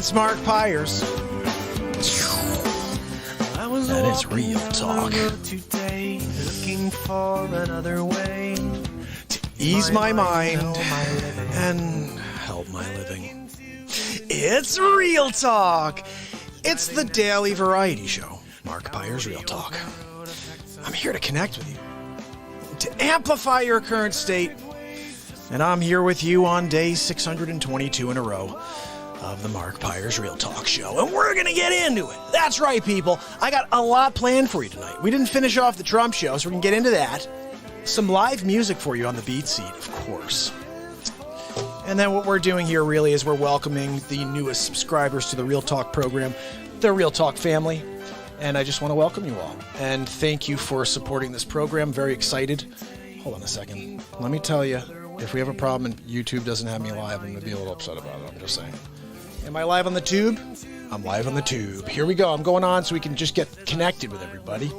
It's MARKPIRES. That is real talk. Today, looking for another way to ease my mind and help my living. It's real talk. It's the daily variety show, MARKPIRES Real Talk. I'm here to connect with you, to amplify your current state, and I'm here with you on day 622 in a row of the MARKPIRES Real Talk show, and we're gonna get into it. That's right, people. I got a lot planned for you tonight. We didn't finish off the Trump show, so we can get into that. Some live music for you on the BeatSeat, of course. And then what we're doing here really is we're welcoming the newest subscribers to the Real Talk program, the Real Talk family. And I just want to welcome you all. And thank you for supporting this program. Very excited. Hold on a second. Let me tell you, if we have a problem and YouTube doesn't have me live, I'm going to be a little upset about it. I'm just saying. Am I live on the tube? I'm live on the tube. Here we go. I'm going on so we can just get connected with everybody.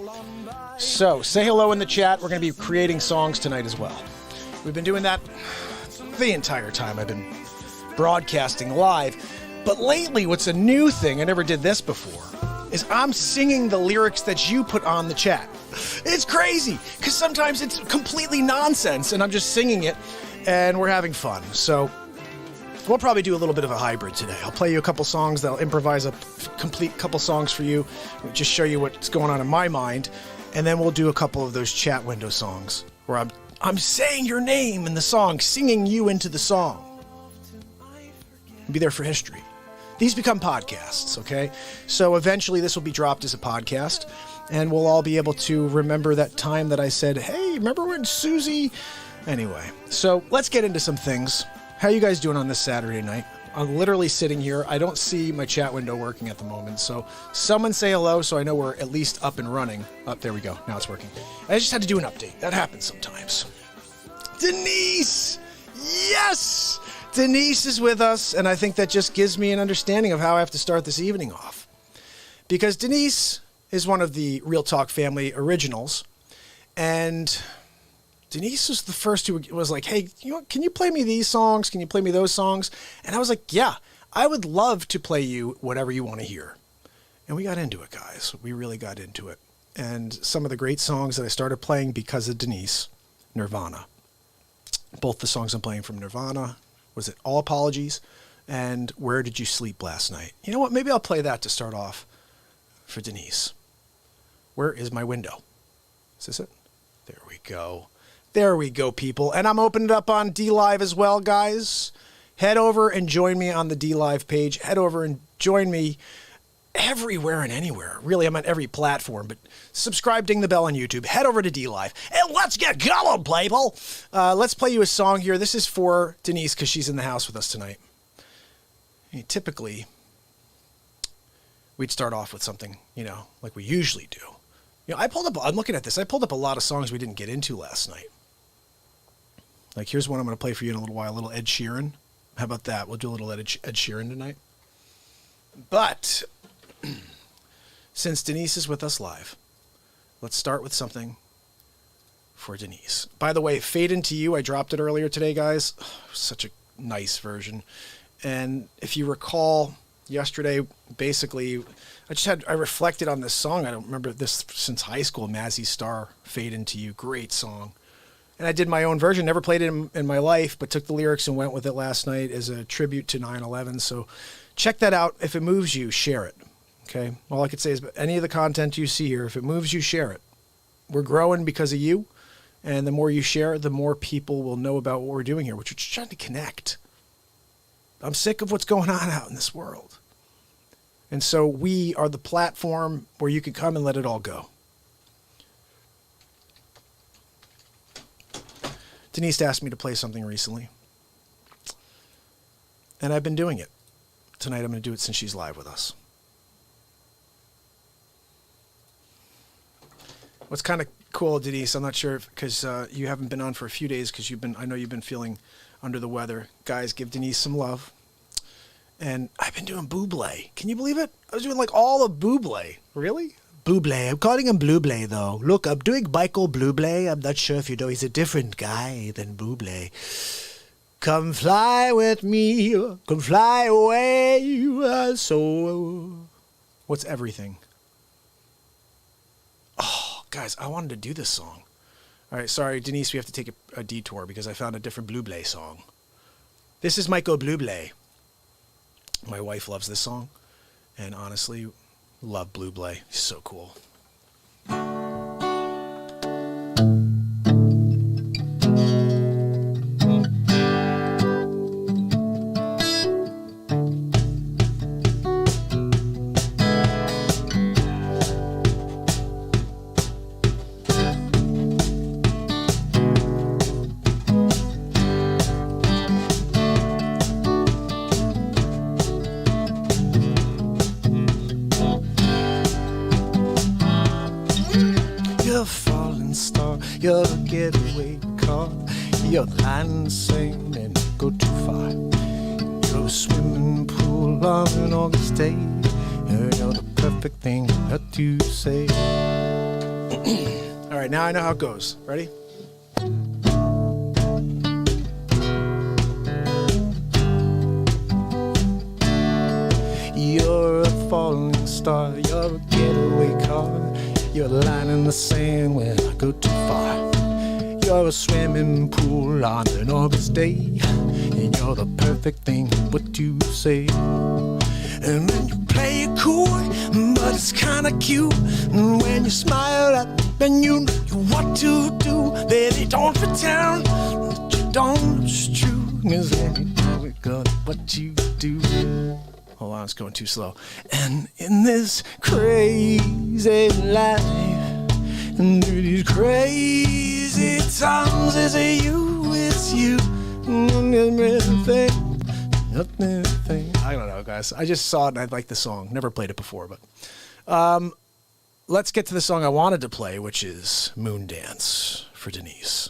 So, say hello in the chat. We're going to be creating songs tonight as well. We've been doing that the entire time I've been broadcasting live. But lately, what's a new thing, I never did this before, is I'm singing the lyrics that you put on the chat. It's crazy, because sometimes it's completely nonsense, and I'm just singing it, and we're having fun. So we'll probably do a little bit of a hybrid today. I'll play you a couple songs that'll improvise a complete couple songs for you, just show you what's going on in my mind, and then we'll do a couple of those chat window songs where I'm saying your name in the song, singing you into the song. Be there for history. These become podcasts, okay? So eventually this will be dropped as a podcast, and we'll all be able to remember that time that I said, hey, remember when Susie... Anyway, so let's get into some things. How you guys doing on this Saturday night? I'm literally sitting here. I don't see my chat window working at the moment, so someone say hello so I know we're at least up and running. Oh, there we go. Now it's working. I just had to do an update. That happens sometimes. Denise! Yes! Denise is with us, and I think that just gives me an understanding of how I have to start this evening off. Because Denise is one of the Real Talk family originals, and Denise was the first who was like, hey, can you play me these songs? Can you play me those songs? And I was like, yeah, I would love to play you whatever you want to hear. And we got into it, guys. We really got into it. And some of the great songs that I started playing because of Denise, Nirvana. Both the songs I'm playing from Nirvana, was it All Apologies and Where Did You Sleep Last Night? You know what? Maybe I'll play that to start off for Denise. Where is my window? Is this it? There we go. There we go, people. And I'm opening it up on DLive as well, guys. Head over and join me on the DLive page. Head over and join me everywhere and anywhere. Really, I'm on every platform, but subscribe, ding the bell on YouTube. Head over to DLive, and let's get going, people. Let's play you a song here. This is for Denise because she's in the house with us tonight. Typically, we'd start off with something, like we usually do. I'm looking at this. I pulled up a lot of songs we didn't get into last night. Like, here's one I'm going to play for you in a little while, a little Ed Sheeran. How about that? We'll do a little Ed Sheeran tonight. But since Denise is with us live, let's start with something for Denise. By the way, Fade Into You, I dropped it earlier today, guys. Such a nice version. And if you recall, yesterday, basically, I reflected on this song. I don't remember this since high school, Mazzy Star, Fade Into You. Great song. And I did my own version, never played it in my life, but took the lyrics and went with it last night as a tribute to 9/11. So check that out. If it moves you, share it. Okay? All I could say is any of the content you see here, if it moves you, share it. We're growing because of you. And the more you share, the more people will know about what we're doing here, which is trying to connect. I'm sick of what's going on out in this world. And so we are the platform where you can come and let it all go. Denise asked me to play something recently. And I've been doing it. Tonight I'm going to do it since she's live with us. What's kind of cool, Denise, I'm not sure because you haven't been on for a few days because I know you've been feeling under the weather. Guys, give Denise some love. And I've been doing Bublé. Can you believe it? I was doing like all of Bublé. Really? Bublé. I'm calling him Bublé, though. Look, I'm doing Michael Bublé. I'm not sure if you know he's a different guy than Bublé. Come fly with me, come fly away. So, what's everything? Oh, guys, I wanted to do this song. All right, sorry, Denise, we have to take a detour because I found a different Blueblay song. This is Michael Blueblay. My wife loves this song, and honestly, love Blueblay. He's so cool. You're a getaway car. You're lying sane and you go too far. You're a swimming pool on an August day. You're the perfect thing to say. All right, now I know how it goes. Ready? You're a falling star. You're a getaway car. You're a line in the sand when I go too far. You're a swimming pool on an August day, and you're the perfect thing what you say. And when you play it cool, but it's kinda cute, and when you smile at me, then you know what to do. Baby, don't pretend that you don't, it's true, 'cause then you know it good what you do. Hold on, it's going too slow. And in this crazy life, and through these crazy times, it's you, nothing. I don't know, guys. I just saw it and I like the song. Never played it before, but let's get to the song I wanted to play, which is Moon Dance for Denise.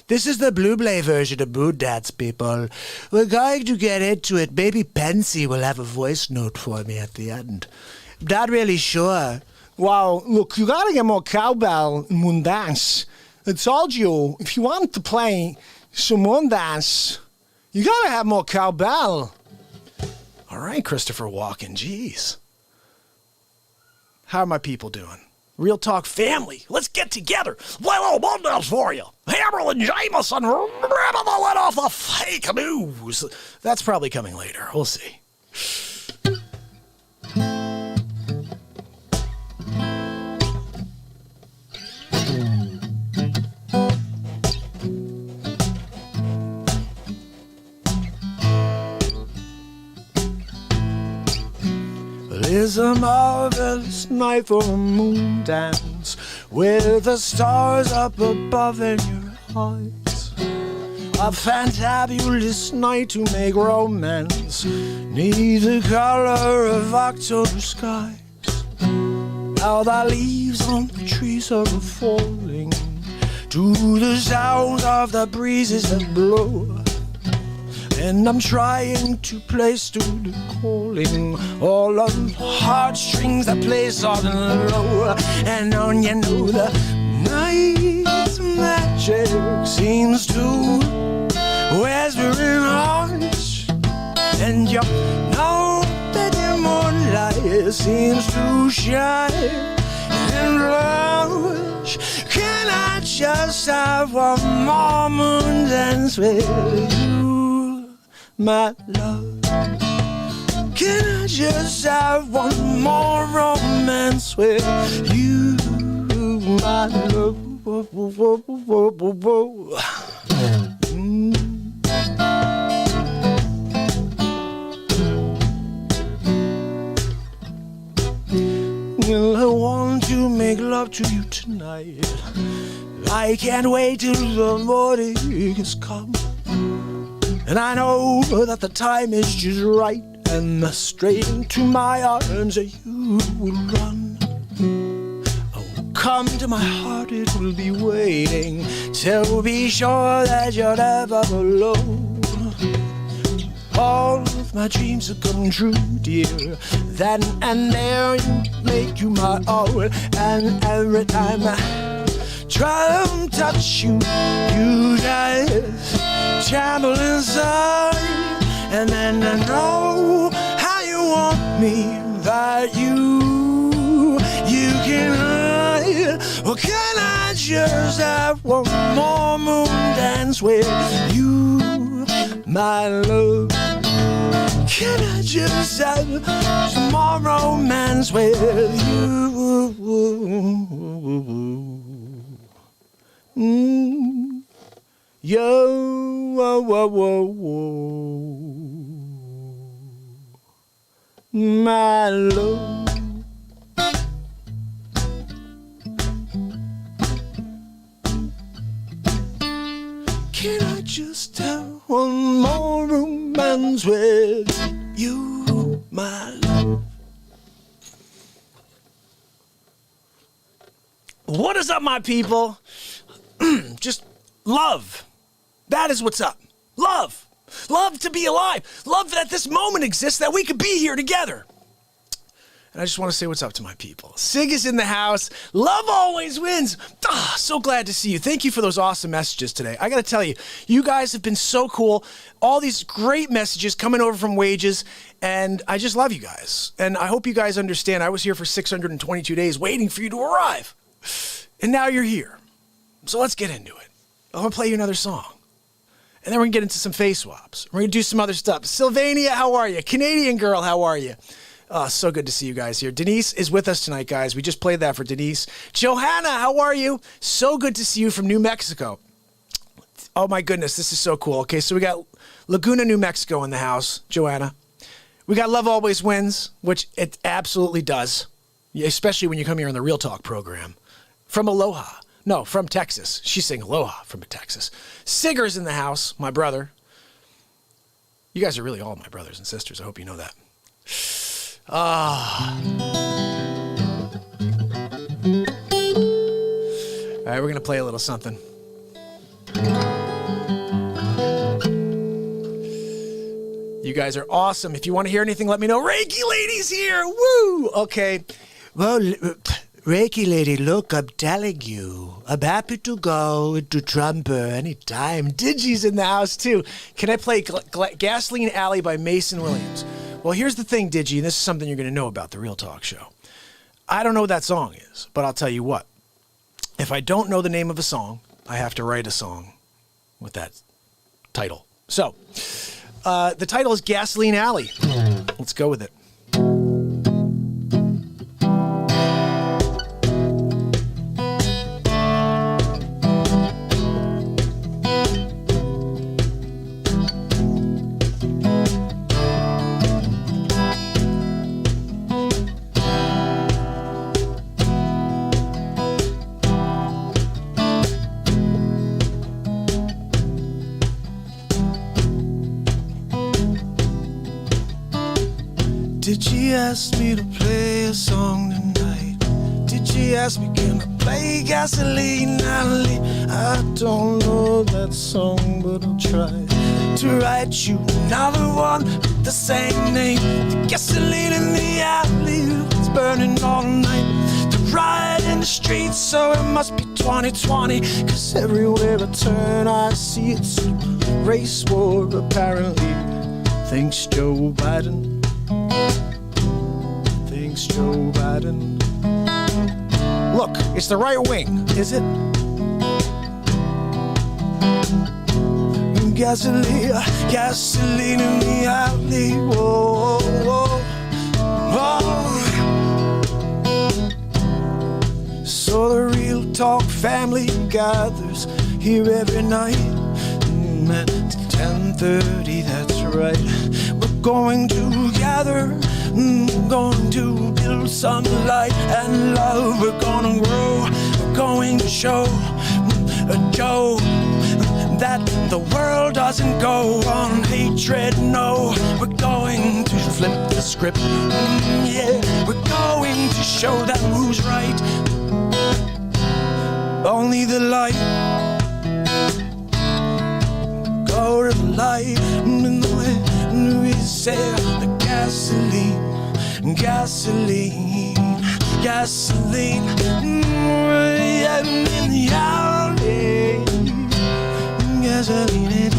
This is the Blueblay version of Moon Dance, people. We're going to get into it. Maybe Pensy will have a voice note for me at the end. I'm not really sure. Wow, look, you gotta get more cowbell in Moon Dance. I told you, if you want to play some Moon Dance, you gotta have more cowbell. All right, Christopher Walken, jeez. How are my people doing? Real Talk family, let's get together. Play a little Moon Dance for you. Hammerl and Jameson ripping the lid off the fake news. That's probably coming later. We'll see. It's a marvelous night for a moon dance, with the stars up above in your eyes. A fantabulous night to make romance neath the color of October skies. Now the leaves on the trees are falling to the sounds of the breezes that blow. And I'm trying to place to the calling all of the heartstrings that play soft and low. And on you know the night's magic seems to whisper in hearts. And you know that the moonlight seems to shine and blush. Can I just have one more moon dance with you, my love? Can I just have one more romance with you, my love? Well, I want to make love to you tonight. I can't wait till the morning has come. And I know that the time is just right, and straight into my arms you will run. Oh, come to my heart, it will be waiting, so be sure that you're never alone. All of my dreams have come true, dear. Then and there you make you my own. And every time I try to touch you, you just tremble inside. And then I know how you want me, that you can hide. Or can I just have one more moon dance with you, my love? Can I just have some more romance with you? Yo, whoa, whoa, whoa, whoa, my love. Can I just have one more romance with you, my love? What is up, my people? Just love. That is what's up. Love. Love to be alive. Love that this moment exists, that we could be here together. And I just want to say what's up to my people. Sig is in the house. Love always wins. So glad to see you. Thank you for those awesome messages today. I got to tell you, you guys have been so cool. All these great messages coming over from Wages, and I just love you guys. And I hope you guys understand I was here for 622 days waiting for you to arrive. And now you're here. So let's get into it. I'm going to play you another song. And then we're going to get into some face swaps. We're going to do some other stuff. Sylvania, how are you? Canadian girl, how are you? So good to see you guys here. Denise is with us tonight, guys. We just played that for Denise. Johanna, how are you? So good to see you from New Mexico. Oh, my goodness. This is so cool. Okay, so we got Laguna, New Mexico in the house. Joanna. We got Love Always Wins, which it absolutely does, especially when you come here on the Real Talk program. From Aloha. No, from Texas. She's saying Aloha from Texas. Sigger's in the house, my brother. You guys are really all my brothers and sisters. I hope you know that. All right, we're going to play a little something. You guys are awesome. If you want to hear anything, let me know. Reiki Lady's here. Woo! Okay. Well, Reiki Lady, look, I'm telling you, I'm happy to go into Trumper anytime. Digi's in the house, too. Can I play Gasoline Alley by Mason Williams? Well, here's the thing, Digi, and this is something you're going to know about the Real Talk show. I don't know what that song is, but I'll tell you what. If I don't know the name of a song, I have to write a song with that title. So, the title is Gasoline Alley. Let's go with it. Did she ask me to play a song tonight? Did she ask me, can I play Gasoline Alley? I don't know that song, but I'll try to write you another one with the same name. The gasoline in the alley, it's burning all night. The riot in the streets, so it must be 2020. Cause everywhere I turn, I see it's a race war, apparently. Thanks, Joe Biden. Thanks, Joe Biden. Look, it's the right wing, is it? Gasoline, gasoline in the alley. Whoa, whoa, whoa. So the Real Talk family gathers here every night at 10:30, that's right. We're going to gather, going to build some light and love. We're gonna grow, we're going to show Joe that the world doesn't go on hatred, no. We're going to flip the script, yeah. We're going to show them who's right. Only the light, go to the light, and the way we say the gasoline, gasoline, gasoline, in the alley. Gasoline,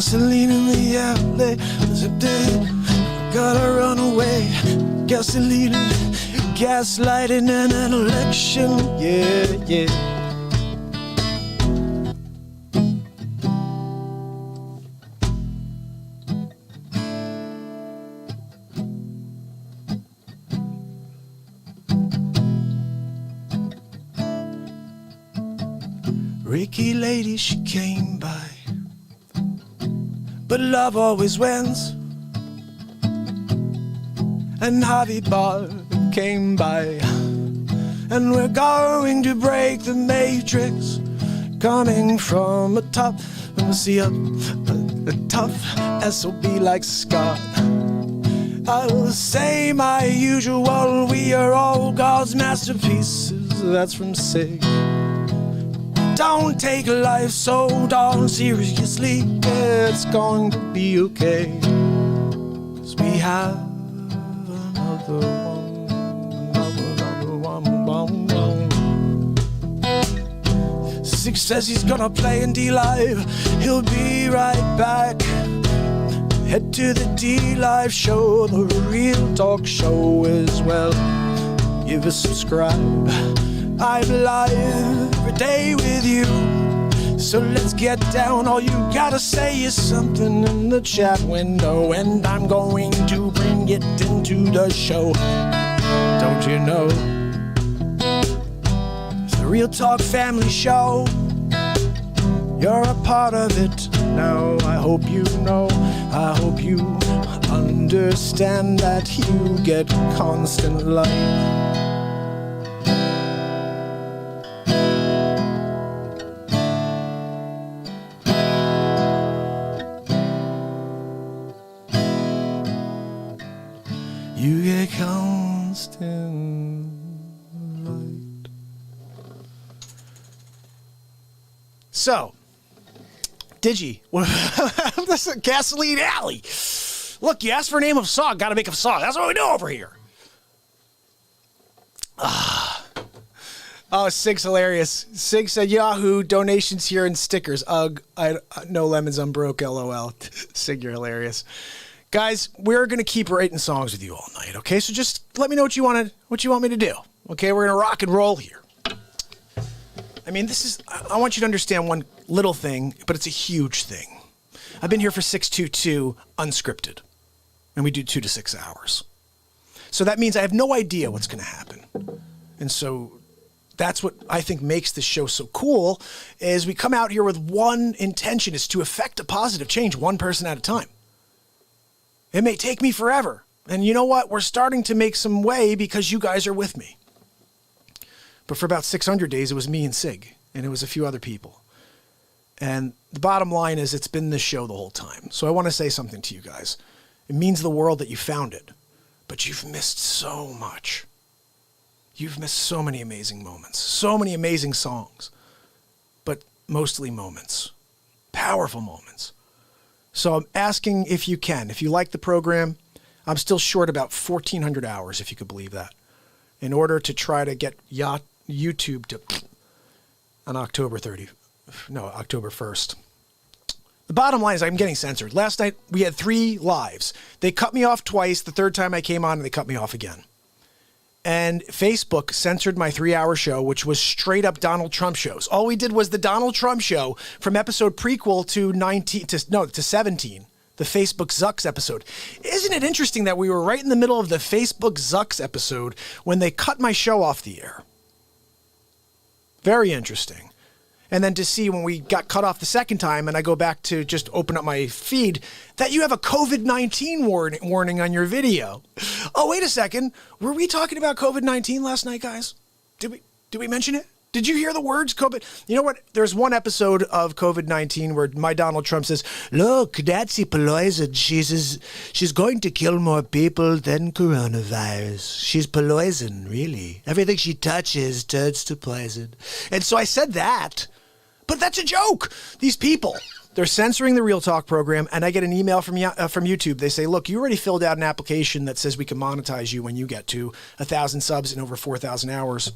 Gasoline in the alley, zipped it, gotta run away. Gasoline, gaslighting and an election, yeah, yeah. Ricky lady, she came by, but love always wins. And Javi Bar came by, and we're going to break the matrix, coming from a top, and we'll see a tough SOB like Scott. I'll say my usual, we are all God's masterpieces, that's from Sig. Don't take life so darn seriously, it's going to be okay, 'cause we have another one. Six says he's gonna play in DLive, he'll be right back. Head to the DLive show, the real talk show as well. Give a subscribe. I'm live every day with you, so let's get down. All you gotta say is something in the chat window, and I'm going to bring it into the show. Don't you know? It's the Real Talk Family Show. You're a part of it now. I hope you know, I hope you understand that you get constant light. You get constant light. So, Digi, this is Gasoline Alley. Look, you asked for a name of a song, gotta make a song. That's what we do over here. Oh, Sig's hilarious. Sig said, Yahoo, donations here and stickers. Ugh, no lemons, I'm broke, LOL. Sig, you're hilarious. Guys, we're going to keep writing songs with you all night, okay? So just let me know what you want me to do, okay? We're going to rock and roll here. I mean, I want you to understand one little thing, but it's a huge thing. I've been here for 622 Unscripted, and we do 2 to 6 hours. So that means I have no idea what's going to happen. And so that's what I think makes this show so cool, is we come out here with one intention, is to effect a positive change one person at a time. It may take me forever. And you know what? We're starting to make some way because you guys are with me. But for about 600 days, it was me and Sig, and it was a few other people. And the bottom line is it's been this show the whole time. So I want to say something to you guys. It means the world that you found it, but you've missed so much. You've missed so many amazing moments, so many amazing songs, but mostly moments, powerful moments. So I'm asking if you can. If you like the program, I'm still short about 1,400 hours, if you could believe that, in order to try to get YouTube to on October 1st. The bottom line is I'm getting censored. Last night, we had 3 lives. They cut me off twice. The third time I came on, and they cut me off again. And Facebook censored my 3-hour show, which was straight up Donald Trump shows. All we did was the Donald Trump show from episode prequel to 17, the Facebook Zucks episode. Isn't it interesting that we were right in the middle of the Facebook Zucks episode when they cut my show off the air? Very interesting. And then to see when we got cut off the second time and I go back to just open up my feed, that you have a COVID-19 warning on your video. Oh, wait a second. Were we talking about COVID-19 last night, guys? Did we mention it? Did you hear the words COVID? You know what? There's one episode of COVID-19 where my Donald Trump says, look, Nancy Pelosi, she's going to kill more people than coronavirus. She's poison, really. Everything she touches turns to poison. And so I said that. But that's a joke. These people, they're censoring the Real Talk program, and I get an email from YouTube. They say, look, you already filled out an application that says we can monetize you when you get to 1,000 subs in over 4,000 hours,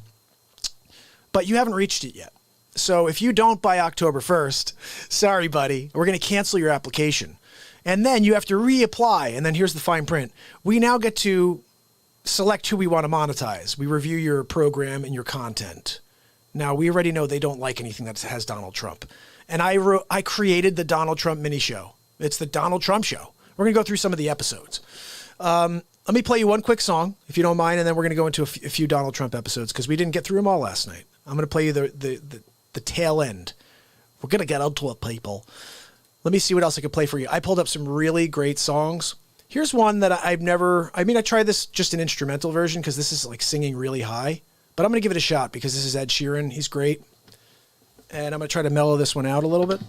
but you haven't reached it yet. So if you don't by October 1st, sorry, buddy, we're going to cancel your application. And then you have to reapply. And then here's the fine print. We now get to select who we want to monetize. We review your program and your content. Now, we already know they don't like anything that has Donald Trump. And I created the Donald Trump mini show. It's the Donald Trump show. We're going to go through some of the episodes. Let me play you one quick song, if you don't mind, and then we're going to go into a few Donald Trump episodes because we didn't get through them all last night. I'm going to play you the tail end. We're going to get onto it, people. Let me see what else I could play for you. I pulled up some really great songs. Here's one that I tried this just an instrumental version because this is like singing really high, but I'm going to give it a shot because this is Ed Sheeran. He's great. And I'm going to try to mellow this one out a little bit.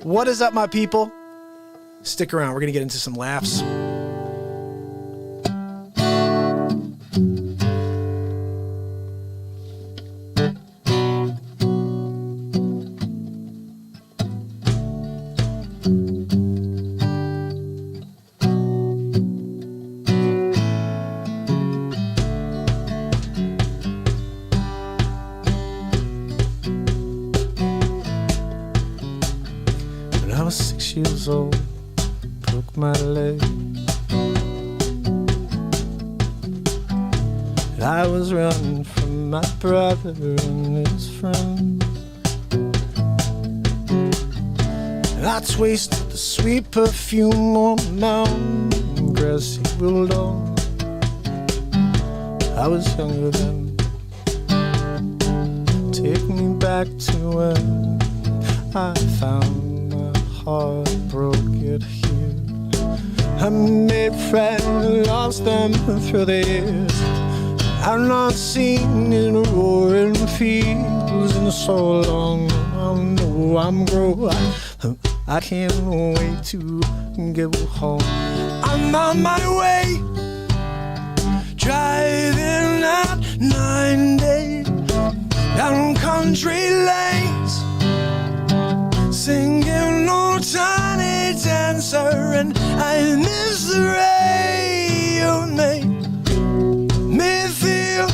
What is up, my people? Stick around. We're going to get into some laughs. When I was 6 years old, broke my leg. I was running from my brother and his friends. I tasted the sweet perfume on the mountain grassy willow. I was younger then. Take me back to when I found my heart broke it here. I made friends, lost them through the years. I've not seen in roaring fields in so long. I know I'm growing. I can't wait to get home. I'm on my way, driving at 90 down country lanes, singing "No Tiny Dancer," and I miss the rain you made me feel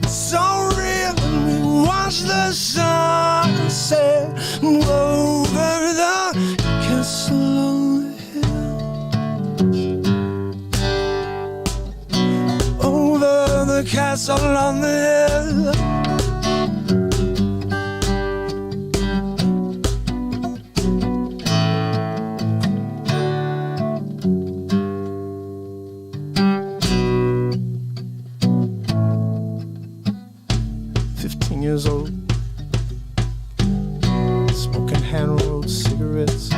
so real. And we watch the sunset over the castle on the hill, over the castle on the hill. 15 years old, smoking hand-rolled cigarettes,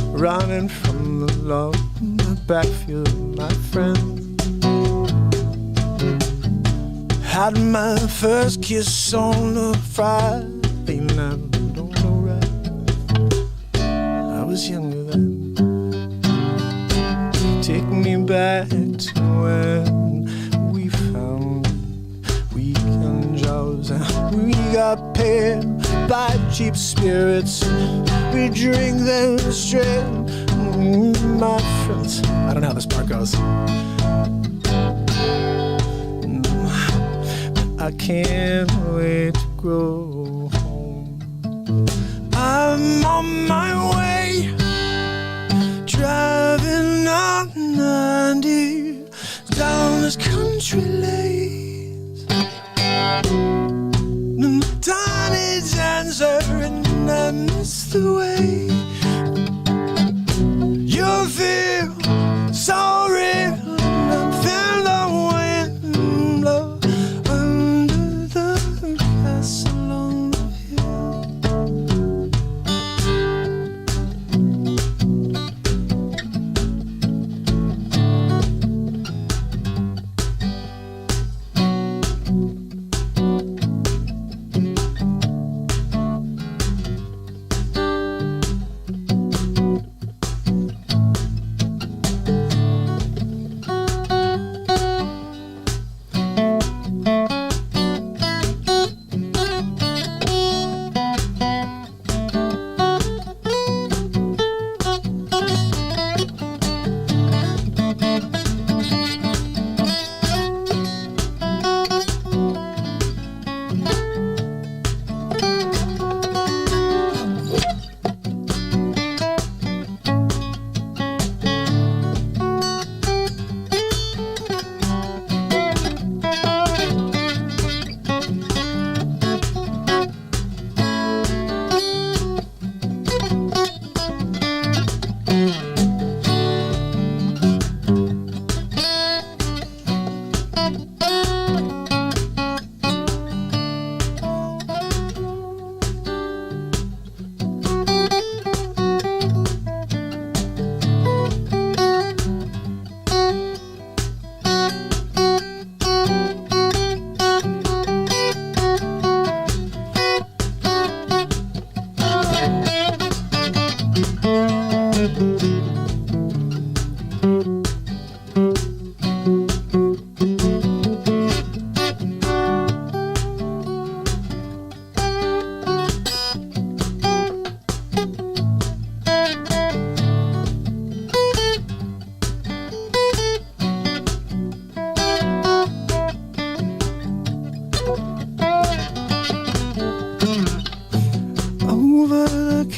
running from the love in the backfield of my friends. Had my first kiss on a Friday night, don't know right. I was younger then. Take me back to when we found weekend jobs and we got paid by cheap spirits. We drink them straight, my friends. I don't know how this part goes. I can't wait to go home. I'm on my way, driving up 90 down this country lanes. Tiny dancer, and I miss the way you feel so real. I feel the wind blow under the castle on the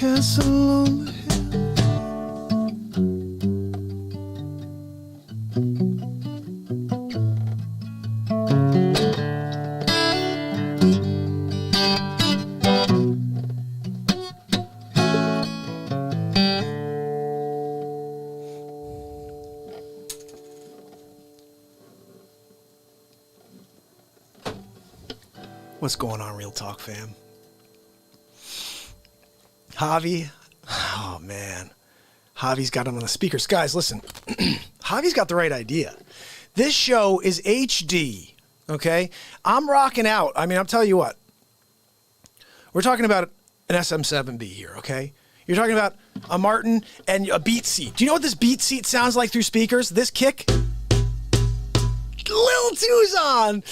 castle on the hill. What's going on, Real Talk fam? Javi, oh man, Javi's got him on the speakers. Guys, listen, Javi's got the right idea. This show is HD, okay? I'm rocking out. I mean, I'll tell you what. We're talking about an SM7B here, okay? You're talking about a Martin and a BeatSeat. Do you know what this BeatSeat sounds like through speakers? This kick? Little too's on.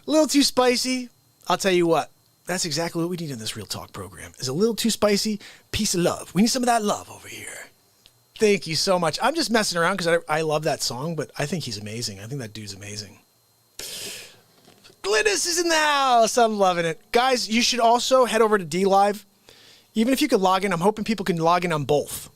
A little too spicy. I'll tell you what, that's exactly what we need in this Real Talk program, is a little too spicy piece of love. We need some of that love over here. Thank you so much. I'm just messing around because I love that song, but I think he's amazing. I think that dude's amazing. Glynis is in the house. I'm loving it. Guys, you should also head over to DLive. Even if you could log in, I'm hoping people can log in on both.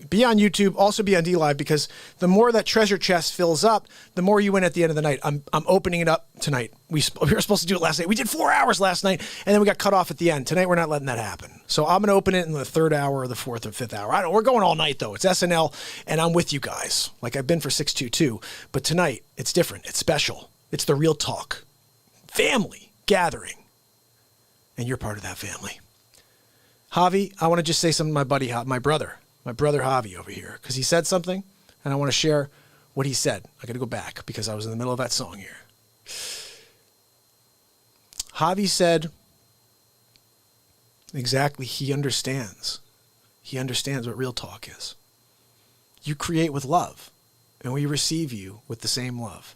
Be on YouTube, also be on DLive, because the more that treasure chest fills up, the more you win at the end of the night. I'm opening it up tonight. We were supposed to do it last night. We did 4 hours last night, and then we got cut off at the end. Tonight, we're not letting that happen. So I'm going to open it in the 3rd hour or the 4th or 5th hour. I don't know. We're going all night, though. It's SNL, and I'm with you guys, like I've been for 622. But tonight, it's different. It's special. It's the Real Talk family gathering, and you're part of that family. Javi, I want to just say something to my brother Javi over here, because he said something, and I want to share what he said. I got to go back because I was in the middle of that song here. Javi said exactly, he understands. He understands what Real Talk is. You create with love, and we receive you with the same love.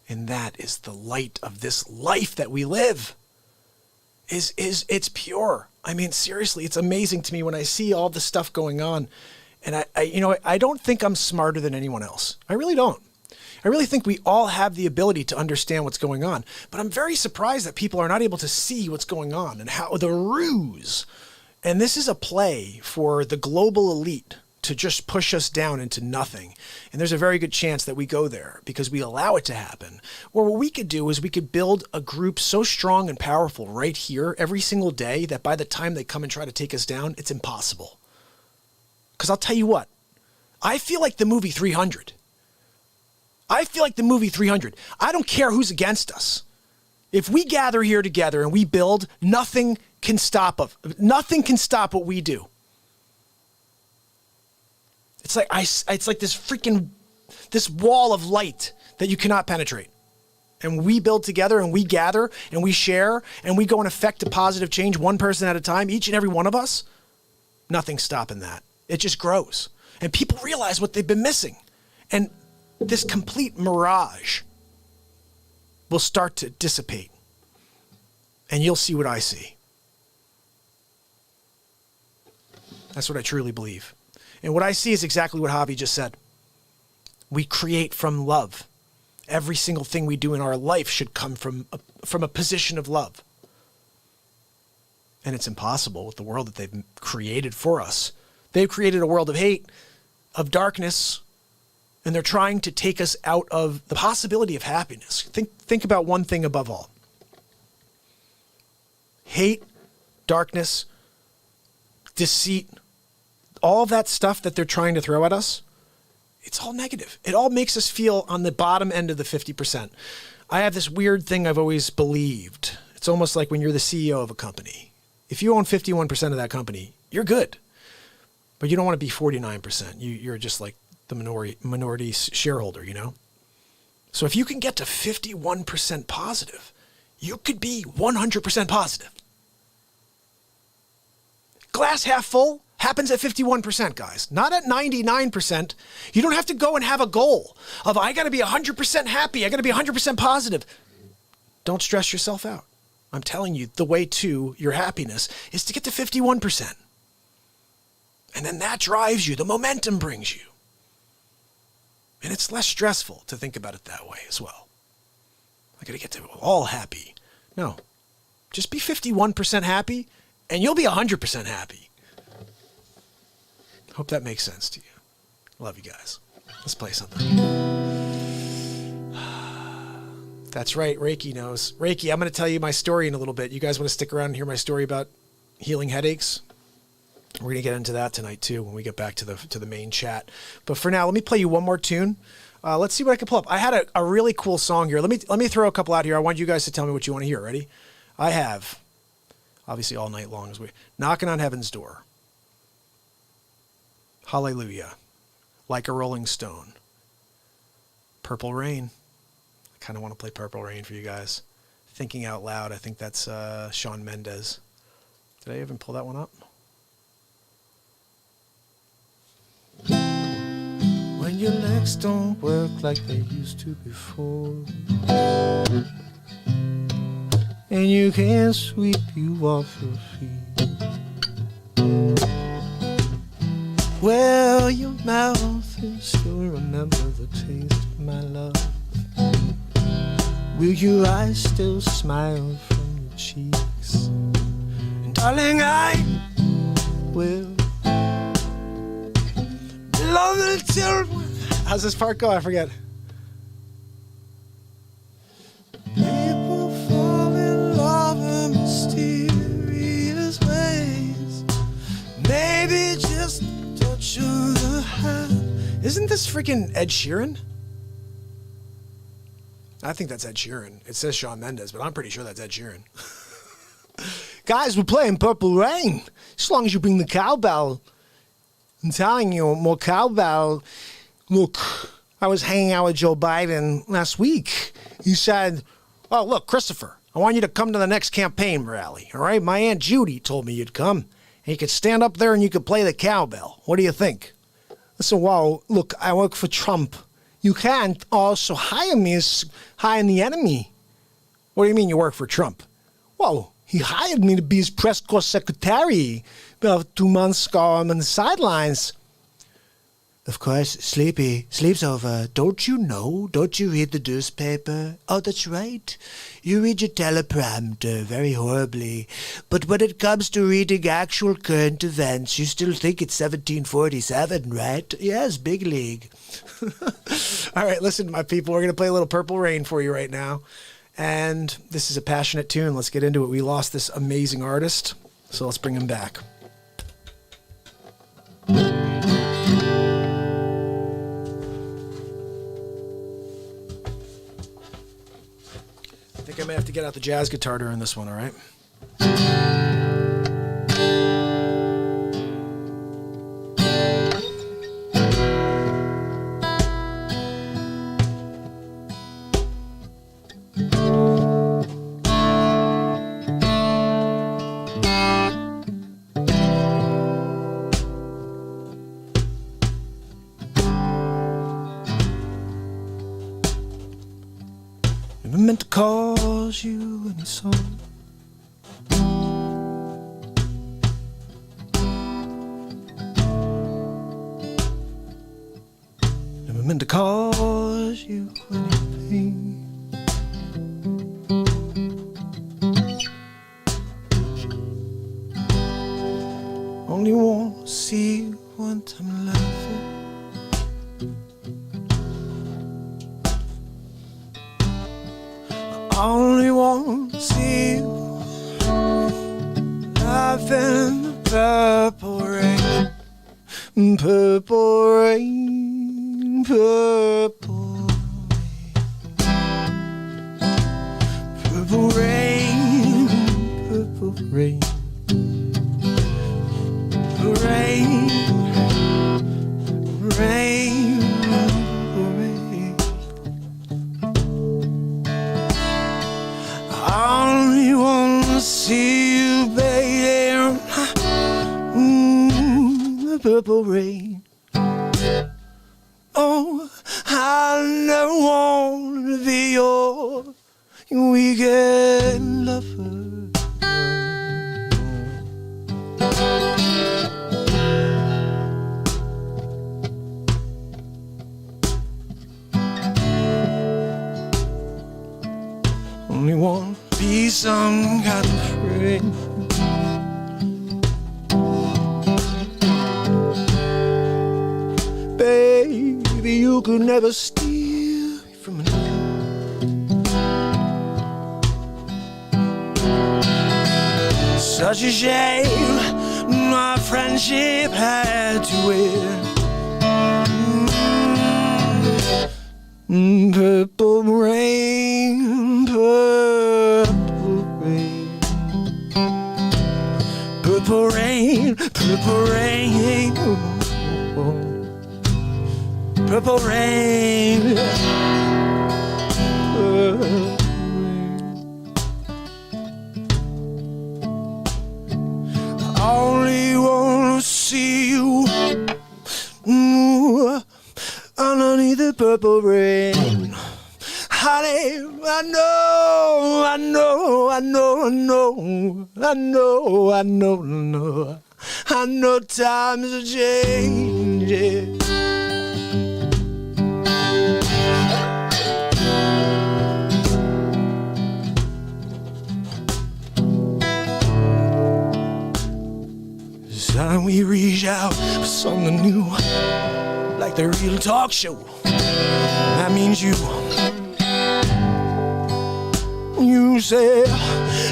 And that is the light of this life that we live. It's pure. I mean, seriously, it's amazing to me when I see all this stuff going on. And I don't think I'm smarter than anyone else. I really don't. I really think we all have the ability to understand what's going on. But I'm very surprised that people are not able to see what's going on and how the ruse. And this is a play for the global elite to just push us down into nothing. And there's a very good chance that we go there because we allow it to happen. Or what we could do is we could build a group so strong and powerful right here every single day that by the time they come and try to take us down, it's impossible. Because I'll tell you what, I feel like the movie 300. I don't care who's against us. If we gather here together and we build, nothing can stop us. Nothing can stop what we do. It's like this wall of light that you cannot penetrate. And we build together and we gather and we share and we go and affect a positive change one person at a time, each and every one of us. Nothing's stopping that. It just grows. And people realize what they've been missing. And this complete mirage will start to dissipate. And you'll see what I see. That's what I truly believe. And what I see is exactly what Javi just said. We create from love. Every single thing we do in our life should come from a position of love. And it's impossible with the world that they've created for us. They've created a world of hate, of darkness, and they're trying to take us out of the possibility of happiness. Think about one thing above all. Hate, darkness, deceit, all that stuff that they're trying to throw at us, it's all negative. It all makes us feel on the bottom end of the 50%. I have this weird thing I've always believed. It's almost like when you're the CEO of a company. If you own 51% of that company, you're good. But you don't want to be 49%. You're just like the minority shareholder, you know? So if you can get to 51% positive, you could be 100% positive. Glass half full happens at 51%, guys, not at 99%. You don't have to go and have a goal of, I got to be 100% happy. I got to be 100% positive. Don't stress yourself out. I'm telling you, the way to your happiness is to get to 51%. And then that drives you. The momentum brings you. And it's less stressful to think about it that way as well. I got to get to all happy. No, just be 51% happy and you'll be 100% happy. Hope that makes sense to you. Love you guys. Let's play something. That's right. Reiki knows. Reiki, I'm going to tell you my story in a little bit. You guys want to stick around and hear my story about healing headaches? We're going to get into that tonight too when we get back to the main chat. But for now, let me play you one more tune. Let's see what I can pull up. I had a really cool song here. Let me throw a couple out here. I want you guys to tell me what you want to hear. Ready? I have, obviously all night long, as we Knocking on Heaven's Door. Hallelujah. Like a Rolling Stone. Purple Rain. I kind of want to play Purple Rain for you guys. Thinking Out Loud. I think that's Shawn Mendes. Did I even pull that one up? When your legs don't work like they used to before, and you can't sweep you off your feet, well, your mouth will still remember the taste of my love. Will your eyes still smile from your cheeks? And darling, I will love until... How's this part go? I forget. People fall in love in mysterious ways. Maybe just a touch of the hand. Isn't this freaking Ed Sheeran? I think that's Ed Sheeran. It says Shawn Mendes, but I'm pretty sure that's Ed Sheeran. Guys, we're playing Purple Rain. As long as you bring the cowbell. I'm telling you, more cowbell. Look, I was hanging out with Joe Biden last week. He said, oh, look, Christopher, I want you to come to the next campaign rally, all right? My Aunt Judy told me you'd come, and you could stand up there and you could play the cowbell. What do you think? I said, well, look, I work for Trump. You can't also hire me as hiring the enemy. What do you mean you work for Trump? Well, he hired me to be his press corps secretary. About 2 months ago, I'm on the sidelines. Of course, sleep's over. Don't you know? Don't you read the newspaper? Oh, that's right. You read your teleprompter very horribly. But when it comes to reading actual current events, you still think it's 1747, right? Yes, big league. All right, listen, my people, we're going to play a little Purple Rain for you right now. And this is a passionate tune. Let's get into it. We lost this amazing artist, so let's bring him back. I think I may have to get out the jazz guitar during this one, all right? Never meant to cause you any sorrow. Never meant to cause you any pain. Only want to see you one time laughing. I only want to see you laughing in the purple rain. Purple rain, purple rain. Purple rain, purple rain. Rain, rain, rain. I only want to see you, baby, the purple rain. Oh, I never want to be your weekend lover. Only want to be some kind of friend. could never steal from me. Such a shame my friendship had to end. Purple rain, purple rain, purple rain, purple rain, purple rain, purple rain. I only wanna see you underneath the purple rain. Honey, I know, I know, I know, I know, I know, I know, I know, I know times are changing. It's time we reach out for something new, like the Real Talk Show. That means you. You say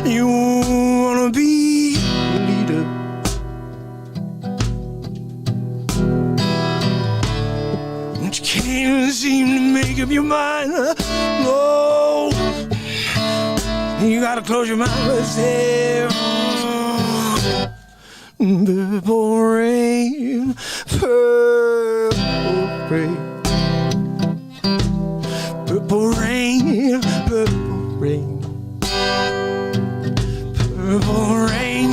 you wanna be a leader. But you can't seem to make up your mind. No, you gotta close your mouth and say, purple rain, purple rain, purple rain, purple rain, purple rain,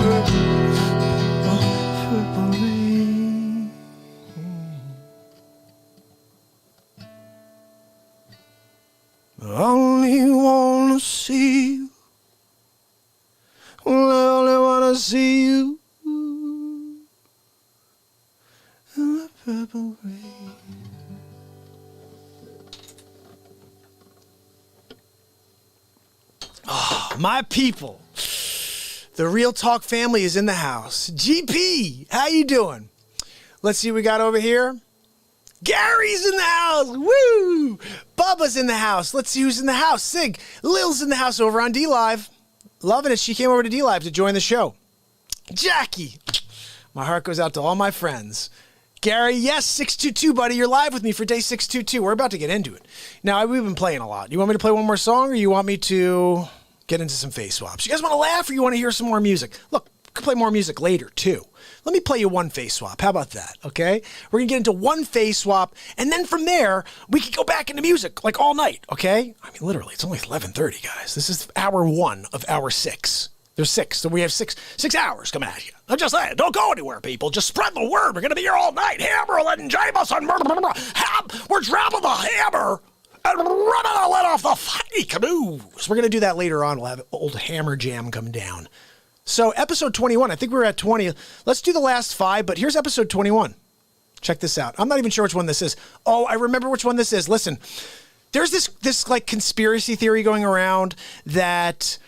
purple rain. I only wanna see you. Well, I only wanna see you. Purple rain. Oh, my people. The Real Talk family is in the house. GP, how you doing? Let's see what we got over here. Gary's in the house. Woo! Bubba's in the house. Let's see who's in the house. Sig. Lil's in the house over on DLive. Loving it. She came over to DLive to join the show. Jackie. My heart goes out to all my friends. Gary, yes, 622, buddy. You're live with me for day 622. We're about to get into it. Now, we've been playing a lot. You want me to play one more song, or you want me to get into some face swaps? You guys want to laugh, or you want to hear some more music? Look, we can play more music later, too. Let me play you one face swap. How about that, okay? We're going to get into one face swap, and then from there, we can go back into music, like all night, okay? I mean, literally, it's only 11:30, guys. This is hour 1 of hour 6. There's 6, so we have six hours coming at you. I'm just saying, don't go anywhere, people. Just spread the word. We're going to be here all night. Hammer and Jameson. We're dropping the hammer and running the lid off the fake canoes. We're going to do that later on. We'll have old Hammer Jam come down. So episode 21, I think we were at 20. Let's do the last 5, but here's episode 21. Check this out. I'm not even sure which one this is. Oh, I remember which one this is. Listen, there's this like conspiracy theory going around that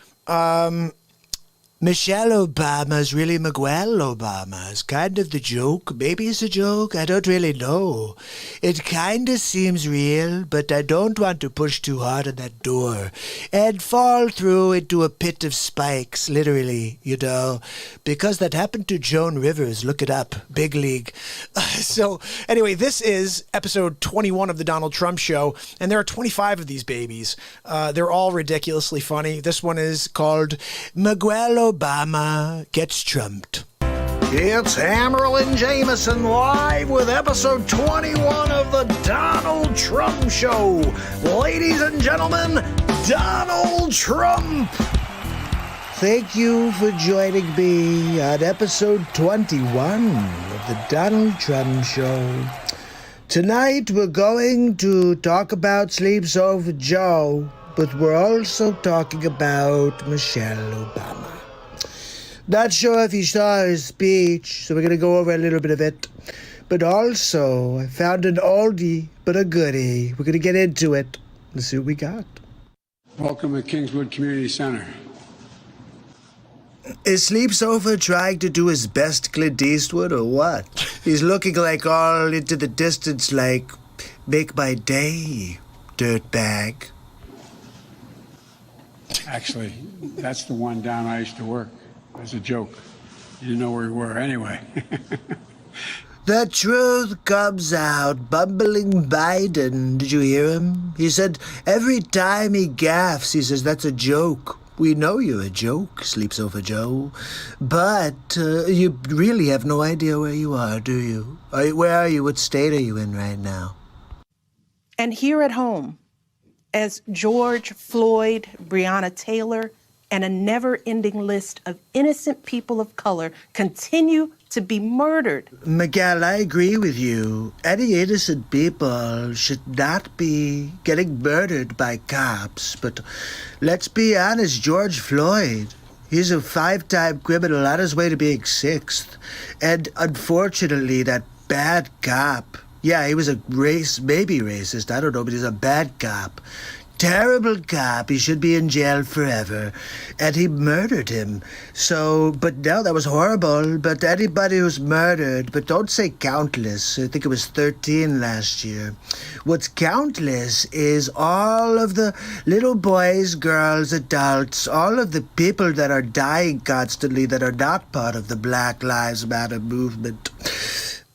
Michelle Obama's really Miguel Obama. It's kind of the joke. Maybe it's a joke. I don't really know. It kind of seems real, but I don't want to push too hard on that door and fall through into a pit of spikes, literally, you know, because that happened to Joan Rivers. Look it up. Big league. So anyway, this is episode 21 of the Donald Trump Show, and there are 25 of these babies. They're all ridiculously funny. This one is called Miguel Obama Gets Trumped. It's Hammerlin Jameson live with episode 21 of the Donald Trump Show. Ladies and gentlemen, Donald Trump. Thank you for joining me on episode 21 of the Donald Trump Show. Tonight we're going to talk about Sleeps Over Joe, but we're also talking about Michelle Obama. Not sure if you saw his speech, so we're going to go over a little bit of it. But also, I found an oldie but a goodie. We're going to get into it. Let's see what we got. Welcome to Kingswood Community Center. Is Sleeps Over trying to do his best Clint Eastwood or what? He's looking like all into the distance like Make my day, dirtbag. Actually, that's the one down I used to work. As a joke. You didn't know where we were anyway. The truth comes out. Bumbling Biden. Did you hear him? He said every time he gaffes, he says, that's a joke. We know you're a joke, Sleep Sofa Joe. But you really have no idea where you are, do you? Where are you? What state are you in right now? And here at home, as George Floyd, Breonna Taylor, and a never-ending list of innocent people of color continue to be murdered. Miguel, I agree with you. Any innocent people should not be getting murdered by cops. But let's be honest, George Floyd, he's a 5-time criminal on his way to being 6th. And unfortunately, that bad cop, yeah, he was maybe racist, I don't know, but he's a bad cop. Terrible cop. He should be in jail forever. And he murdered him. So, but no, that was horrible. But anybody who's murdered, but don't say countless. I think it was 13 last year. What's countless is all of the little boys, girls, adults, all of the people that are dying constantly that are not part of the Black Lives Matter movement.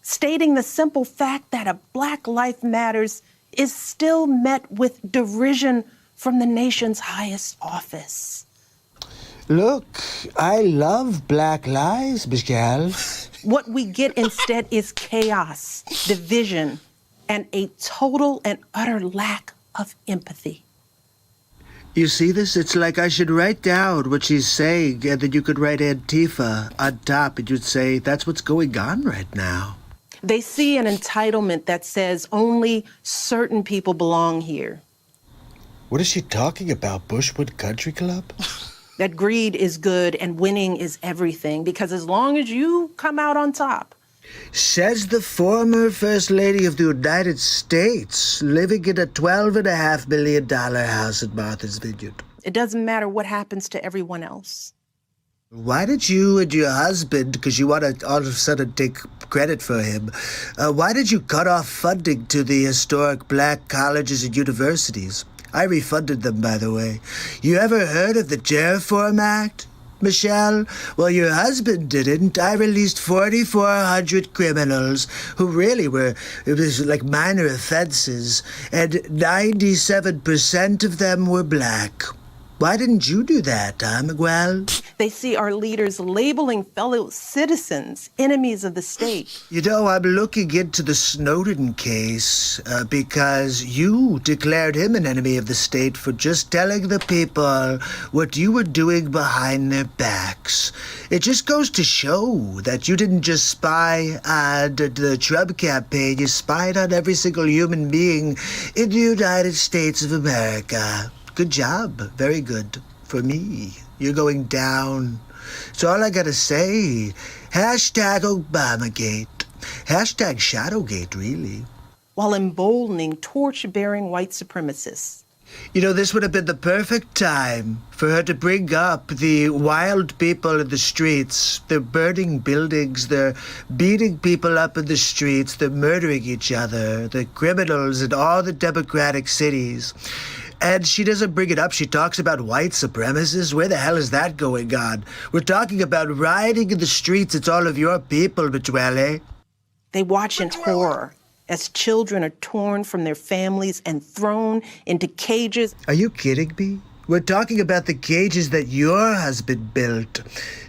Stating the simple fact that a Black Life Matters is still met with derision from the nation's highest office. Look, I love Black lives, Michelle. What we get instead is chaos, division, and a total and utter lack of empathy. You see this? It's like I should write down what she's saying, and then you could write Antifa on top, and you'd say, that's what's going on right now. They see an entitlement that says only certain people belong here. What is she talking about? Bushwood Country Club? That greed is good and winning is everything, because as long as you come out on top. Says the former First Lady of the United States, living in a $12.5 million house in Martha's Vineyard. It doesn't matter what happens to everyone else. Why did you and your husband, because you want to all of a sudden take credit for him, why did you cut off funding to the historic black colleges and universities? I refunded them, by the way. You ever heard of the Reform Act, Michelle? Well, your husband didn't. I released 4,400 criminals who really were, it was like minor offenses, and 97% of them were black. Why didn't you do that, Miguel? They see our leaders labeling fellow citizens enemies of the state. You know, I'm looking into the Snowden case because you declared him an enemy of the state for just telling the people what you were doing behind their backs. It just goes to show that you didn't just spy on the Trump campaign, you spied on every single human being in the United States of America. Good job. Very good. For me. You're going down. So all I gotta say, hashtag Obamagate. Hashtag Shadowgate, really. While emboldening torch-bearing white supremacists. You know, this would have been the perfect time for her to bring up the wild people in the streets. They're burning buildings, they're beating people up in the streets, they're murdering each other, the criminals in all the democratic cities. And she doesn't bring it up. She talks about white supremacists. Where the hell is that going on? We're talking about rioting in the streets. It's all of your people, Michelle. They watch in horror as children are torn from their families and thrown into cages. Are you kidding me? We're talking about the cages that your husband built.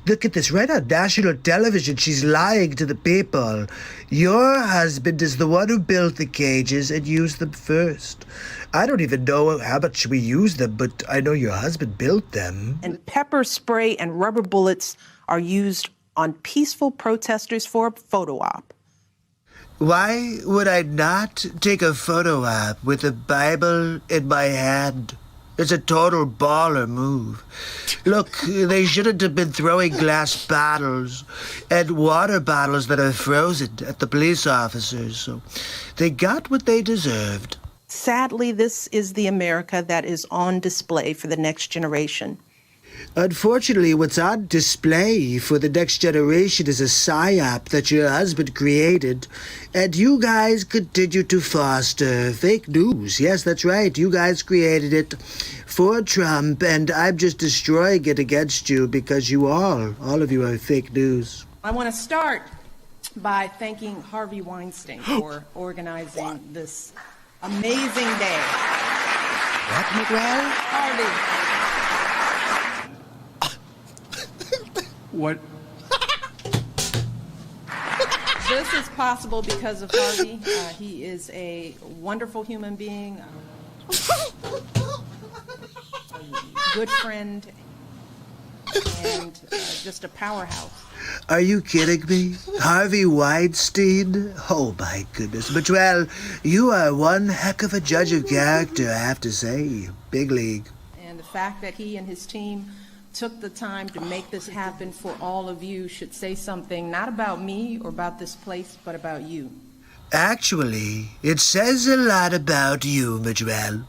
Look at this, right on national television. She's lying to the people. Your husband is the one who built the cages and used them first. I don't even know how much we use them, but I know your husband built them. And pepper spray and rubber bullets are used on peaceful protesters for a photo op. Why would I not take a photo op with a Bible in my hand? It's a total baller move. Look, they shouldn't have been throwing glass bottles and water bottles that are frozen at the police officers. So they got what they deserved. Sadly, this is the America that is on display for the next generation. Unfortunately, what's on display for the next generation is a psyop that your husband created, and you guys continue to foster fake news. Yes, that's right. You guys created it for Trump, and I'm just destroying it against you because all of you are fake news. I want to start by thanking Harvey Weinstein for organizing this amazing day. What, Miguel? Harvey. What? This is possible because of Harvey. He is a wonderful human being, a good friend, and just a powerhouse. Are you kidding me? Harvey Weinstein? Oh, my goodness. But, well, you are one heck of a judge of character, I have to say. Big league. And the fact that he and his team took the time to make this happen for all of you should say something not about me or about this place, but about you. Actually, it says a lot about you, Miguel.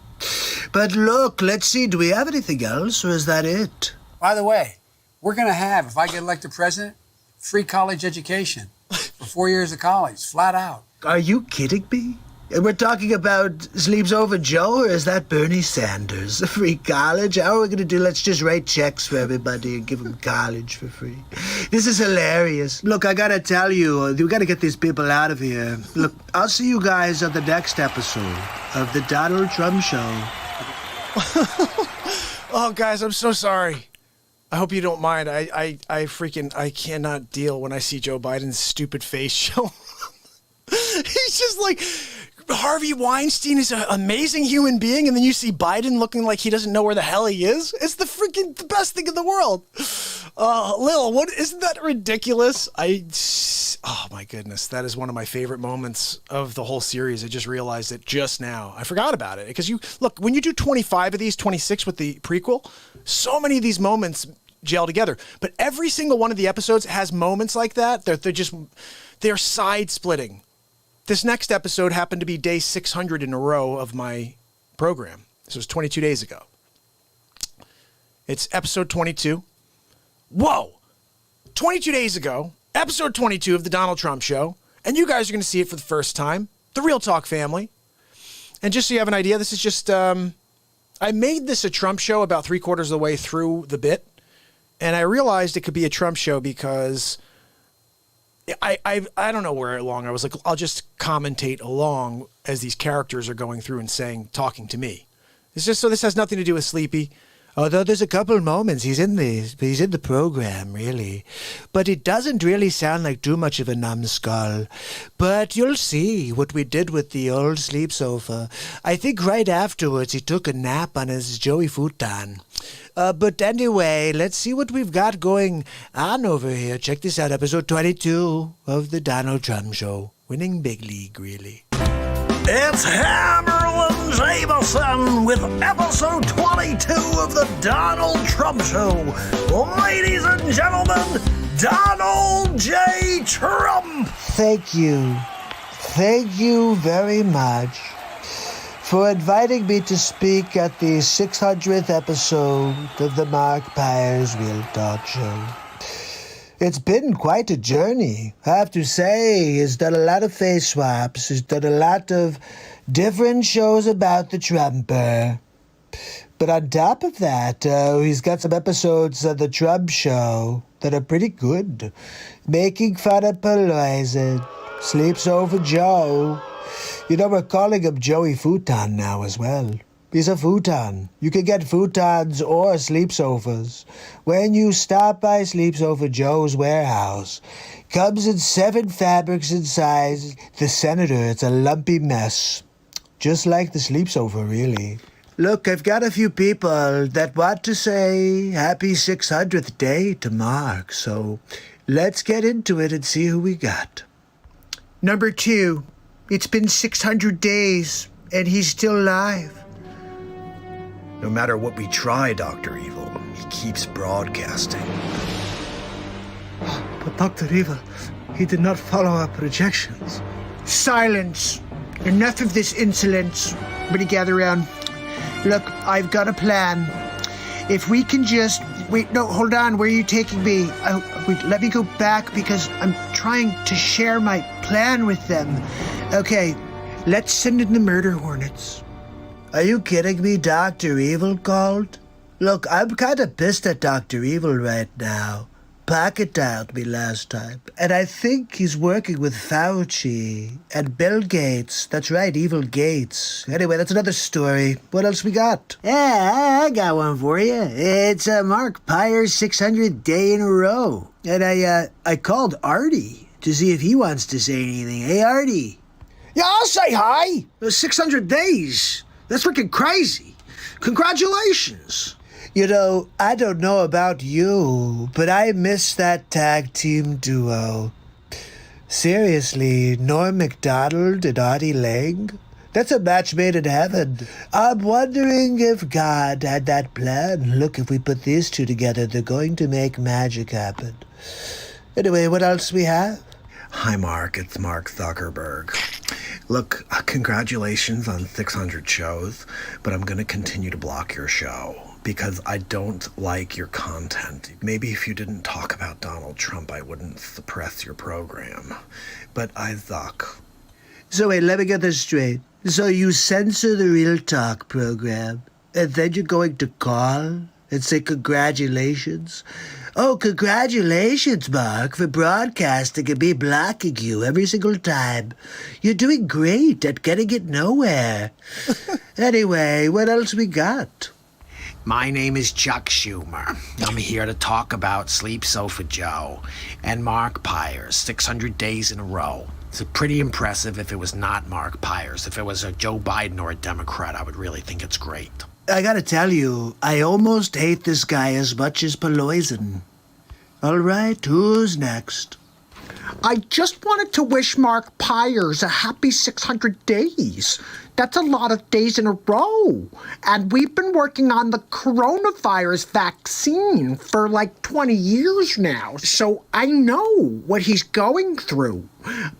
But look, let's see, do we have anything else, or is that it? By the way, we're going to have, if I get elected president, free college education for 4 years of college, flat out. Are you kidding me? And we're talking about Sleeps Over Joe, or is that Bernie Sanders? Free college? How are we going to do? Let's just write checks for everybody and give them college for free. This is hilarious. Look, I got to tell you, we got to get these people out of here. Look, I'll see you guys on the next episode of The Donald Trump Show. Oh, guys, I'm so sorry. I hope you don't mind. I cannot deal when I see Joe Biden's stupid face show. He's just like, Harvey Weinstein is an amazing human being, and then you see Biden looking like he doesn't know where the hell he is. It's the best thing in the world. Lil, isn't that ridiculous? Oh my goodness, that is one of my favorite moments of the whole series. I just realized it just now. I forgot about it because when you do 25 of these, 26 with the prequel, so many of these moments gel together. But every single one of the episodes has moments like that. They're side splitting. This next episode happened to be day 600 in a row of my program. This was 22 days ago. It's episode 22. Whoa! 22 days ago, episode 22 of The Donald Trump Show. And you guys are going to see it for the first time. The Real Talk family. And just so you have an idea, this is just... I made this a Trump show about 3/4 of the way through the bit. And I realized it could be a Trump show because... I don't know where along I was like, I'll just commentate along as these characters are going through and talking to me. It's just so this has nothing to do with Sleepy. Although there's a couple moments he's in the program, really. But it doesn't really sound like too much of a numbskull. But you'll see what we did with the old sleep sofa. I think right afterwards he took a nap on his Joey futon. But anyway, let's see what we've got going on over here. Check this out, episode 22 of The Donald Trump Show. Winning big league, really. It's Hammerlin Jameson with episode 22 of The Donald Trump Show. Ladies and gentlemen, Donald J. Trump. Thank you. Thank you very much for inviting me to speak at the 600th episode of the MARKPIRES Real Talk Show. It's been quite a journey, I have to say. He's done a lot of face swaps. He's done a lot of different shows about the Trumper. But on top of that, he's got some episodes of the Trump Show that are pretty good. Making fun of Pelosi, Sleeps Over Joe. You know, we're calling him Joey Futon now as well. He's a futon. You can get futons or sleep sofas when you stop by Sleeps Over Joe's warehouse. Comes in 7 fabrics and sizes. The Senator, it's a lumpy mess. Just like the sleep sofa, really. Look, I've got a few people that want to say happy 600th day to Mark, so let's get into it and see who we got. Number 2, it's been 600 days, and he's still alive. No matter what we try, Dr. Evil, he keeps broadcasting. But Dr. Evil, he did not follow our projections. Silence! Enough of this insolence. Everybody gather around. Look, I've got a plan. If we can just Wait, no, hold on. Where are you taking me? Wait, let me go back because I'm trying to share my plan with them. Okay, let's send in the murder hornets. Are you kidding me? Dr. Evil called? Look, I'm kind of pissed at Dr. Evil right now. Pocket dialed me last time, and I think he's working with Fauci and Bill Gates. That's right, Evil Gates. Anyway, that's another story. What else we got? Yeah, I got one for you. It's Mark Pyre's 600th day in a row. And I called Artie to see if he wants to say anything. Hey, Artie. Yeah, I'll say hi. 600 days. That's freaking crazy. Congratulations. You know, I don't know about you, but I miss that tag team duo. Seriously, Norm Macdonald and Artie Lang? That's a match made in heaven. I'm wondering if God had that plan. Look, if we put these two together, they're going to make magic happen. Anyway, what else we have? Hi, Mark. It's Mark Zuckerberg. Look, congratulations on 600 shows, but I'm going to continue to block your show because I don't like your content. Maybe if you didn't talk about Donald Trump, I wouldn't suppress your program. But I suck. So wait, let me get this straight. So you censor the Real Talk program, and then you're going to call and say congratulations? Oh, congratulations, Mark, for broadcasting and me blocking you every single time. You're doing great at getting it nowhere. Anyway, what else we got? My name is Chuck Schumer. I'm here to talk about Sleep Sofa Joe and Mark Pires, 600 days in a row. It's pretty impressive if it was not Mark Pires. If it was a Joe Biden or a Democrat, I would really think it's great. I gotta tell you, I almost hate this guy as much as Pelosi. All right, who's next? I just wanted to wish Mark Pires a happy 600 days. That's a lot of days in a row. And we've been working on the coronavirus vaccine for like 20 years now. So I know what he's going through.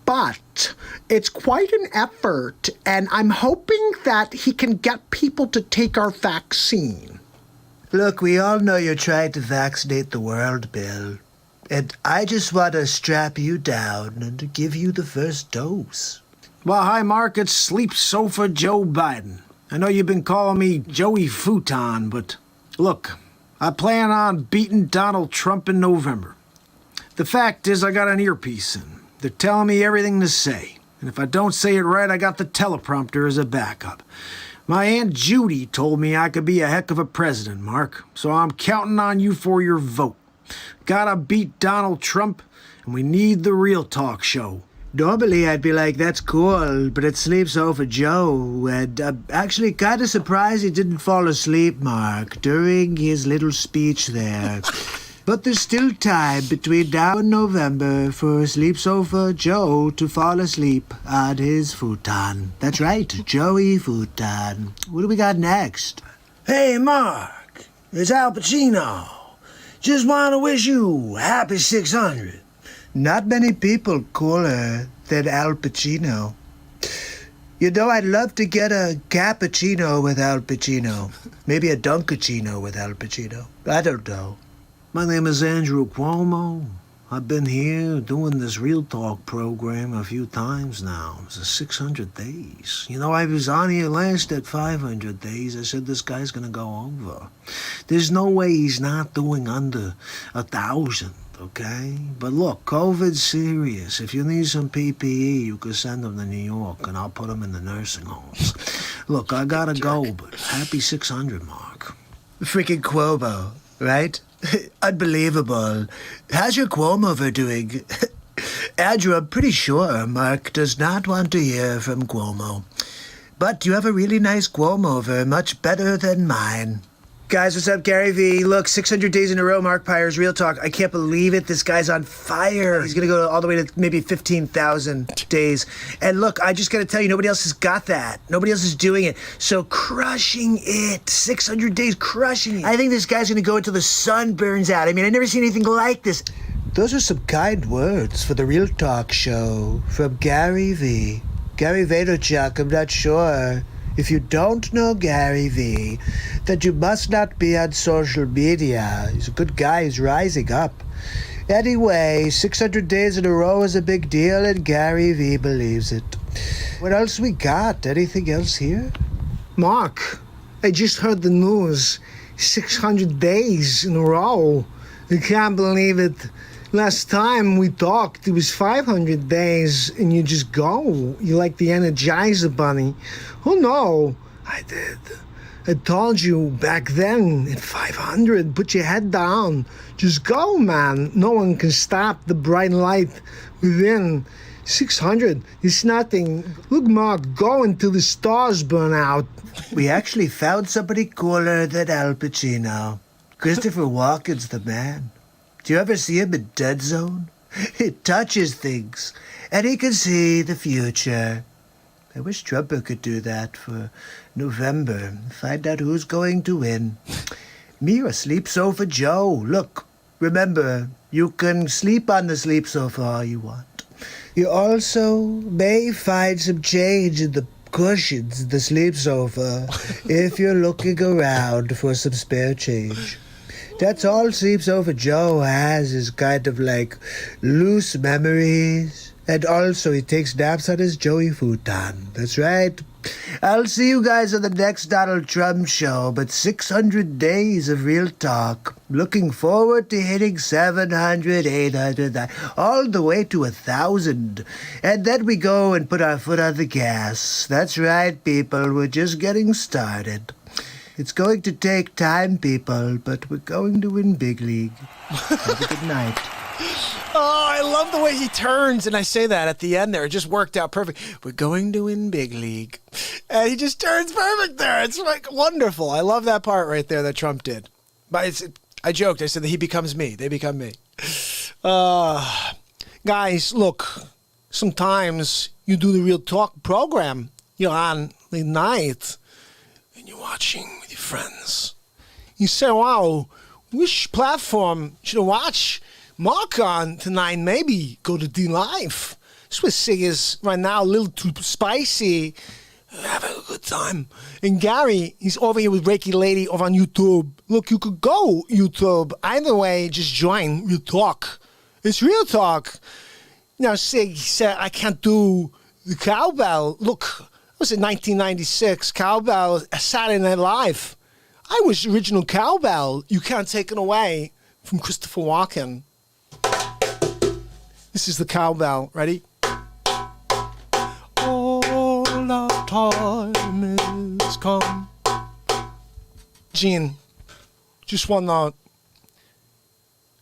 But it's quite an effort. And I'm hoping that he can get people to take our vaccine. Look, we all know you're trying to vaccinate the world, Bill. And I just want to strap you down and give you the first dose. Well, hi, Mark. It's Sleep Sofa Joe Biden. I know you've been calling me Joey Futon, but look, I plan on beating Donald Trump in November. The fact is, I got an earpiece in. They're telling me everything to say. And if I don't say it right, I got the teleprompter as a backup. My Aunt Judy told me I could be a heck of a president, Mark. So I'm counting on you for your vote. Gotta beat Donald Trump, and we need the Real Talk show. Normally I'd be like, that's cool, but it sleeps over Joe, and I'm actually kind of surprised he didn't fall asleep, Mark, during his little speech there. But there's still time between now and November for Sleep Sofa Joe to fall asleep on his futon. That's right, Joey Futon. What do we got next? Hey, Mark, it's Al Pacino. Just want to wish you happy 600. Not many people cooler than Al Pacino. You know, I'd love to get a cappuccino with Al Pacino. Maybe a Dunkachino with Al Pacino. I don't know. My name is Andrew Cuomo. I've been here doing this Real Talk program a few times now. It's 600 days. You know, I was on here last at 500 days. I said this guy's gonna go over. There's no way he's not doing under 1,000, okay? But look, COVID's serious. If you need some PPE, you can send them to New York, and I'll put them in the nursing homes. Look, I gotta go, but happy 600, Mark. Freaking Cuomo, right? Unbelievable. How's your Cuomo doing? Andrew, I'm pretty sure Mark does not want to hear from Cuomo. But you have a really nice Cuomo, much better than mine. Guys, what's up? Gary V. Look, 600 days in a row, Mark Pires, Real Talk. I can't believe it. This guy's on fire. He's going to go all the way to maybe 15,000 days. And look, I just got to tell you, nobody else has got that. Nobody else is doing it. So crushing it. 600 days, crushing it. I think this guy's going to go until the sun burns out. I mean, I've never seen anything like this. Those are some kind words for the Real Talk show from Gary V. Gary Vaynerchuk, I'm not sure If you don't know Gary V, then you must not be on social media. He's a good guy. He's rising up. Anyway, 600 days in a row is a big deal, and Gary V believes it. What else we got? Anything else here? Mark, I just heard the news. 600 days in a row. I can't believe it. Last time we talked, it was 500 days, and you just go. You're like the Energizer Bunny. Oh no, I did. I told you back then at 500, put your head down. Just go, man. No one can stop the bright light within. 600 is nothing. Look, Mark, go until the stars burn out. We actually found somebody cooler than Al Pacino. Christopher Walken's the man. Do you ever see him in Dead Zone? He touches things, and he can see the future. I wish Trump could do that for November. Find out who's going to win. Me or Sleep Sofa Joe. Look, remember, you can sleep on the sleep sofa all you want. You also may find some change in the cushions in the sleep sofa if you're looking around for some spare change. That's all Sleep Sofa Joe has is kind of like loose memories. And also he takes naps on his Joey futon. That's right. I'll see you guys on the next Donald Trump show, but 600 days of real talk. Looking forward to hitting 700, 800, all the way to 1,000. And then we go and put our foot on the gas. That's right, people. We're just getting started. It's going to take time, people, but we're going to win big league. Have a good night. Oh, I love the way he turns, and I say that at the end there. It just worked out perfect. We're going to win big league. And he just turns perfect there. It's like wonderful. I love that part right there that Trump did. But I joked. I said that he becomes me. They become me. Guys, look, sometimes you do the Real Talk program. You're on the night, and you're watching with your friends. You say, wow, which platform should I watch Mark on tonight? Maybe go to DLive. Swiss singers right now a little too spicy. Having a good time. And Gary, he's over here with Reiki Lady over on YouTube. Look, you could go YouTube. Either way, just join Real Talk. It's Real Talk. Now, Sig, he said, I can't do the cowbell. Look, was it 1996? Cowbell, Saturday Night Live. I was the original cowbell. You can't take it away from Christopher Walken. This is the cowbell. Ready? All our time is come. Gene, just one note.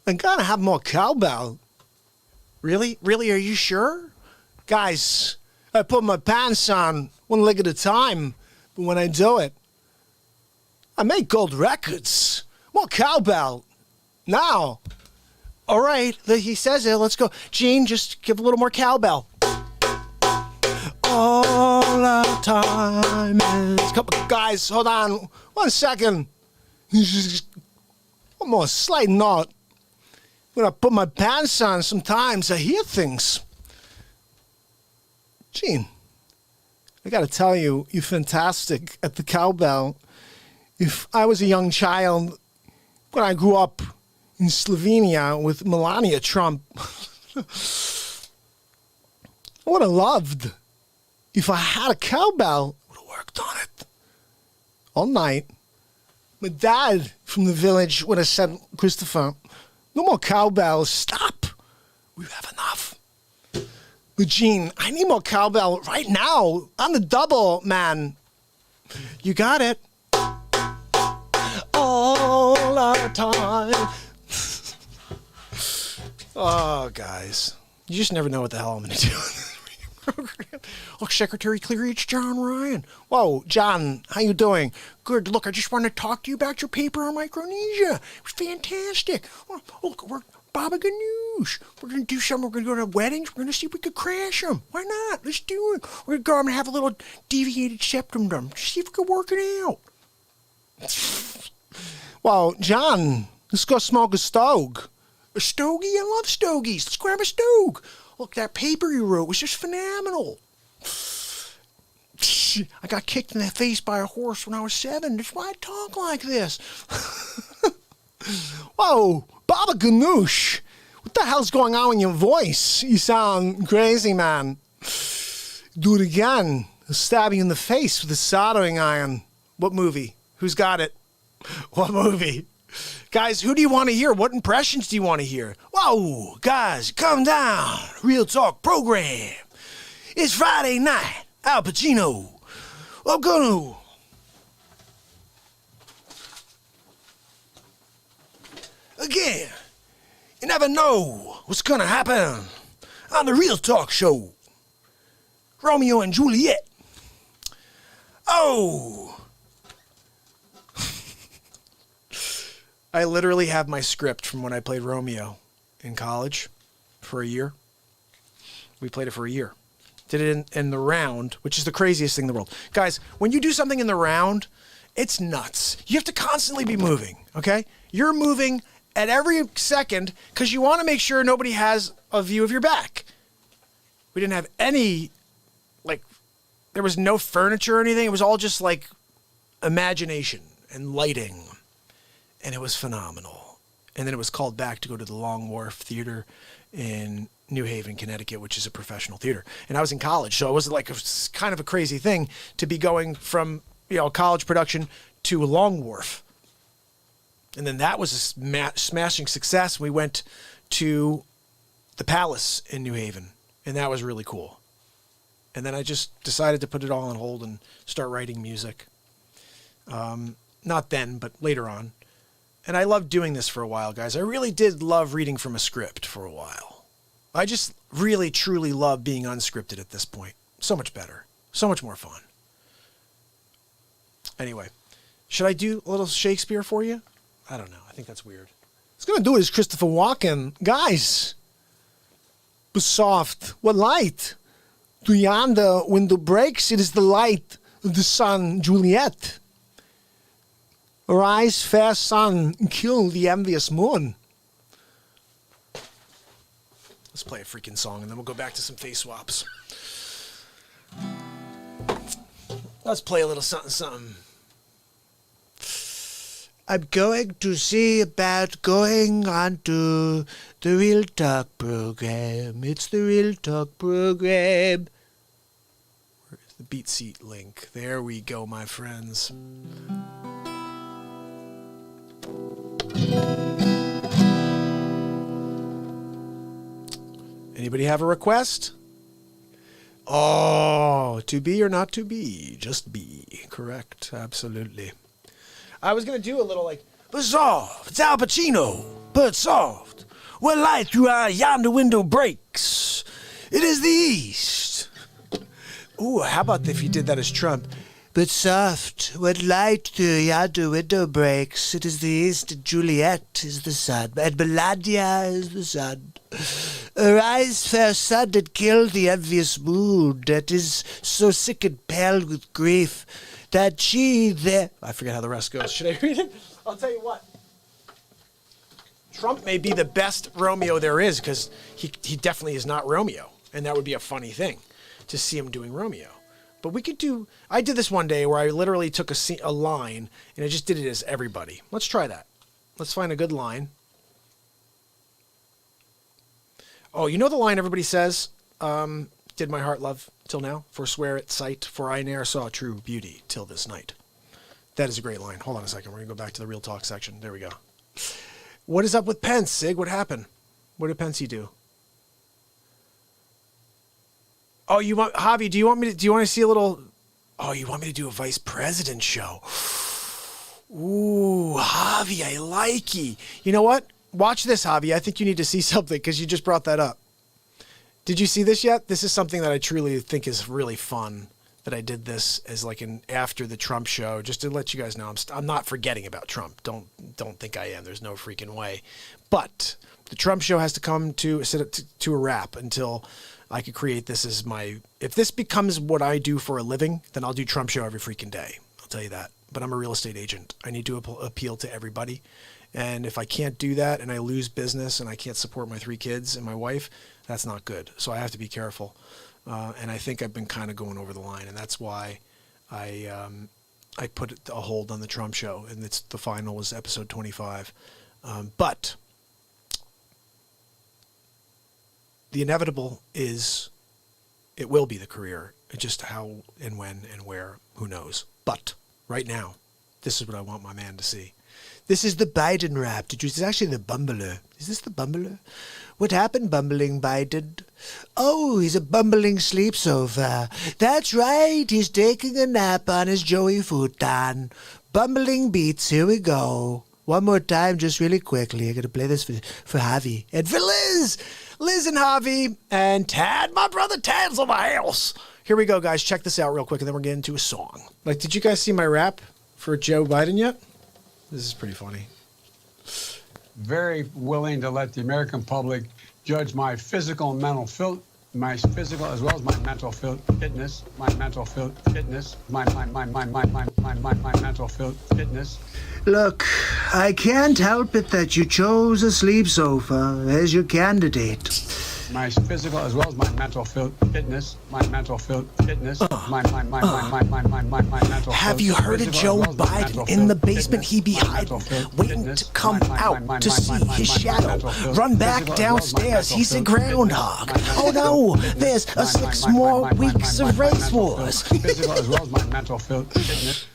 I gotta have more cowbell. Really? Really? Are you sure? Guys, I put my pants on one leg at a time, but when I do it, I make gold records. More cowbell. Now. All right, he says it. Let's go. Gene, just give a little more cowbell. All our time is... Guys, hold on 1 second. One more slight note. When I put my pants on, sometimes I hear things. Gene, I got to tell you, you're fantastic at the cowbell. If I was a young child, when I grew up in Slovenia with Melania Trump, I would have loved if I had a cowbell. I would have worked on it all night. My dad from the village would have said, Christopher, no more cowbells. Stop. We have enough. But Gene, I need more cowbell right now. On the double, man. You got it. All our time. Oh, guys. You just never know what the hell I'm going to do in this program. Look, Secretary Cleary, it's John Ryan. Whoa, John, how you doing? Good. Look, I just wanted to talk to you about your paper on Micronesia. It was fantastic. Look, we're Baba Ganoush. We're going to do something. We're going to go to weddings. We're going to see if we could crash them. Why not? Let's do it. We're going to go and have a little deviated septum done. See if we can work it out. Wow, John, let's go smoke a stogie. A stogie? I love stogies. Let's grab a stogie. Look, that paper you wrote was just phenomenal. I got kicked in the face by a horse when I was 7. That's why I talk like this. Whoa, Baba Ganoush. What the hell's going on with your voice? You sound crazy, man. Do it again. I'll stab you in the face with a soldering iron. What movie? Who's got it? What movie? Guys, who do you want to hear? What impressions do you want to hear? Whoa, guys, come down. Real Talk program. It's Friday night. Al Pacino. I'm gonna. Again, you never know what's gonna happen on the Real Talk show. Romeo and Juliet. Oh. I literally have my script from when I played Romeo in college for a year. We played it for a year. Did it in the round, which is the craziest thing in the world. Guys, when you do something in the round, it's nuts. You have to constantly be moving, okay? You're moving at every second because you want to make sure nobody has a view of your back. We didn't have any, there was no furniture or anything. It was all just imagination and lighting. And it was phenomenal. And then it was called back to go to the Long Wharf Theater in New Haven, Connecticut, which is a professional theater. And I was in college, so it was kind of a crazy thing to be going from college production to Long Wharf. And then that was a smashing success. We went to the Palace in New Haven, and that was really cool. And then I just decided to put it all on hold and start writing music. Not then, but later on. And I loved doing this for a while, guys. I really did love reading from a script for a while. I just really, truly love being unscripted at this point. So much better. So much more fun. Anyway, should I do a little Shakespeare for you? I don't know. I think that's weird. It's going to do it is Christopher Walken. Guys, be soft. What light? To yonder window breaks, it is the light of the sun, Juliet. Arise, fair sun, and kill the envious moon. Let's play a freaking song, and then we'll go back to some face swaps. Let's play a little something, something. I'm going to see about going on to the Real Talk program. It's the Real Talk program. Where's the BeatSeat link? There we go, my friends. Anybody have a request? Oh, to be or not to be? Just be. Correct. Absolutely. I was going to do a little but soft, it's Al Pacino, but soft. What light through our yonder window breaks? It is the east. Ooh, how about if you did that as Trump? But soft, what light through yonder window breaks? It is the east, and Juliet is the sun, and Melania is the sun. Arise, fair sun, and kill the envious moon that is so sick and pale with grief that she there... I forget how the rest goes. Should I read it? I'll tell you what. Trump may be the best Romeo there is because he definitely is not Romeo, and that would be a funny thing to see him doing Romeo. But we could do... I did this one day where I literally took a line, and I just did it as everybody. Let's try that. Let's find a good line. Oh, you know the line everybody says? Did my heart love till now? Forswear its sight, for I ne'er saw true beauty till this night. That is a great line. Hold on a second. We're going to go back to the Real Talk section. There we go. What is up with Pence, Sig? What happened? What did Pence do? Oh, you want Javi? Do you want to see a little? Oh, you want me to do a vice president show? Ooh, Javi, I like you. You know what? Watch this, Javi. I think you need to see something because you just brought that up. Did you see this yet? This is something that I truly think is really fun. That I did this as an after the Trump show, just to let you guys know I'm not forgetting about Trump. Don't think I am. There's no freaking way. But the Trump show has to come to a wrap until I could create this as my... If this becomes what I do for a living, then I'll do Trump show every freaking day. I'll tell you that. But I'm a real estate agent. I need to appeal to everybody. And if I can't do that and I lose business and I can't support my 3 kids and my wife, that's not good. So I have to be careful. And I think I've been kind of going over the line, and that's why I put a hold on the Trump show, and the final was episode 25. But the inevitable is it will be the career. Just how and when and where, who knows. But right now, this is what I want my man to see. This is the Biden rap. It's actually the bumbler. Is this the bumbler? What happened, bumbling Biden? Oh, he's a bumbling sleep sofa. That's right. He's taking a nap on his Joey futon. Bumbling beats. Here we go. One more time, just really quickly. I got to play this for Javi and for Liz. Liz and Javi and Tad. My brother Tad's on my house. Here we go, guys. Check this out real quick, and then we're getting into a song. Like, did you guys see my rap for Joe Biden yet? This is pretty funny. Very willing to let the American public judge my physical and mental my physical as well as my mental fitness, my mental fitness, my mental fitness. Look, I can't help it that you chose a sleep sofa as your candidate. My physical as well as my mental fitness, my mental fitness, my mental. Have you heard of Joe Biden in the basement? He be hiding, waiting to come out to see his shadow. Run back downstairs. He's a groundhog. Oh no, there's 6 more weeks of race wars. Physical as well as my mental fitness.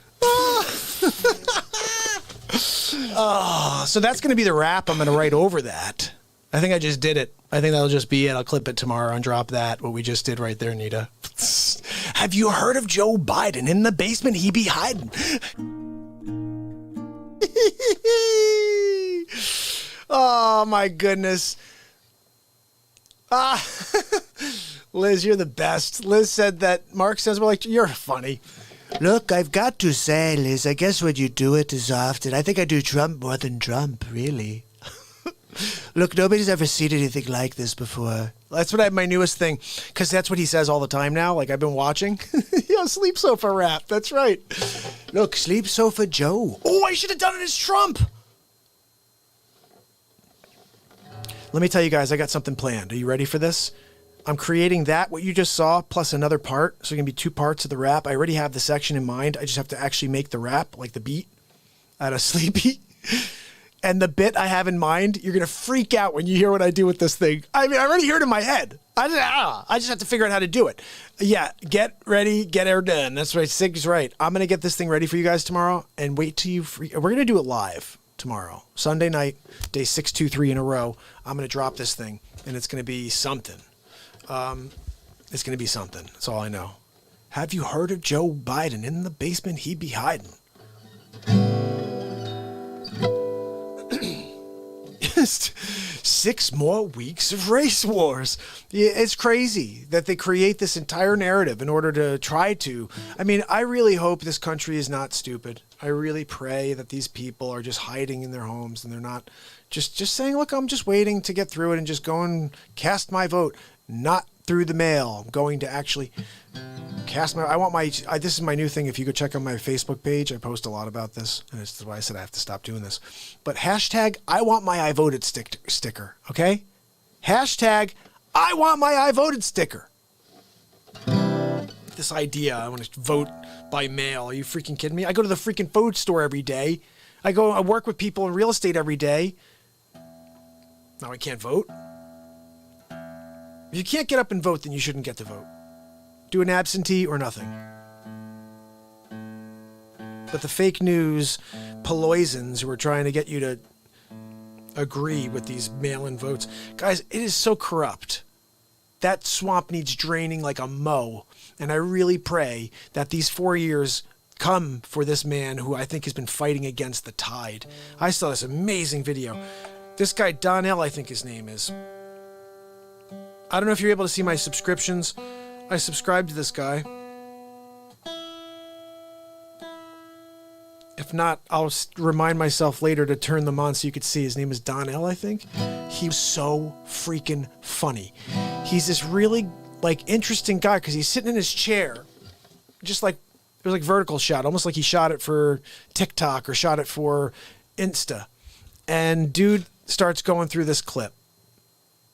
Oh, so that's going to be the rap. I'm going to write over that. I think I just did it. I think that'll just be it. I'll clip it tomorrow and drop that, what we just did right there, Nita. Have you heard of Joe Biden? In the basement, he be hiding. Oh, my goodness. Liz, you're the best. Liz said that Mark says, well, like, you're funny. Look, I've got to say, Liz, I guess when you do it as often, I think I do Trump more than Trump, really. Look, nobody's ever seen anything like this before. That's what my newest thing, because that's what he says all the time now. Like, I've been watching. Yo, sleep sofa rap. That's right. Look, sleep sofa Joe. Oh, I should have done it as Trump. Let me tell you guys, I got something planned. Are you ready for this? I'm creating that, what you just saw, plus another part. So it's going to be 2 parts of the rap. I already have the section in mind. I just have to actually make the rap, like the beat, out of Sleepy. And the bit I have in mind, you're going to freak out when you hear what I do with this thing. I mean, I already heard it in my head. I just have to figure out how to do it. Yeah, get ready, get her done. That's right. Sig's right. I'm going to get this thing ready for you guys tomorrow and wait till you We're going to do it live tomorrow. Sunday night, day 623 in a row. I'm going to drop this thing, and it's going to be something. It's going to be something. That's all I know. Have you heard of Joe Biden? In the basement, he be hiding. 6 more weeks of race wars. Yeah, it's crazy that they create this entire narrative in order to try to. I mean, I really hope this country is not stupid. I really pray that these people are just hiding in their homes and they're not just saying, look, I'm just waiting to get through it and just go and cast my vote. Not through the mail. I'm going to actually cast my. This is my new thing. If you go check out my Facebook page, I post a lot about this, and it's why I said I have to stop doing this. But hashtag I want my I voted sticker. Okay, hashtag I want my I voted sticker. This idea, I want to vote by mail. Are you freaking kidding me? I go to the freaking food store every day. I work with people in real estate every day. Now I can't vote. If you can't get up and vote, then you shouldn't get to vote. Do an absentee or nothing. But the fake news poisons who are trying to get you to agree with these mail-in votes. Guys, it is so corrupt. That swamp needs draining like a mow. And I really pray that these 4 years come for this man who I think has been fighting against the tide. I saw this amazing video. This guy, Donnell, I think his name is. I don't know if you're able to see my subscriptions. I subscribe to this guy. If not, I'll remind myself later to turn them on so you could see. His name is Donnell, I think. He was so freaking funny. He's this really, interesting guy because he's sitting in his chair. Just like, it was like vertical shot. Almost like he shot it for TikTok or shot it for Insta. And dude starts going through this clip.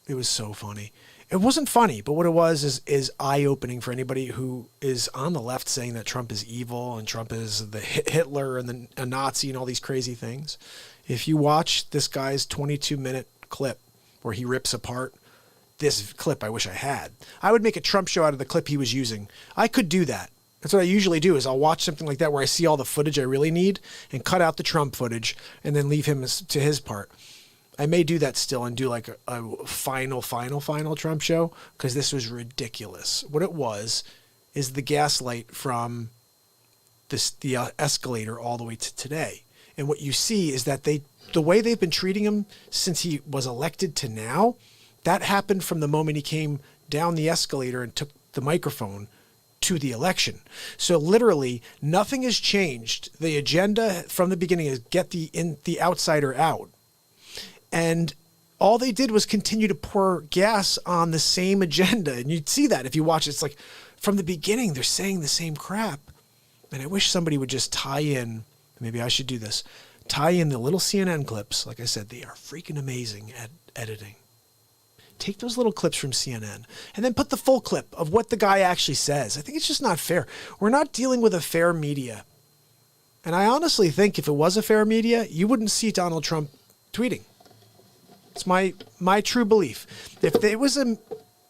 It was so funny. It wasn't funny, but what it was is eye-opening for anybody who is on the left saying that Trump is evil and Trump is the Hitler and a Nazi and all these crazy things. If you watch this guy's 22-minute clip where he rips apart this clip, I wish I had. I would make a Trump show out of the clip he was using. I could do that. That's what I usually do is I'll watch something like that where I see all the footage I really need and cut out the Trump footage and then leave him to his part. I may do that still and do like a final Trump show because this was ridiculous. What it was is the gaslight from the escalator all the way to today. And what you see is that the way they've been treating him since he was elected to now, that happened from the moment he came down the escalator and took the microphone to the election. So literally nothing has changed. The agenda from the beginning is get the outsider out. And all they did was continue to pour gas on the same agenda. And you'd see that if you watch it. It's like from the beginning, they're saying the same crap. And I wish somebody would just tie in, maybe I should do this, tie in the little CNN clips. Like I said, they are freaking amazing at editing. Take those little clips from CNN and then put the full clip of what the guy actually says. I think it's just not fair. We're not dealing with a fair media. And I honestly think if it was a fair media, you wouldn't see Donald Trump tweeting. It's my true belief. If it was an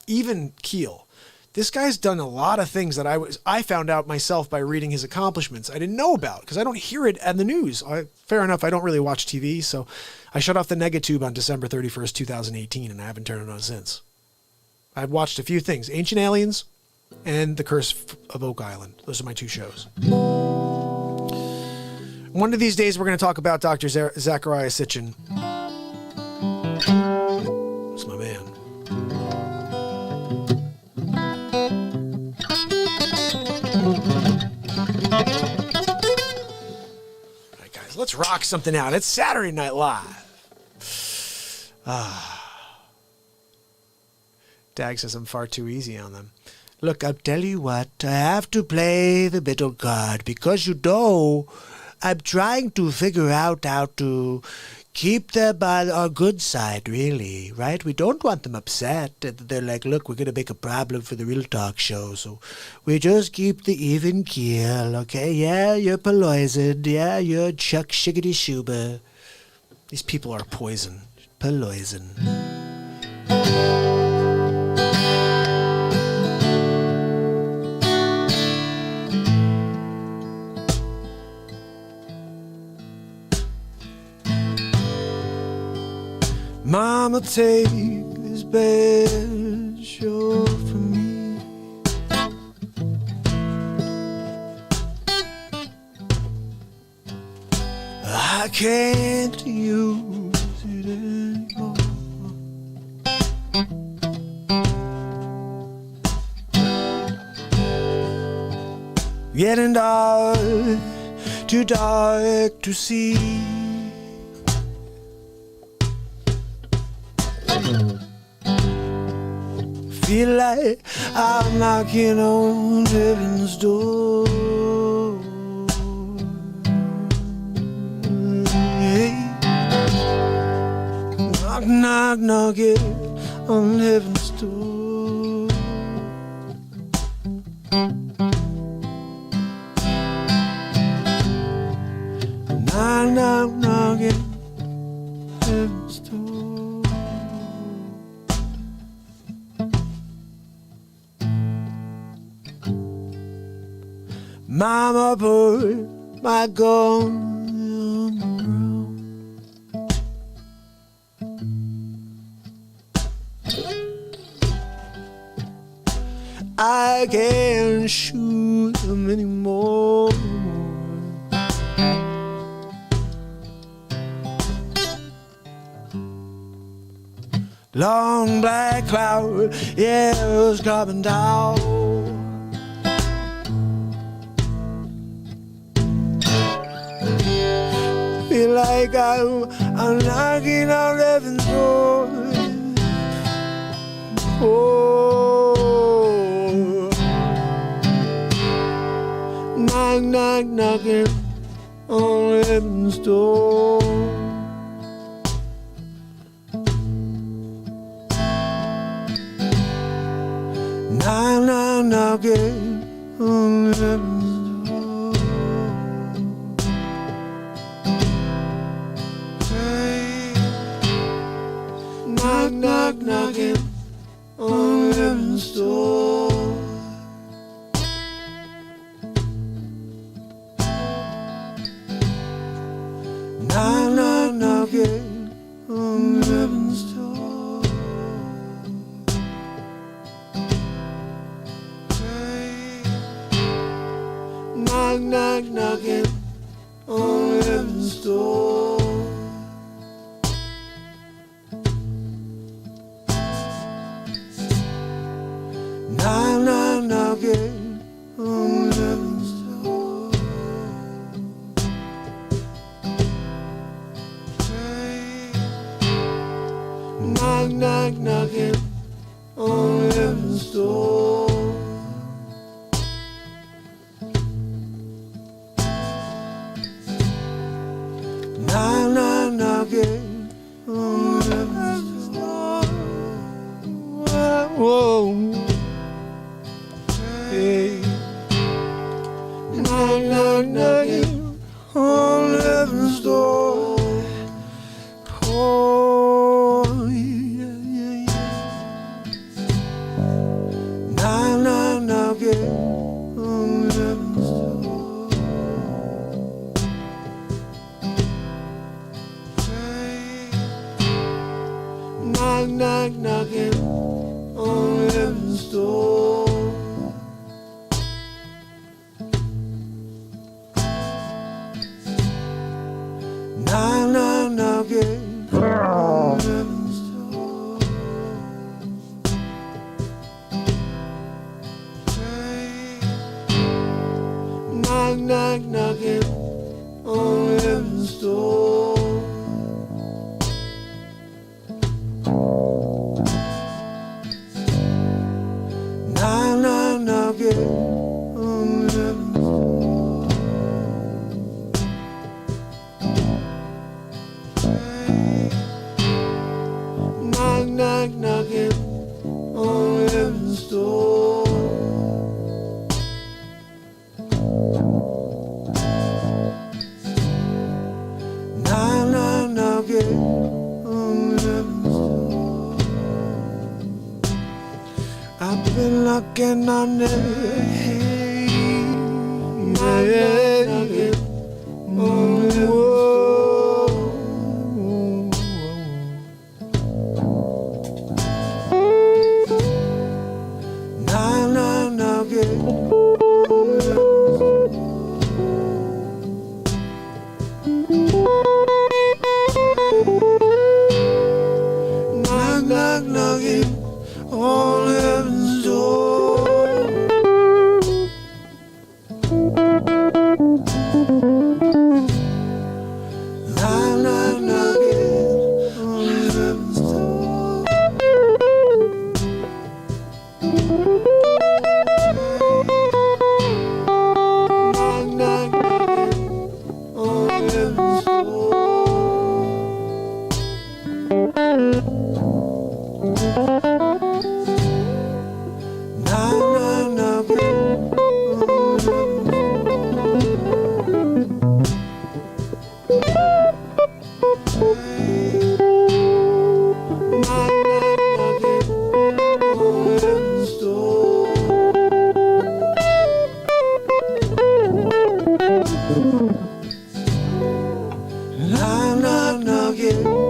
even keel, this guy's done a lot of things that I found out myself by reading his accomplishments. I didn't know about because I don't hear it in the news. Fair enough, I don't really watch TV, so I shut off the negatube on December 31st, 2018, and I haven't turned it on since. I've watched a few things, Ancient Aliens and The Curse of Oak Island. Those are my two shows. One of these days, we're going to talk about Dr. Zachariah Sitchin. That's my man. All right, guys, let's rock something out. It's Saturday Night Live. Dag says I'm far too easy on them. Look, I'll tell you what, I have to play the middle card because, you know, I'm trying to figure out how to keep them on our good side, really, right? We don't want them upset. They're like, look, we're going to make a problem for the Real Talk show, so we just keep the even keel, okay? Yeah, you're poison. Yeah, you're Chuck Shiggity Schuber. These people are poison. Poison. Mama, take this bad show from me. I can't use it anymore. Getting dark, too dark to see. Feel like I'm knocking on heaven's door. Hey. Knock, knock, knocking on heaven's door. Knock, knock, knocking heaven's door. Mama put my gun on the ground. I can't shoot them anymore. Long black cloud, yeah, it was coming down. Feel like I'm knocking on heaven's door. Oh, knock, knock, knocking on heaven's door. knocking on heaven's door. Hey, knock, knock, knocking on heaven's door. Knock, knock, knocking on heaven's door. Hey, knock, knock, knocking on heaven's door. Knock, knock, knocking on heaven's door. Hey, knock, knock, knocking on heaven's door. Knock, knock, knocking on heaven's door. Whoa. Hey, knock, knock, knocking on heaven's door. Oh, yeah, yeah, yeah. Knock, knock, knocking on heaven's door. Hey, knock, knock, knocking on heaven's door. Knock, knock, knocking on heaven's door. Hey, knock, knock, knocking on heaven's door. Knock, knock, knocking on heaven's door. Knock, knock, knocking on heaven's door. Knock, knock, knocking on heaven's door. I've been knocking on it. Knock, knock, knocking on heaven's door. Knock, knock, knocking on heaven's door. Knock, knock, knocking on heaven's door. Knock, knock, knocking on heaven's door. Knock, knock, knocking on heaven's door. Knock, knock, knocking on heaven's door. Knock, knock, knocking on heaven's door. Knock, knock, knocking on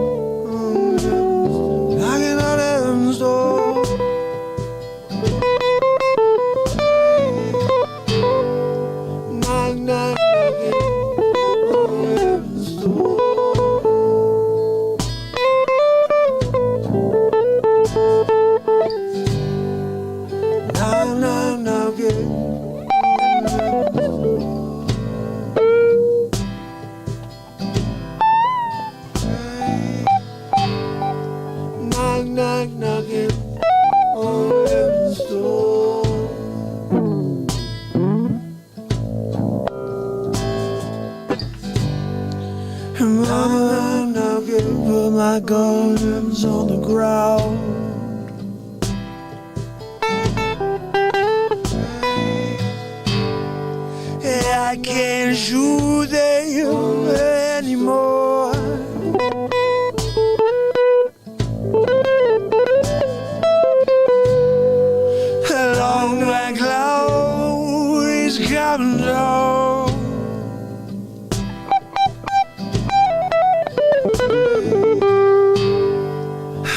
heaven's door. Knock, knock, knocking on heaven's door. Knock, knock, knocking on heaven's door. Knock, knock, knocking on heaven's door. And mama knocking, put my guns on the ground. I can't shoot them anymore. A long black cloud is coming down.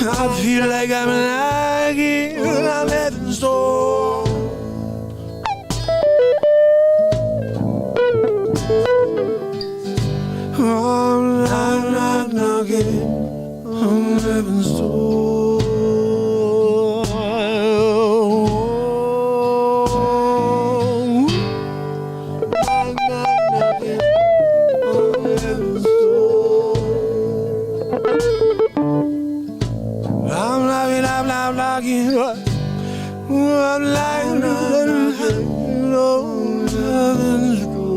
I feel like I'm knocking on heaven's door. I'm not knocking on heaven's door. I'm not knocking on heaven's door. I'm knocking on heaven's door.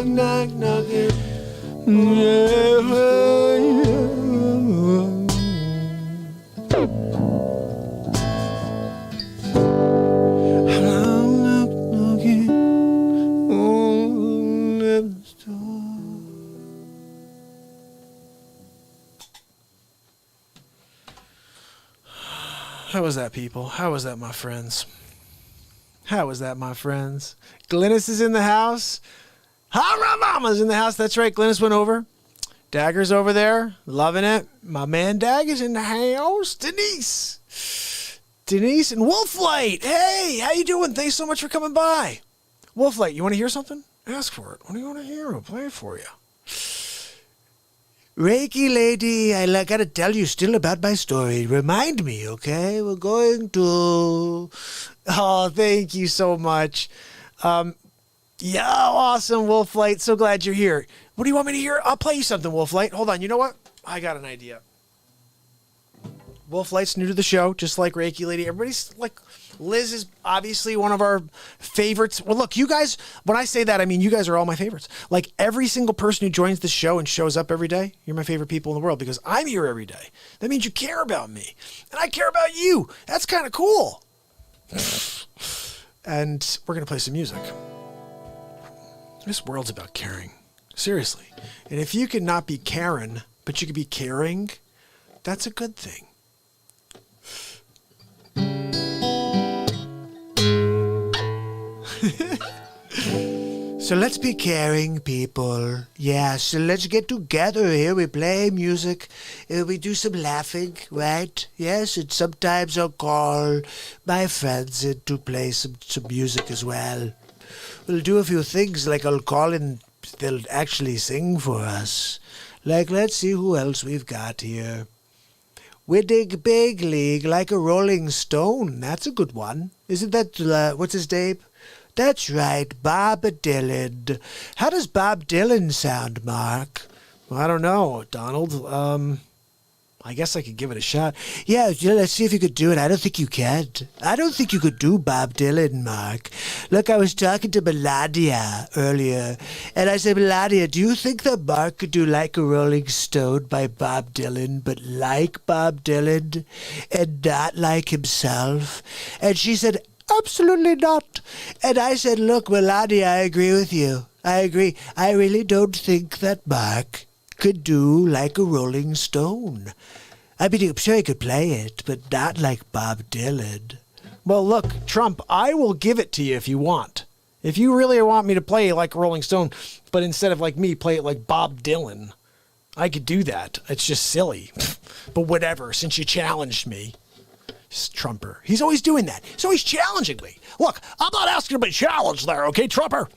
Knock, knocking. How was that, people? How was that, my friends? How was that, my friends? Glynis is in the house. Hara Mama's in the house. That's right. Glynis went over. Dagger's over there. Loving it. My man Dagger's in the house. Denise and Wolflight. Hey, how you doing? Thanks so much for coming by. Wolflight, you want to hear something? Ask for it. What do you want to hear? I'll play it for you. Reiki lady, I gotta tell you still about my story. Remind me, okay? We're going to... Oh, thank you so much. Yeah, awesome, Wolflight. So glad you're here. What do you want me to hear? I'll play you something, Wolflight. Hold on. You know what? I got an idea. Wolflight's new to the show, just like Reiki Lady. Everybody's like... Liz is obviously one of our favorites. Well, look, you guys, when I say that, I mean you guys are all my favorites. Like every single person who joins the show and shows up every day, you're my favorite people in the world because I'm here every day. That means you care about me. And I care about you. That's kind of cool. And we're going to play some music. This world's about caring. Seriously. And if you can not be Karen, but you can be caring, that's a good thing. So let's be caring, people. Yeah, so let's get together here. We play music. We do some laughing, right? Yes, and sometimes I'll call my friends in to play some music as well. We'll do a few things, like I'll call in, they'll actually sing for us. Like, let's see who else we've got here. We dig big league like a rolling stone. That's a good one. Isn't that, what's his name? That's right, Bob Dylan. How does Bob Dylan sound, Mark? Well, I don't know, Donald. I guess I could give it a shot. Yeah, let's see if you could do it. I don't think you can. I don't think you could do Bob Dylan, Mark. Look, I was talking to Melania earlier, and I said, Melania, do you think that Mark could do Like a Rolling Stone by Bob Dylan, but like Bob Dylan and not like himself? And she said, absolutely not. And I said, look, Melania, I agree with you. I agree. I really don't think that Mark could do Like a Rolling Stone. I mean, I'm sure he could play it, but not like Bob Dylan. Well, look, Trump, I will give it to you if you want. If you really want me to play Like a Rolling Stone, but instead of like me, play it like Bob Dylan, I could do that. It's just silly. But whatever, since you challenged me. Trumper. He's always doing that. He's always challenging me. Look, I'm not asking to be challenged there, okay, Trumper?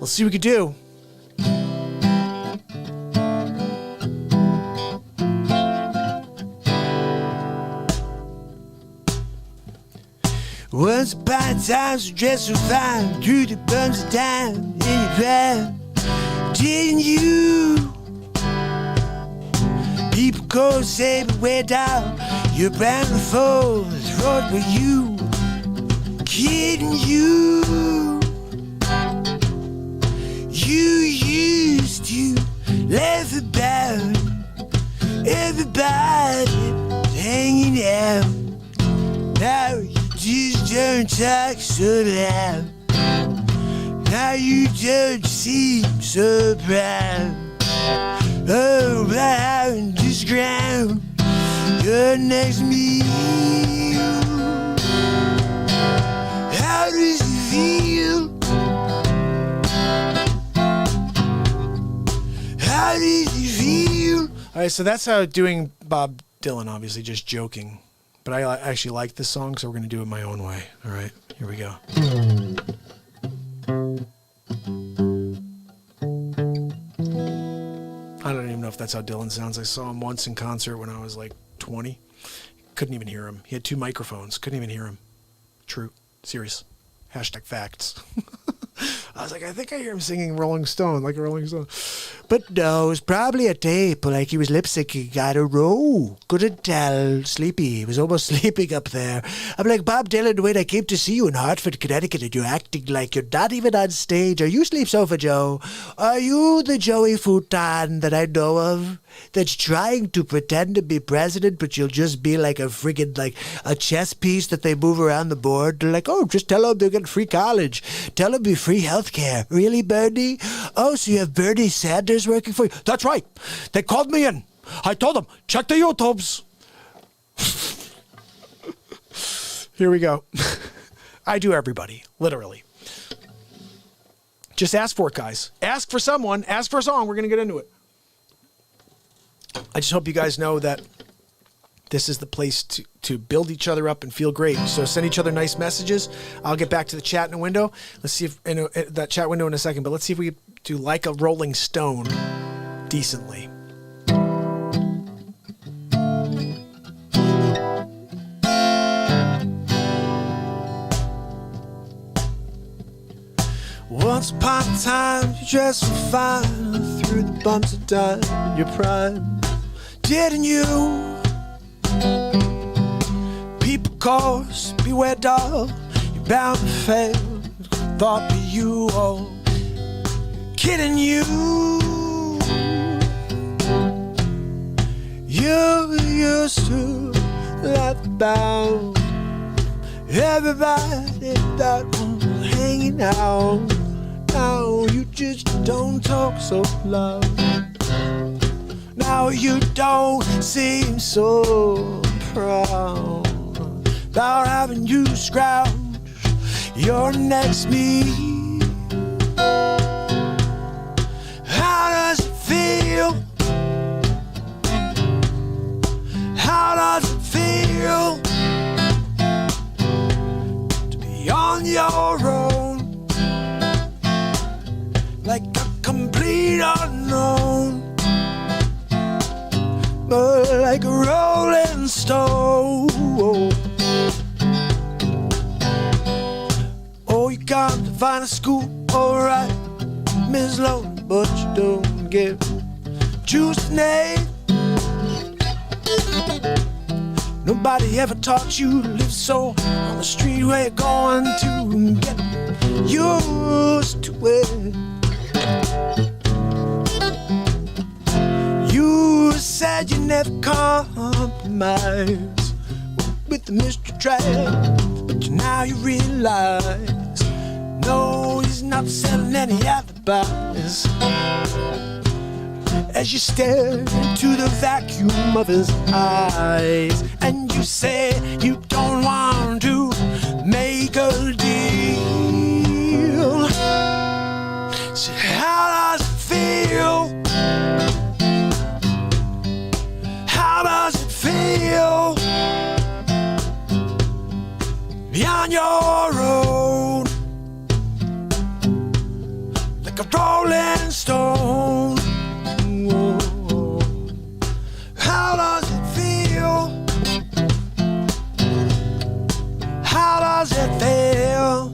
Let's see what we can do. Once upon a time, so dressed so fine, through the bumps of time in your prime, didn't you? People go say, but way down, you're bound to fall. This road for you, kidding you. You used to laugh about everybody and talk so loud. Now you don't seem so proud. Oh, behind this ground, you're next to me. How does it feel? How does it feel? All right, so that's how doing Bob Dylan, obviously just joking. But I actually like this song, so we're going to do it my own way. All right, here we go. I don't even know if that's how Dylan sounds. I saw him once in concert when I was like 20. Couldn't even hear him. He had 2 microphones. Couldn't even hear him. True. Serious. Hashtag facts. I was like, I think I hear him singing Rolling Stone, like a Rolling Stone. But no, it was probably a tape, like he was lip syncing. I don't know. Couldn't tell. Sleepy. He was almost sleeping up there. I'm like, Bob Dylan, wait, I came to see you in Hartford, Connecticut, and you're acting like you're not even on stage. Are you Sleep Sofa Joe? Are you the Joey Futon that I know of that's trying to pretend to be president, but you'll just be like a friggin' like a chess piece that they move around the board? They're like, oh, just tell them they'll get free college. Tell them be free health care. Really, Bernie? Oh, so you have Bernie Sanders working for you? That's right. They called me in. I told them, check the YouTubes. Here we go. I do everybody, literally. Just ask for it, guys. Ask for someone. Ask for a song. We're going to get into it. I just hope you guys know that this is the place to build each other up and feel great. So send each other nice messages. I'll get back to the chat in a window. Let's see if that chat window in a second, but let's see if we can do Like a Rolling Stone decently. Once upon a time, you dressed so fine through the bumps of time in your prime. Didn't you? People course, beware doll. You're bound to fail. Thought be you all. Kidding you. You used to laugh about everybody that was hanging out. Now you just don't talk so loud. Now you don't seem so proud about having you scrouge your next me. How does it feel? How does it feel to be on your own, like a complete unknown? But like a rolling stone. Oh, you got to find a school, alright, Miss Lonely, but you don't give juice name. Nobody ever taught you to live so on the street where you're going to get used to it. You said you never compromise with the mystery trap, but now you realize, no, he's not selling any alibis. As you stare into the vacuum of his eyes, and you say you don't want to make a deal. So how does it feel? How does it feel beyond your own, like a rolling stone? How does it feel? How does it feel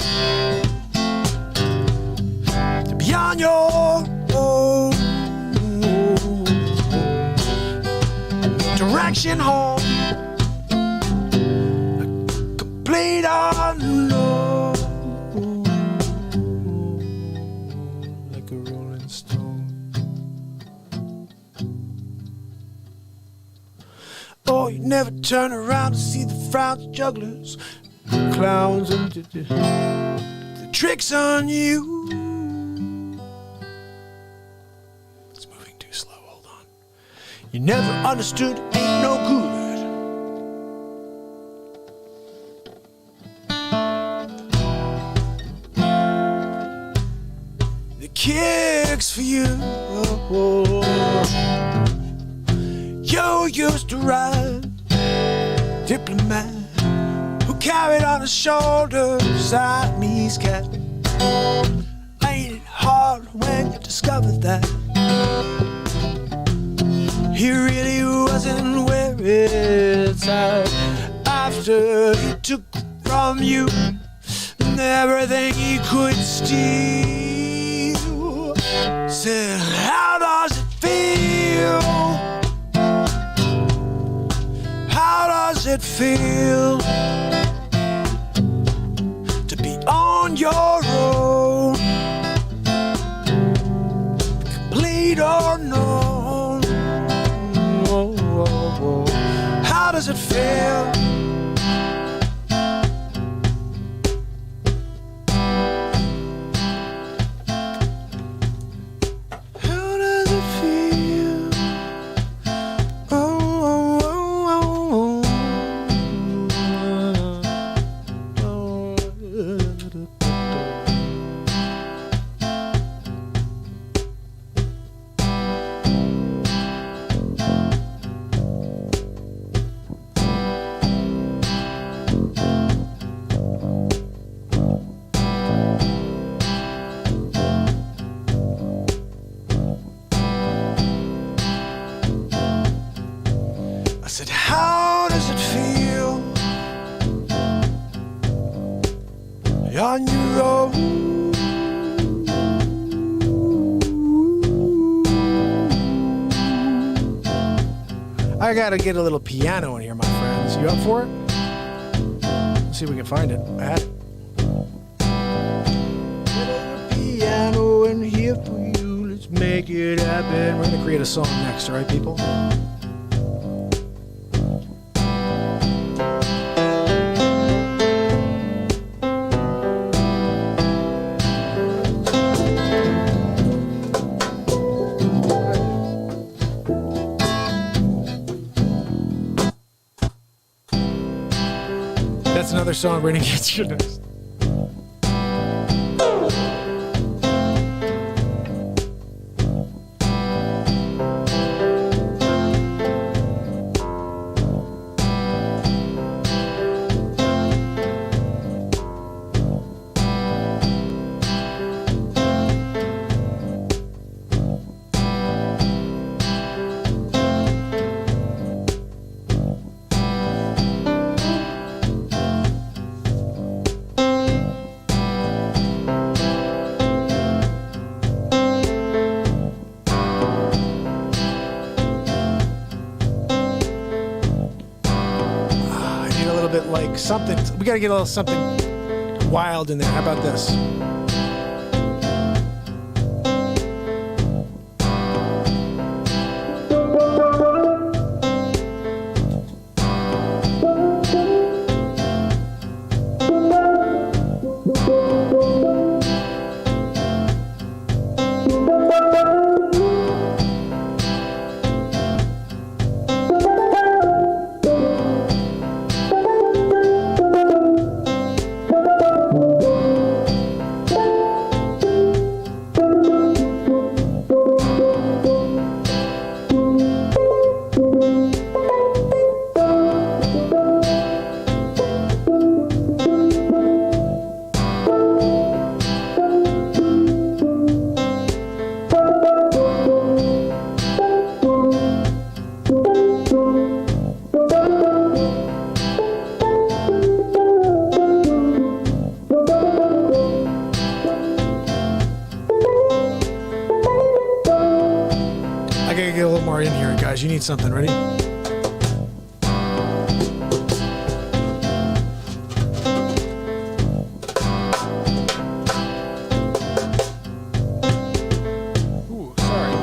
to be on your own? Direction home, a complete unknown, like a rolling stone. Oh, you never turn around to see the frowns of jugglers clowns and the tricks on you. It's moving too slow, hold on. you never understood ain't no good. The kicks for you. You used to ride diplomat who carried on his shoulders Siamese cat. Ain't it hard when you discover that he really wasn't where it's at after he took from you everything he could steal? Said, how does it feel? How does it feel to be on your own, complete unknown? How does it feel? I said, how does it feel on your own? I gotta get a little piano in here, my friends. You up for it? Let's see if we can find it. I had it. Get a little piano in here for you. Let's make it happen. We're gonna create a song next, all right, people? That's another song we're gonna get to next. Like something, we gotta get a little something wild in there. How about this? You need something, ready? Ooh, sorry.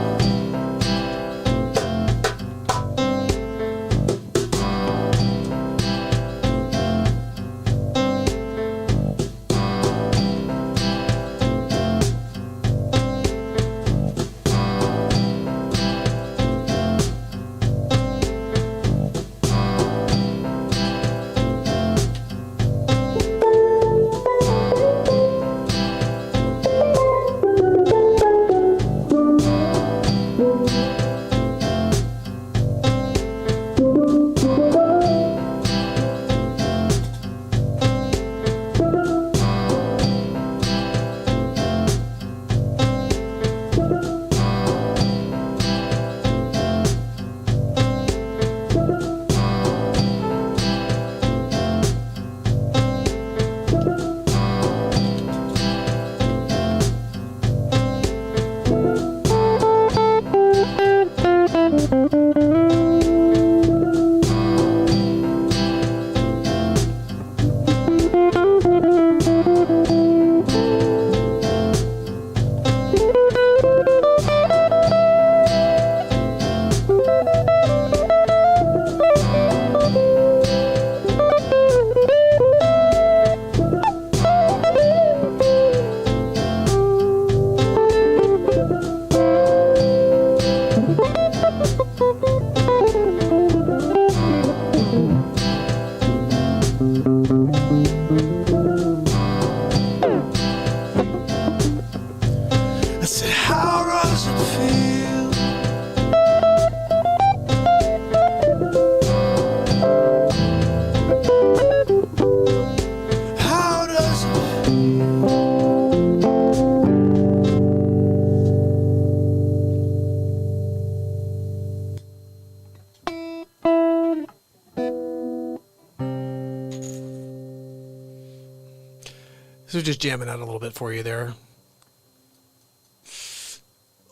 just jamming out a little bit for you there.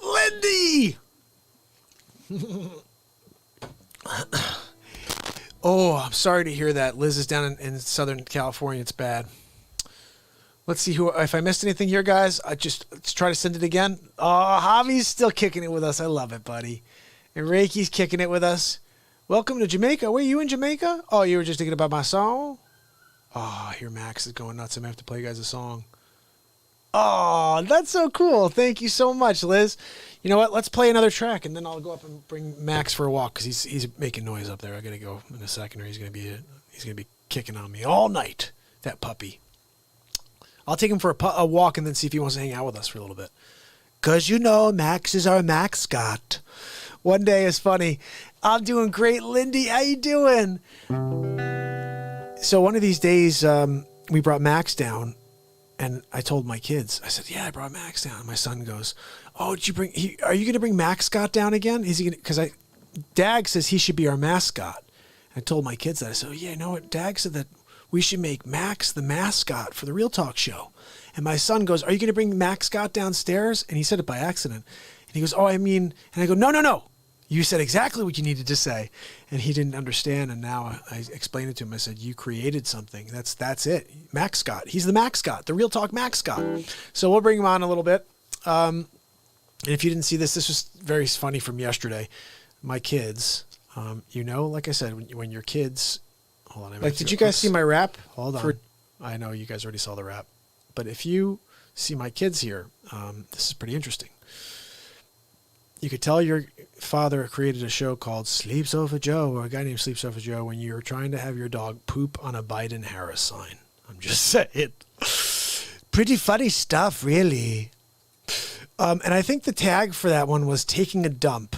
Lindy! Oh, I'm sorry to hear that. Liz is down in Southern California. It's bad. Let's see if I missed anything here, guys. Let's try to send it again. Oh, Javi's still kicking it with us. I love it, buddy. And Reiki's kicking it with us. Welcome to Jamaica. Were you in Jamaica? Oh, you were just thinking about my song? Oh, here Max is going nuts. I'm going to have to play you guys a song. Oh, that's so cool. Thank you so much, Liz. You know what? Let's play another track, and then I'll go up and bring Max for a walk because he's making noise up there. I got to go in a second, or he's gonna be kicking on me all night. That puppy. I'll take him for a walk and then see if he wants to hang out with us for a little bit. Cause you know Max is our mascot. One day is funny. I'm doing great, Lindy. How you doing? So one of these days, we brought Max down. And I told my kids, I said, yeah, I brought Max down. And my son goes, oh, are you going to bring Mascot down again? Is he going to, because Dag says he should be our mascot. I told my kids that. I said, oh, yeah, you know what? Dag said that we should make Max the mascot for the Real Talk show. And my son goes, are you going to bring Mascot downstairs? And he said it by accident. And he goes, oh, I mean, and I go, no. You said exactly what you needed to say. And he didn't understand. And now I explained it to him. I said, you created something. That's it. Mascot. He's the mascot, the Real Talk mascot. So we'll bring him on a little bit. And if you didn't see this was very funny from yesterday. My kids, like I said, when your kids, hold on. Did you guys see my rap? Hold on. I know you guys already saw the rap. But if you see my kids here, this is pretty interesting. You could tell your father created a show called Sleep Sofa Joe, or a guy named Sleep Sofa Joe, when you're trying to have your dog poop on a Biden-Harris sign. I'm just saying. Pretty funny stuff, really. And I think the tag for that one was taking a dump.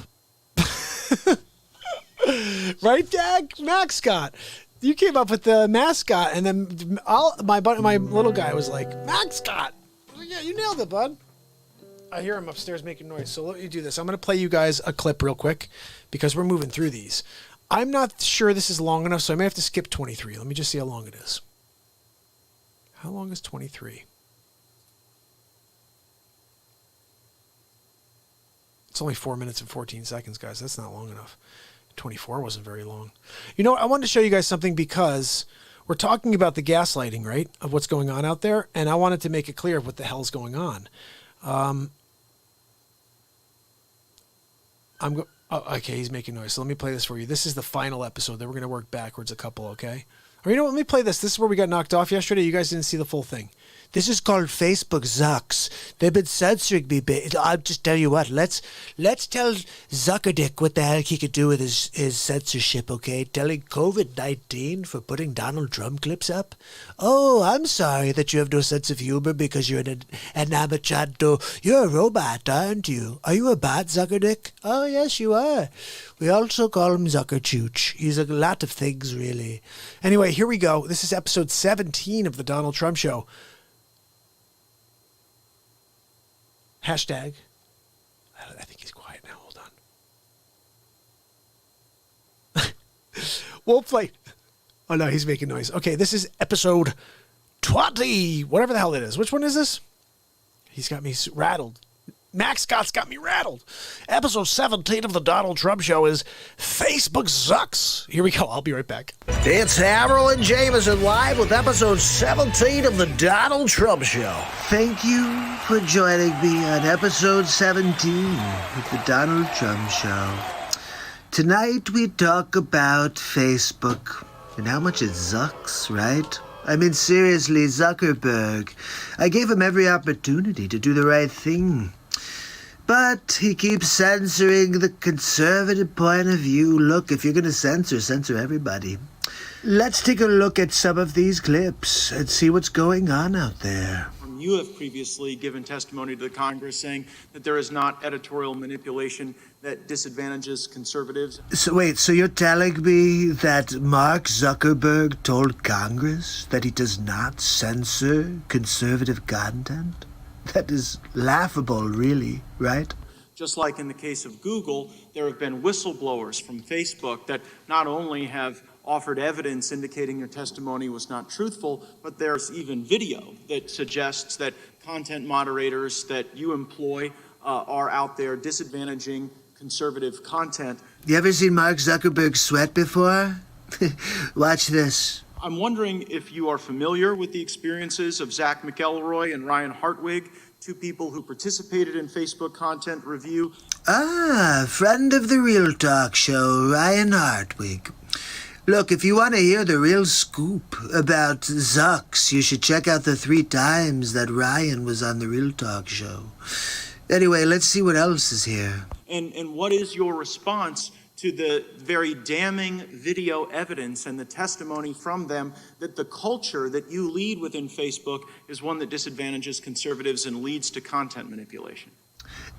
Right, Dag? Mascot. You came up with the mascot, and then my little guy was like, Mascot. Yeah, you nailed it, bud. I hear him upstairs making noise. So let me do this. I'm going to play you guys a clip real quick because we're moving through these. I'm not sure this is long enough, so I may have to skip 23. Let me just see how long it is. How long is 23? It's only 4 minutes and 14 seconds, guys. That's not long enough. 24 wasn't very long. You know, I wanted to show you guys something because we're talking about the gaslighting, right, of what's going on out there, and I wanted to make it clear what the hell's going on. Okay, he's making noise. So let me play this for you. This is the final episode. Then we're going to work backwards a couple, okay? Or you know what? Let me play this. This is where we got knocked off yesterday. You guys didn't see the full thing. This is called Facebook Zucks. They've been censoring me. I'll just tell you what. Let's tell Zuckerdick what the hell he could do with his censorship, okay? Telling COVID-19 for putting Donald Trump clips up? Oh, I'm sorry that you have no sense of humor because you're an amachanto. You're a robot, aren't you? Are you a bot, Zuckerdick? Oh, yes, you are. We also call him Zuckerchooch. He's a lot of things, really. Anyway, here we go. This is episode 17 of the Donald Trump Show. Hashtag. I think he's quiet now. Hold on. We'll play. Oh, no, he's making noise. Okay, this is episode 20. Whatever the hell it is. Which one is this? He's got me rattled. Max Scott's got me rattled. Episode 17 of the Donald Trump Show is Facebook Sucks. Here we go. I'll be right back. It's Haverl and Jameson live with episode 17 of the Donald Trump Show. Thank you for joining me on episode 17 of the Donald Trump Show. Tonight we talk about Facebook and how much it sucks, right? I mean, seriously, Zuckerberg. I gave him every opportunity to do the right thing. But he keeps censoring the conservative point of view. Look, if you're going to censor everybody. Let's take a look at some of these clips and see what's going on out there. You have previously given testimony to the Congress saying that there is not editorial manipulation that disadvantages conservatives. So you're telling me that Mark Zuckerberg told Congress that he does not censor conservative content? That is laughable, really, right? Just like in the case of Google, there have been whistleblowers from Facebook that not only have offered evidence indicating your testimony was not truthful, but there's even video that suggests that content moderators that you employ are out there disadvantaging conservative content. You ever seen Mark Zuckerberg sweat before? Watch this. I'm wondering if you are familiar with the experiences of Zach McElroy and Ryan Hartwig, two people who participated in Facebook content review. Ah, friend of the Real Talk Show, Ryan Hartwig. Look, if you want to hear the real scoop about Zucks, you should check out the 3 times that Ryan was on the Real Talk Show. Anyway, let's see what else is here. And what is your response to the very damning video evidence and the testimony from them that the culture that you lead within Facebook is one that disadvantages conservatives and leads to content manipulation?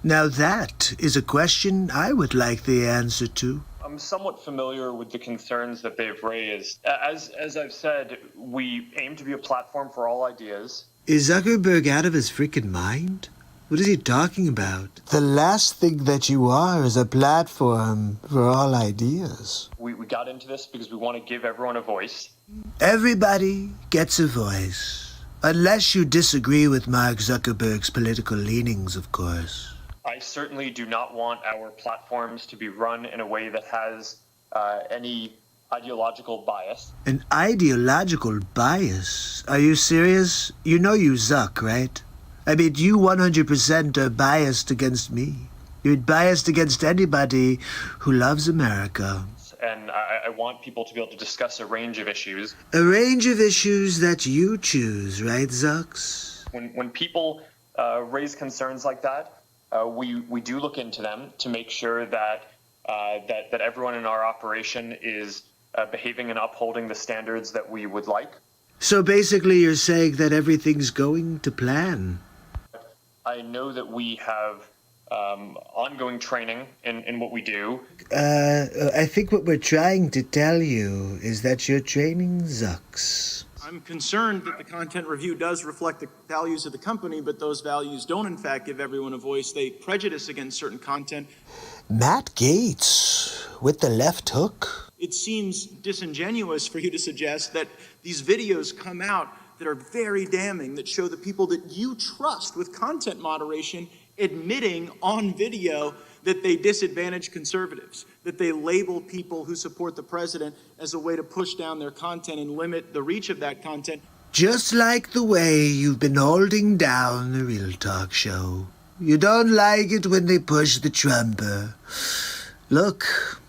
Now that is a question I would like the answer to. I'm somewhat familiar with the concerns that they've raised. As I've said, we aim to be a platform for all ideas. Is Zuckerberg out of his freaking mind? What is he talking about? The last thing that you are is a platform for all ideas. We got into this because we want to give everyone a voice. Everybody gets a voice. Unless you disagree with Mark Zuckerberg's political leanings, of course. I certainly do not want our platforms to be run in a way that has any ideological bias. An ideological bias? Are you serious? You know you Zuck, right? I mean, you 100% are biased against me. You're biased against anybody who loves America. And I want people to be able to discuss a range of issues. A range of issues that you choose, right, Zucks? When people raise concerns like that, we do look into them to make sure that everyone in our operation is behaving and upholding the standards that we would like. So basically you're saying that everything's going to plan. I know that we have ongoing training in what we do. I think what we're trying to tell you is that you're training Zucks. I'm concerned that the content review does reflect the values of the company, but those values don't in fact give everyone a voice. They prejudice against certain content. Matt Gaetz with the left hook. It seems disingenuous for you to suggest that these videos come out that are very damning, that show the people that you trust with content moderation admitting on video that they disadvantage conservatives, that they label people who support the president as a way to push down their content and limit the reach of that content. Just like the way you've been holding down the Real Talk Show. You don't like it when they push the Trumper. Look,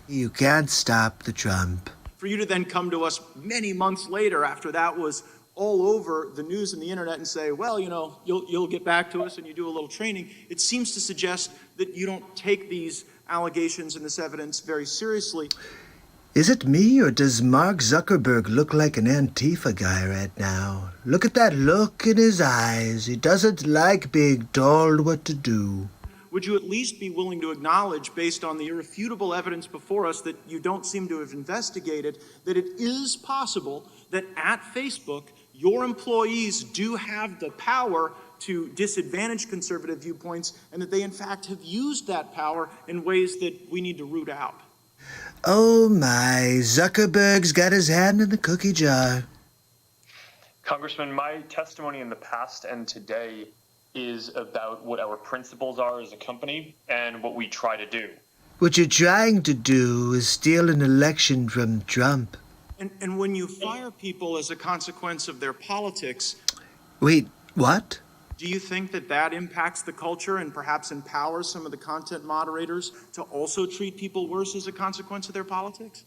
you can't stop the Trump. For you to then come to us many months later after that was all over the news and the internet and say, well, you know, you'll get back to us and you do a little training, it seems to suggest that you don't take these allegations and this evidence very seriously. Is it me, or does Mark Zuckerberg look like an Antifa guy right now? Look at that look in his eyes. He doesn't like being told what to do. Would you at least be willing to acknowledge, based on the irrefutable evidence before us that you don't seem to have investigated, that it is possible that at Facebook, your employees do have the power to disadvantage conservative viewpoints, and that they in fact have used that power in ways that we need to root out? Oh my, Zuckerberg's got his hand in the cookie jar. Congressman, my testimony in the past and today is about what our principles are as a company and what we try to do. What you're trying to do is steal an election from Trump. And when you fire people as a consequence of their politics... Wait, what? Do you think that that impacts the culture and perhaps empowers some of the content moderators to also treat people worse as a consequence of their politics?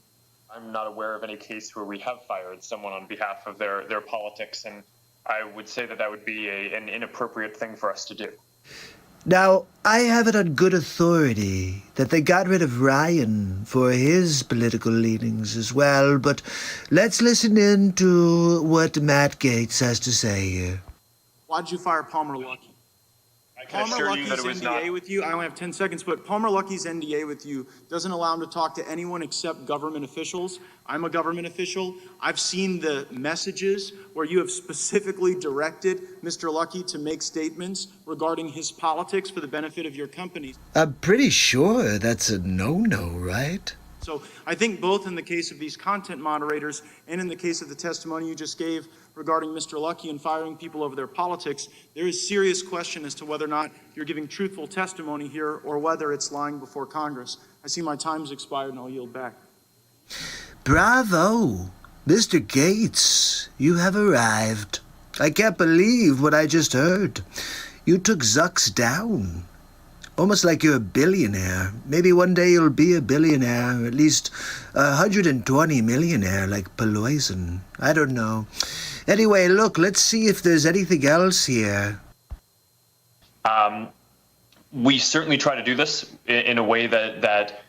I'm not aware of any case where we have fired someone on behalf of their politics, and I would say that would be an inappropriate thing for us to do. Now, I have it on good authority that they got rid of Ryan for his political leanings as well, but let's listen in to what Matt Gaetz has to say here. Why did you fire Palmer Luckey? Palmer Luckey's NDA with you, I only have 10 seconds, but Palmer Luckey's NDA with you doesn't allow him to talk to anyone except government officials. I'm a government official. I've seen the messages where you have specifically directed Mr. Luckey to make statements regarding his politics for the benefit of your company. I'm pretty sure that's a no-no, right? So I think both in the case of these content moderators and in the case of the testimony you just gave regarding Mr. Lucky and firing people over their politics, there is serious question as to whether or not you're giving truthful testimony here or whether it's lying before Congress. I see my time's expired and I'll yield back. Bravo! Mr. Gates, you have arrived. I can't believe what I just heard. You took Zucks down. Almost like you're a billionaire. Maybe one day you'll be a billionaire, at least 120 millionaire like Peloizen. I don't know. Anyway, look, let's see if there's anything else here. We certainly try to do this in a way that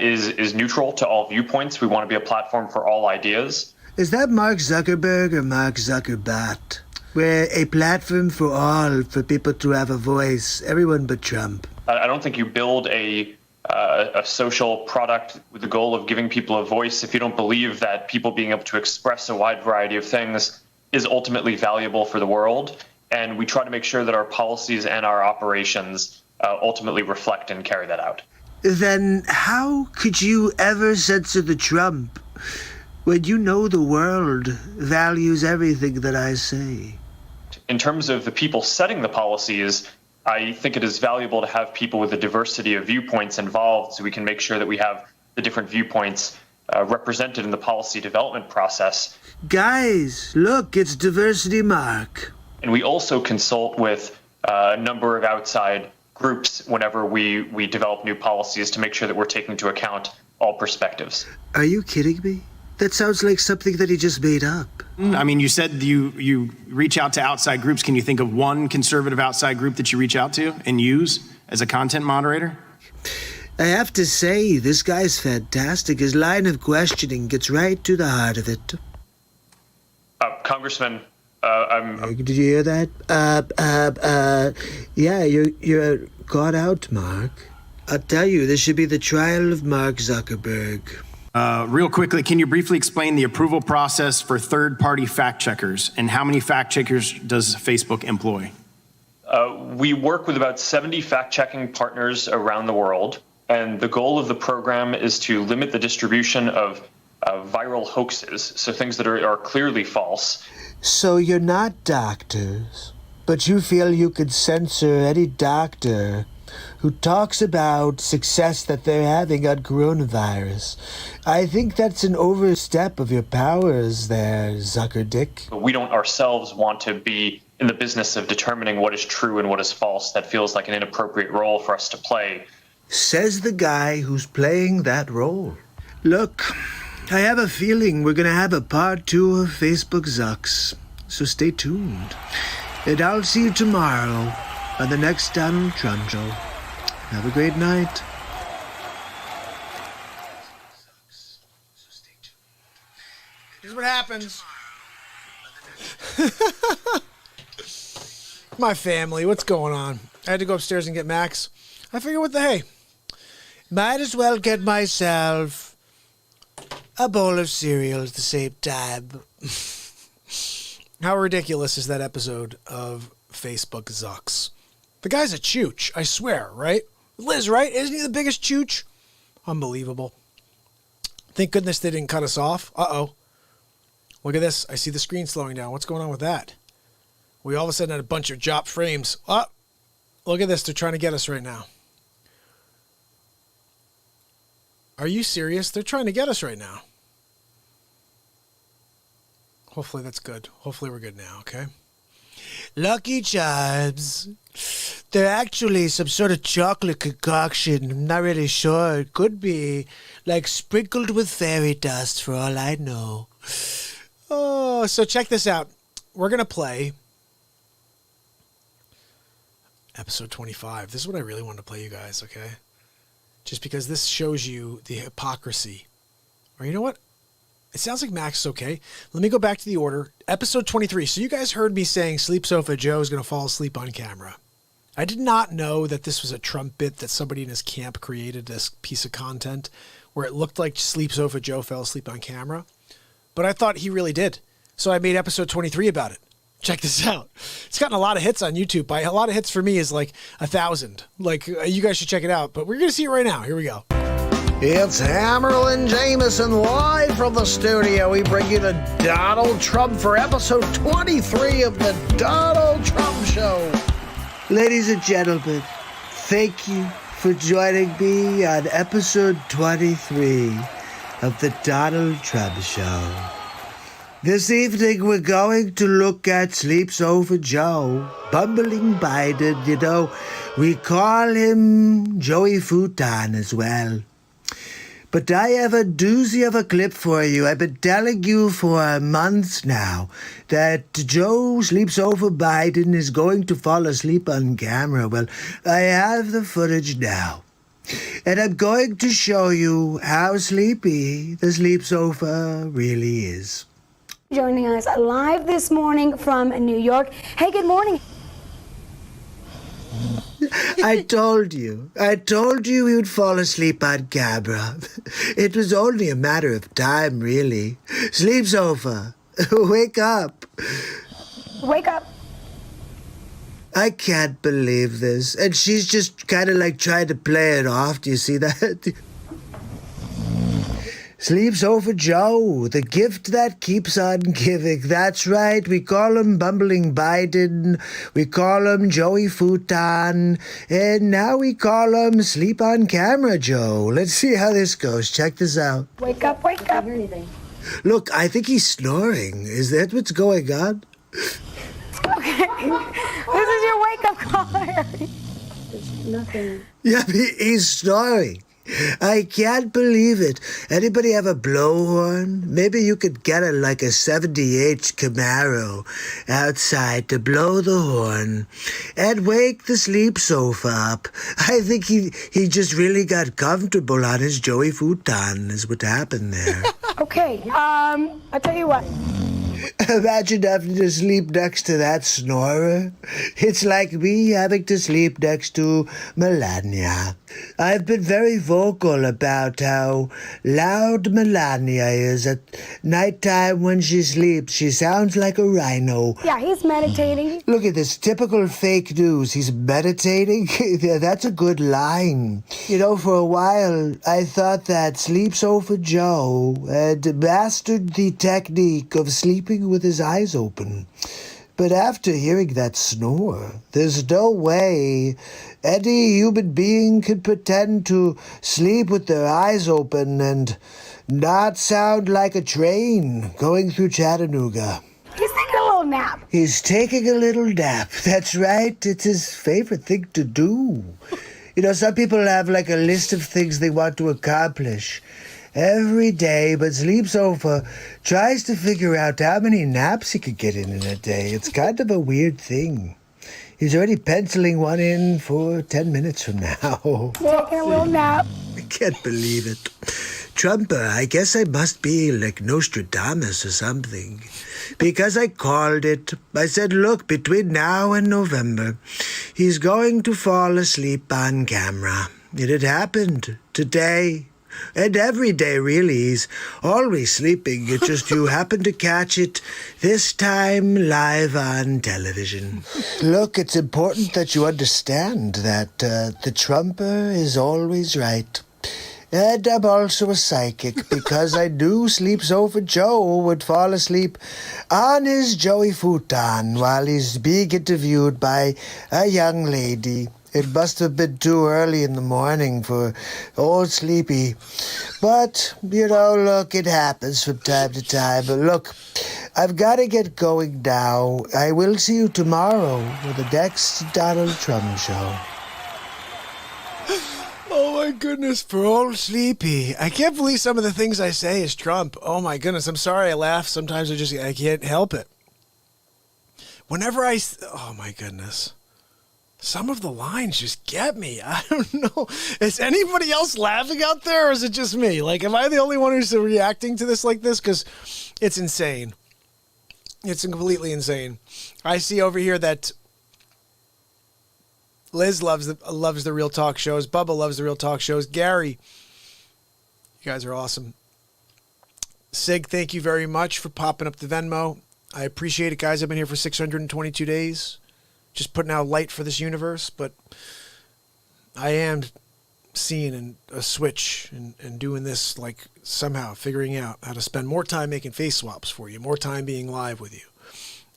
is neutral to all viewpoints. We want to be a platform for all ideas. Is that Mark Zuckerberg or Mark Zuckerbat? We're a platform for all, for people to have a voice, everyone but Trump. I don't think you build a social product with the goal of giving people a voice if you don't believe that people being able to express a wide variety of things is ultimately valuable for the world. And we try to make sure that our policies and our operations ultimately reflect and carry that out. Then how could you ever censor the Trump when you know the world values everything that I say? In terms of the people setting the policies, I think it is valuable to have people with a diversity of viewpoints involved so we can make sure that we have the different viewpoints represented in the policy development process. Guys, look, it's Diversity Mark. And we also consult with a number of outside groups whenever we develop new policies to make sure that we're taking into account all perspectives. Are you kidding me? That sounds like something that he just made up. I mean, you said you reach out to outside groups. Can you think of one conservative outside group that you reach out to and use as a content moderator? I have to say, this guy's fantastic. His line of questioning gets right to the heart of it. Congressman, Did you hear that? Yeah, you're caught out, Mark. I'll tell you, this should be the trial of Mark Zuckerberg. Real quickly, can you briefly explain the approval process for third-party fact checkers and how many fact checkers does Facebook employ? We work with about 70 fact-checking partners around the world, and the goal of the program is to limit the distribution of viral hoaxes, so things that are clearly false. So you're not doctors, but you feel you could censor any doctor who talks about success that they're having on coronavirus. I think that's an overstep of your powers there, Zuckerdick. We don't ourselves want to be in the business of determining what is true and what is false. That feels like an inappropriate role for us to play. Says the guy who's playing that role. Look, I have a feeling we're going to have a part 2 of Facebook Zucks, so stay tuned. And I'll see you tomorrow on the next Donald Trump show. Have a great night. Here's what happens. My family, what's going on? I had to go upstairs and get Max. I figured, what the hey? Might as well get myself a bowl of cereal at the same time. How ridiculous is that episode of Facebook Zucks? The guy's a chooch, I swear, right? Liz, right? Isn't he the biggest chooch? Unbelievable. Thank goodness they didn't cut us off. Uh-oh. Look at this. I see the screen slowing down. What's going on with that? We all of a sudden had a bunch of drop frames. Oh, look at this. They're trying to get us right now. Are you serious? They're trying to get us right now. Hopefully that's good. Hopefully we're good now, okay? Lucky Charms. They're actually some sort of chocolate concoction. I'm not really sure. It could be like sprinkled with fairy dust for all I know. Oh, so check this out. We're going to play episode 25. This is what I really wanted to play you guys, okay? Just because this shows you the hypocrisy. Or you know what? It sounds like Max is okay. Let me go back to the order. Episode 23. So you guys heard me saying Sleep Sofa Joe is going to fall asleep on camera. I did not know that this was a Trump bit that somebody in his camp created, this piece of content where it looked like Sleep Sofa Joe fell asleep on camera. But I thought he really did. So I made episode 23 about it. Check this out. It's gotten a lot of hits on YouTube. By a lot of hits for me is like 1,000. Like, you guys should check it out. But we're going to see it right now. Here we go. It's Hammerlin Jameson live from the studio. We bring you the Donald Trump for episode 23 of the Donald Trump Show. Ladies and gentlemen, thank you for joining me on episode 23 of the Donald Trump Show. This evening, we're going to look at Sleeps Over Joe, bumbling Biden. You know, we call him Joey Futon as well. But I have a doozy of a clip for you. I've been telling you for months now that Joe Sleeps Over Biden is going to fall asleep on camera. Well, I have the footage now. And I'm going to show you how sleepy the Sleep Sofa really is. Joining us live this morning from New York. Hey, good morning. I told you he would fall asleep on camera. It was only a matter of time, really. Sleep Sofa, wake up. Wake up. I can't believe this. And she's just kind of like trying to play it off. Do you see that? Sleeps Over Joe, the gift that keeps on giving. That's right, we call him Bumbling Biden, we call him Joey Futon, and now we call him Sleep on Camera Joe. Let's see how this goes. Check this out. Wake up, wake up. Anything. Look, I think he's snoring. Is that what's going on? Okay, this is your wake-up call, Harry. There's nothing. Yeah, he's snoring. I can't believe it. Anybody have a blowhorn? Maybe you could get a 78 Camaro outside to blow the horn and wake the Sleep Sofa up. I think he just really got comfortable on his Joey Futon is what happened there. Okay, I'll tell you what. Imagine having to sleep next to that snorer. It's like me having to sleep next to Melania. I've been very vocal about how loud Melania is at nighttime when she sleeps. She sounds like a rhino. Yeah, he's meditating. Look at this typical fake news. He's meditating. Yeah, that's a good line. You know, for a while, I thought that Sleeps Over Joe had mastered the technique of sleeping with his eyes open. But after hearing that snore, there's no way any human being could pretend to sleep with their eyes open and not sound like a train going through Chattanooga. He's taking a little nap. He's taking a little nap. That's right. It's his favorite thing to do. You know, some people have like a list of things they want to accomplish every day, but Sleeps Over tries to figure out how many naps he could get in a day. It's kind of a weird thing. He's already penciling one in for 10 minutes from now. Taking a little nap. I can't believe it. Trumper, I guess I must be like Nostradamus or something. Because I called it. I said, look, between now and November, he's going to fall asleep on camera. It had happened today. And every day, really, he's always sleeping. It's just you happen to catch it this time live on television. Look, it's important that you understand that the Trumper is always right. And I'm also a psychic because I knew Sleeps Over Joe would fall asleep on his Joey Futon while he's being interviewed by a young lady. It must have been too early in the morning for old Sleepy. But, you know, look, it happens from time to time. But look, I've got to get going now. I will see you tomorrow with the next Donald Trump show. Oh, my goodness, for old Sleepy. I can't believe some of the things I say is Trump. Oh, my goodness, I'm sorry I laugh. Sometimes I can't help it. Whenever oh, my goodness. Some of the lines just get me. I don't know. Is anybody else laughing out there, or is it just me? Like, am I the only one who's reacting to this like this? Because it's insane. It's completely insane. I see over here that Liz loves the Real Talk shows. Bubba loves the Real Talk shows. Gary, you guys are awesome. Sig, thank you very much for popping up the Venmo. I appreciate it, guys. I've been here for 622 days. Just putting out light for this universe, but I am seeing a switch and doing this, like somehow figuring out how to spend more time making face swaps for you, more time being live with you.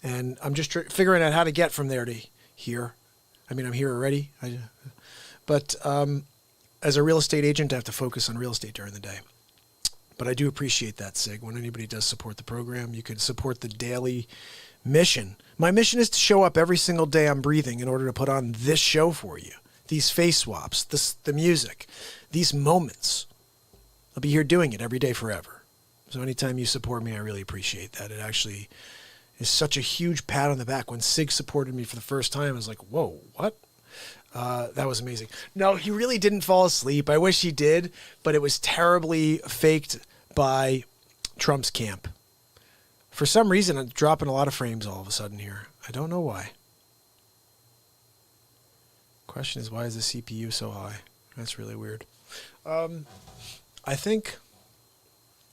And I'm just figuring out how to get from there to here. I mean, I'm here already. But as a real estate agent, I have to focus on real estate during the day. But I do appreciate that, Sig. When anybody does support the program, you can support the daily mission. My mission is to show up every single day I'm breathing in order to put on this show for you. These face swaps, the music, these moments. I'll be here doing it every day forever. So anytime you support me, I really appreciate that. It actually is such a huge pat on the back. When Sig supported me for the first time, I was like, whoa, what? That was amazing. No, he really didn't fall asleep. I wish he did, but it was terribly faked by Trump's camp. For some reason, I'm dropping a lot of frames all of a sudden here. I don't know why. Question is, why is the CPU so high? That's really weird. I think,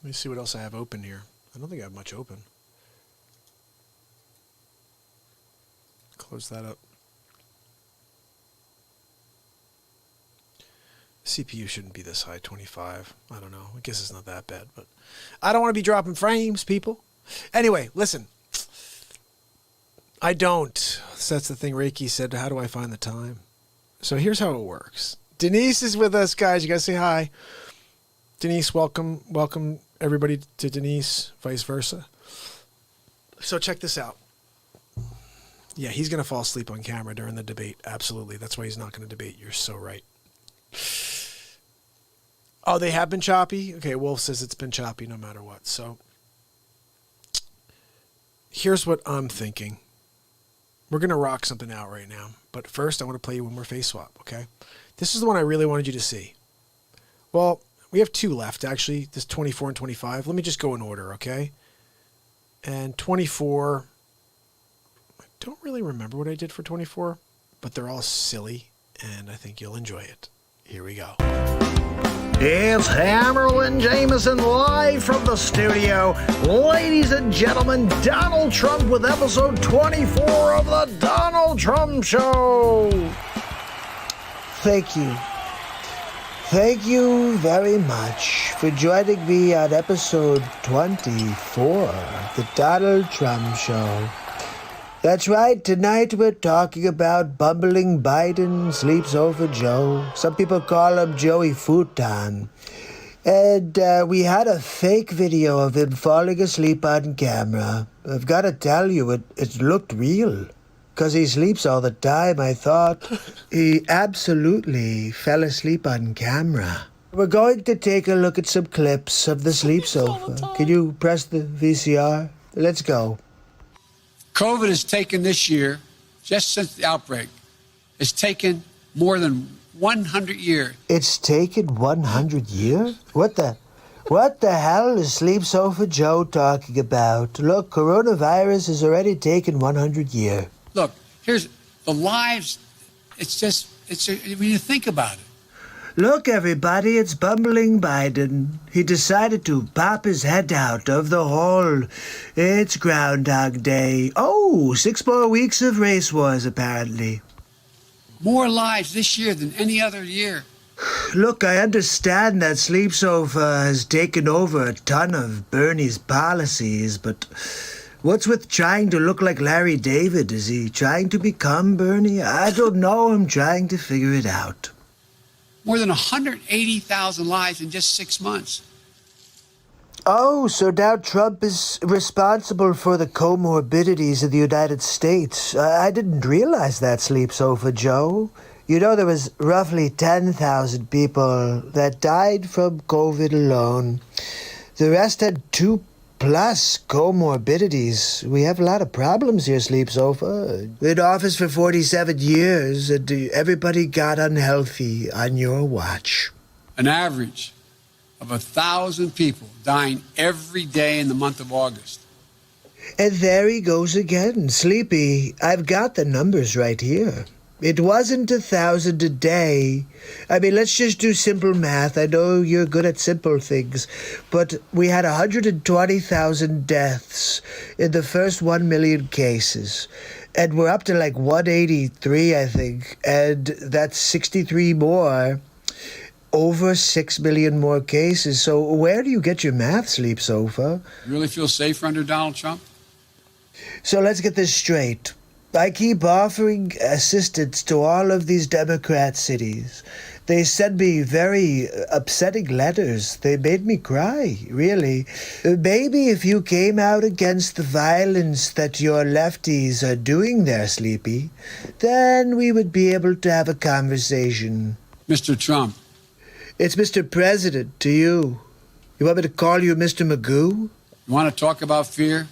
let me see what else I have open here. I don't think I have much open. Close that up. CPU shouldn't be this high, 25. I don't know. I guess it's not that bad, but I don't want to be dropping frames, people. Anyway, listen. I don't. So that's the thing Reiki said. How do I find the time? So here's how it works. Denise is with us, guys. You guys say hi. Denise, welcome. Welcome, everybody, to Denise, vice versa. So check this out. Yeah, he's going to fall asleep on camera during the debate. Absolutely. That's why he's not going to debate. You're so right. Oh, they have been choppy? Okay, Wolf says it's been choppy no matter what. So here's what I'm thinking. We're going to rock something out right now. But first, I want to play you one more face swap, okay? This is the one I really wanted you to see. Well, we have two left, actually. This 24 and 25. Let me just go in order, okay? And 24, I don't really remember what I did for 24, but they're all silly, and I think you'll enjoy it. Here we go. It's Hammerlin Jameson live from the studio. Ladies and gentlemen, Donald Trump with episode 24 of the Donald Trump Show. Thank you. Thank you very much for joining me on episode 24 of the Donald Trump Show. That's right, tonight we're talking about bumbling Biden sleeps over Joe. Some people call him Joey Futon. And we had a fake video of him falling asleep on camera. I've got to tell you, it looked real. Because he sleeps all the time, I thought. He absolutely fell asleep on camera. We're going to take a look at some clips of the sleep sofa. Can you press the VCR? Let's go. COVID has taken this year, just since the outbreak, it's taken more than 100 years. It's taken 100 years? What the hell is Sleep Sofa Joe talking about? Look, coronavirus has already taken 100 years. Look, here's the lives. When you think about it. Look, everybody, it's bumbling Biden. He decided to pop his head out of the hole. It's Groundhog Day. Oh, 6 more weeks of race wars, apparently. More lives this year than any other year. Look, I understand that Sleep Sofa has taken over a ton of Bernie's policies, but what's with trying to look like Larry David? Is he trying to become Bernie? I don't know. I'm trying to figure it out. More than 180,000 lives in just 6 months. Oh, so now Trump is responsible for the comorbidities of the United States. I didn't realize that, Sleep Sofa Joe. You know, there was roughly 10,000 people that died from COVID alone. The rest had 2+ comorbidities. We have a lot of problems here, Sleep Sofa. In office for 47 years, and everybody got unhealthy on your watch. An average of 1,000 people dying every day in the month of August. And there he goes again. Sleepy, I've got the numbers right here. It wasn't 1,000 a day. I mean, let's just do simple math. I know you're good at simple things. But we had 120,000 deaths in the first 1 million cases. And we're up to like 183, I think. And that's 63 more over 6 million more cases. So where do you get your math, Sleep Sofa? You really feel safer under Donald Trump? So let's get this straight. I keep offering assistance to all of these Democrat cities. They send me very upsetting letters. They made me cry, really. Maybe if you came out against the violence that your lefties are doing there, Sleepy, then we would be able to have a conversation. Mr. Trump. It's Mr. President to you. You want me to call you Mr. Magoo? You want to talk about fear?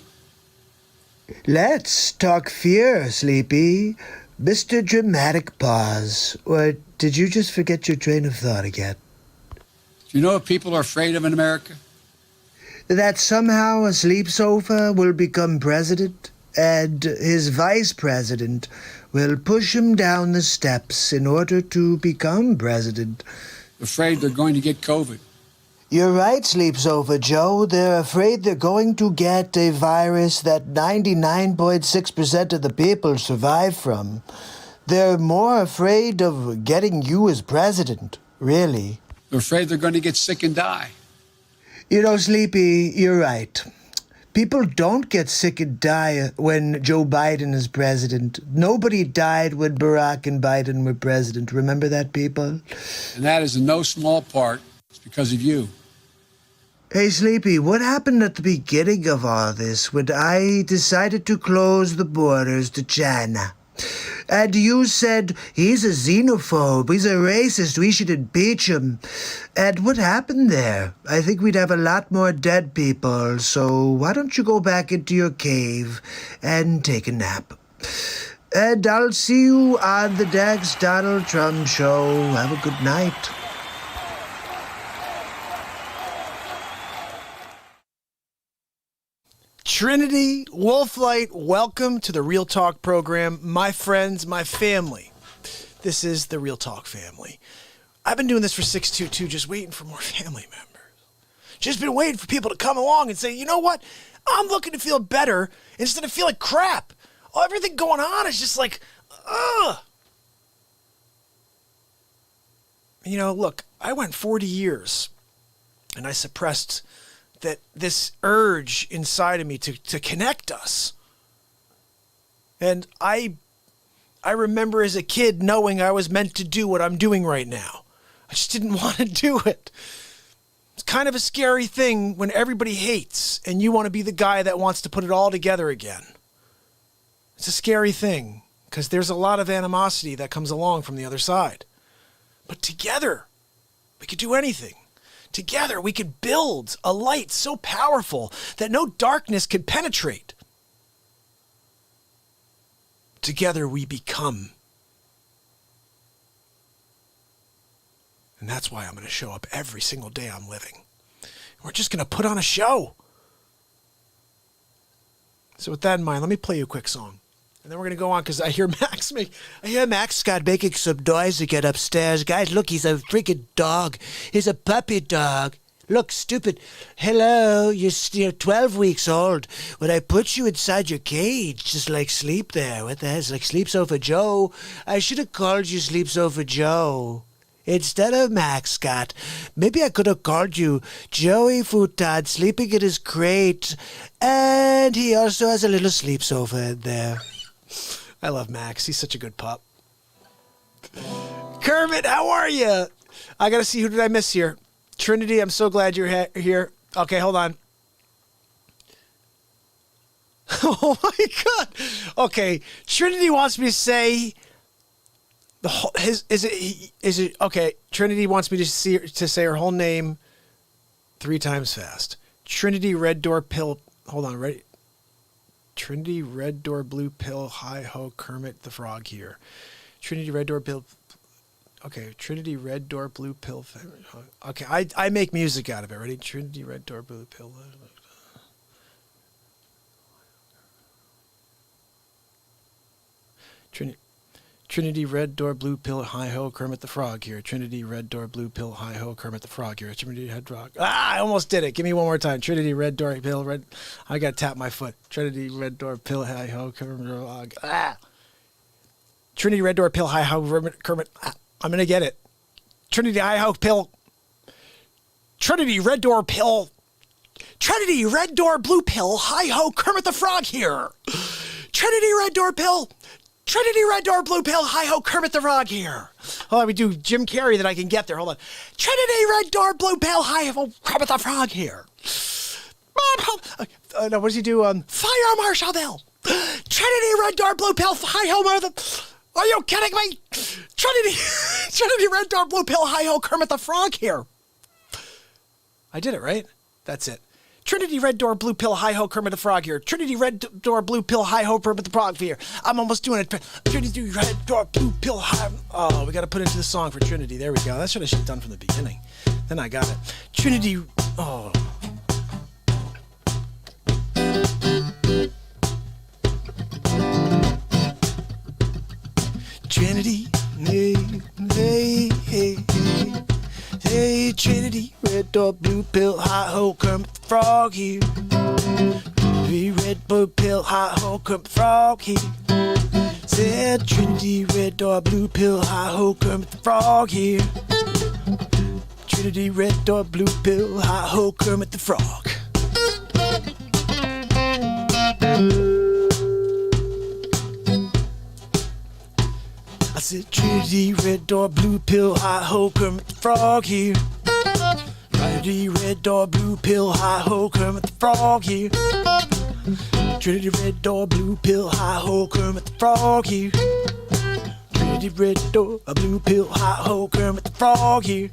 Let's talk fear, Sleepy. Mr. Dramatic Pause. Or did you just forget your train of thought again? Do you know what people are afraid of in America? That somehow a Sleep Sofa will become president and his vice president will push him down the steps in order to become president. Afraid they're going to get COVID. You're right, Sleep Sofa Joe. They're afraid they're going to get a virus that 99.6% of the people survive from. They're more afraid of getting you as president, really. They're afraid they're going to get sick and die. You know, Sleepy, you're right. People don't get sick and die when Joe Biden is president. Nobody died when Barack and Biden were president. Remember that, people? And that is in no small part because of you. Hey, Sleepy, what happened at the beginning of all this when I decided to close the borders to China? And you said, he's a xenophobe, he's a racist, we should impeach him. And what happened there? I think we'd have a lot more dead people, so why don't you go back into your cave and take a nap? And I'll see you on the next Donald Trump show. Have a good night. Trinity, Wolflight, welcome to the Real Talk program. My friends, my family. This is the Real Talk family. I've been doing this for 622, just waiting for more family members. Just been waiting for people to come along and say, you know what? I'm looking to feel better instead of feeling crap. Oh, everything going on is just like, ugh. You know, look, I went 40 years and I suppressed that this urge inside of me to connect us. And I remember as a kid knowing I was meant to do what I'm doing right now. I just didn't want to do it. It's kind of a scary thing when everybody hates and you want to be the guy that wants to put it all together again. It's a scary thing because there's a lot of animosity that comes along from the other side. But together, we could do anything. Together, we could build a light so powerful that no darkness could penetrate. Together, we become. And that's why I'm going to show up every single day I'm living. We're just going to put on a show. So with that in mind, let me play you a quick song. And then we're going to go on because I hear Max Scott making some noise again upstairs. Guys, look, he's a freaking dog. He's a puppy dog. Look, stupid. Hello, you're 12 weeks old. When I put you inside your cage, just like Sleep there. What the hell? It's like Sleep Sofa Joe. I should have called you Sleep Sofa Joe instead of Max Scott. Maybe I could have called you Joey Futon sleeping in his crate. And he also has a little sleep sofa in there. I love Max. He's such a good pup. Kermit, how are you? I got to see, who did I miss here? Trinity, I'm so glad you're here. Okay, hold on. Oh my God. Okay, Trinity wants me to say the whole, is it okay? Trinity wants me to say her whole name 3 times fast. Trinity Red Door Pill. Hold on, ready? Trinity Red Door Blue Pill. Hi ho, Kermit the Frog here. Trinity Red Door Pill. Okay, Trinity Red Door Blue Pill. Okay, I make music out of it. Ready? Trinity Red Door Blue Pill. Trinity Red Door Blue Pill. Hi ho, Kermit the Frog here. Trinity Red Door Blue Pill. Hi ho, Kermit the Frog here. Trinity Red Frog. I almost did it. Give me one more time. Trinity Red Door Pill. Red. I gotta tap my foot. Trinity Red Door Pill. Hi ho, Kermit the Frog. Trinity Red Door Pill. Hi ho, Kermit. I'm gonna get it. Trinity Hi-Ho Pill. Trinity Red Door Pill. Trinity Red Door Blue Pill. Hi-Ho Kermit the Frog here. Trinity Red Door Pill. Trinity Red Door Blue Pill. Hi-Ho Kermit the Frog here. Hold on, we do Jim Carrey that I can get there. Hold on. Trinity Red Door Blue Pill. Hi-Ho Kermit the Frog here. No, what does he do? Fire Marshal Bill. Trinity Red Door Blue Pill. Hi-Ho Mother. Are you kidding me? Trinity Red Door Blue Pill. Hi-Ho Kermit the Frog here. I did it, right? That's it. Trinity Red Door Blue Pill Hi-Ho Kermit the Frog here. Trinity Red Door Blue Pill Hi-Ho Kermit the Frog here. I'm almost doing it. Trinity Red Door Blue Pill Hi. Oh, we got to put into the song for Trinity. There we go. That's what I should have done from the beginning. Then I got it. Trinity. Oh. Trinity. Hey, hey, hey, hey. Hey, Trinity, Red Door Blue Pill, Hi-Ho Kermit the Frog here. Trinity Red Blue Pill, Hi-Ho Kermit the Frog here. Said Trinity Red Door Blue Pill, Hi-Ho Kermit the Frog here. Trinity Red Door Blue Pill, Hi-Ho Kermit the Frog. I said Trinity Red Door Blue Pill, Hi-Ho Kermit the Frog here. Trinity Red Door Blue Pill, Hi-Ho Kermit the Frog here. Trinity Red Door Blue Pill, Hi-Ho Kermit the Frog here. Trinity Red Door Blue Pill, Hi-Ho Kermit the Frog here.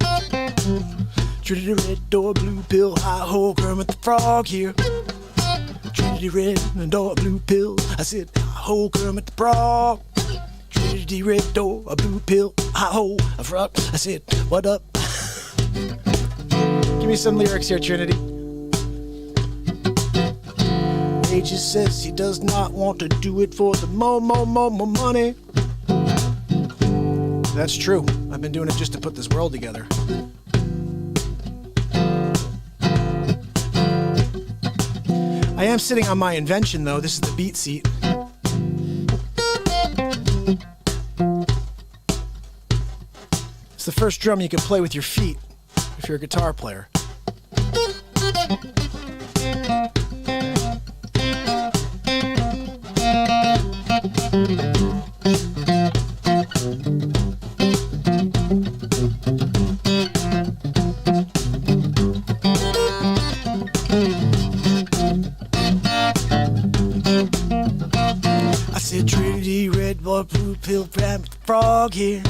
Trinity Red Door Blue Pill, Hi-Ho Kermit the Frog here. Trinity Red Door Blue Pill, I said Hi-Ho Kermit the Frog. Trinity Red Door, a blue pill, hi-ho, a frog. I said, what up? Give me some lyrics here, Trinity. Aegis says he does not want to do it for the more money. That's true. I've been doing it just to put this world together. I am sitting on my invention, though. This is the BeatSeat. It's the first drum you can play with your feet if you're a guitar player. I said Trinity Red Door Blue Pill Kermit the Frog here.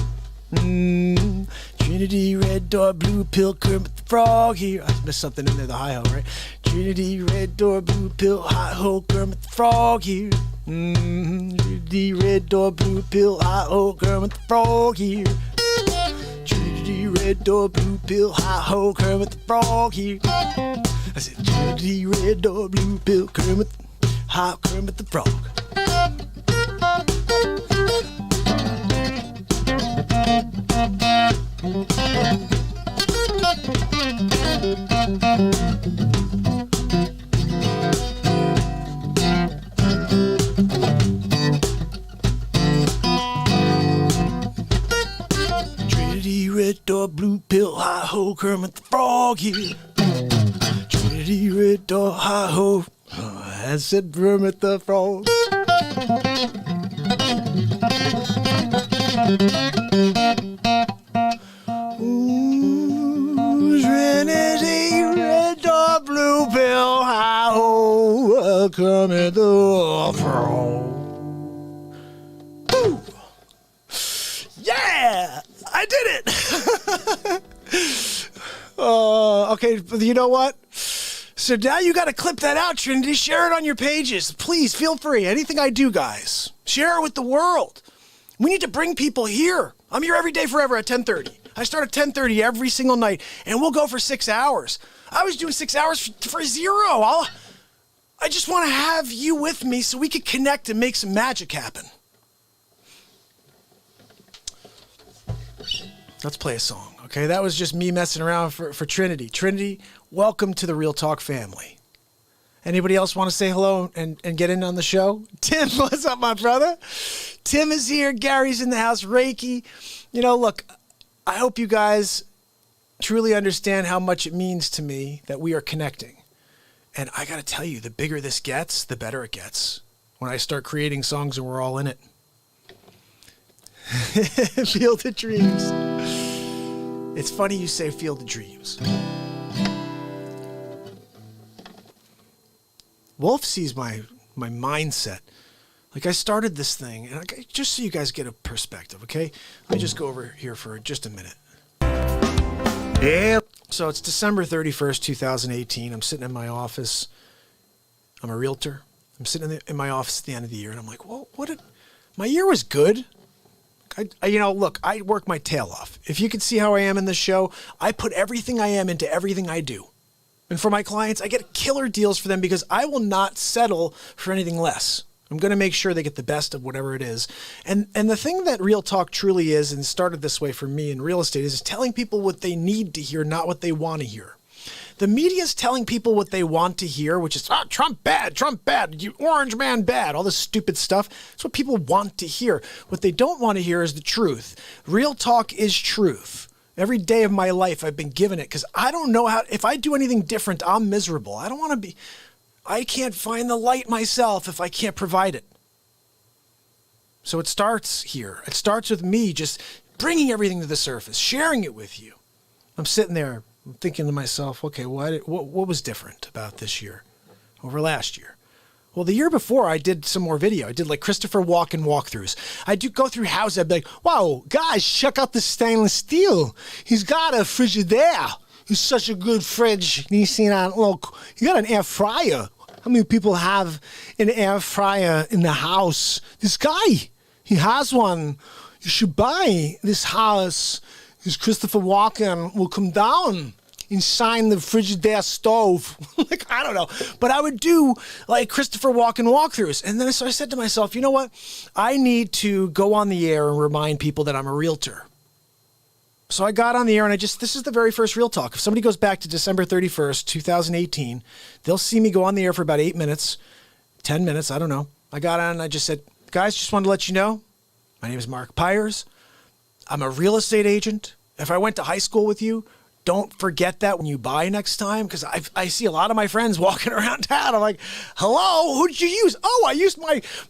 Trinity Red Door Blue Pill Kermit the Frog here. I missed something in there, the hi-ho, right? Trinity Red Door Blue Pill Hi-Ho Kermit the Frog here. Trinity Red Door Blue Pill Hi-Ho Kermit the Frog here. Trinity Red Door Blue Pill Hi-Ho Kermit the Frog here. I said Trinity Red Door Blue Pill Kermit Hi-Ho Kermit the Frog. Trinity Red Door Blue Pill Hi-Ho Kermit the Frog here. Trinity Red Door Hi-Ho, I said Kermit the Frog. Trinity Red Door Blue Pill Hi-Ho Kermit the Frog. Woo! Yeah! I did it! Okay, you know what? So now you got to clip that out, Trinity. Share it on your pages. Please, feel free. Anything I do, guys. Share it with the world. We need to bring people here. I'm here every day forever at 10:30. I start at 10:30 every single night, and we'll go for 6 hours. I was doing 6 hours for zero. I just want to have you with me so we can connect and make some magic happen. Let's play a song, okay? That was just me messing around for Trinity. Trinity, welcome to the Real Talk family. Anybody else want to say hello and get in on the show? Tim, what's up, my brother? Tim is here. Gary's in the house. Reiki. You know, look, I hope you guys truly understand how much it means to me that we are connecting. And I got to tell you, the bigger this gets, the better it gets. When I start creating songs and we're all in it. Field of Dreams. It's funny you say Field of Dreams. Wolf sees my mindset. Like, I started this thing, and just so you guys get a perspective, okay? Let me just go over here for just a minute. Yeah. So it's December 31st, 2018. I'm sitting in my office. I'm a realtor. I'm sitting in my office at the end of the year, and I'm like, well, my year was good. Look, I work my tail off. If you can see how I am in this show, I put everything I am into everything I do. And for my clients, I get killer deals for them because I will not settle for anything less. I'm going to make sure they get the best of whatever it is. And the thing that Real Talk truly is, and started this way for me in real estate, is telling people what they need to hear, not what they want to hear. The media is telling people what they want to hear, which is, Trump bad, you orange man bad, all this stupid stuff. That's what people want to hear. What they don't want to hear is the truth. Real talk is truth. Every day of my life, I've been given it because I don't know if I do anything different, I'm miserable. I can't find the light myself if I can't provide it. So it starts here. It starts with me just bringing everything to the surface, sharing it with you. I'm sitting there thinking to myself, okay, what was different about this year over last year? Well, the year before, I did some more video. I did like Christopher Walken walkthroughs. I do go through houses. I'd be like, wow, guys, check out the stainless steel. He's got a Frigidaire. He's such a good fridge. You see that? Look, he got an air fryer. How many people have an air fryer in the house? This guy, he has one. You should buy this house. This Christopher Walken will come down and sign the Frigidaire stove. Like, I don't know. But I would do like Christopher Walken walkthroughs. And then so I said to myself, you know what? I need to go on the air and remind people that I'm a realtor. So I got on the air and this is the very first Real Talk. If somebody goes back to December 31st, 2018, they'll see me go on the air for about 8 minutes, 10 minutes, I don't know. I got on and I just said, guys, just wanted to let you know, my name is MARKPIRES. I'm a real estate agent. If I went to high school with you, don't forget that when you buy next time, because I see a lot of my friends walking around town. I'm like, hello, who'd you use? Oh, I used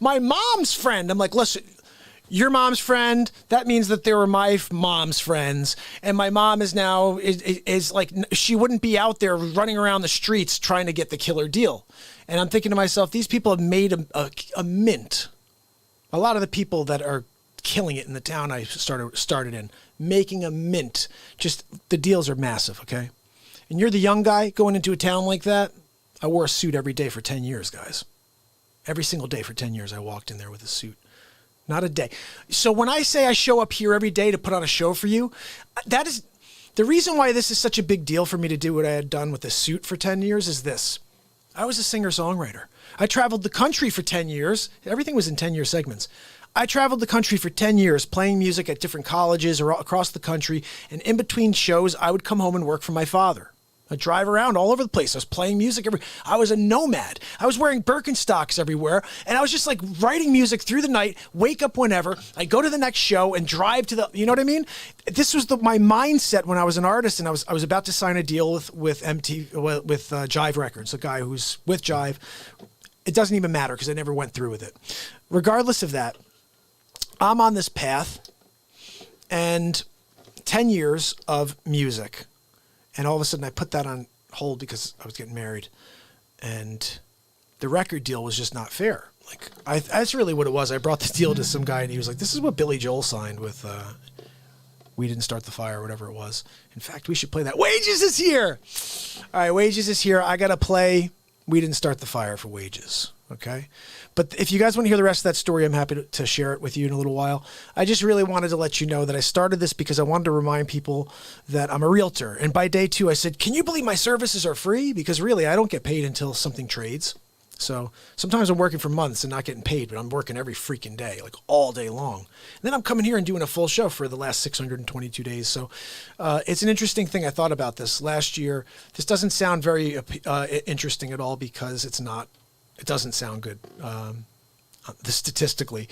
my mom's friend. I'm like, listen, your mom's friend, that means that they were my mom's friends. And my mom is now, is like, she wouldn't be out there running around the streets trying to get the killer deal. And I'm thinking to myself, these people have made a mint. A lot of the people that are killing it in the town I started in, making a mint. Just the deals are massive, okay? And you're the young guy going into a town like that. I wore a suit every day for 10 years, guys. Every single day for 10 years I walked in there with a suit. Not a day. So when I say I show up here every day to put on a show for you, that is the reason why this is such a big deal for me to do what I had done with the suit for 10 years is this. I was a singer-songwriter. I traveled the country for 10 years. Everything was in 10-year segments. I traveled the country for 10 years playing music at different colleges or across the country. And in between shows, I would come home and work for my father. I'd drive around all over the place. I was playing music I was a nomad. I was wearing Birkenstocks everywhere. And I was just like writing music through the night, wake up whenever. I'd go to the next show and drive to the, you know what I mean? This was my mindset when I was an artist and I was about to sign a deal with Jive Records, a guy who's with Jive. It doesn't even matter because I never went through with it. Regardless of that, I'm on this path and 10 years of music. And all of a sudden I put that on hold because I was getting married and the record deal was just not fair. Like that's really what it was. I brought the deal to some guy and he was like, this is what Billy Joel signed with, We Didn't Start the Fire, or whatever it was. In fact, we should play that. Wages is here. All right. Wages is here. I got to play We Didn't Start the Fire for Wages. Okay. But if you guys want to hear the rest of that story, I'm happy to share it with you in a little while. I just really wanted to let you know that I started this because I wanted to remind people that I'm a realtor. And by day 2, I said, can you believe my services are free? Because really, I don't get paid until something trades. So sometimes I'm working for months and not getting paid, but I'm working every freaking day, like all day long. And then I'm coming here and doing a full show for the last 622 days. So it's an interesting thing. I thought about this last year. This doesn't sound very interesting at all because it's not. It doesn't sound good. statistically.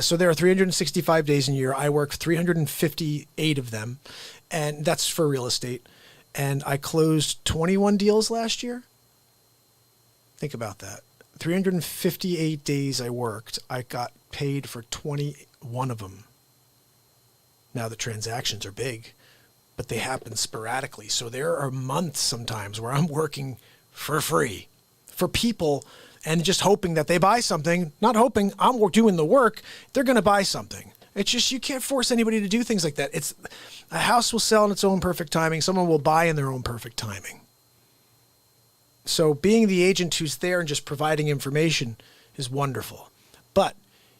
So there are 365 days in a year. I work 358 of them, and that's for real estate. And I closed 21 deals last year. Think about that. 358 days I worked. I got paid for 21 of them. Now the transactions are big, but they happen sporadically. So there are months sometimes where I'm working for free for people and just hoping that they buy something. Not hoping, I'm doing the work. They're going to buy something. It's just, you can't force anybody to do things like that. It's a house will sell in its own perfect timing. Someone will buy in their own perfect timing. So being the agent who's there and just providing information is wonderful. But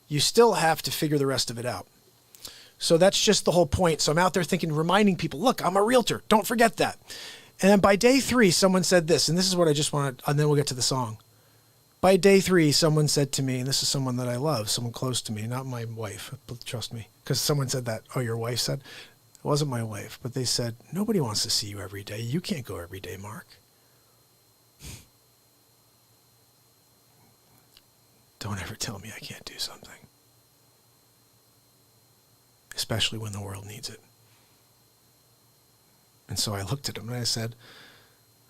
you still have to figure the rest of it out. So that's just the whole point. So I'm out there thinking, reminding people, look, I'm a realtor. Don't forget that. And then by day 3, someone said this, and this is what I just wanted, and then we'll get to the song. By day 3, someone said to me, and this is someone that I love, someone close to me, not my wife, but trust me, because someone said that. Oh, your wife said? It wasn't my wife, but they said, nobody wants to see you every day. You can't go every day, Mark. Don't ever tell me I can't do something. Especially when the world needs it. And so I looked at him and I said,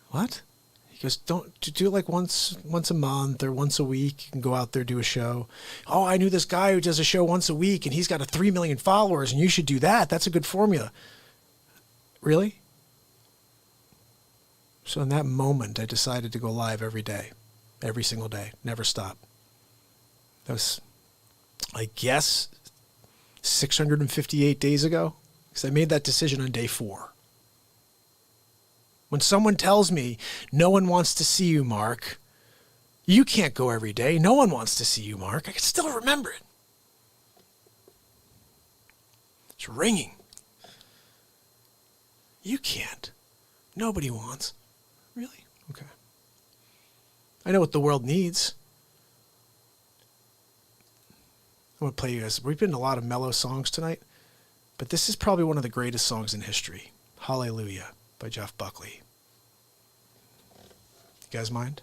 what? He goes, don't do it like once a month or once a week. You can go out there, do a show. Oh, I knew this guy who does a show once a week and he's got 3 million followers and you should do that. That's a good formula. Really? So in that moment, I decided to go live every day, every single day, never stop. That was, I guess, 658 days ago, because I made that decision on day 4. When someone tells me, no one wants to see you, Mark, you can't go every day. No one wants to see you, Mark. I can still remember it. It's ringing. You can't. Nobody wants. Really? Okay. I know what the world needs. I'm going to play you guys. We've been in a lot of mellow songs tonight, but this is probably one of the greatest songs in history. Hallelujah by Jeff Buckley. You guys mind?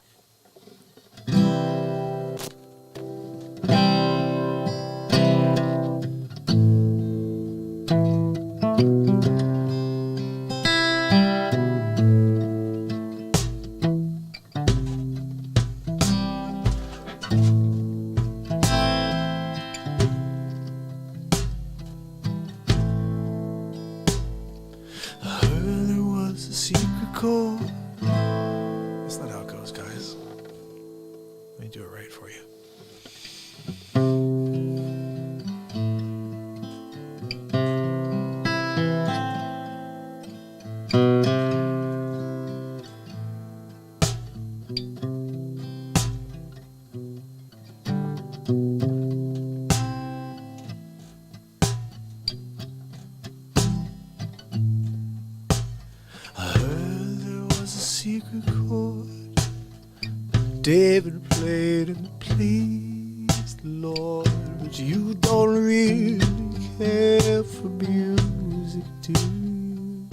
David played and pleased the Lord, but you don't really care for music, do you?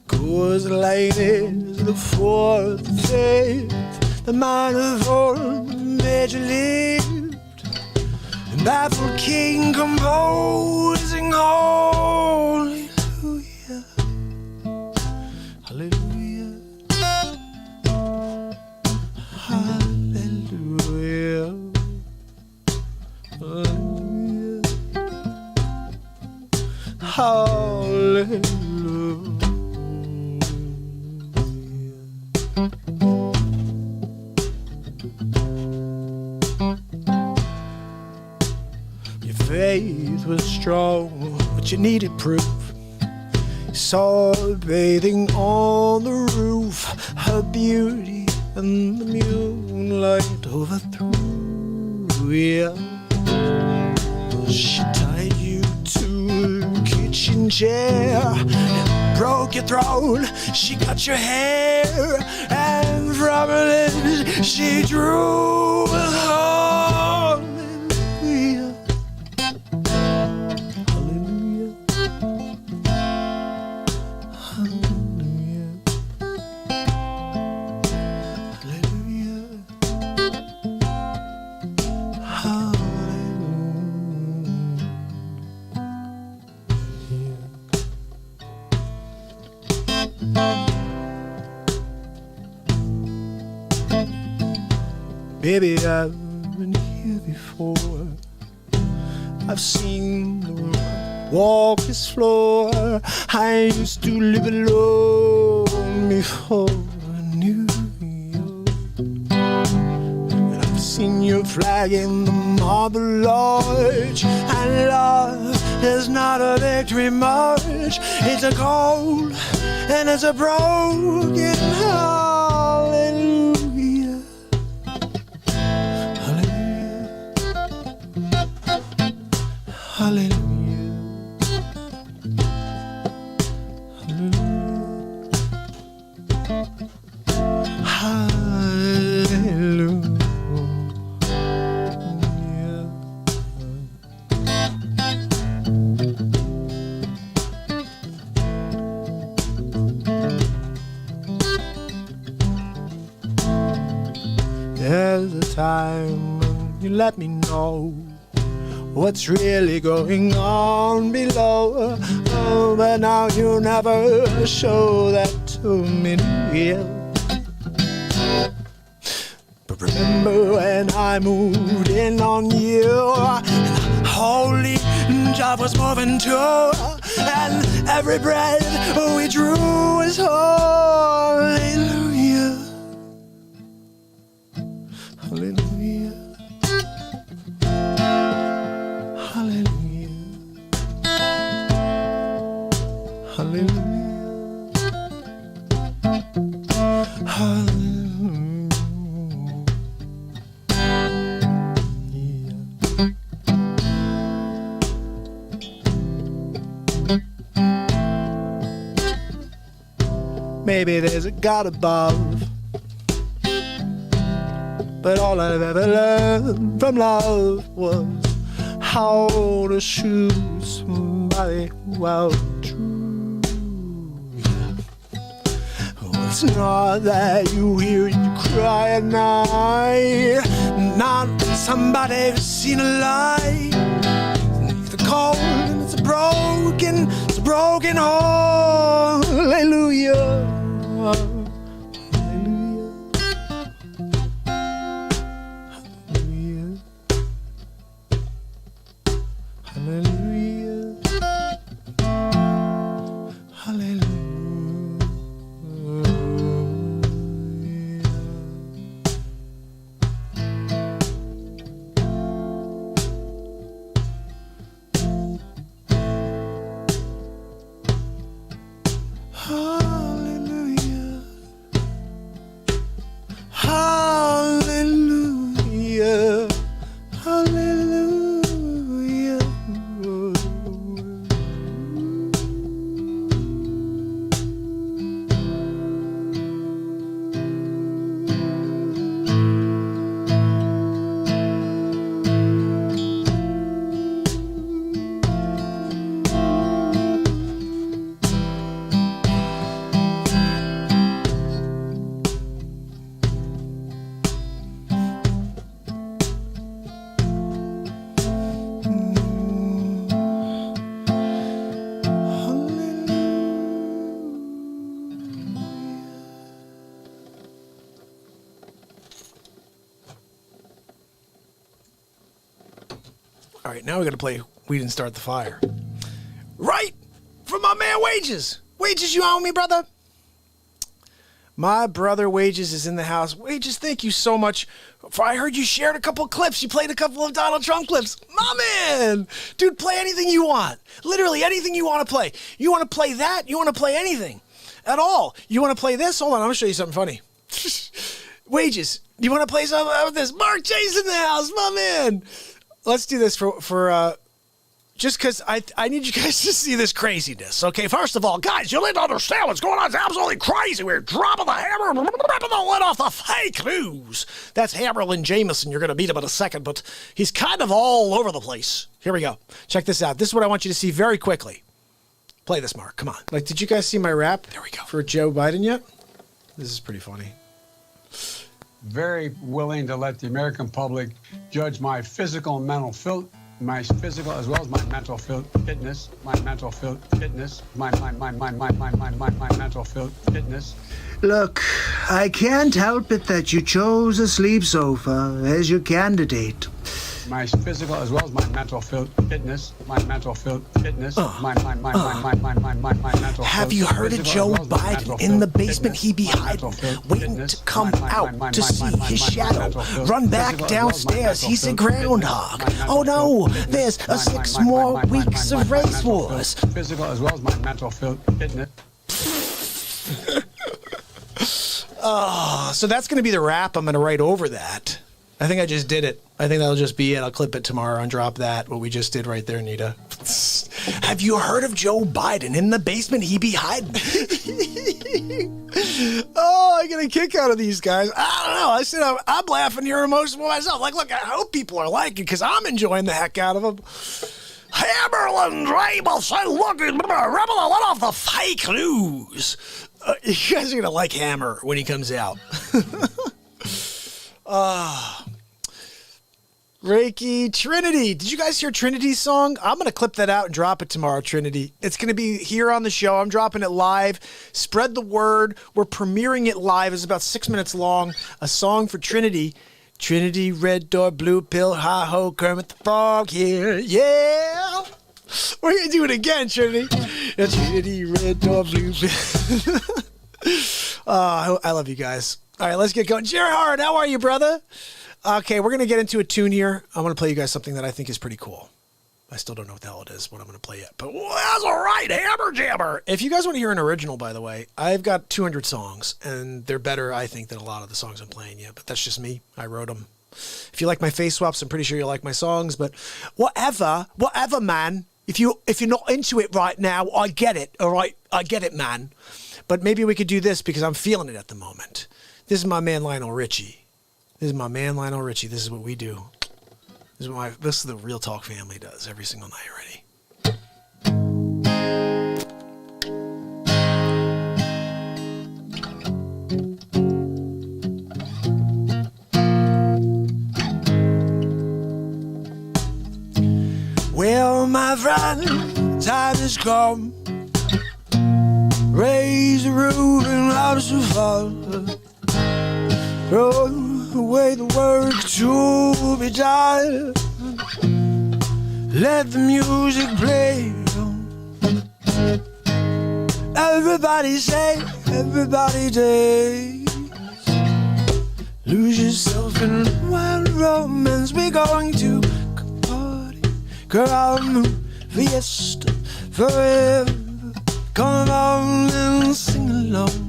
Goes like this, the 4th, the 5th, the minor fall, major lift, and baffled king composing hallelujah, hallelujah. Hallelujah. Your faith was strong, but you needed proof. You saw her bathing on the roof, her beauty and the moonlight overthrew you. She tied you to a kitchen chair and broke your throat. She cut your hair and from her lips she drew a hallelujah. Hallelujah. Hallelujah. Hallelujah. Baby, I've been here before. I've seen the world walk this floor. I used to live alone before I knew you. And I've seen your flag in the marble arch. And love is not a victory march. It's a cold and it's a broken hallelujah. Hallelujah. There's a time when you let me know what's really going on below. Oh, but now you never show that to me. Yeah. But remember when I moved in on you, and the holy job was moving too, and every breath we drew was hallelujah. Hallelujah. Hallelujah. Hallelujah. Maybe there's a God above, but all I've ever learned from love was how to shoot somebody well true. Oh, it's not that you hear you cry at night, not somebody who's seen a light. It's a cold and it's a broken hallelujah. All right, now we're going to play We Didn't Start the Fire. Right from my man Wages. Wages, you on me, brother? My brother Wages is in the house. Wages, thank you so much. I heard you shared a couple of clips. You played a couple of Donald Trump clips. My man! Dude, play anything you want. Literally anything you want to play. You want to play that? You want to play anything at all? You want to play this? Hold on, I'm going to show you something funny. Wages, you want to play something with this? Mark J's in the house, my man. Let's do this for just because I need you guys to see this craziness. Okay, first of all, guys, you need to understand what's going on. It's absolutely crazy. We're dropping the hammer and ripping the lid off the fake news. That's Hammerlin Jameson. You're going to meet him in a second, but he's kind of all over the place. Here we go. Check this out. This is what I want you to see very quickly. Play this, Mark. Come on. Like, did you guys see my rap? There we go. For Joe Biden yet? This is pretty funny. Very willing to let the American public judge my physical and my physical as well as my mental fitness, my mental fitness, my mental fitness. Look, I can't help it that you chose a sleep sofa as your candidate. My physical as well as my mental fitness, my mental fitness, my mental. Have you heard of Joe Biden? In the basement he be hiding, waiting to come out to see his shadow. Run back downstairs, he's a groundhog. Oh no, there's 6 more weeks of race wars. Physical as well as my mental fitness. So that's going to be the rap. I'm going to write over that. I think I just did it. I think that'll just be it. I'll clip it tomorrow and drop that, what we just did right there, Nita. Have you heard of Joe Biden? In the basement, he be hiding. Oh, I get a kick out of these guys. I don't know. I said I'm laughing here emotional myself. Like, look, I hope people are liking it because I'm enjoying the heck out of them. Hammerland Rabel said, look, Rebel, let off the fake news. You guys are going to like Hammer when he comes out. Reiki, Trinity. Did you guys hear Trinity's song? I'm going to clip that out and drop it tomorrow, Trinity. It's going to be here on the show. I'm dropping it live. Spread the word. We're premiering it live. It's about 6 minutes long. A song for Trinity. Trinity, red door, blue pill, hi-ho, Kermit the Frog here. Yeah. We're going to do it again, Trinity. Trinity, red door, blue pill. I love you guys. All right, let's get going. Gerhard, how are you, brother? Okay, we're going to get into a tune here. I'm going to play you guys something that I think is pretty cool. I still don't know what the hell it is, what I'm going to play yet. But that's all right, Hammer Jammer. If you guys want to hear an original, by the way, I've got 200 songs, and they're better, I think, than a lot of the songs I'm playing yet. But that's just me. I wrote them. If you like my face swaps, I'm pretty sure you'll like my songs. But whatever, man. If you're not into it right now, I get it, all right? I get it, man. But maybe we could do this because I'm feeling it at the moment. This is my man Lionel Richie. This is what we do. This is the Real Talk family does every single night. Ready? Well, my friend, time has come. Raise the roof and house the fall. Throw away the work to be done. Let the music play. Everybody say, everybody dance. Lose yourself in a wild romance. We're going to party, caramba, fiesta, forever. Come on and sing along.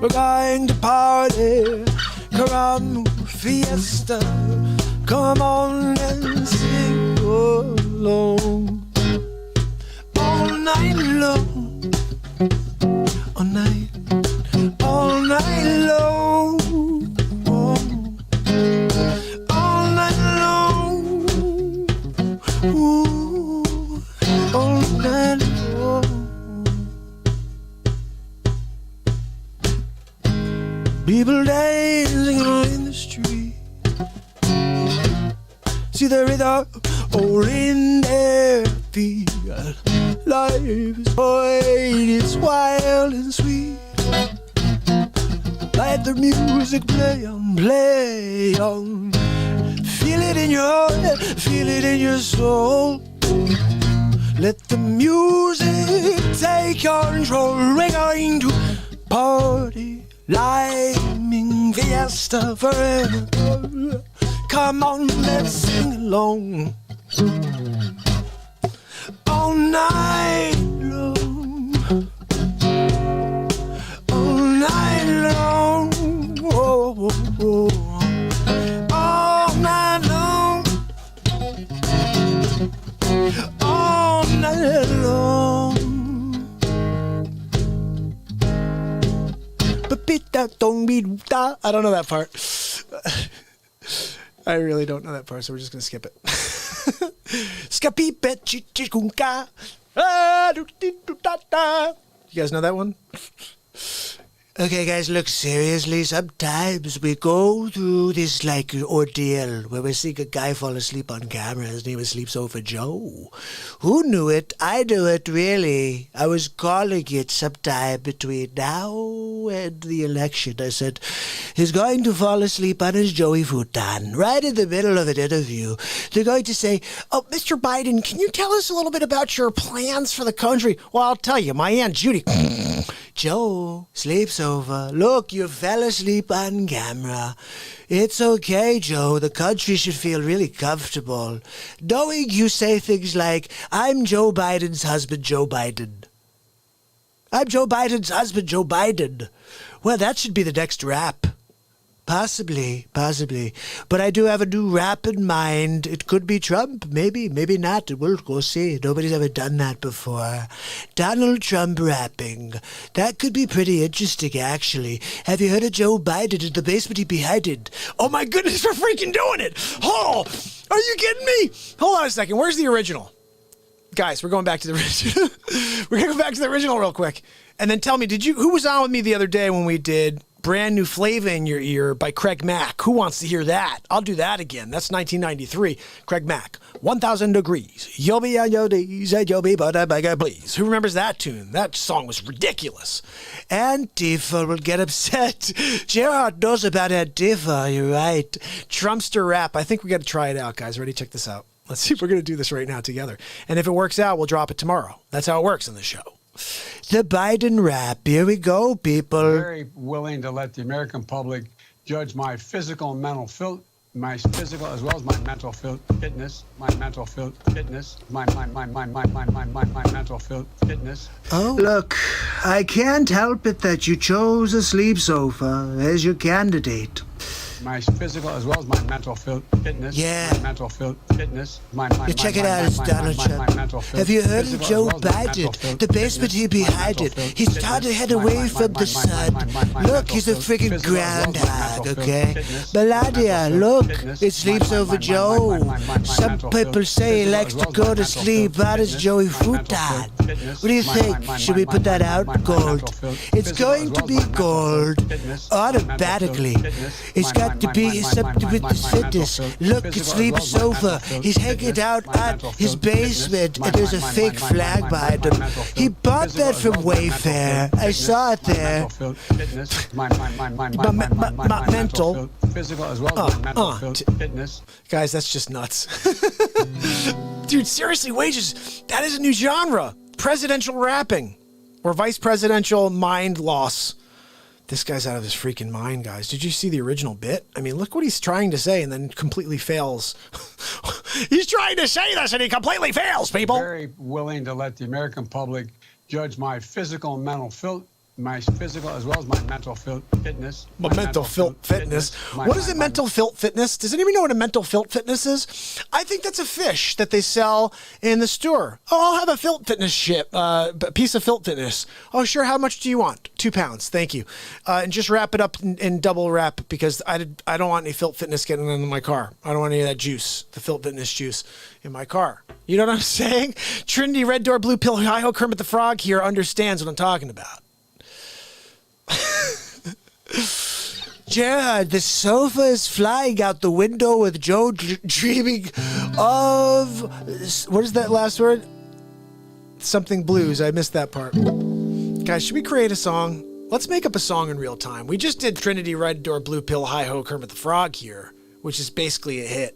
We're going to party, caramba, fiesta. Come on and sing along. All night long, all night long, all night long, ooh, all night long. People dancing in the street, see the rhythm all in their feet. Life is void, it's wild and sweet. Let the music play on, play on. Feel it in your heart, feel it in your soul. Let the music take control. We're going to party, liming, fiesta forever. Come on, let's sing along. All night long, all night long, oh, oh, oh. All night long, all night long. I don't know that part. I really don't know that part, so we're just going to skip it. You guys know that one? Okay, guys, look, seriously, sometimes we go through this, like, ordeal where we see a guy fall asleep on camera. His name is Sleep Sofa Joe. Who knew it? I knew it, really. I was calling it sometime between now and the election. I said, he's going to fall asleep on his Joey futon right in the middle of an interview. They're going to say, oh, Mr. Biden, can you tell us a little bit about your plans for the country? Well, I'll tell you, my Aunt Judy... Joe, sleep's over. Look, you fell asleep on camera. It's okay, Joe. The country should feel really comfortable knowing you say things like, I'm Joe Biden's husband, Joe Biden. I'm Joe Biden's husband, Joe Biden. Well, that should be the next rap. Possibly. But I do have a new rap in mind. It could be Trump, maybe not. We'll go see. Nobody's ever done that before. Donald Trump rapping. That could be pretty interesting, actually. Have you heard of Joe Biden in the basement he beheaded? Oh my goodness, we're freaking doing it! Oh, are you kidding me? Hold on a second. Where's the original? Guys, we're going back to the original. We're going to go back to the original real quick. And then tell me, who was on with me the other day when we did Brand New Flavor in Your Ear by Craig Mack? Who wants to hear that? I'll do that again. That's 1993. Craig Mack, 1,000 Degrees. You'll be on your knees and you'll be but I beg, please. Who remembers that tune? That song was ridiculous. Antifa will get upset. Gerard knows about Antifa. You're right. Trumpster rap. I think we got to try it out, guys. Ready? Check this out. Let's see if we're going to do this right now together. And if it works out, we'll drop it tomorrow. That's how it works on the show. The Biden rap. Here we go, people. Very willing to let the American public judge my physical and mental my physical as well as my mental fitness, my mental fitness, my mental fitness. Oh, look, I can't help it that you chose a sleep sofa as your candidate. My physical as well as my mental fitness. Yeah. My mental fitness. Check it out, it's Donald Trump. Have you heard of Joe Biden? The basement he beheaded. He's trying to head away from the sun. Look, he's a freaking groundhog, okay? Melania, look, it sleeps over Joe. Some people say he likes to go to sleep on his Joey futon. What do you think? Should we put that out? Gold. It's going to be gold. Automatically. It's got to be something with the fitness. Look, it's Sleep Sofa. He's hanging out at his basement, and there's a fake flag behind him. He bought that from Wayfair. I saw it there. My mental. Physical as well as mental fitness. Guys, that's just nuts. Dude, seriously, wages. That is a new genre. Presidential rapping. Or vice presidential mind loss. This guy's out of his freaking mind, guys. Did you see the original bit? I mean, look what he's trying to say and then completely fails. He's trying to say this and he completely fails, people. Very willing to let the American public judge my physical and mental my physical as well as my mental fitness. My mental fitness. What is a mental fitness? Does anybody know what a mental fitness is? I think that's a fish that they sell in the store. Oh, I'll have a fitness piece of fitness. Oh, sure. How much do you want? 2 pounds. Thank you. And just wrap it up in double wrap because I don't want any fitness getting into my car. I don't want any of that juice, the fitness juice in my car. You know what I'm saying? Trinity, Red Door, Blue Pill, Hi-Ho, Kermit the Frog here understands what I'm talking about. Gerard, the sofa is flying out the window with Joe dreaming of... What is that last word? Something blues. I missed that part. Guys, should we create a song? Let's make up a song in real time. We just did Trinity, Red Door, Blue Pill, Hi-Ho, Kermit the Frog here, which is basically a hit.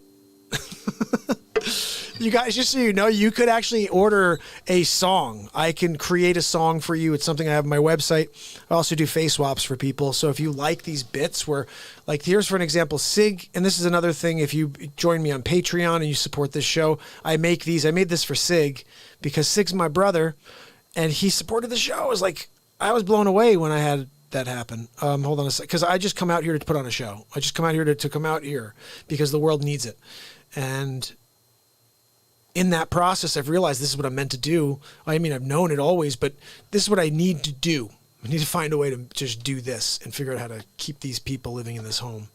You guys, just so you know, you could actually order a song. I can create a song for you. It's something I have on my website. I also do face swaps for people. So if you like these bits where, like, here's for an example, Sig, and this is another thing, if you join me on Patreon and you support this show, I make these. I made this for Sig because Sig's my brother, and he supported the show. It was like, I was blown away when I had that happen. Hold on a sec, because I just come out here to put on a show. I just come out here to come out here because the world needs it. And in that process, I've realized this is what I'm meant to do. I mean, I've known it always, but this is what I need to do. I need to find a way to just do this and figure out how to keep these people living in this home.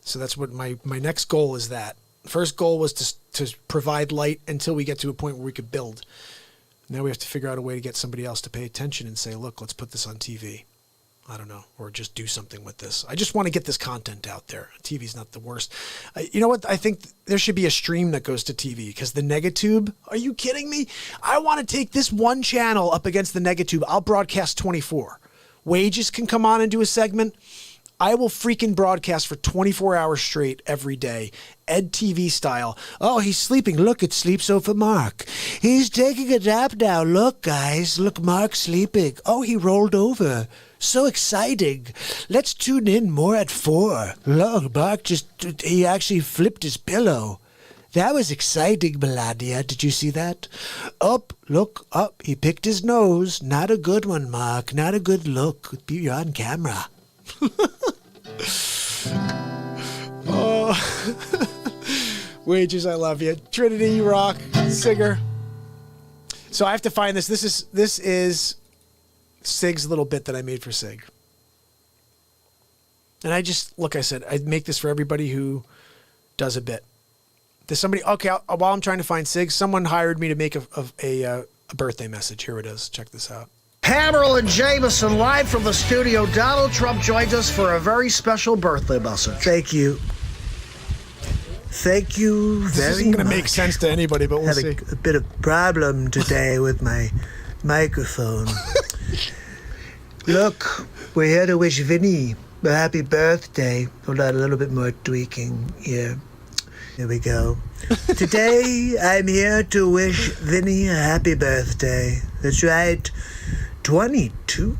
So that's what my next goal is. That first goal was to provide light until we get to a point where we could build. Now we have to figure out a way to get somebody else to pay attention and say, look, let's put this on TV. I don't know, or just do something with this. I just want to get this content out there. TV's not the worst. You know what? I think there should be a stream that goes to TV because the Negatube, are you kidding me? I want to take this one channel up against the Negatube. I'll broadcast 24. Wages can come on and do a segment. I will freaking broadcast for 24 hours straight every day, Ed TV style. Oh, he's sleeping. Look, it's Sleep Sofa Mark. He's taking a nap now. Look, guys. Look, Mark's sleeping. Oh, he rolled over. So exciting. Let's tune in more at 4. Look, Mark he actually flipped his pillow. That was exciting, Melania. Did you see that? Up, look, up. He picked his nose. Not a good one, Mark. Not a good look. You're on camera. Oh, Wages, I love you. Trinity, you rock. Singer. So I have to find this. This is Sig's little bit that I made for Sig. And I just, look, I said, I'd make this for everybody who does a bit. There's somebody, okay, while I'm trying to find Sig, someone hired me to make a birthday message. Here it is. Check this out. Hammerl and Jameson live from the studio. Donald Trump joins us for a very special birthday message. Thank you. Thank you very much. This isn't going to make sense to anybody, but we'll see. A bit of problem today with my microphone. Look, we're here to wish Vinny a happy birthday. Hold on, a little bit more tweaking here. Here we go. Today, I'm here to wish Vinny a happy birthday. That's right. 22.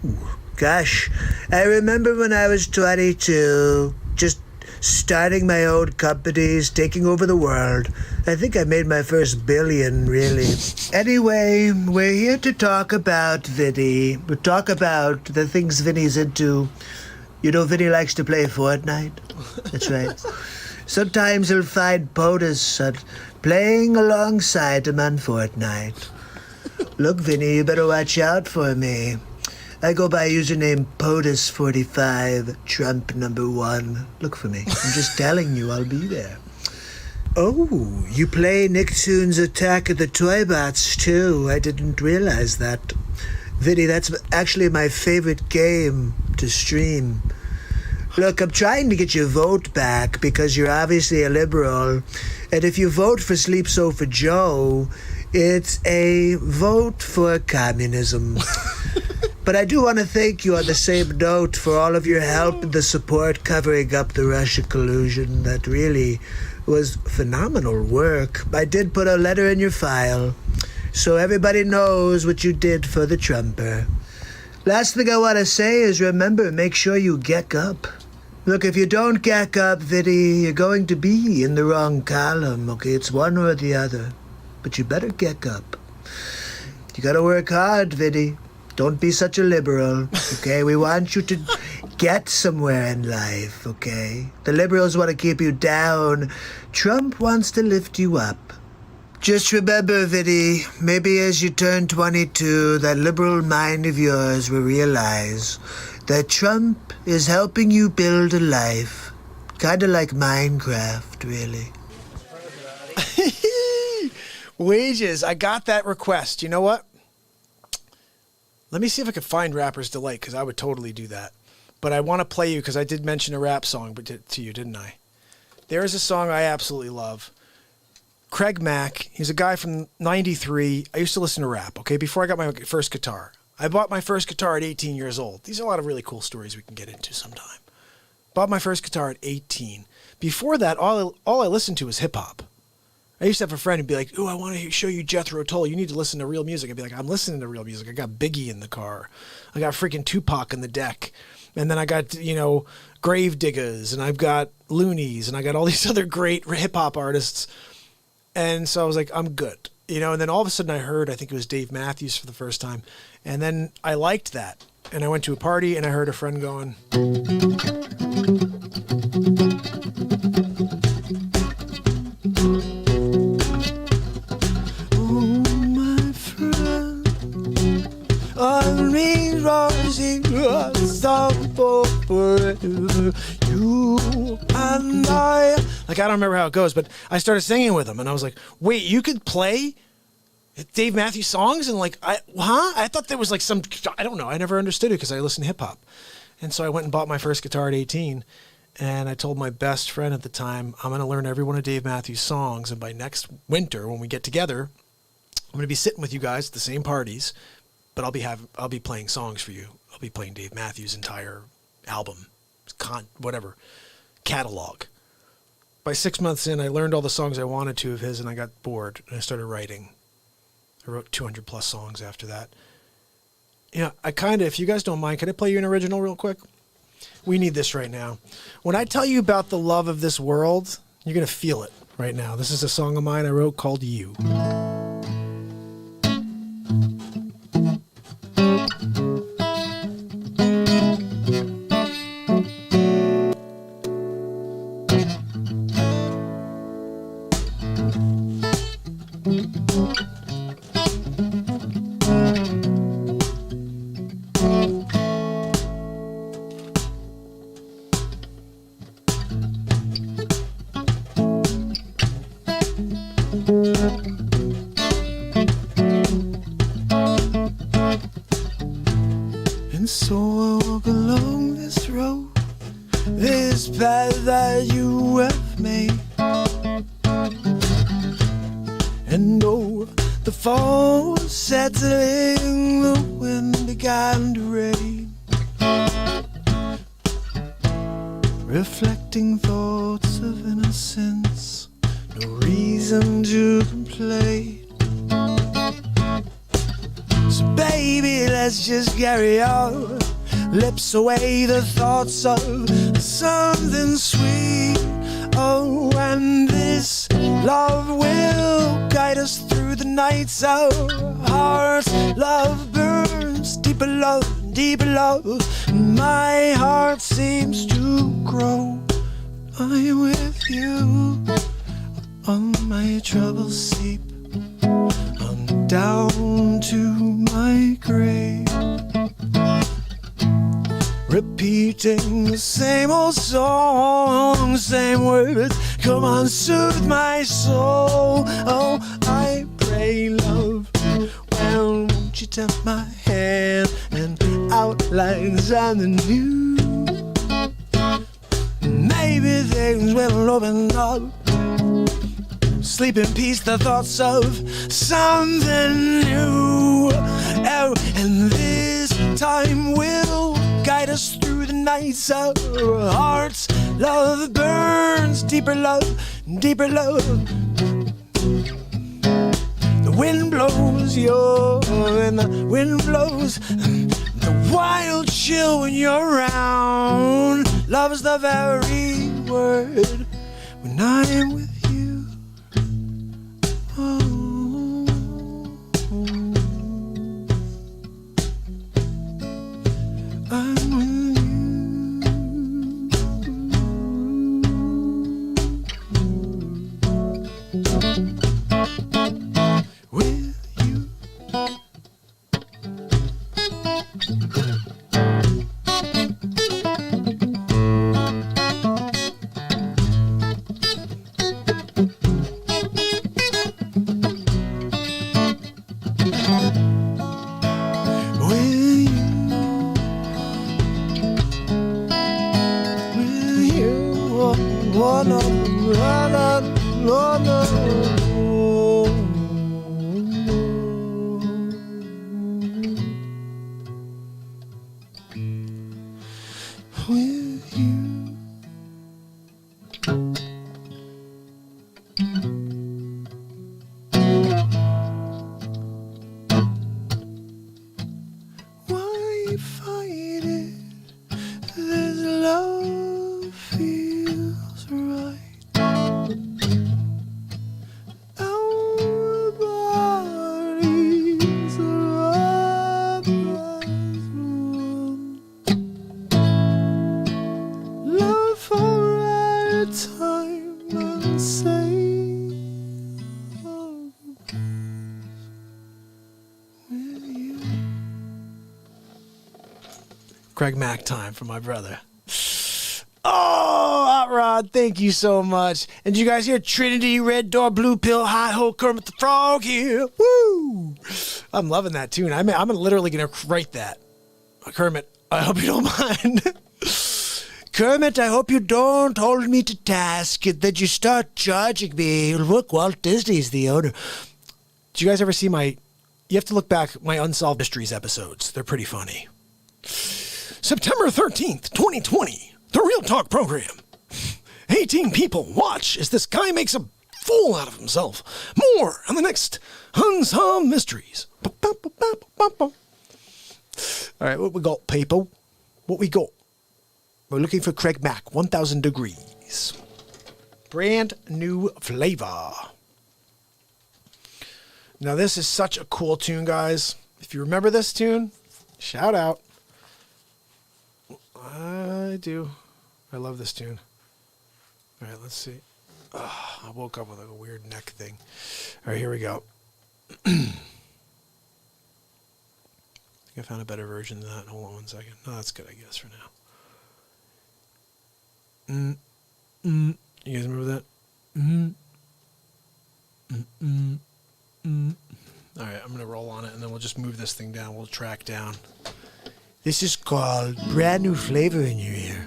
Gosh, I remember when I was 22, just starting my own companies, taking over the world. I think I made my first billion, really. Anyway, we're here to talk about Vinny. We'll talk about the things Vinny's into. You know, Vinny likes to play Fortnite. That's right. Sometimes he'll find POTUS playing alongside him on Fortnite. Look, Vinny, you better watch out for me. I go by username POTUS45, Trump #1. Look for me. I'm just telling you, I'll be there. Oh, you play Nicktoons Attack of the Toybots, too. I didn't realize that. Vinny, that's actually my favorite game to stream. Look, I'm trying to get your vote back because you're obviously a liberal. And if you vote for Sleep Sofa Joe, it's a vote for communism. But I do want to thank you on the same note for all of your help and the support covering up the Russia collusion. That really was phenomenal work. I did put a letter in your file, so everybody knows what you did for the Trumper. Last thing I want to say is remember, make sure you geck up. Look, if you don't geck up, Vinny, you're going to be in the wrong column, okay? It's one or the other. But you better geck up. You gotta work hard, Vinny. Don't be such a liberal, okay? We want you to get somewhere in life, okay? The liberals want to keep you down. Trump wants to lift you up. Just remember, Vinny, maybe as you turn 22, that liberal mind of yours will realize that Trump is helping you build a life. Kind of like Minecraft, really. Wages, I got that request. You know what? Let me see if I can find Rapper's Delight, because I would totally do that. But I want to play you, because I did mention a rap song to you, didn't I? There is a song I absolutely love. Craig Mack, he's a guy from 93. I used to listen to rap, okay, before I got my first guitar. I bought my first guitar at 18 years old. These are a lot of really cool stories we can get into sometime. Bought my first guitar at 18. Before that, all I listened to was hip-hop. I used to have a friend who'd be like, "Ooh, I want to show you Jethro Tull. You need to listen to real music." I'd be like, "I'm listening to real music. I got Biggie in the car. I got freaking Tupac in the deck. And then I got, Grave Diggers, and I've got Loonies, and I got all these other great hip-hop artists." And so I was like, I'm good. And then all of a sudden I heard, I think it was Dave Matthews for the first time. And then I liked that. And I went to a party, and I heard a friend going, you and I. Like, I don't remember how it goes, but I started singing with him, and I was like, wait, you could play Dave Matthews songs? And I thought there was like some, I don't know, I never understood it because I listened to hip hop. And so I went and bought my first guitar at 18. And I told my best friend at the time, I'm going to learn every one of Dave Matthews' songs. And by next winter, when we get together, I'm going to be sitting with you guys at the same parties, but I'll be playing songs for you. I'll be playing Dave Matthews' entire album, whatever, catalog. By 6 months in, I learned all the songs I wanted to of his, and I got bored, and I started writing. I wrote 200 plus songs after that. If you guys don't mind, can I play you an original real quick? We need this right now. When I tell you about the love of this world, you're going to feel it right now. This is a song of mine I wrote called You. And so I walk along this road, this path that you have made. And oh, the fall was settling, the wind began to rain, reflecting thoughts of innocence, no reason to complain. So baby, let's just carry on, lips away the thoughts of something sweet. Oh, and this love will guide us through the nights. Our hearts, love burns, deeper love, deeper love. My heart seems to grow. I'm with you. On my troubles seep on down to my grave, repeating the same old song, same words. Come on, soothe my soul. Oh, I pray, love, well, won't you take my hand and outline something new? Maybe things will open up. Sleep in peace, the thoughts of something new. Oh, and this time will guide us through the nights. Our hearts, love burns, deeper love, deeper love. The wind blows, and the wind blows. The wild chill when you're around. Love is the very word when I'm with you. Oh. I'm with you. With you. Why fight it? This love feels right. Our bodies are up as one. Love for a time and say with you. Craig Mack time for my brother. Oh, Hot Rod, thank you so much. And did you guys hear Trinity, Red Door, Blue Pill, High Ho, Kermit the Frog here? Woo! I'm loving that tune. I'm literally going to write that. Kermit, I hope you don't mind. Kermit, I hope you don't hold me to task, that you start charging me. Look, Walt Disney's the owner. Did you guys ever see you have to look back, my Unsolved Mysteries episodes. They're pretty funny. September 13th, 2020, the Real Talk program. 18 people watch as this guy makes a fool out of himself. More on the next Unsolved Mysteries. All right, what we got, people? What we got? We're looking for Craig Mack, 1000 Degrees. Brand new flavor. Now, this is such a cool tune, guys. If you remember this tune, shout out. I do. I love this tune. All right, let's see. I woke up with like a weird neck thing. All right, here we go. I think I found a better version than that. Hold on one second. No, that's good, I guess, for now. You guys remember that? All right, I'm going to roll on it, and then we'll just move this thing down. We'll track down. This is called Brand New Flavor in Your Ear.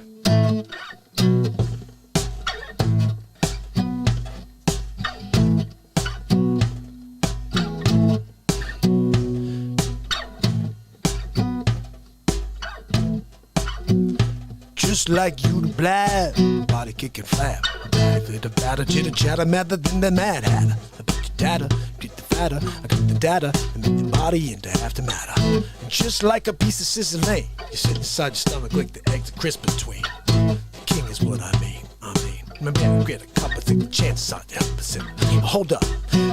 Just like you to blab, body kicking flap. The batter, chitter chatter, madder than the Mad Hatter. I put your data, get the fatter. I got the data and make the body into half the matter. And just like a piece of sizzling, you sit inside your stomach like the eggs are crisp between. The king is what I mean. My man, get a couple of the chances are the opposite. Hold up,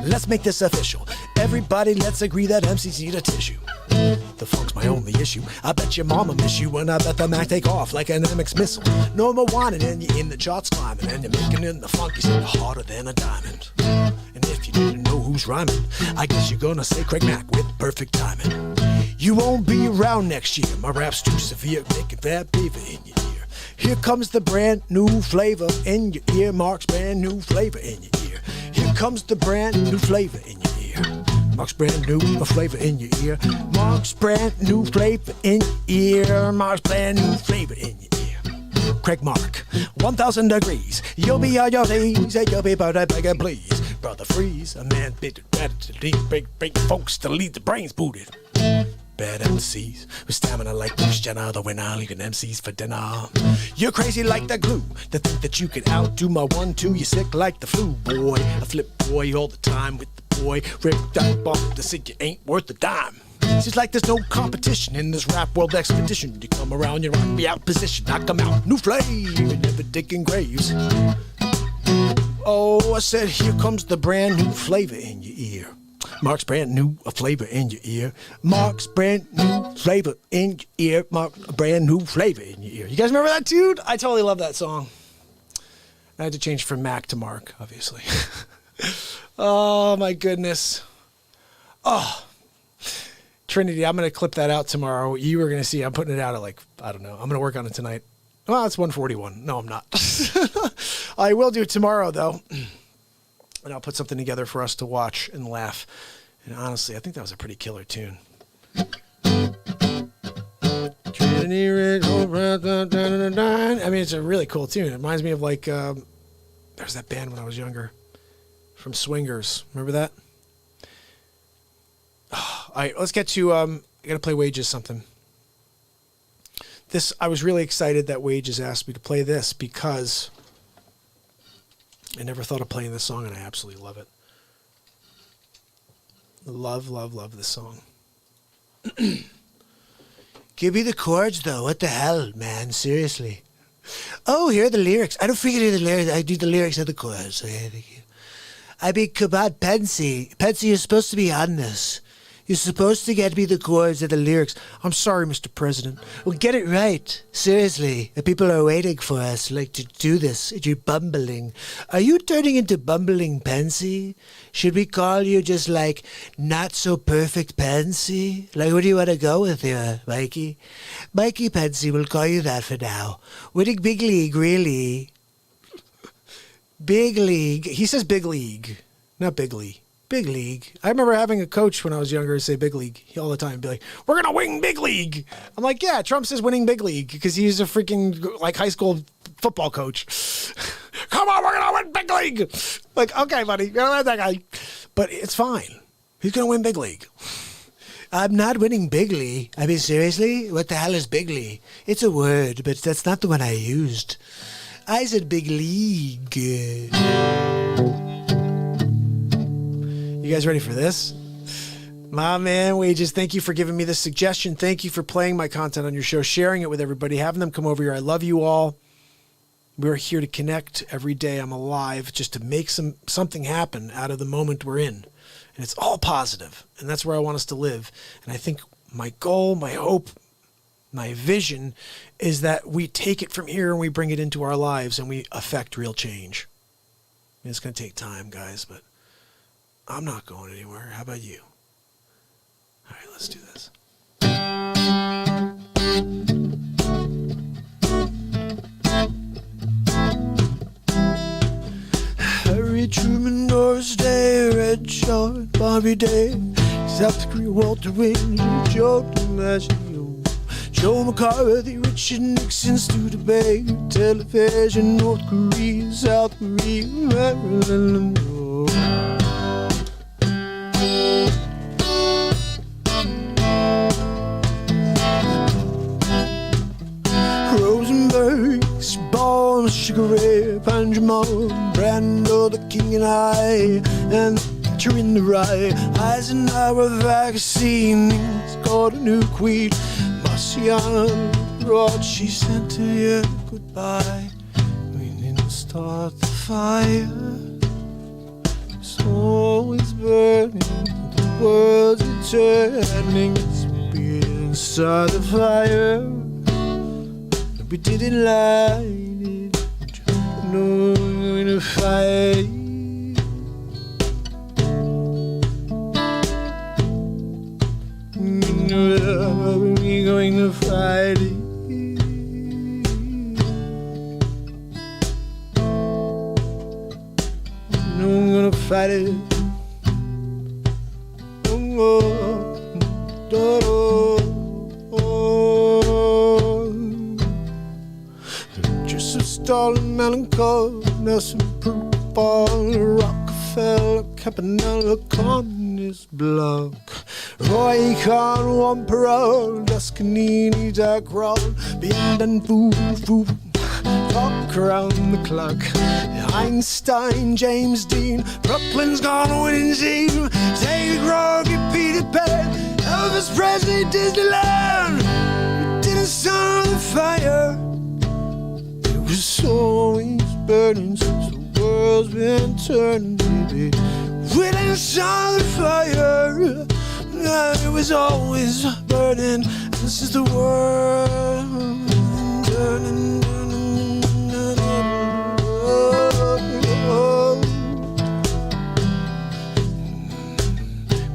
let's make this official. Everybody, let's agree that MC's need a tissue. The funk's my only issue. I bet your mama miss you, and I bet the Mac take off like an MX missile. No more whining, and you're in the charts climbing, and you're making it in the funk. You say harder than a diamond. And if you didn't know who's rhyming, I guess you're gonna say Craig Mack with perfect timing. You won't be around next year. My rap's too severe, making that fever in your ear. Here comes the brand new flavor in your ear. Mark's brand new flavor in your ear. Here comes the brand new flavor in your ear. Mark's brand new flavor in your ear. Mark's brand new flavor in your ear. Mark's brand new flavor in your ear. Craig Mark, 1000 Degrees. You'll be on your knees and you'll be begging please. Brother Freeze, a man bit break folks to lead the brains booted. Bad MCs with stamina like Bruce Jenner, the winner leaving MCs for dinner. You're crazy like the glue to think that you can outdo my 1-2. You're sick like the flu, boy. I flip boy all the time with the boy. Rick that bump to say you ain't worth a dime. Seems like there's no competition in this rap world expedition. You come around, you rock me out position. I come out, new flavor, never digging graves. Oh, I said, here comes the brand new flavor in your ear. Mark's brand new flavor in your ear. Mark's brand new flavor in your ear. Mark's brand new flavor in your ear. You guys remember that tune? I totally love that song. I had to change from Mac to Mark, obviously. Oh, my goodness. Oh, Trinity, I'm going to clip that out tomorrow. You were going to see, I'm putting it out at like, I don't know. I'm going to work on it tonight. Well, it's 1:41. No, I'm not. I will do it tomorrow, though. And I'll put something together for us to watch and laugh. And honestly, I think that was a pretty killer tune. I mean, it's a really cool tune. It reminds me of like, there's that band when I was younger from Swingers. Remember that? All right, let's get to, I got to play Wages something. I was really excited that Wages asked me to play this because I never thought of playing this song, and I absolutely love it. Love, love, love this song. Give me the chords, though. What the hell, man? Seriously. Oh, here are the lyrics. I don't freaking do the lyrics. I do the lyrics and the chords. Okay, thank you. I mean, come on, Pensy. Pensy, you're supposed to be on this. You're supposed to get me the chords and the lyrics. I'm sorry, Mr. President. Well, get it right. Seriously. The people are waiting for us, like, to do this. You're bumbling. Are you turning into bumbling Pensy? Should we call you just, like, not so perfect Pensy? Like, what do you want to go with here, Mikey? Mikey Pensy, we'll call you that for now. Winning Big League, really. Big League. He says Big League, not Big League. Big league. I remember having a coach when I was younger say big league all the time. Be like, we're going to win big league. I'm like, yeah, Trump says winning big league because he's a freaking like high school football coach. Come on, we're going to win big league. Like, okay, buddy, you're going to let that guy. But it's fine. He's going to win big league. I'm not winning big league. I mean, seriously? What the hell is big league? It's a word, but that's not the one I used. I said big league. You guys ready for this? My man, Wages, thank you for giving me this suggestion. Thank you for playing my content on your show, sharing it with everybody, having them come over here. I love you all. We're here to connect every day. I'm alive just to make something happen out of the moment we're in. And it's all positive. And that's where I want us to live. And I think my goal, my hope, my vision is that we take it from here and we bring it into our lives and we affect real change. I mean, it's going to take time, guys, but I'm not going anywhere. How about you? All right, let's do this. Harry Truman, Doris Day, Red Short, Bobby Day, South Korea, Walter Wayne, Joe DiMaggio, Joe McCarthy, Richard Nixon, Studebaker, television, North Korea, South Korea, Maryland, Rosenberg, Ball, Sugar Ray, Panjamo, Brando, the King and I, and the picture in the rye. Eisenhower vaccine, it's got a new queen. Marciano brought, she sent to you goodbye. We didn't start the fire. It's always burning, the world's turning. It's being inside the fire. We didn't light it, no, we're going to fight. We're going to fight it. No, we're going to fight it. Joseph Stalin, melancholy, Nelson Paul, Rockefeller, Campanella, Communist Bloc, Roy Khan, one parole, Toscanini, Jack Ron, Bend and Foo, talk around the clock. Einstein, James Dean, Brooklyn's gone a winning team. David Groggy, Peter Pan, Elvis Presley, Disneyland. We didn't start the fire. It was always burning since the world's been turning, baby. We didn't start the fire. No, it was always burning. This is the world turning.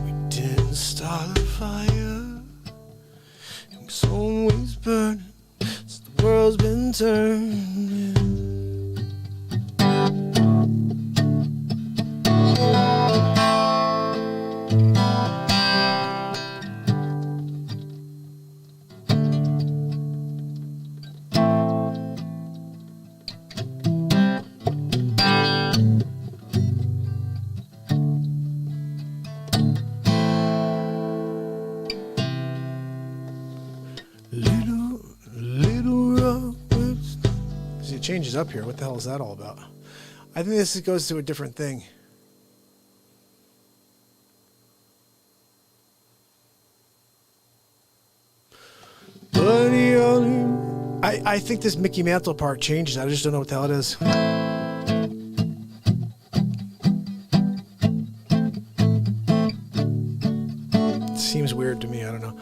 We didn't start the fire. It was always burning. Since the world's been turning. Changes up here. What the hell is that all about? I think this goes to a different thing. I think this Mickey Mantle part changes. I just don't know what the hell it is. It seems weird to me. I don't know.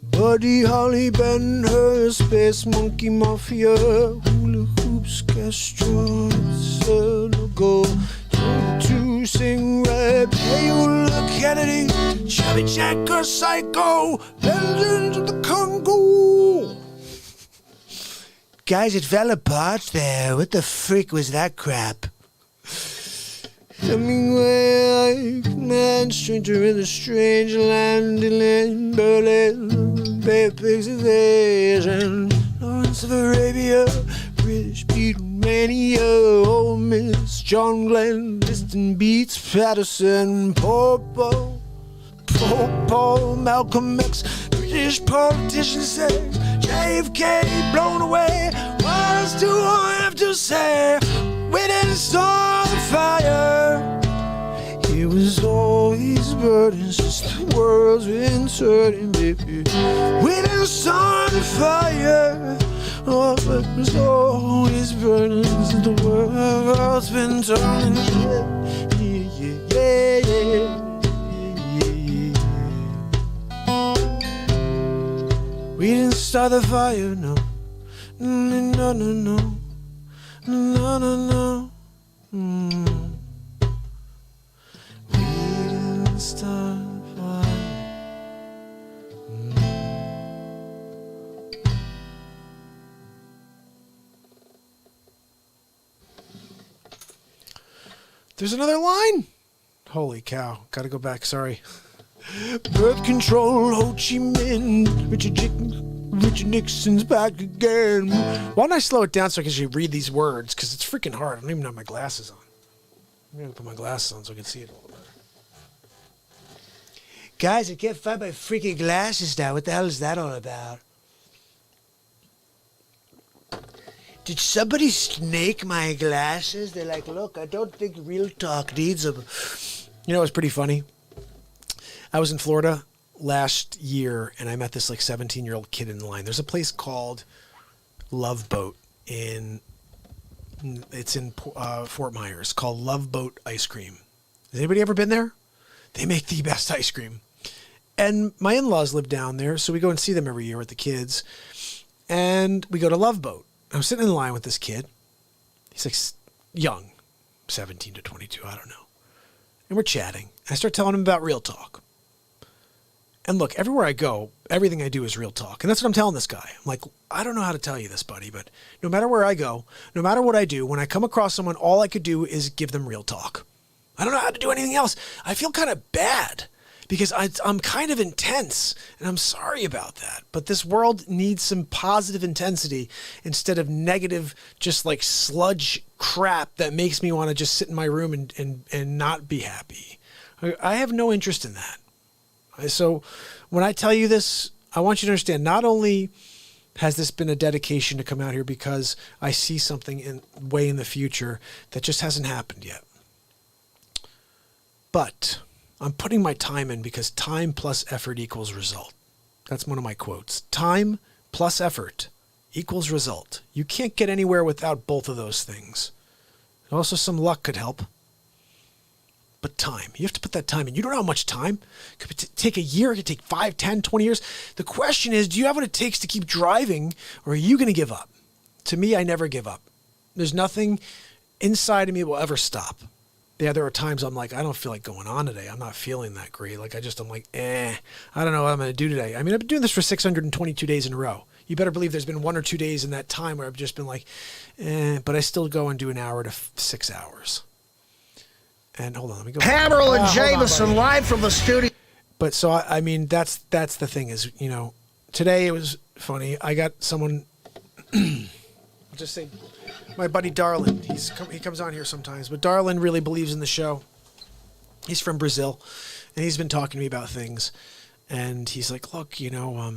Buddy Holly, Ben Hur, Space Monkey Mafia, Hula Hoops, Castro, Go, to sing rap, Payola Kennedy, Chevy Checker, Psycho, Legends of the Congo. Guys, it fell apart there. What the freak was that crap? Hemingway, like man, stranger in a strange land, in Berlin, pigs evasion, Lawrence of Arabia, British Beatlemania, Ole Miss, John Glenn, distant beats, Patterson, Popo, Malcolm X, British politicians say, JFK blown away. What else do I have to say? We didn't start the fire. It was all these burdens, just the world's been turning, baby. We didn't start the fire. Oh, it was all these burdens, the world's been turning. Yeah, yeah, yeah. We didn't start the fire, no. No, no, no. No, no, no. We didn't start the fire. There's another line. Holy cow. Gotta go back, sorry. Birth control, Ho Chi Minh, Richard Nixon's back again. Why don't I slow it down so I can actually read these words? Because it's freaking hard. I don't even have my glasses on. I'm going to put my glasses on so I can see it a little better. Guys, I can't find my freaking glasses now. What the hell is that all about? Did somebody snake my glasses? They're like, look, I don't think Real Talk needs them. You know, it was pretty funny. I was in Florida last year, and I met this like 17-year-old kid in line. There's a place called Love Boat it's in Fort Myers, called Love Boat Ice Cream. Has anybody ever been there? They make the best ice cream. And my in-laws live down there, so we go and see them every year with the kids. And we go to Love Boat. I'm sitting in line with this kid. He's like young, 17 to 22, I don't know. And we're chatting. I start telling him about Real Talk. And look, everywhere I go, everything I do is Real Talk. And that's what I'm telling this guy. I'm like, I don't know how to tell you this, buddy, but no matter where I go, no matter what I do, when I come across someone, all I could do is give them Real Talk. I don't know how to do anything else. I feel kind of bad because I'm kind of intense, and I'm sorry about that. But this world needs some positive intensity instead of negative, just like sludge crap that makes me want to just sit in my room and not be happy. I have no interest in that. So when I tell you this, I want you to understand, not only has this been a dedication to come out here because I see something way in the future that just hasn't happened yet. But I'm putting my time in because time plus effort equals result. That's one of my quotes. Time plus effort equals result. You can't get anywhere without both of those things. Also, some luck could help. But time, you have to put that time in. You don't know how much time. It could take a year, it could take 5, 10, 20 years. The question is, do you have what it takes to keep driving, or are you going to give up? To me, I never give up. There's nothing inside of me that will ever stop. Yeah, there are times I'm like, I don't feel like going on today. I'm not feeling that great. I'm like, I don't know what I'm going to do today. I mean, I've been doing this for 622 days in a row. You better believe there's been 1 or 2 days in that time where I've just been like, but I still go and do an hour to 6 hours. And hold on, let me go. Pamela and Jameson live from the studio. But so, I mean, that's the thing is, you know, today it was funny. I got someone, I'll just say, my buddy Darlin. He comes on here sometimes, but Darlin really believes in the show. He's from Brazil, and he's been talking to me about things. And he's like, look, you know,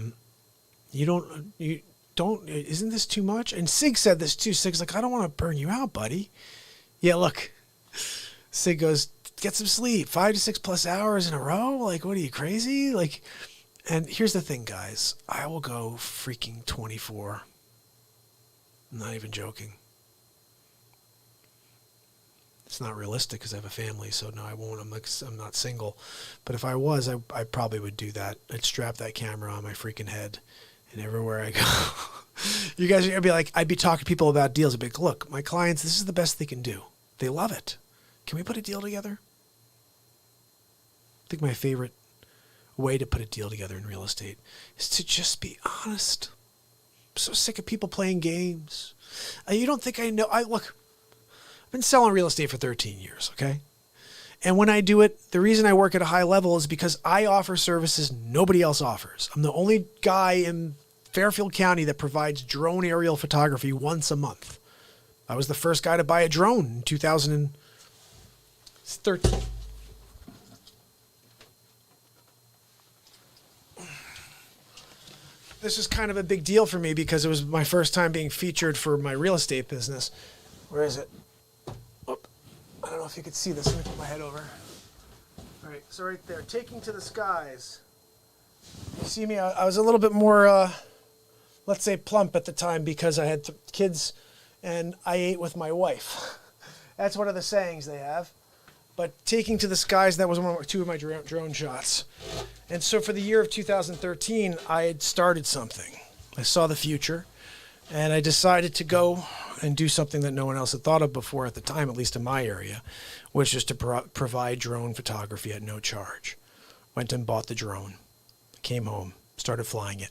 you don't, isn't this too much? And Sig said this too. Sig's like, I don't want to burn you out, buddy. Yeah, look. Sig goes, get some sleep, 5 to 6 plus hours in a row. Like, what are you, crazy? Like, and here's the thing, guys. I will go freaking 24. I'm not even joking. It's not realistic because I have a family, so no, I won't. I'm not single. But if I was, I probably would do that. I'd strap that camera on my freaking head, and everywhere I go, you guys are gonna be like, I'd be talking to people about deals. I'd be like, look, my clients, this is the best they can do. They love it. Can we put a deal together? I think my favorite way to put a deal together in real estate is to just be honest. I'm so sick of people playing games. You don't think I know? Look, I've been selling real estate for 13 years, okay? And when I do it, the reason I work at a high level is because I offer services nobody else offers. I'm the only guy in Fairfield County that provides drone aerial photography once a month. I was the first guy to buy a drone in 2013. This is kind of a big deal for me because it was my first time being featured for my real estate business. Where is it? Oh, I don't know if you could see this. Let me put my head over. All right, so right there, Taking to the Skies. You see me, I was a little bit more, let's say, plump at the time because I had kids and I ate with my wife. That's one of the sayings they have. But Taking to the Skies, that was two of my drone shots. And so for the year of 2013, I had started something. I saw the future, and I decided to go and do something that no one else had thought of before at the time, at least in my area, which is to provide drone photography at no charge. Went and bought the drone, came home, started flying it.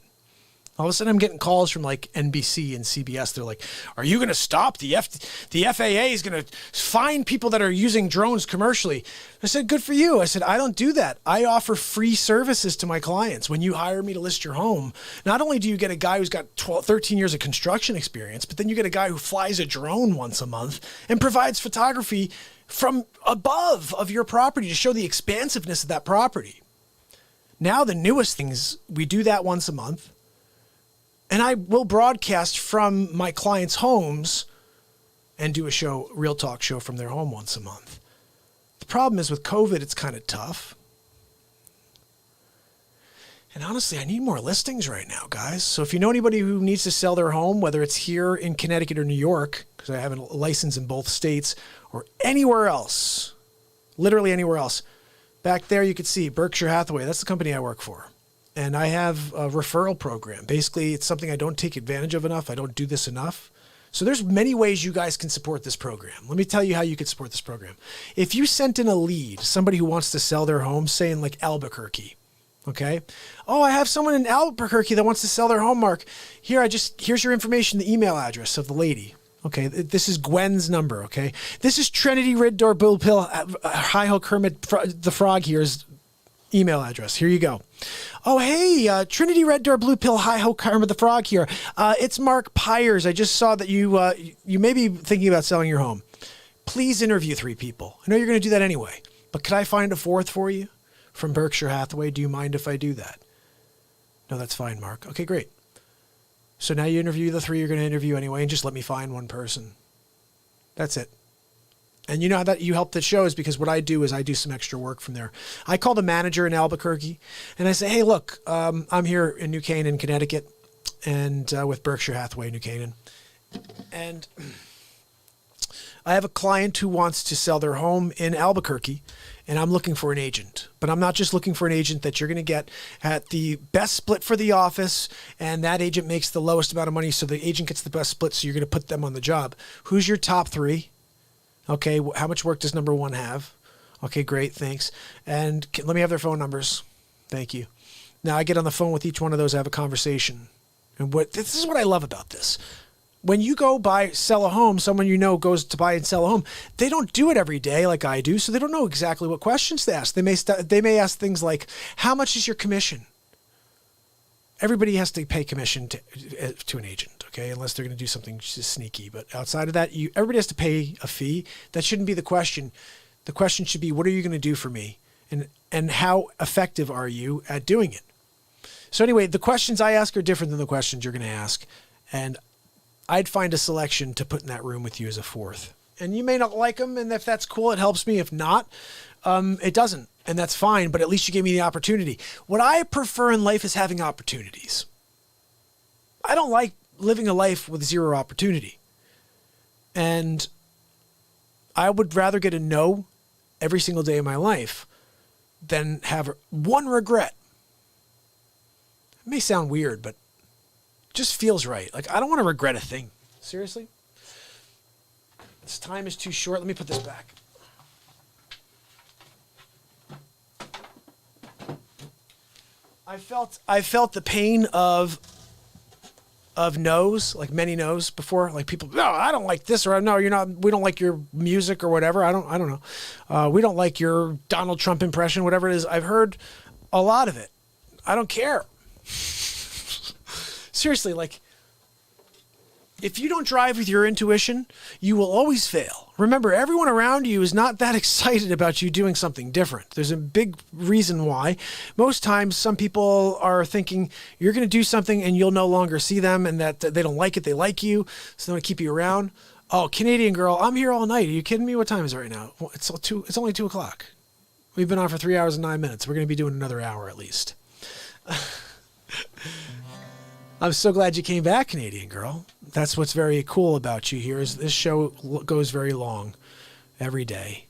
All of a sudden, I'm getting calls from like NBC and CBS. They're like, "Are you going to stop? The FAA is going to fine people that are using drones commercially." I said, "Good for you." I said, "I don't do that. I offer free services to my clients. When you hire me to list your home, not only do you get a guy who's got 13 years of construction experience, but then you get a guy who flies a drone once a month and provides photography from above of your property to show the expansiveness of that property." Now, the newest things, we do that once a month. And I will broadcast from my clients' homes and do a show, real talk show from their home once a month. The problem is with COVID, it's kind of tough. And honestly, I need more listings right now, guys. So if you know anybody who needs to sell their home, whether it's here in Connecticut or New York, because I have a license in both states, or anywhere else, literally anywhere else, back there you could see Berkshire Hathaway. That's the company I work for. And I have a referral program. Basically, it's something I don't take advantage of enough. I don't do this enough. So there's many ways you guys can support this program. Let me tell you how you can support this program. If you sent in a lead, somebody who wants to sell their home, say in like Albuquerque, okay? "Oh, I have someone in Albuquerque that wants to sell their home, Mark. Here's your information, the email address of the lady. Okay, this is Gwen's number, okay? This is Trinity Red Door Blue Pill, Hi-Ho Kermit the Frog here's email address. Here you go. Oh, hey, Trinity Red Door Blue Pill, Hi-Ho Kermit the Frog here. It's MARKPIRES. I just saw that you may be thinking about selling your home. Please interview 3 people. I know you're going to do that anyway, but could I find a 4th for you from Berkshire Hathaway? Do you mind if I do that?" "No, that's fine, Mark." "Okay, great. So now you interview the 3 you're going to interview anyway, and just let me find one person. That's it." And you know how that you help the show is because what I do is I do some extra work from there. I call the manager in Albuquerque and I say, "Hey, look, I'm here in New Canaan, Connecticut, and with Berkshire Hathaway, New Canaan. And I have a client who wants to sell their home in Albuquerque, and I'm looking for an agent. But I'm not just looking for an agent that you're going to get at the best split for the office, and that agent makes the lowest amount of money, so the agent gets the best split, so you're going to put them on the job. Who's your top 3? Okay, how much work does number 1 have? Okay, great, thanks. And let me have their phone numbers. Thank you. Now I get on the phone with each one of those, I have a conversation. And this is what I love about this. When you go sell a home, someone you know goes to buy and sell a home, they don't do it every day like I do, so they don't know exactly what questions to ask. They may ask things like, "How much is your commission?" Everybody has to pay commission to an agent, okay, unless they're going to do something just sneaky. But outside of that, everybody has to pay a fee. That shouldn't be the question. The question should be, what are you going to do for me? And how effective are you at doing it? So anyway, the questions I ask are different than the questions you're going to ask. And I'd find a selection to put in that room with you as a 4th. And you may not like them, and if that's cool, it helps me. If not, it doesn't. And that's fine, but at least you gave me the opportunity. What I prefer in life is having opportunities. I don't like living a life with 0 opportunity. And I would rather get a no every single day of my life than have 1 regret. It may sound weird, but it just feels right. Like, I don't want to regret a thing. Seriously? This time is too short. Let me put this back. I felt the pain of of no's, like many no's before, like people, no, I don't like this, or no, we don't like your music or whatever. I don't know. We don't like your Donald Trump impression, whatever it is. I've heard a lot of it. I don't care. Seriously, like, if you don't drive with your intuition, you will always fail. Remember, everyone around you is not that excited about you doing something different. There's a big reason why. Most times, some people are thinking you're going to do something and you'll no longer see them, and that they don't like it, they like you, so they want to keep you around. Oh, Canadian girl, I'm here all night. Are you kidding me? What time is it right now? Well, it's only 2 o'clock. We've been on for 3 hours and 9 minutes. We're going to be doing another hour at least. I'm so glad you came back, Canadian girl. That's what's very cool about you here, is this show goes very long every day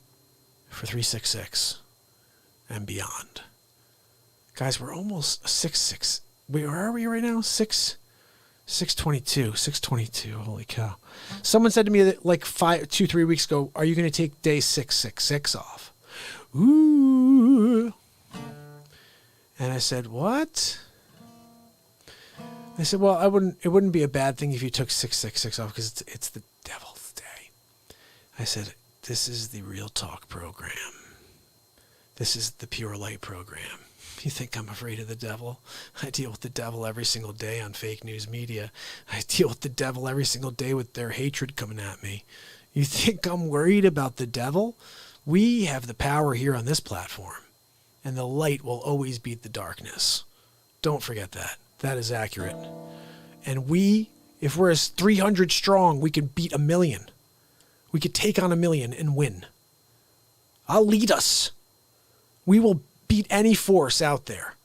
for 366 and beyond. Guys, we're almost 6. Where are we right now? 622. Holy cow. Someone said to me that like 3 weeks ago, are you going to take day 666 off? Ooh. And I said, what? They said, well, it wouldn't be a bad thing if you took 666 off because it's the devil's day. I said, this is the Real Talk program. This is the Pure Light program. You think I'm afraid of the devil? I deal with the devil every single day on fake news media. I deal with the devil every single day with their hatred coming at me. You think I'm worried about the devil? We have the power here on this platform, and the light will always beat the darkness. Don't forget that. That is accurate. And if we're as 300 strong, we can beat 1 million. We could take on 1 million and win. I'll lead us. We will beat any force out there.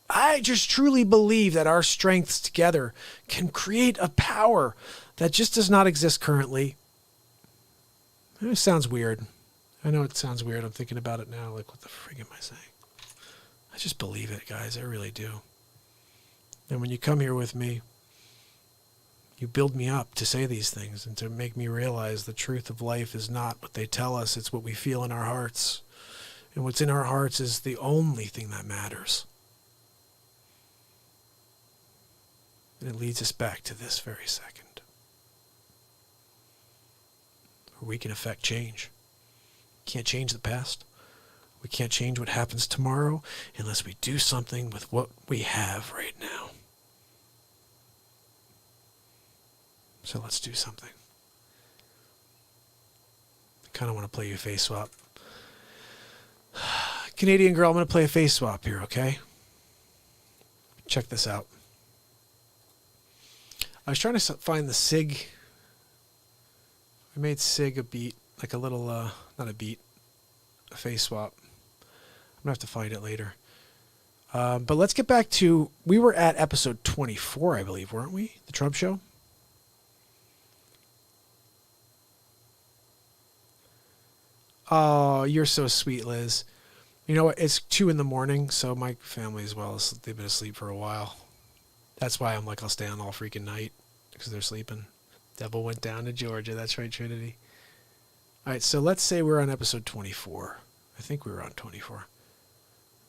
I just truly believe that our strengths together can create a power that just does not exist currently. It sounds weird. I know it sounds weird. I'm thinking about it now. Like, what the frig am I saying? I just believe it, guys. I really do. And when you come here with me, you build me up to say these things and to make me realize the truth of life is not what they tell us. It's what we feel in our hearts. And what's in our hearts is the only thing that matters. And it leads us back to this very second, where we can affect change. Can't change the past. We can't change what happens tomorrow unless we do something with what we have right now. So let's do something. I kind of want to play you a face swap. Canadian girl, I'm going to play a face swap here, okay? Check this out. I was trying to find the SIG. I made SIG a beat, like a little, not a beat, a face swap. I'm going to have to find it later. But let's get back to, we were at episode 24, I believe, weren't we? The Trump Show? Oh, you're so sweet, Liz. You know what? It's 2 a.m, so my family as well, they've been asleep for a while. That's why I'm like, I'll stay on all freaking night, because they're sleeping. Devil went down to Georgia. That's right, Trinity. All right, so let's say we're on episode 24. I think we were on 24.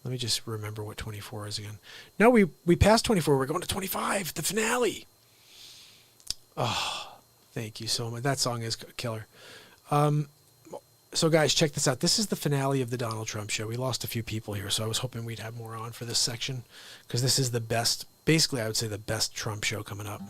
Let me just remember what 24 is again. No, we passed 24. We're going to 25, the finale. Oh, thank you so much. That song is killer. So guys, check this out. This is the finale of the Donald Trump Show. We lost a few people here, so I was hoping we'd have more on for this section, because this is the best, basically I would say the best Trump show coming up.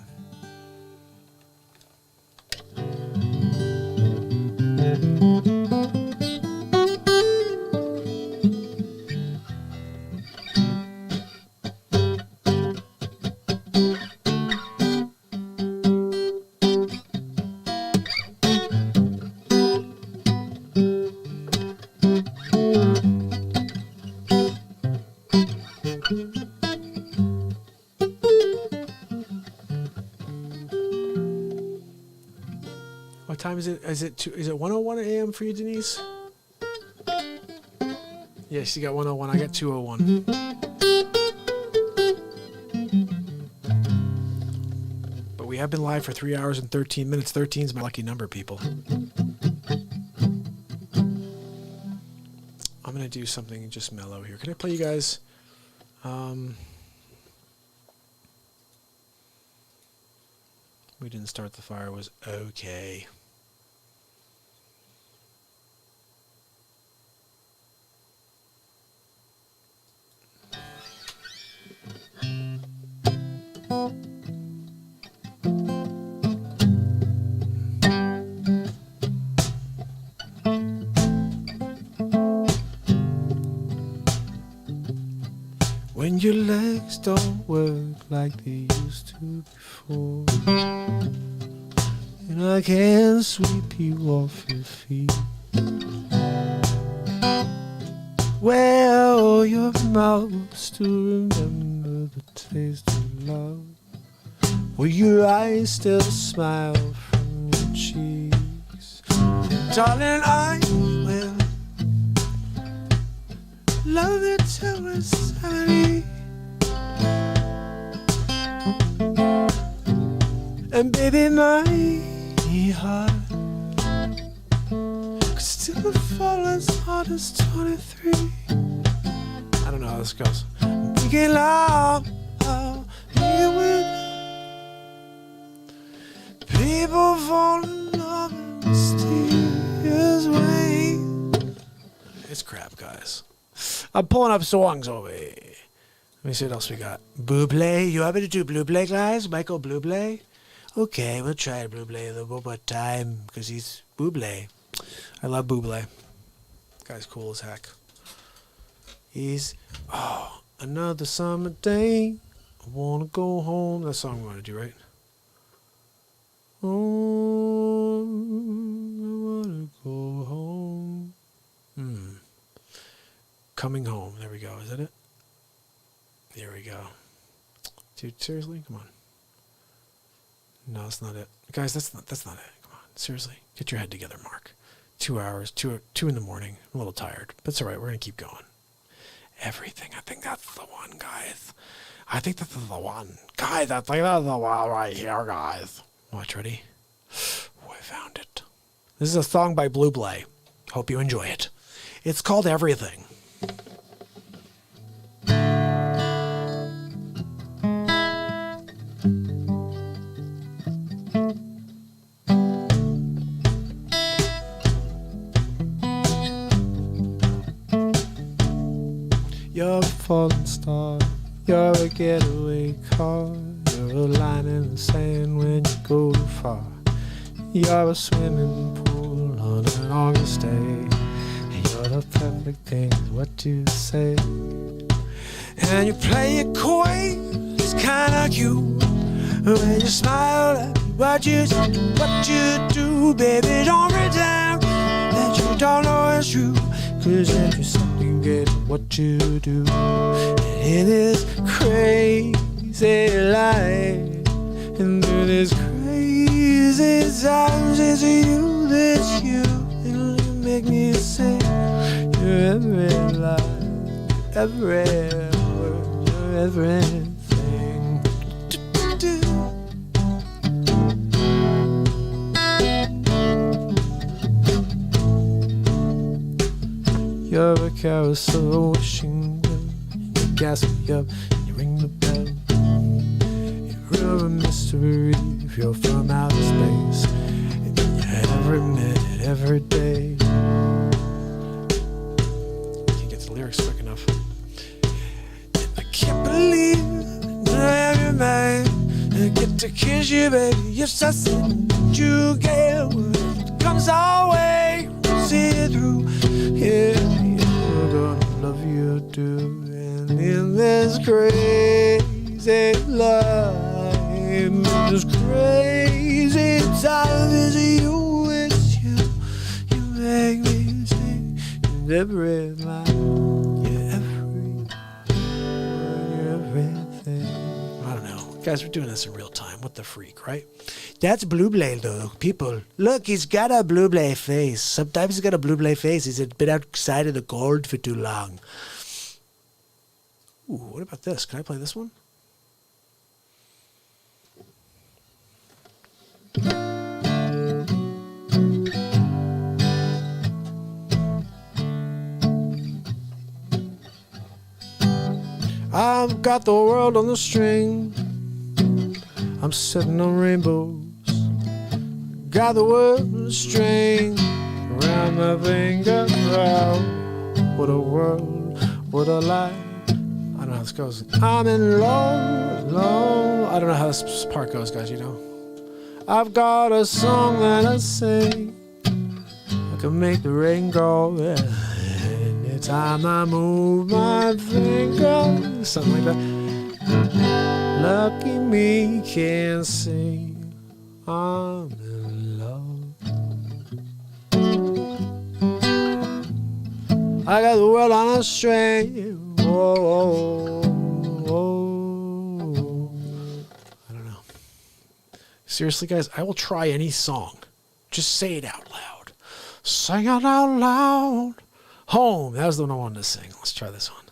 What time is it? Is it 1:01 a.m. for you, Denise? Yes, you got 1:01. I got 2:01. But we have been live for 3 hours and 13 minutes. 13 is my lucky number, people. I'm going to do something just mellow here. Can I play you guys? We Didn't Start the Fire was okay. When your legs don't work like they used to before, and I can't sweep you off your feet. Well, your mouth still remember the taste of love. Will your eyes still smile from your cheeks? Darling, I will love you till we're 70. And baby, my heart could still fall as hard as 23. I don't know how this goes. Thinking loud, here with people fall in love in mysterious ways. It's crap, guys. I'm pulling up songs over here. Let me see what else we got. Bublé. You want me to do Bublé, guys? Michael Bublé? Okay, we'll try Bublé a little more time because he's Bublé. I love Bublé. Guy's cool as heck. He's, another summer day. I want to go home. That song we want to do, right? Oh, I want to go home. Coming Home. There we go. Is that it? There we go. Dude, seriously? Come on. No, that's not it. Guys, that's not it. Come on. Seriously. Get your head together, Mark. 2 hours, 2 in the morning. I'm a little tired. But it's all right. We're going to keep going. Everything. I think that's the one, guys. I think that's the one. Guys, I think that's the one right here, guys. Watch, ready? Oh, I found it. This is a song by Bublé. Hope you enjoy it. It's called Everything. You're a falling star, you're a getaway car, you're a line in the sand when you go too far. You're a swimming pool on an August day, and you're the perfect thing, what you say. And you play it coy, it's kinda cute, when you smile at me, what you do, baby, don't pretend that you don't know it's true. Cause every something get what you do. And in this crazy life, and through this crazy times, it's you, that's you. And you make me say, you're every life, every word, you're everything. You're a carousel wishing well, and you gas me up, and you ring the bell. You're a mystery if you're from outer space, and every minute, every day. Can't get the lyrics quick enough. And I can't believe that every man I get to kiss you, baby. You're something you get what comes our way, see it through. Yeah, I'm gonna love you too. And in this crazy life, this crazy time, is you, it's you. You make me sing in every line. You're every word, you're everything. I don't know. Guys, we're doing this in real time. What the freak, right? That's Bublé, though, people. Look, he's got a Bublé face. Sometimes he's got a Bublé face. He's been outside of the cold for too long. Ooh, what about this? Can I play this one? I've got the world on the string. I'm sitting on rainbows got the word string around my finger. Oh, what a world, what a life. I don't know how this goes. I'm in love, love. I don't know how this part goes, guys, you know. I've got a song that I sing. I can make the rain go. Anytime I move my finger. Something like that. Lucky me can sing. I'm in love. I got the world on a string. Whoa, whoa. I don't know. Seriously, guys, I will try any song. Just say it out loud. Sing it out loud. Home. That was the one I wanted to sing. Let's try this one.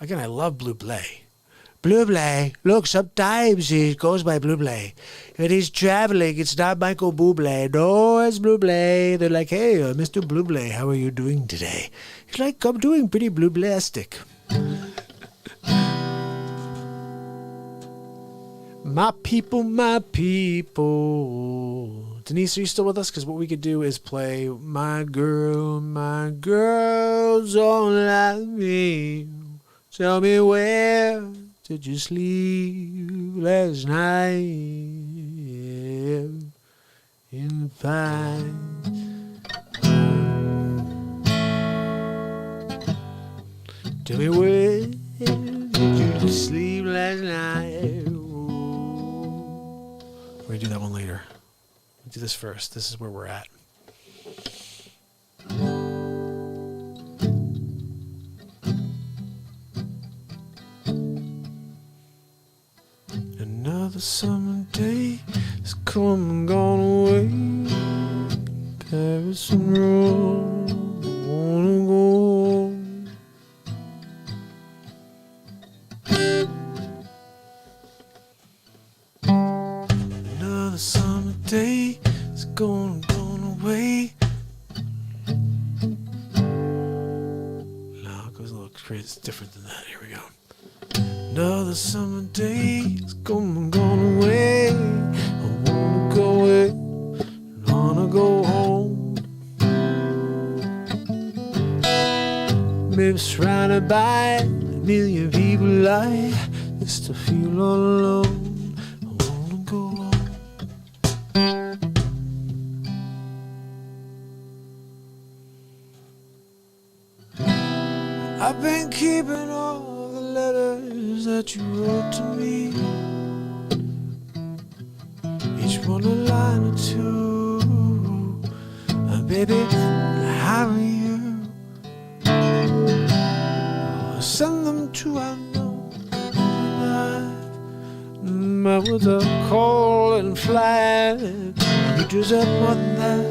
Again, I love Blue Blay. Blue Blay, look, sometimes he goes by Blue Blay. When he's traveling, it's not Michael Bublé. No, it's Blue Blay. They're like, hey, Mr. Blue Blay, how are you doing today? He's like, I'm doing pretty Blue Blastic. My people, my people. Denise, are you still with us? Because what we could do is play my girls don't like me. Tell me where did you sleep last night? In the pines. Tell me where did you sleep last night? We're going to do that one later. We'll do this first. This is where we're at. Another summer day has come and gone away. Paris and Rome, I wanna go home. Another summer day has gone away. No, it goes a little crazy. It's different than that. Here we go. Another summer day has come and gone away. I wanna go away, I wanna go home. Maybe surrounded by a million people, I just to feel all alone. I wanna go home. I've been keeping all the letters that you wrote to me, each one a line or two. Baby, how are you? I'll send them to I know my words are cold and flat. You deserve more than that.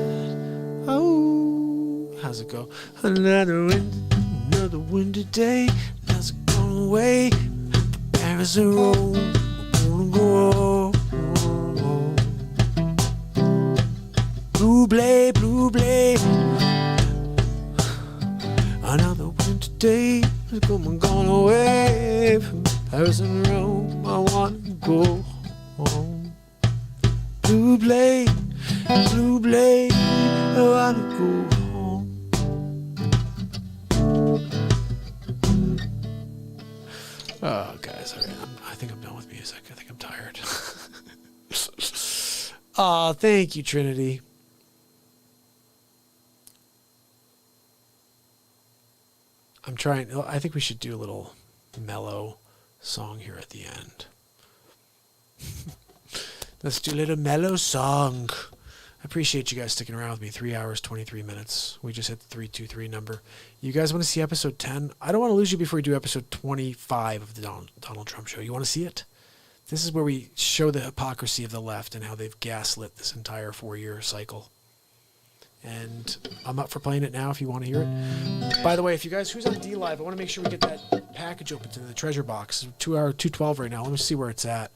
Oh, how's it go? Another winter day. How's it going away? Paris and Rome, I wanna go home. Blue Blay, Blue Blay. Another winter day has come and gone away. From Paris and Rome, I want to go home. Blue Blay, Blue Blay, I want to go home. Oh, guys, all right. I think I'm done with music. I think I'm tired. Oh, thank you, Trinity. I'm trying. I think we should do a little mellow song here at the end. Let's do a little mellow song. I appreciate you guys sticking around with me. 3 hours, 23 minutes. We just hit the 323 number. You guys want to see episode 10? I don't want to lose you before we do episode 25 of the Donald Trump Show. You want to see it? This is where we show the hypocrisy of the left and how they've gaslit this entire 4-year cycle. And I'm up for playing it now if you want to hear it. By the way, if you guys, who's on DLive, I want to make sure we get that package open to the treasure box. 2 hour, 212 right now. Let me see where it's at.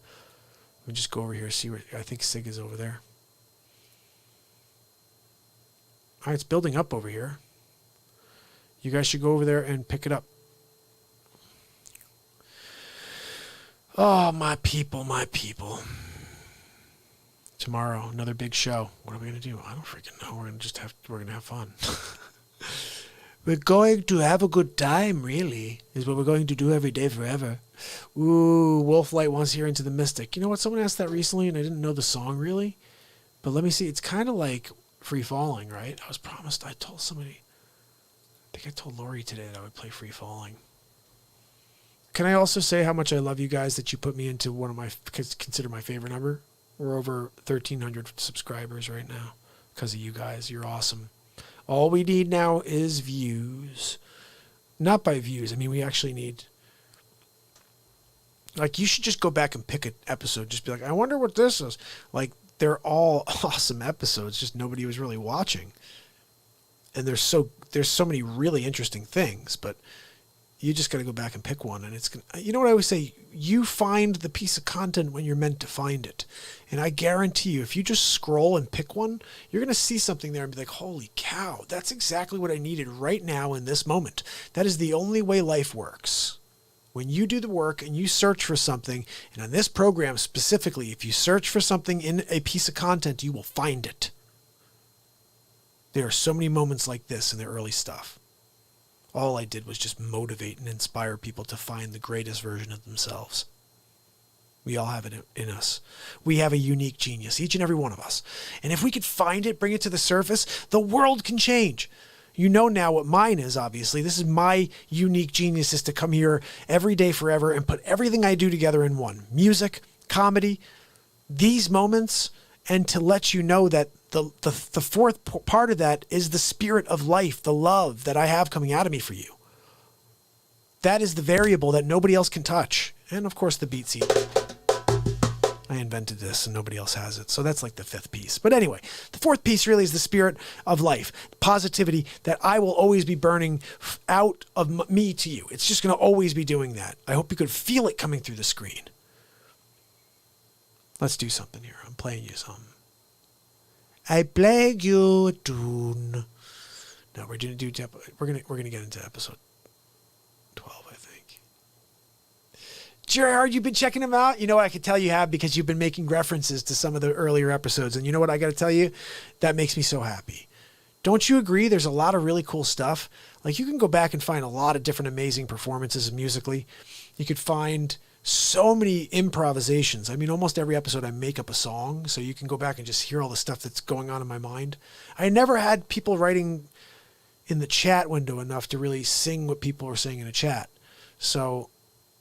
Let me just go over here, see where, I think Sig is over there. All right, it's building up over here. You guys should go over there and pick it up. Oh, my people, my people. tomorrow, another big show. What are we going to do? I don't freaking know. We're going to have fun. We're going to have a good time, really, is what we're going to do every day forever. Ooh, Wolflight wants to hear Into the Mystic. You know what? Someone asked that recently, and I didn't know the song, really. But let me see. It's kind of like Free Falling, right? I told somebody, I think I told Lori today that I would play Free Falling. Can I also say how much I love you guys that you put me into one of my, consider my favorite number? We're over 1,300 subscribers right now because of you guys. You're awesome. All we need now is views. Not by views. I mean, we actually need... Like, you should just go back and pick an episode. Just be like, I wonder what this is. Like, they're all awesome episodes. Just nobody was really watching. And there's so many really interesting things. But you just got to go back and pick one. And it's gonna, you know what I always say? You find the piece of content when you're meant to find it. And I guarantee you, if you just scroll and pick one, you're going to see something there and be like, holy cow, that's exactly what I needed right now in this moment. That is the only way life works. When you do the work and you search for something, and on this program specifically, if you search for something in a piece of content, you will find it. There are so many moments like this in the early stuff. All I did was just motivate and inspire people to find the greatest version of themselves. We all have it in us. We have a unique genius, each and every one of us. And if we could find it, bring it to the surface, the world can change. You know now what mine is, obviously. This is my unique genius, is to come here every day forever and put everything I do together in one. Music, comedy, these moments, and to let you know that the fourth part of that is the spirit of life, the love that I have coming out of me for you. That is the variable that nobody else can touch. And of course the BeatSeat. I invented this and nobody else has it. So that's like the fifth piece. But anyway, the fourth piece really is the spirit of life, positivity that I will always be burning out of me to you. It's just going to always be doing that. I hope you could feel it coming through the screen. Let's do something here. I'm playing you something. I plague you a tune. No, we're gonna get into episode 12, I think. Gerard, you've been checking them out? You know what, I can tell you have, because you've been making references to some of the earlier episodes. And you know what I got to tell you? That makes me so happy. Don't you agree? There's a lot of really cool stuff. Like, you can go back and find a lot of different amazing performances musically. You could find so many improvisations. I mean, almost every episode I make up a song, so you can go back and just hear all the stuff that's going on in my mind. I never had people writing in the chat window enough to really sing what people were saying in a chat. So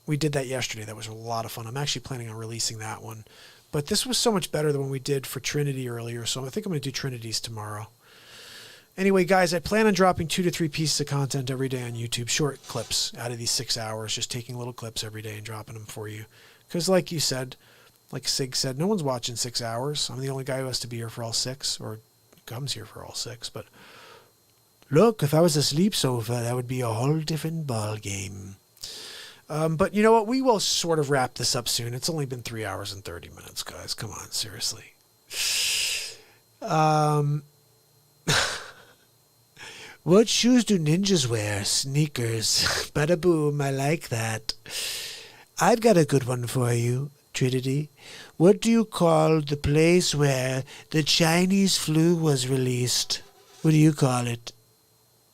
we did that yesterday. That was a lot of fun. I'm actually planning on releasing that one. But this was so much better than what we did for Trinity earlier, so I think I'm going to do Trinities tomorrow. Anyway, guys, I plan on dropping 2 to 3 pieces of content every day on YouTube, short clips out of these 6 hours, just taking little clips every day and dropping them for you. Because like you said, like Sig said, no one's watching 6 hours. I'm the only guy who has to be here for all 6, or comes here for all 6. But look, if I was a sleep sofa, that would be a whole different ball game. But you know what? We will sort of wrap this up soon. It's only been 3 hours and 30 minutes, guys. Come on, seriously. What shoes do ninjas wear? Sneakers. Bada boom, I like that. I've got a good one for you, Trinity. What do you call the place where the Chinese flu was released? What do you call it?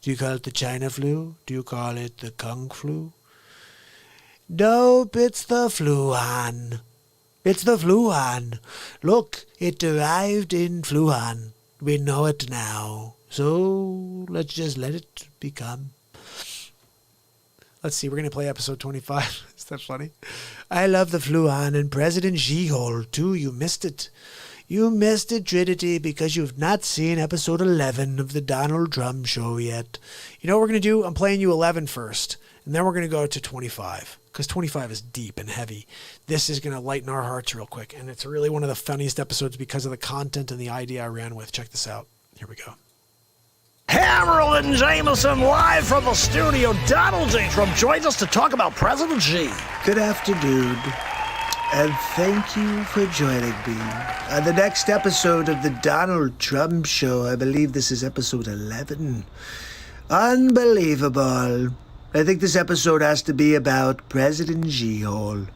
Do you call it the China flu? Do you call it the Kung flu? Nope, it's the Fluhan. It's the Fluhan. Look, it arrived in Fluhan. We know it now. So let's just let it become. Let's see, we're going to play episode 25. Is that funny? I love the Fluhan and President She-Hole, too. You missed it. You missed it, Trinity, because you've not seen episode 11 of the Donald Trump show yet. You know what we're going to do? I'm playing you 11 first, and then we're going to go to 25, because 25 is deep and heavy. This is going to lighten our hearts real quick, and it's really one of the funniest episodes because of the content and the idea I ran with. Check this out. Here we go. Harold and Jameson live from the studio. Donald J. Trump joins us to talk about President Xi. Good afternoon, and thank you for joining me on the next episode of the Donald Trump Show. I believe this is episode 11. Unbelievable. I think this episode has to be about President She-Hole.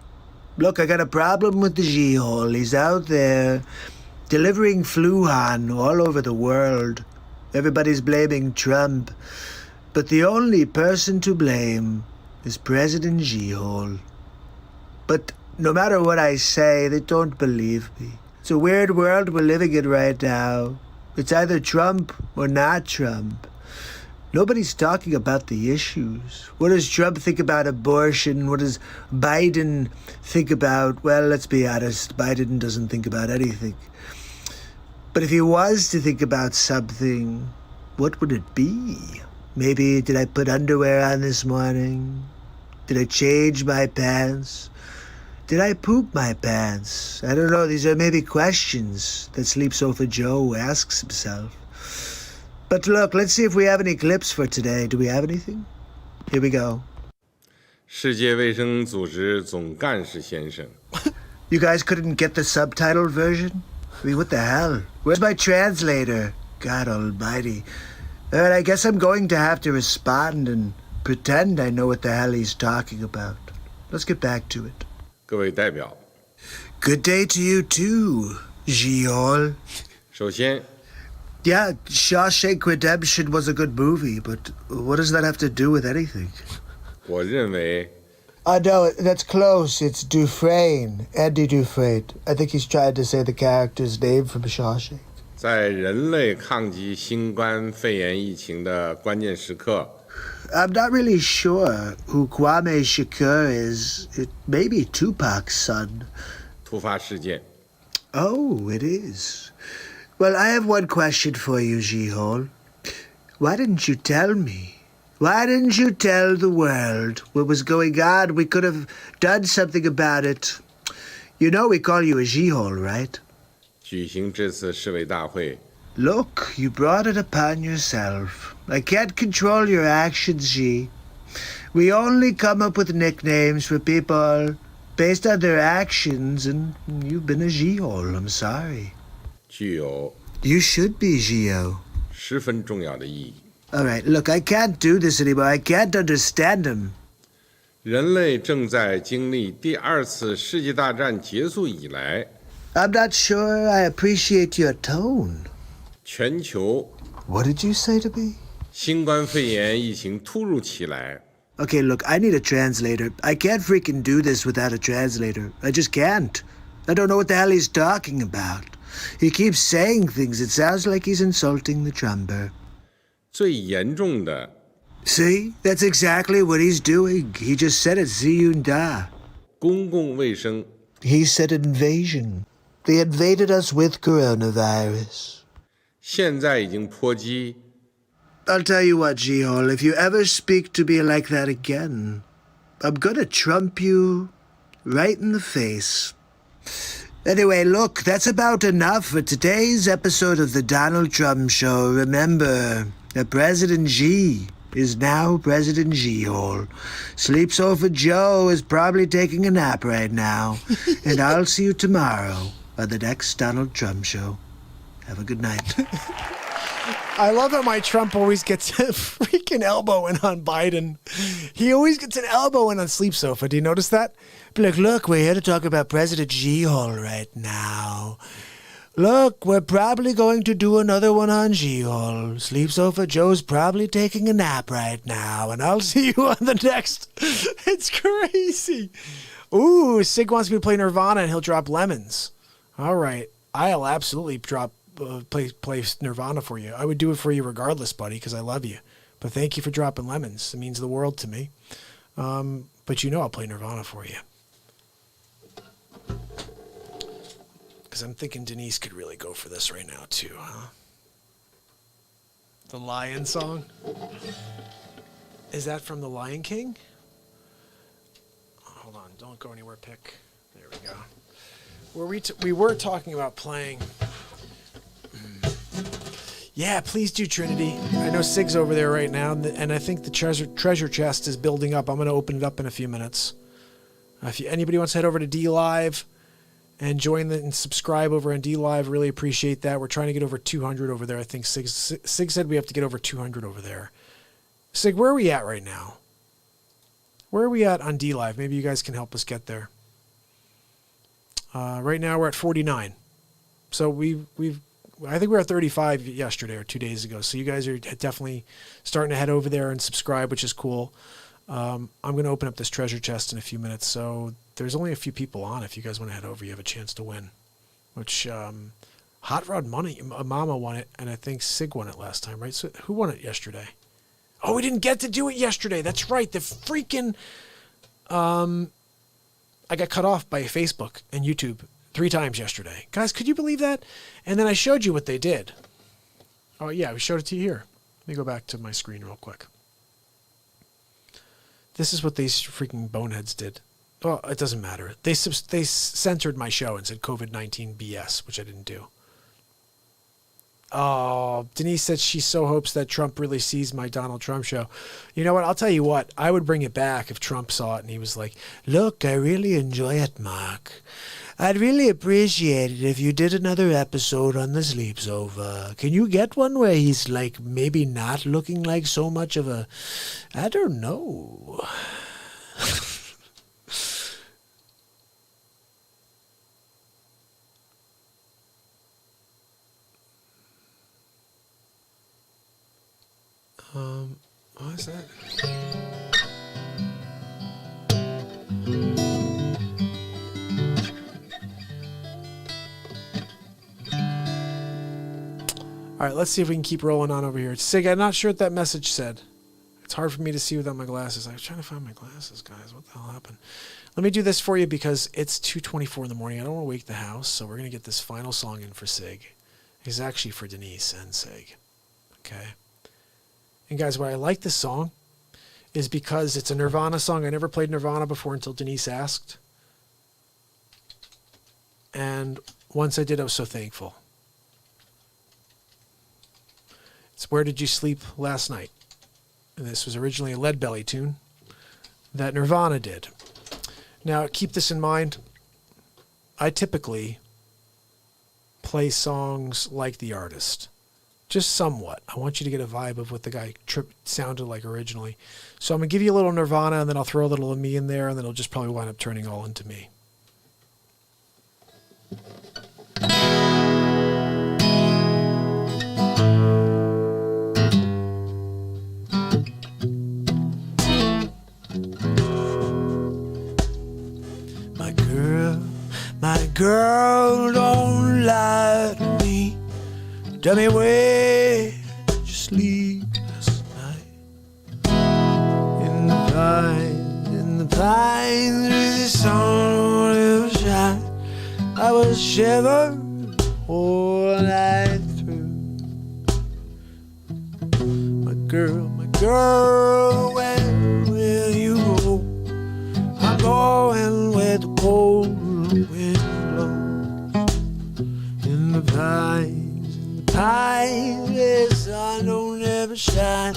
Look, I got a problem with the She-Hole. He's out there delivering Fluhan all over the world. Everybody's blaming Trump, but the only person to blame is President G-Hole. But no matter what I say, they don't believe me. It's a weird world we're living in right now. It's either Trump or not Trump. Nobody's talking about the issues. What does Trump think about abortion? What does Biden think about? Well, let's be honest, Biden doesn't think about anything. But if he was to think about something, what would it be? Maybe, did I put underwear on this morning? Did I change my pants? Did I poop my pants? I don't know. These are maybe questions that Sleep Sofa Joe asks himself. But look, let's see if we have any clips for today. Do we have anything? Here we go. 世界卫生组织总干事先生 You guys couldn't get the subtitled version? I mean, what the hell? Where's my translator? God almighty. Alright, I guess I'm going to have to respond and pretend I know what the hell he's talking about. Let's get back to it. 各位代表 Good day to you too, Giol. 首先 Yeah, Shawshank Redemption was a good movie, but what does that have to do with anything? 我认为 No, that's close. It's Dufresne. Andy Dufresne. I think he's trying to say the character's name from Shawshank. 在人类抗击新冠肺炎疫情的关键时刻 I'm not really sure who Kwame Shakur is. It may be Tupac's son. 突发事件 Oh, it is. Well, I have one question for you, Jihol. Why didn't you tell me? Why didn't you tell the world what was going on? We could have done something about it. You know we call you a Jihol, right? 举行这次市委大会 Look, you brought it upon yourself. I can't control your actions, G. We only come up with nicknames for people based on their actions, and you've been a G-hole, I'm sorry. 具有 You should be, Gio. 十分重要的意义。 All right, look, I can't do this anymore. I can't understand him. 人类正在经历第二次世界大战结束以来 I'm not sure I appreciate your tone. 全球 What did you say to me? 新冠肺炎疫情突如其来 Okay, look, I need a translator. I can't freaking do this without a translator. I just can't. I don't know what the hell he's talking about. He keeps saying things. It sounds like he's insulting the Trumper. 最严重的 See? That's exactly what he's doing. He just said it. Ziyunda. 公共卫生 He said invasion. They invaded us with coronavirus. 现在已经波及 I'll tell you what, G-Hole, if you ever speak to me like that again, I'm gonna trump you right in the face. Anyway, look, that's about enough for today's episode of the Donald Trump Show. Remember that President G is now President G-Hole. Sleep Sofa Joe is probably taking a nap right now. And I'll see you tomorrow on the next Donald Trump Show. Have a good night. I love how my Trump always gets a freaking elbow in on Biden. He always gets an elbow in on Sleep Sofa. Do you notice that? Be like, look, we're here to talk about President G-Hole right now. Look, we're probably going to do another one on G-Hole. Sleep Sofa Joe's probably taking a nap right now, and I'll see you on the next. It's crazy. Ooh, Sig wants me to play Nirvana, and he'll drop Lemons. All right. I'll absolutely play Nirvana for you. I would do it for you regardless, buddy, because I love you. But thank you for dropping Lemons. It means the world to me. But you know I'll play Nirvana for you. Because I'm thinking Denise could really go for this right now, too, huh? The Lion song? Is that from The Lion King? Oh, hold on. Don't go anywhere, pick. There we go. We were talking about playing. Yeah, please do, Trinity. I know Sig's over there right now, and I think the treasure chest is building up. I'm going to open it up in a few minutes. If anybody wants to head over to DLive and join and subscribe over on DLive, really appreciate that. We're trying to get over 200 over there. I think Sig said we have to get over 200 over there. Sig, where are we at right now? Where are we at on DLive? Maybe you guys can help us get there. Right now we're at 49. So I think we were at 35 yesterday or 2 days ago. So you guys are definitely starting to head over there and subscribe, which is cool. I'm going to open up this treasure chest in a few minutes. So there's only a few people on. If you guys want to head over, you have a chance to win. Which Hot Rod Mama won it, and I think Sig won it last time, right? So who won it yesterday? Oh, we didn't get to do it yesterday. That's right. The freaking I got cut off by Facebook and YouTube 3 times yesterday. Guys, could you believe that? And then I showed you what they did. Oh, yeah, we showed it to you here. Let me go back to my screen real quick. This is what these freaking boneheads did. Well, it doesn't matter. They censored my show and said COVID-19 BS, which I didn't do. Oh, Denise said she so hopes that Trump really sees my Donald Trump show. You know what? I'll tell you what. I would bring it back if Trump saw it and he was like, look, I really enjoy it, Mark. I'd really appreciate it if you did another episode on the Sleep Sofa. Can you get one where he's like maybe not looking like so much of a... I don't know. What is that? All right, let's see if we can keep rolling on over here. Sig, I'm not sure what that message said. It's hard for me to see without my glasses. I was trying to find my glasses, guys. What the hell happened? Let me do this for you because it's 2:24 in the morning. I don't want to wake the house, so we're going to get this final song in for Sig. It's actually for Denise and Sig. Okay? And guys, why I like this song is because it's a Nirvana song. I never played Nirvana before until Denise asked. And once I did, I was so thankful. It's Where Did You Sleep Last Night? And this was originally a Leadbelly tune that Nirvana did. Now, keep this in mind. I typically play songs like the artist. Just somewhat. I want you to get a vibe of what the guy sounded like originally. So I'm going to give you a little Nirvana, and then I'll throw a little of me in there, and then it'll just probably wind up turning all into me. My girl, don't lie to me. Tell me where did you sleep last night? In the pines, with the sun will shine. I was shivering all night through. My girl, where will you go? I'm going where the cold wind blows. In the pines, the sun don't ever shine.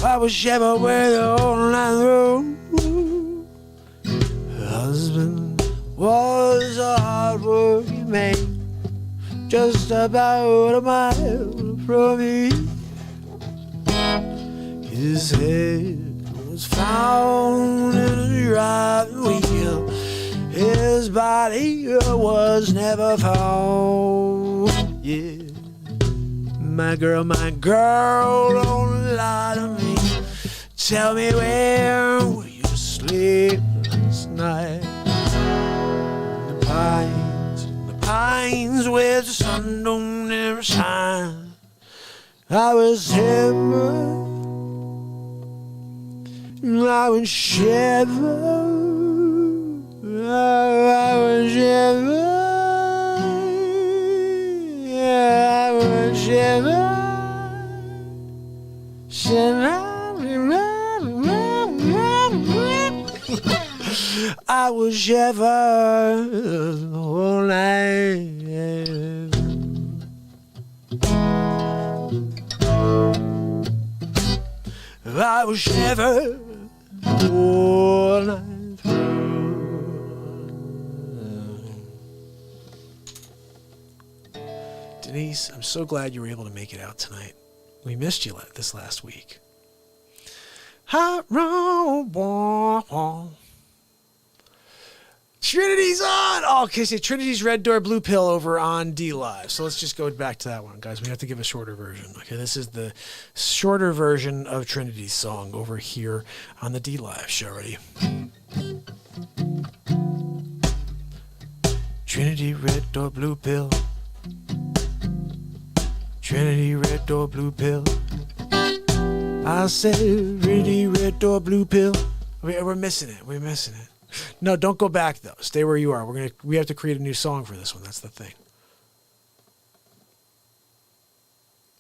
I was everywhere the whole night through. Her husband was a hard-working man, just about a mile from me. His head was found in a driving wheel. His body was never found. Yeah, my girl, don't lie to me. Tell me where will you sleep last night? In the pines where the sun don't ever shine. I was shivering, I was shivering. I was shivering, I was shivering. I was shivering all night. I was shivering all night. Denise, I'm so glad you were able to make it out tonight. We missed you this last week. Trinity's on! Oh, okay, so Trinity's Red Door Blue Pill over on DLive. So let's just go back to that one, guys. We have to give a shorter version. Okay, this is the shorter version of Trinity's song over here on the DLive show. Ready? Trinity Red Door Blue Pill. Trinity Red Door Blue Pill. I said Trinity Red Door Blue Pill. We're missing it. We're missing it. No, don't go back though. Stay where you are. We have to create a new song for this one. That's the thing.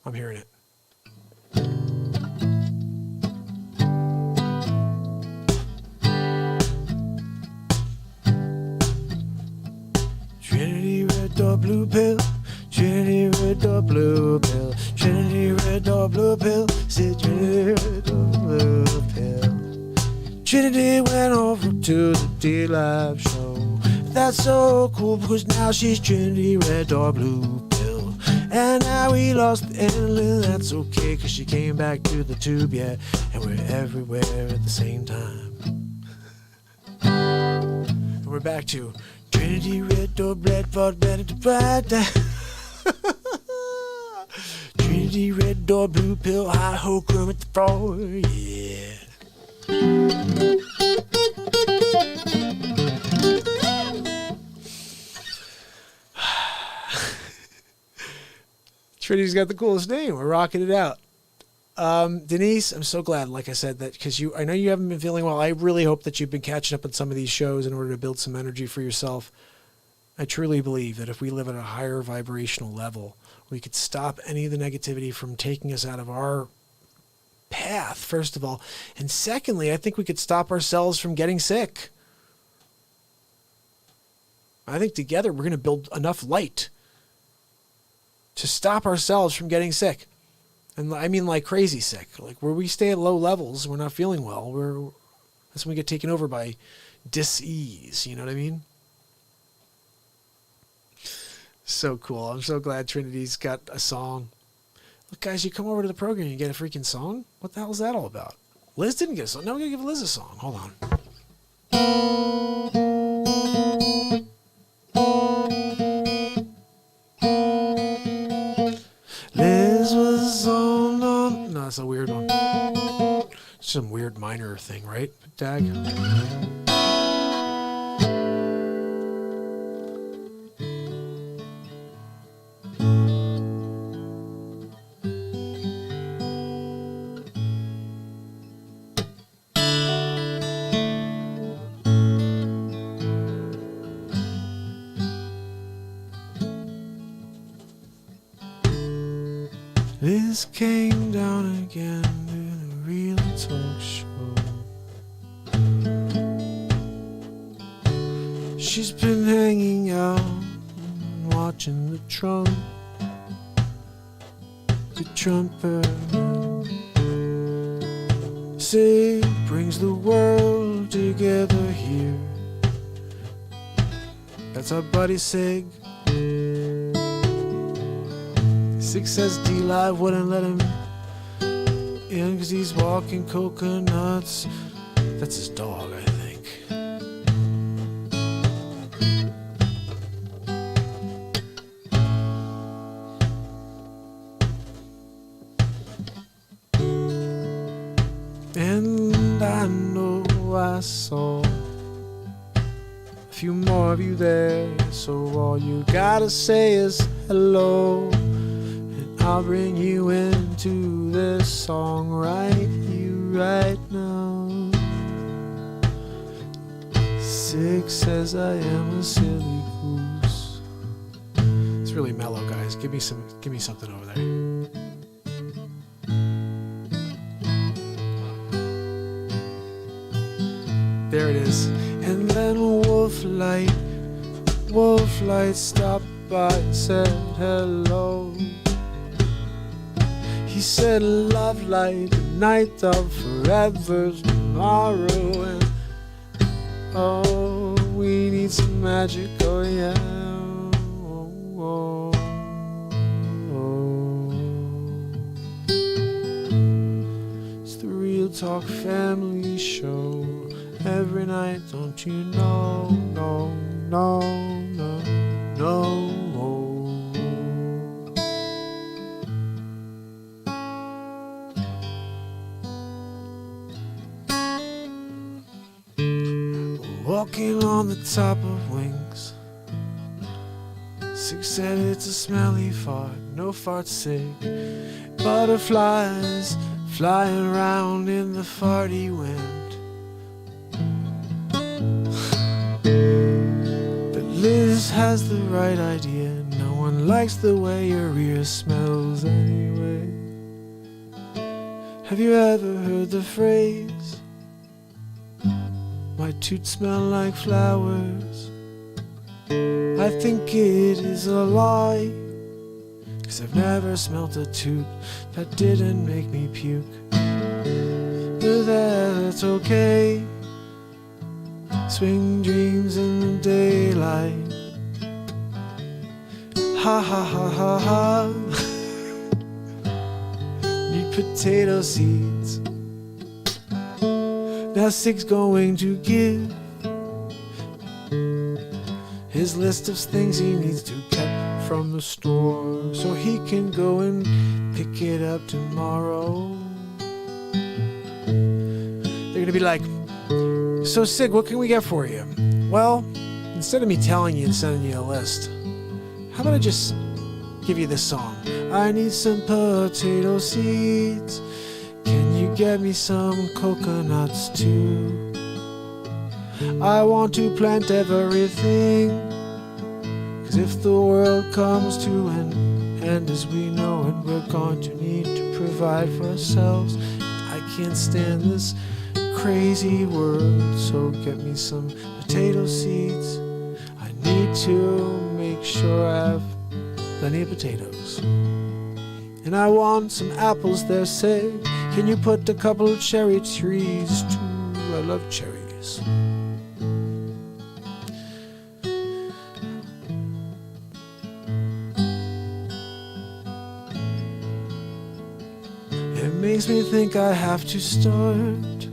I'm hearing it. Trinity Red Door Blue Pill. Trinity Red Door Blue Pill. Trinity Red Door Blue Pill. Said Trinity Red Door Blue Pill. Trinity went over to the DLive show. That's so cool because now she's Trinity Red Door Blue Pill. And now we lost the ending. That's okay because she came back to the tube, yeah. And we're everywhere at the same time. And we're back to Trinity Red Door Bledford Benedict. Trinity Red Door Blue Pill. High ho Kermit the Frog, yeah. Trinity's got the coolest name. We're rocking it out. Denise, I'm so glad, like I said, that because I know you haven't been feeling well. I really hope that you've been catching up on some of these shows in order to build some energy for yourself. I truly believe that if we live at a higher vibrational level, we could stop any of the negativity from taking us out of our path, first of all. And secondly, I think we could stop ourselves from getting sick. I think together we're going to build enough light to stop ourselves from getting sick. And I mean like crazy sick. Like where we stay at low levels, we're not feeling well. That's when we get taken over by dis-ease. You know what I mean? So cool. I'm so glad Trinity's got a song. Look, guys, you come over to the program and you get a freaking song? What the hell is that all about? Liz didn't get a song. Now we're going to give Liz a song. Hold on. Liz was on. No, that's a weird one. Some weird minor thing, right? Dag. Liz came down again to the Real Talk Show. She's been hanging out and watching the trumper. Say brings the world together here. That's our buddy Sig. Sig says DLive wouldn't let him in because he's walking coconuts. That's his dog, I think. And I know I saw a few more of you there, so all you gotta say is hello. I'll bring you into this song right now. Sig says I am a silly goose. It's really mellow, guys. Give me something over there. There it is. And then Wolflight stopped by and said hello. He said love light, the night of forever's tomorrow. And oh, we need some magic, oh yeah. It's the Real Talk Family Show. Every night, don't you know, no. top of wings. Sig said it's a smelly fart, no fart sick. Butterflies flying around in the farty wind. But Liz has the right idea. No one likes the way your ear smells anyway. Have you ever heard the phrase, my toots smell like flowers? I think it is a lie, 'cause I've never smelt a toot that didn't make me puke. But that's okay. Swing dreams in the daylight. Ha ha ha ha ha. Need potato seeds. Now Sig's going to give his list of things he needs to get from the store, so he can go and pick it up tomorrow. They're gonna be like, so Sig, what can we get for you? Well, instead of me telling you and sending you a list, how about I just give you this song? I need some potato seeds. Can you get me some coconuts too? I want to plant everything, 'cause if the world comes to an end as we know it, we're going to need to provide for ourselves. I can't stand this crazy world, so get me some potato seeds. I need to make sure I have plenty of potatoes. And I want some apples there, say. Can you put a couple of cherry trees too? I love cherries. It makes me think I have to start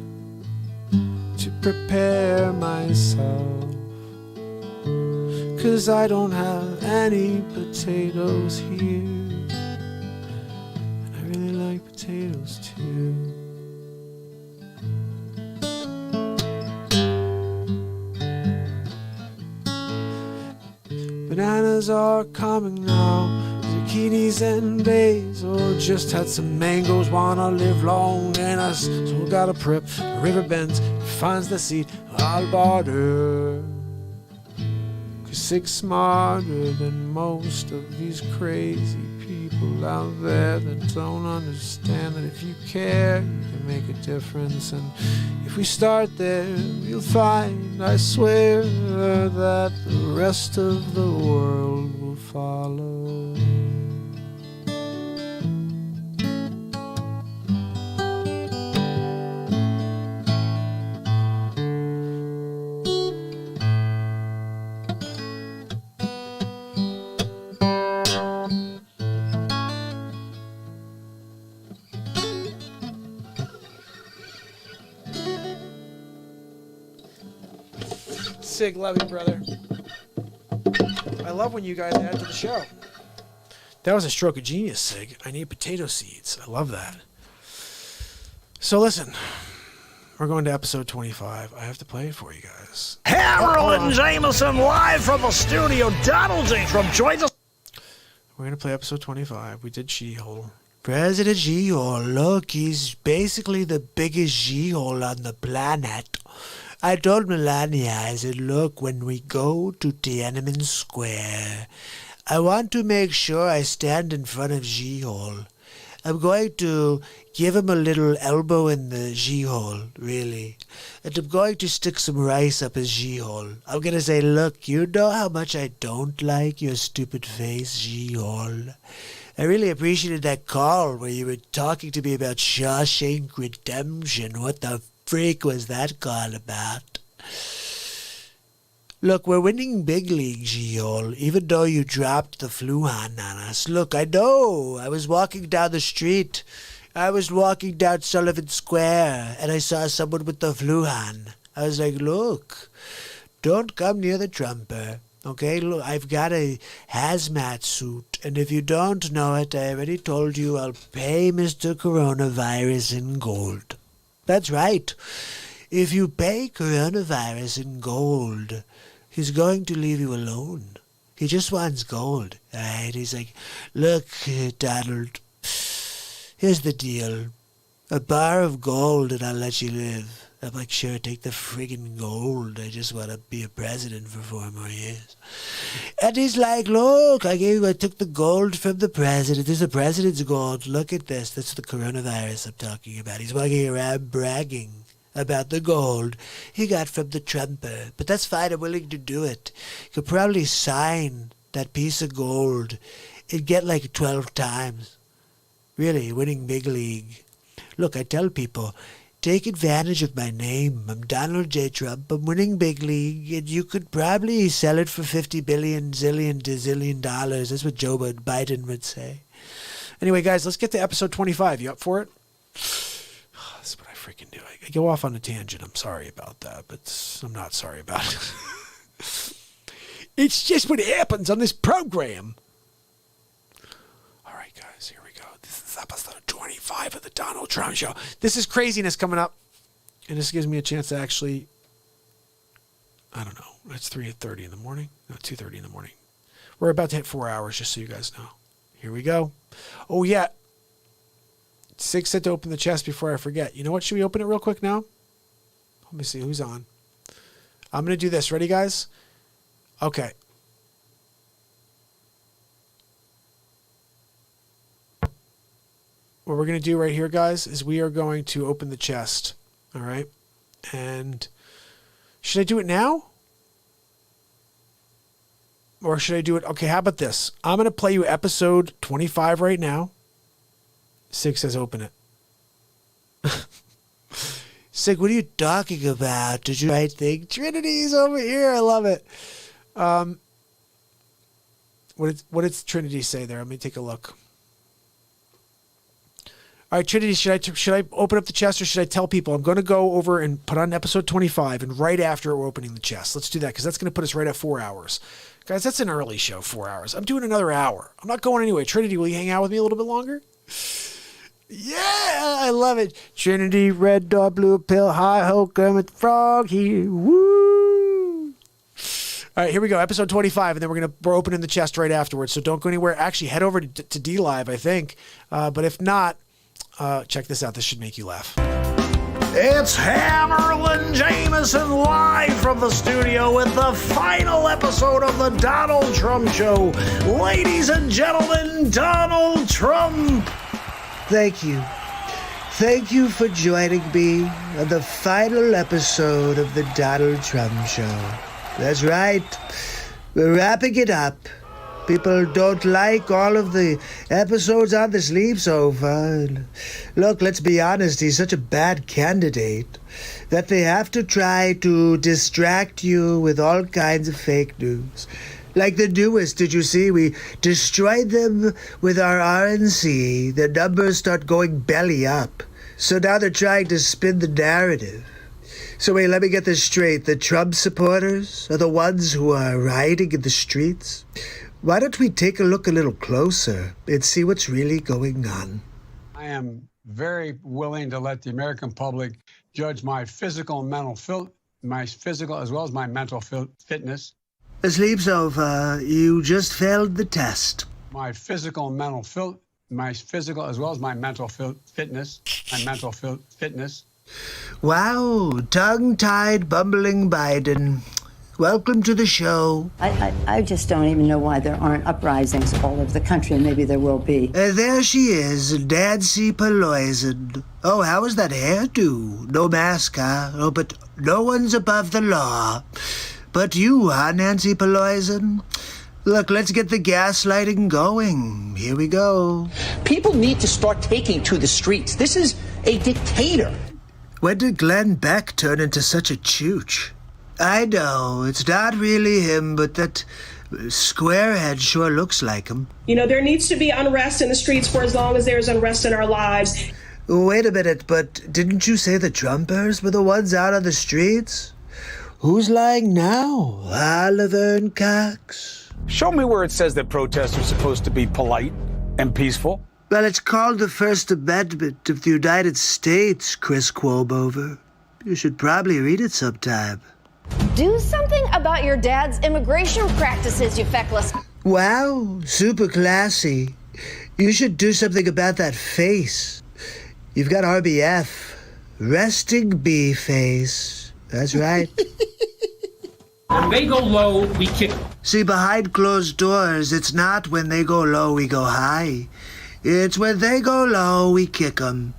to prepare myself, 'cause I don't have any potatoes here. And I really like potatoes too. Bananas are coming now, zucchinis and basil. Just had some mangoes, wanna live long and us, so we gotta prep. The river bends, finds the seed, I'll barter. 'Cause Sig's smarter than most of these crazy people out there that don't understand that if you care, you can make a difference. And if we start there, you'll find, I swear, that the rest of the world will follow. Sig, love you, brother. I love when you guys add to the show. That was a stroke of genius, Sig. I need potato seeds. I love that. So listen, we're going to episode 25. I have to play it for you guys. Harold and Jameson live from the studio. Donald J. from Join Us. We're going to play episode 25. We did She-Hole. President She-Hole, look, he's basically the biggest She-Hole on the planet. I told Melania, I said, look, when we go to Tiananmen Square, I want to make sure I stand in front of She-Hole. I'm going to give him a little elbow in the She-Hole, really. And I'm going to stick some rice up his She-Hole. I'm going to say, look, you know how much I don't like your stupid face, She-Hole. I really appreciated that call where you were talking to me about Shawshank Redemption. What the freak was that call about? Look, we're winning big league, She-Hole, even though you dropped the Fluhan on us. Look, I know. I was walking down the street. I was walking down Sullivan Square, and I saw someone with the Fluhan. I was like, look, don't come near the trumper. Okay, look, I've got a hazmat suit, and if you don't know it, I already told you I'll pay Mr. Coronavirus in gold. That's right. If you pay Coronavirus in gold, He's going to leave you alone. He just wants gold, right? He's like, look, Donald, here's the deal. A bar of gold and I'll let you live. I'm like, sure, take the friggin' gold. I just want to be a president for 4 more years. And he's like, look, I took the gold from the president. This is the president's gold. Look at this. That's the coronavirus I'm talking about. He's walking around bragging about the gold he got from the Trumper. But that's fine. I'm willing to do it. You could probably sign that piece of gold and get like 12 times. Really, winning big league. Look, I tell people, take advantage of my name. I'm Donald J. Trump. I'm winning big league, and you could probably sell it for $50 billion, zillion to zillion dollars. That's what Joe Biden would say. Anyway, guys, let's get to episode 25. You up for it? That's what I freaking do. I go off on a tangent. I'm sorry about that, but I'm not sorry about it. It's just what happens on this program. All right, guys, here we go. This is episode 25 of the Donald Trump Show. This is craziness coming up, and this gives me a chance to actually, I don't know, it's 3:30 in the morning? No, 2:30 in the morning. We're about to hit 4 hours, just so you guys know. Here we go. Oh, yeah. Sig said to open the chest before I forget. You know what? Should we open it real quick now? Let me see who's on. I'm going to do this. Ready, guys? Okay. What we're going to do right here, guys, is we are going to open the chest. All right? And should I do it now? Or should I do it? Okay, how about this? I'm going to play you episode 25 right now. Sig says open it. Sig, what are you talking about? Did you right thing? Trinity's over here. I love it. What did Trinity say there? Let me take a look. All right, Trinity, should I open up the chest or should I tell people? I'm going to go over and put on episode 25, and right after we're opening the chest. Let's do that because that's going to put us right at 4 hours. Guys, that's an early show, 4 hours. I'm doing another hour. I'm not going anyway. Trinity, will you hang out with me a little bit longer? Yeah, I love it. Trinity, red dot, blue pill, high ho, Kermit the Frog here. Woo! All right, here we go. Episode 25, and then we're opening the chest right afterwards. So don't go anywhere. Actually, head over to DLive, I think. But if not, check this out. This should make you laugh. It's Hammerlin Jameson live from the studio with the final episode of the Donald Trump Show. Ladies and gentlemen, Donald Trump. Thank you. Thank you for joining me on the final episode of the Donald Trump Show. That's right. We're wrapping it up. People don't like all of the episodes on the sleep sofa. Look, let's be honest, he's such a bad candidate that they have to try to distract you with all kinds of fake news. Like the newest, did you see? We destroyed them with our RNC. The numbers start going belly up. So now they're trying to spin the narrative. So wait, let me get this straight. The Trump supporters are the ones who are rioting in the streets? Why don't we take a look a little closer and see what's really going on? I am very willing to let the American public judge my physical and mental my physical as well as my mental fitness. The sleep's over. You just failed the test. My physical and mental my physical as well as my mental fitness. My mental fitness. Wow, tongue-tied, bumbling Biden. Welcome to the show. I just don't even know why there aren't uprisings all over the country, and maybe there will be. There she is, Nancy Pelosi. Oh, how is that hairdo? No mask, huh? Oh, but no one's above the law. But you, huh, Nancy Pelosi? Look, let's get the gaslighting going. Here we go. People need to start taking to the streets. This is a dictator. When did Glenn Beck turn into such a chooch? I know, it's not really him, but that squarehead sure looks like him. You know, there needs to be unrest in the streets for as long as there's unrest in our lives. Wait a minute, but didn't you say the Trumpers were the ones out on the streets? Who's lying now? Oliver and Cox? Show me where it says that protests are supposed to be polite and peaceful. Well, it's called the First Amendment of the United States, Chris Cuomo. You should probably read it sometime. Do something about your dad's immigration practices, you feckless. Wow, super classy. You should do something about that face. You've got RBF. Resting bee face. That's right. When they go low, we kick. See, behind closed doors, it's not when they go low, we go high. It's when they go low, we kick them.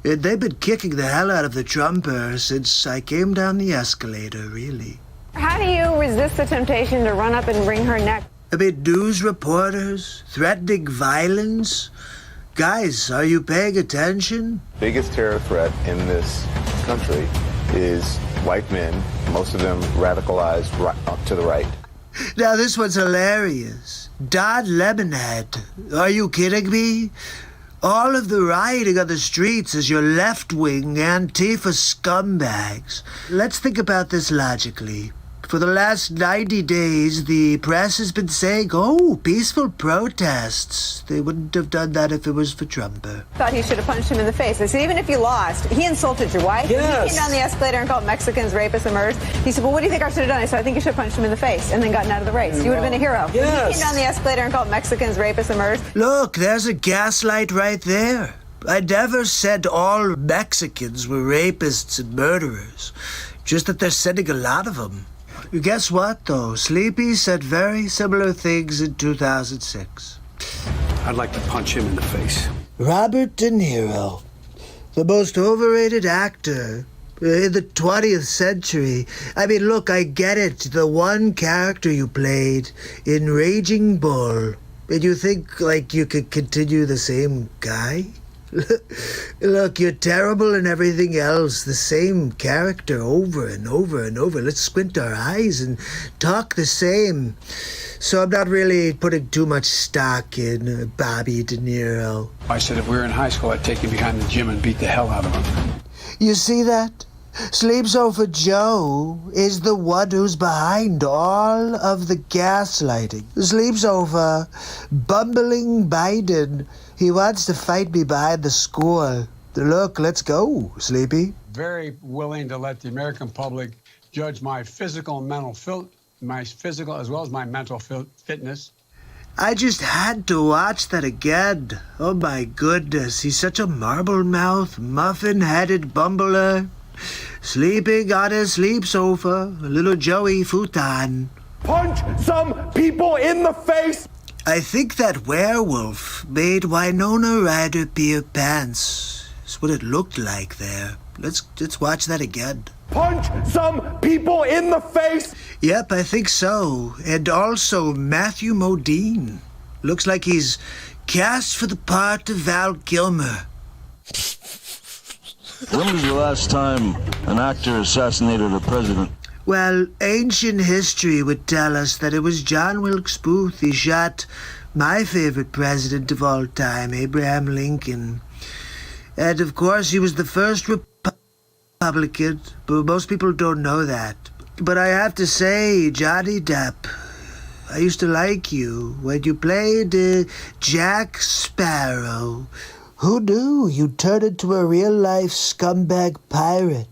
They've been kicking the hell out of the Trumper since I came down the escalator, really. How do you resist the temptation to run up and wring her neck? I mean, news reporters threatening violence. Guys, are you paying attention? Biggest terror threat in this country is white men, most of them radicalized right to the right. Now, this one's hilarious. Don Lemonhead. Are you kidding me? All of the rioting on the streets is your left-wing Antifa scumbags. Let's think about this logically. For the last 90 days, the press has been saying, oh, peaceful protests. They wouldn't have done that if it was for Trumper. Thought he should have punched him in the face. I said, even if you lost, he insulted your wife. Yes. He came down the escalator and called Mexicans rapists and murderers. He said, well, what do you think I should have done? I said, I think you should have punched him in the face and then gotten out of the race. You would have been a hero. Yes. He came down the escalator and called Mexicans rapists and murderers. Look, there's a gaslight right there. I never said all Mexicans were rapists and murderers. Just that they're sending a lot of them. Guess what, though? Sleepy said very similar things in 2006. I'd like to punch him in the face. Robert De Niro, the most overrated actor in the 20th century. I mean, look, I get it. The one character you played in Raging Bull, and you think, like, you could continue the same guy? Look, you're terrible in everything else. The same character over and over and over. Let's squint our eyes and talk the same. So I'm not really putting too much stock in Bobby De Niro. I said if we were in high school, I'd take him behind the gym and beat the hell out of him. You see that? Sleeps Over Joe is the one who's behind all of the gaslighting. Sleeps Over, bumbling Biden. He wants to fight me behind the school. Look, let's go, Sleepy. Very willing to let the American public judge my physical and mental my physical as well as my mental fitness. I just had to watch that again. Oh my goodness, he's such a marble-mouthed, muffin-headed bumbler. Sleeping on his sleep sofa, a little Joey futon. Punch some people in the face! I think that werewolf made Winona Ryder pee her pants. That's what it looked like there. Let's watch that again. Punch some people in the face! Yep, I think so. And also Matthew Modine. Looks like he's cast for the part of Val Kilmer. When was the last time an actor assassinated a president? Well, ancient history would tell us that it was John Wilkes Booth. He shot my favorite president of all time, Abraham Lincoln. And of course, he was the first Republican, but most people don't know that. But I have to say, Johnny Depp, I used to like you when you played Jack Sparrow. Who knew you'd turn into a real-life scumbag pirate?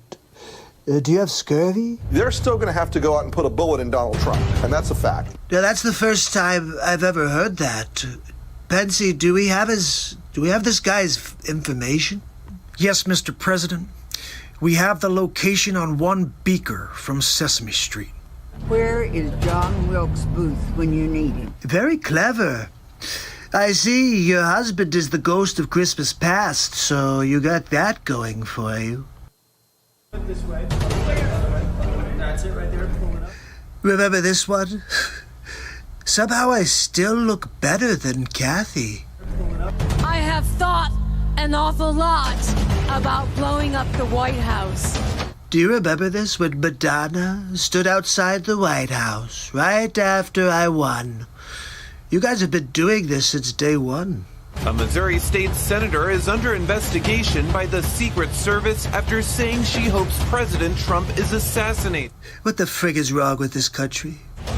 Do you have scurvy? They're still going to have to go out and put a bullet in Donald Trump, and that's a fact. Now, that's the first time I've ever heard that. Pensy, do we have this guy's information? Yes, Mr. President. We have the location on one beaker from Sesame Street. Where is John Wilkes Booth when you need him? Very clever. I see your husband is the ghost of Christmas past, so you got that going for you. This way. That's it right there. Pull it up. Remember this one? Somehow I still look better than Kathy. I have thought an awful lot about blowing up the White House. Do you remember this when Madonna stood outside the White House right after I won? You guys have been doing this since day one. A Missouri state senator is under investigation by the Secret Service after saying she hopes President Trump is assassinated. What the frig is wrong with this country?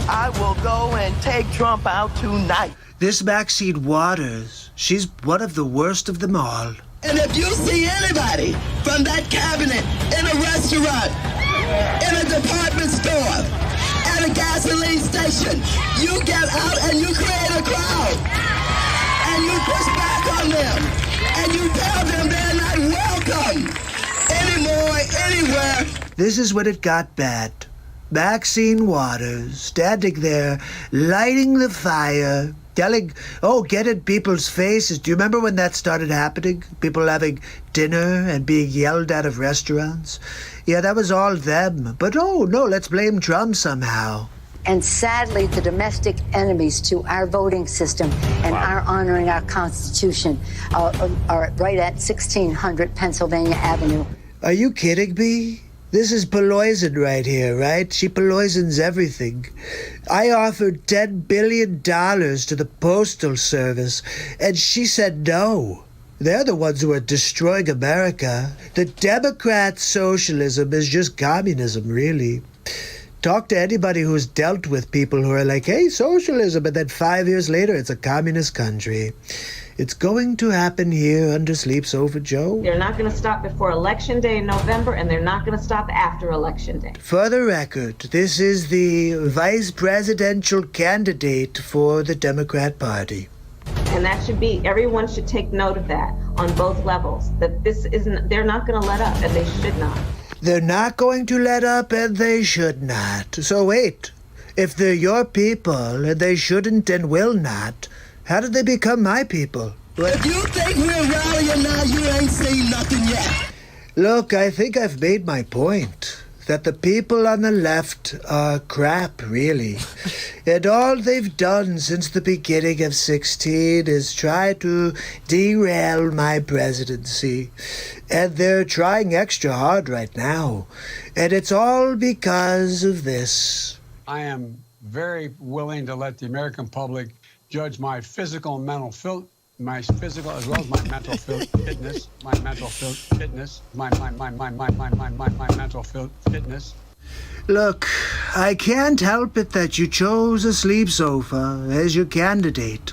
I will go and take Trump out tonight. This Maxine Waters, she's one of the worst of them all. And if you see anybody from that cabinet in a restaurant in a department store, at a gasoline station. You get out and you create a crowd. And you push back on them. And you tell them they're not welcome anymore, anywhere. This is when it got bad. Maxine Waters standing there, lighting the fire, telling, oh, get in people's faces. Do you remember when that started happening? People having dinner and being yelled at of restaurants? Yeah, that was all them. But oh, no, let's blame Trump somehow. And sadly, the domestic enemies to our voting system and our honoring our Constitution are right at 1600 Pennsylvania Avenue. Are you kidding me? This is poison right here, right? She poisons everything. I offered $10 billion to the Postal Service, and she said no. They're the ones who are destroying America. The Democrat socialism is just communism, really. Talk to anybody who's dealt with people who are like, hey, socialism, and then 5 years later, it's a communist country. It's going to happen here under Sleep Sofa Joe. They're not going to stop before Election Day in November, and they're not going to stop after Election Day. For the record, this is the vice presidential candidate for the Democrat Party. And that should be, everyone should take note of that on both levels, that this isn't, they're not going to let up, and they should not. They're not going to let up, and they should not. So wait, if they're your people, and they shouldn't and will not, how did they become my people? If you think we're rallying now, you ain't seen nothing yet. Look, I think I've made my point. That the people on the left are crap, really. And all they've done since the beginning of 16 is try to derail my presidency. And they're trying extra hard right now. And it's all because of this. I am very willing to let the American public judge my physical and mental my physical as well as my mental fitness, my mental fitness, my mental fitness. Look, I can't help it that you chose a sleep sofa as your candidate.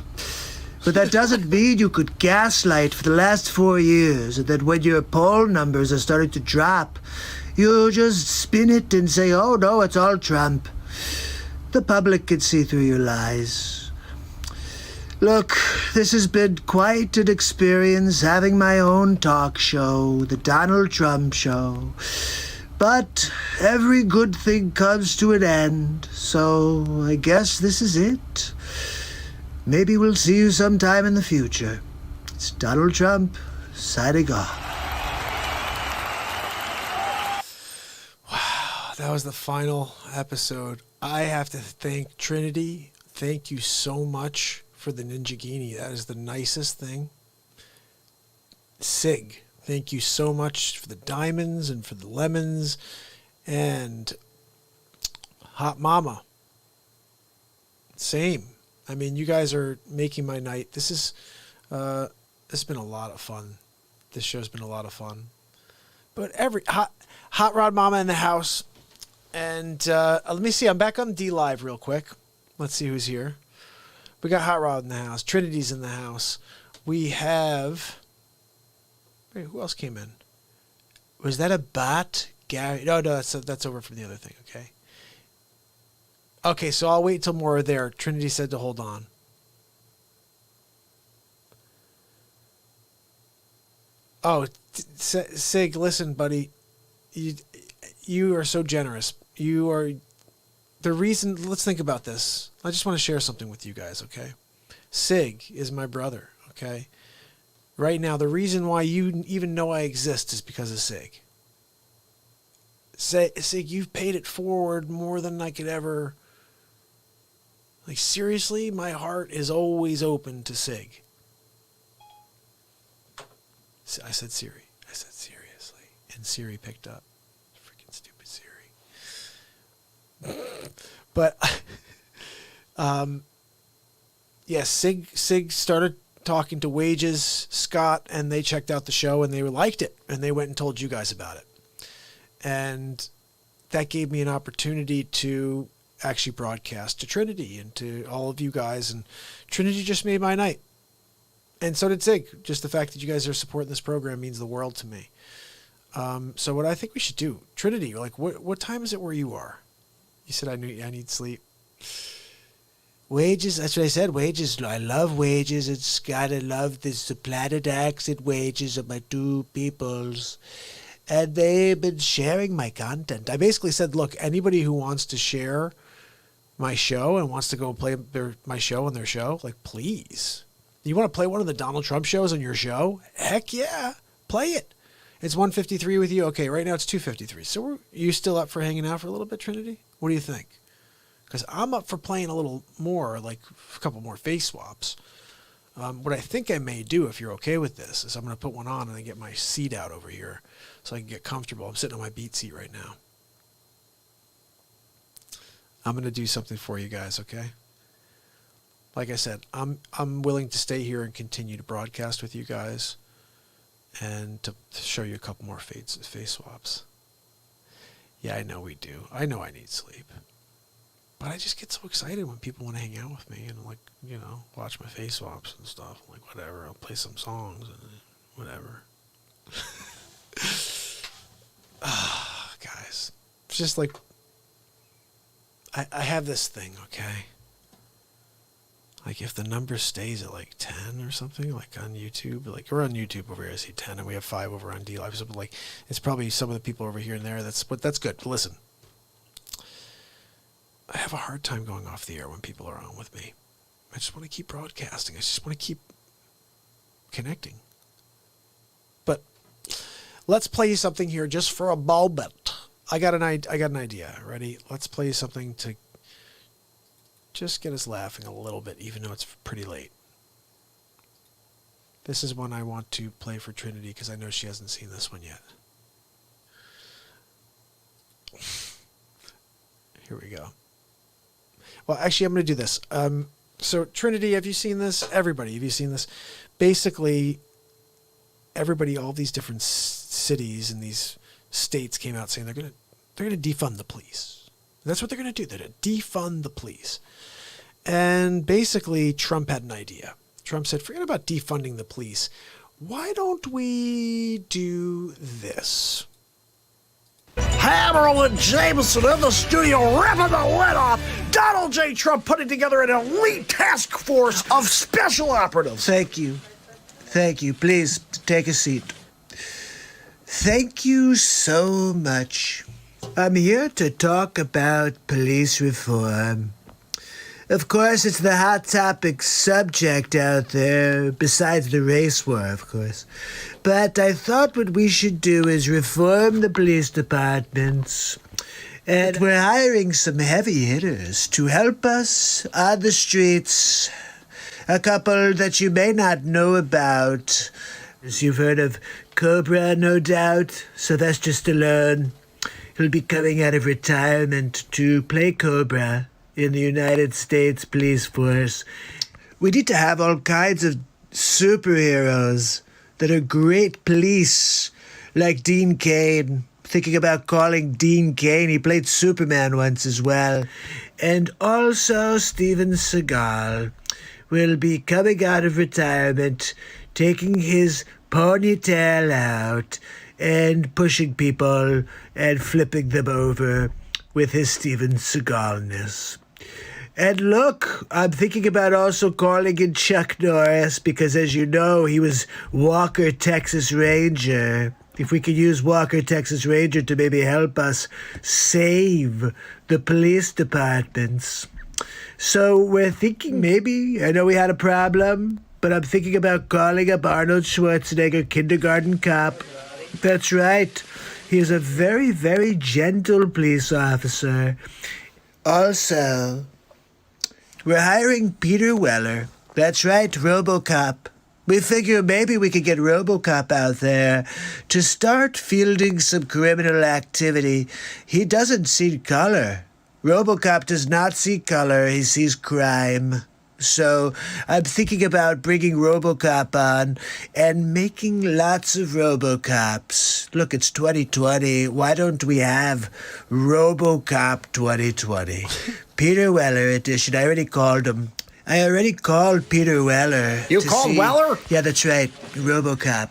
But that doesn't mean you could gaslight for the last 4 years, and that when your poll numbers are starting to drop, you just spin it and say, oh no, it's all Trump. The public can see through your lies. Look, this has been quite an experience having my own talk show, the Donald Trump Show. But every good thing comes to an end, so I guess this is it. Maybe we'll see you sometime in the future. It's Donald Trump, signing off. Wow, that was the final episode. I have to thank Trinity. Thank you so much for the Ninjagini. That is the nicest thing. Sig, thank you so much for the diamonds and for the lemons. And Hot Mama, same. I mean, you guys are making my night. This has been a lot of fun. This show's been a lot of fun. But every Hot Rod Mama in the house. And let me see. I'm back on DLive real quick. Let's see who's here. We got Hot Rod in the house. Trinity's in the house. We have... Wait, who else came in? Was that a bot? Gary? No, that's over from the other thing, okay? Okay, so I'll wait till more are there. Trinity said to hold on. Oh, Sig, listen, buddy. You are so generous. You are... The reason... Let's think about this. I just want to share something with you guys, okay? Sig is my brother, okay? Right now, the reason why you even know I exist is because of Sig. Sig, you've paid it forward more than I could ever... Like, seriously, my heart is always open to Sig. I said Siri. I said seriously. And Siri picked up. Freaking stupid Siri. But, yeah, Sig started talking to Wages, Scott, and they checked out the show and they liked it. And they went and told you guys about it. And that gave me an opportunity to actually broadcast to Trinity and to all of you guys. And Trinity just made my night. And so did Sig. Just the fact that you guys are supporting this program means the world to me. So what I think we should do, Trinity, like what time is it where you are? You said I need sleep. Wages, that's what I said, wages. I love wages. It's gotta love this, the planet accent wages of my two peoples. And they've been sharing my content. I basically said, look, anybody who wants to share my show and wants to go play my show on their show, like, please. You want to play one of the Donald Trump shows on your show? Heck yeah, play it. It's 1:53 with you. Okay, right now it's 2:53. So are you still up for hanging out for a little bit, Trinity? What do you think? Because I'm up for playing a little more, like a couple more face swaps. What I think I may do, if you're okay with this, is I'm going to put one on and then get my seat out over here so I can get comfortable. I'm sitting on my BeatSeat right now. I'm going to do something for you guys, okay? Like I said, I'm willing to stay here and continue to broadcast with you guys and to show you a couple more face swaps. Yeah, I know we do. I know I need sleep. But I just get so excited when people want to hang out with me and, like, you know, watch my face swaps and stuff. I'm like, whatever, I'll play some songs and whatever. Guys, it's just like, I have this thing, okay? Like, if the number stays at like 10 or something, like on YouTube, like we're on YouTube over here, I see 10, and we have 5 over on DLive. So, like, it's probably some of the people over here and there. But that's good. But listen, I have a hard time going off the air when people are on with me. I just want to keep broadcasting. I just want to keep connecting. But let's play something here just for a moment. I got an idea. Ready? Let's play something to just get us laughing a little bit, even though it's pretty late. This is one I want to play for Trinity because I know she hasn't seen this one yet. Here we go. Well, actually, I'm going to do this. So, Trinity, have you seen this? Everybody, have you seen this? Basically, everybody, all these different cities and these states came out saying they're going to defund the police. That's what they're going to do. They're going to defund the police. And basically, Trump had an idea. Trump said, forget about defunding the police. Why don't we do this? Hammer and Jameson in the studio, ripping the lid off. Donald J. Trump putting together an elite task force of special operatives. Thank you. Thank you. Please take a seat. Thank you so much. I'm here to talk about police reform. Of course, it's the hot topic subject out there, besides the race war, of course. But I thought what we should do is reform the police departments. And we're hiring some heavy hitters to help us on the streets. A couple that you may not know about. As you've heard of Cobra, no doubt. Sylvester Stallone. He'll be coming out of retirement to play Cobra in the United States Police Force. We need to have all kinds of superheroes that are great police, like Dean Cain. Thinking about calling Dean Cain. He played Superman once as well. And also Steven Seagal will be coming out of retirement, taking his ponytail out and pushing people and flipping them over with his Steven Seagalness. And look, I'm thinking about also calling in Chuck Norris because, as you know, he was Walker, Texas Ranger. If we could use Walker, Texas Ranger to maybe help us save the police departments. So we're thinking maybe, I know we had a problem, but I'm thinking about calling up Arnold Schwarzenegger, kindergarten cop. That's right. He is a very, very gentle police officer. Also, we're hiring Peter Weller. That's right, RoboCop. We figure maybe we could get RoboCop out there to start fielding some criminal activity. He doesn't see color. RoboCop does not see color. He sees crime. So I'm thinking about bringing RoboCop on and making lots of RoboCops. Look, it's 2020. Why don't we have RoboCop 2020? Peter Weller edition. I already called him. I already called Peter Weller. You called Weller? Yeah, that's right. RoboCop.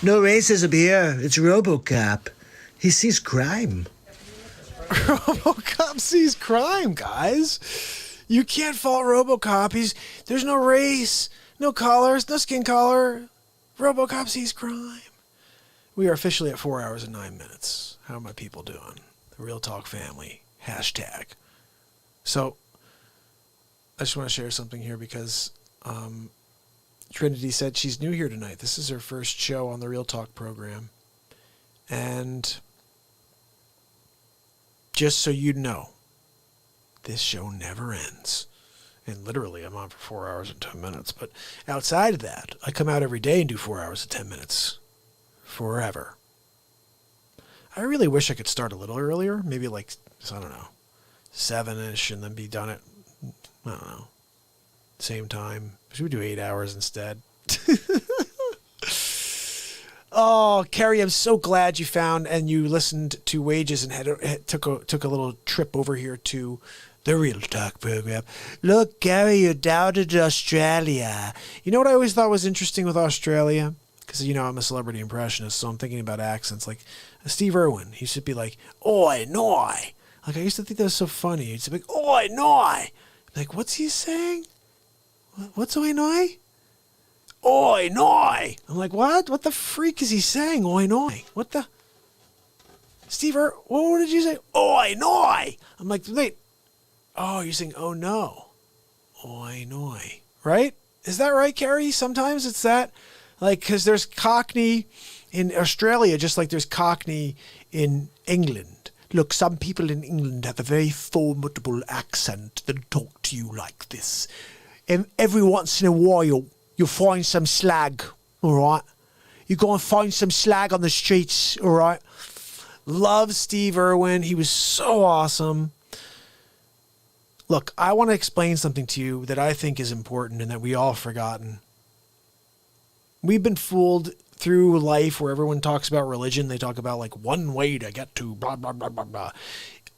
No racism here. It's RoboCop. He sees crime. RoboCop sees crime, guys. You can't fault RoboCop. There's no race, no colors, no skin color. RoboCop sees crime. We are officially at 4 hours and 9 minutes. How are my people doing? The Real Talk family. Hashtag. So, I just want to share something here because Trinity said she's new here tonight. This is her first show on the Real Talk program. And just so you know, this show never ends. And literally, I'm on for 4 hours and 10 minutes. But outside of that, I come out every day and do 4 hours and 10 minutes. Forever. I really wish I could start a little earlier. Maybe like, I don't know, 7-ish and then be done at, I don't know, same time. Should we do 8 hours instead? Oh, Carrie, I'm so glad you found and you listened to Wages and took a little trip over here to the Real Talk program. Look, Gary, you're down in Australia. You know what I always thought was interesting with Australia? Because, you know, I'm a celebrity impressionist, so I'm thinking about accents. Like Steve Irwin, he should be like, oi, noi. Like, I used to think that was so funny. He'd be like, oi, noi. Like, what's he saying? What's oi, noi? Oi, noi. I'm like, what? What the freak is he saying? Oi, noi. What the? Steve Irwin, what did you say? Oi, noi. I'm like, wait. Oh, you're saying, oh, no. Oi, noi. Right? Is that right, Carrie? Sometimes it's that. Like, because there's Cockney in Australia, just like there's Cockney in England. Look, some people in England have a very formidable accent that talk to you like this. And every once in a while, you'll find some slag, all right? You go and find some slag on the streets, all right? Love Steve Irwin. He was so awesome. Look, I want to explain something to you that I think is important and that we all have forgotten. We've been fooled through life where everyone talks about religion. They talk about like one way to get to blah, blah, blah, blah, blah.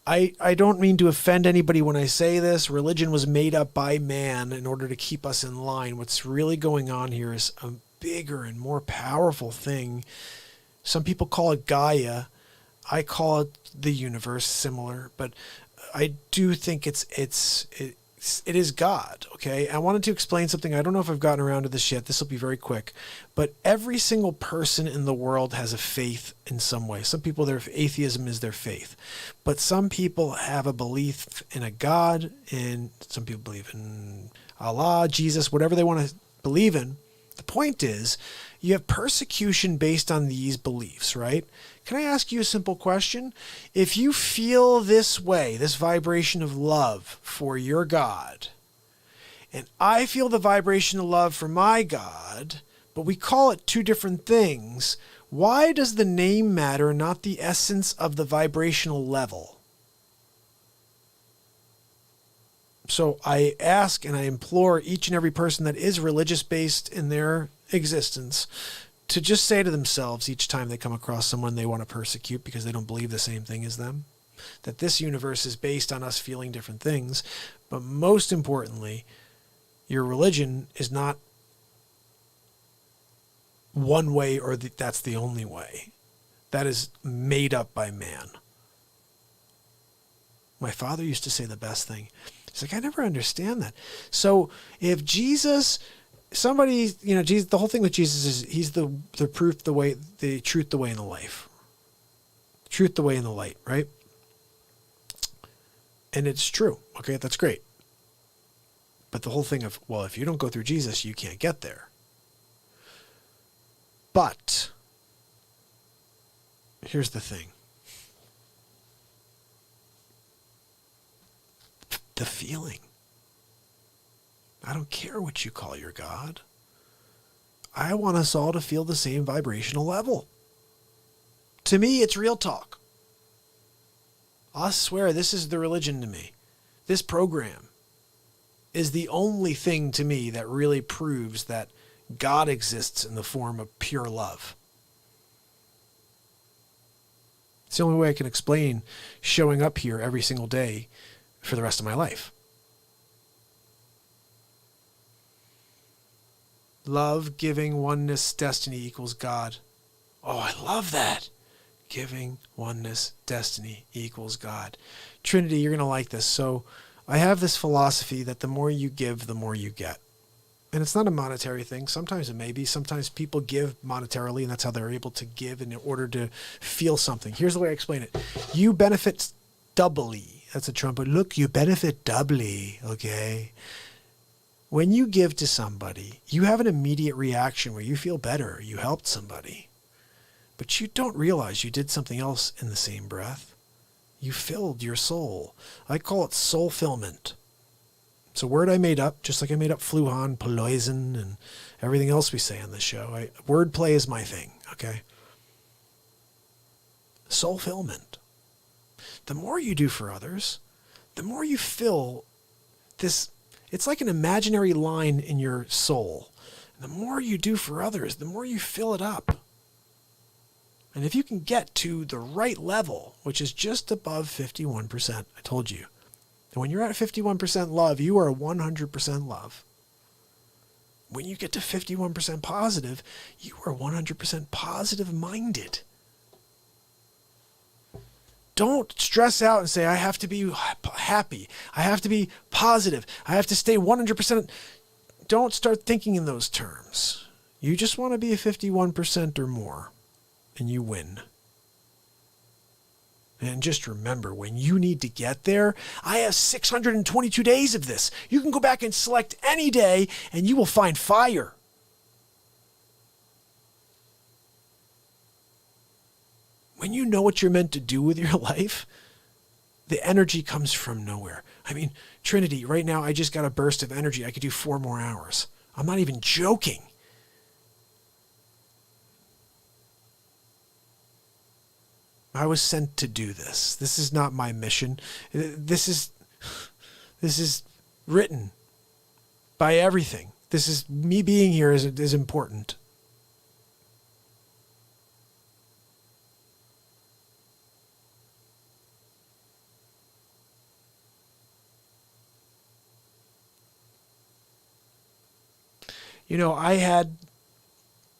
I don't mean to offend anybody when I say this. Religion was made up by man in order to keep us in line. What's really going on here is a bigger and more powerful thing. Some people call it Gaia. I call it the universe, similar, but I do think it is God, okay? I wanted to explain something. I don't know if I've gotten around to this yet. This will be very quick. But every single person in the world has a faith in some way. Some people, their atheism is their faith. But some people have a belief in a God, and some people believe in Allah, Jesus, whatever they want to believe in. The point is, you have persecution based on these beliefs, right? Can I ask you a simple question? If you feel this way, this vibration of love for your God, and I feel the vibration of love for my God, but we call it two different things, why does the name matter, not the essence of the vibrational level? So I ask and I implore each and every person that is religious based in their existence to just say to themselves each time they come across someone they want to persecute because they don't believe the same thing as them, that this universe is based on us feeling different things. But most importantly, your religion is not one way or that's the only way. That is made up by man. My father used to say the best thing. He's like, I never understand that. So if Jesus, somebody, you know, Jesus, the whole thing with Jesus is he's the proof, the way, the truth, the way, and the life. Truth, the way, and the light, right? And it's true. Okay, that's great. But the whole thing of, well, if you don't go through Jesus, you can't get there. But here's the thing. The feeling. I don't care what you call your God. I want us all to feel the same vibrational level. To me, it's real talk. I swear, this is the religion to me. This program is the only thing to me that really proves that God exists in the form of pure love. It's the only way I can explain showing up here every single day for the rest of my life. Love, giving, oneness, destiny equals God. Oh, I love that. Giving, oneness, destiny equals God. Trinity, you're going to like this. So I have this philosophy that the more you give, the more you get. And it's not a monetary thing. Sometimes it may be. Sometimes people give monetarily, and that's how they're able to give in order to feel something. Here's the way I explain it. You benefit doubly. That's a trumpet. Look, you benefit doubly, okay? When you give to somebody, you have an immediate reaction where you feel better. You helped somebody. But you don't realize you did something else in the same breath. You filled your soul. I call it soulfillment. It's a word I made up, just like I made up Fluhan, Poison, and everything else we say on this show. Wordplay is my thing, okay? Soulfillment. The more you do for others, the more you fill this. It's like an imaginary line in your soul. The more you do for others, the more you fill it up. And if you can get to the right level, which is just above 51%, I told you. And when you're at 51% love, you are 100% love. When you get to 51% positive, you are 100% positive minded. Don't stress out and say, I have to be happy. I have to be positive. I have to stay 100%. Don't start thinking in those terms. You just want to be a 51% or more, and you win. And just remember, when you need to get there, I have 622 days of this. You can go back and select any day, and you will find fire. When you know what you're meant to do with your life, the energy comes from nowhere. I mean, Trinity, right now I just got a burst of energy. I could do 4 more hours. I'm not even joking. I was sent to do this. This is not my mission. This is written by everything. This is me being here is important. You know, I had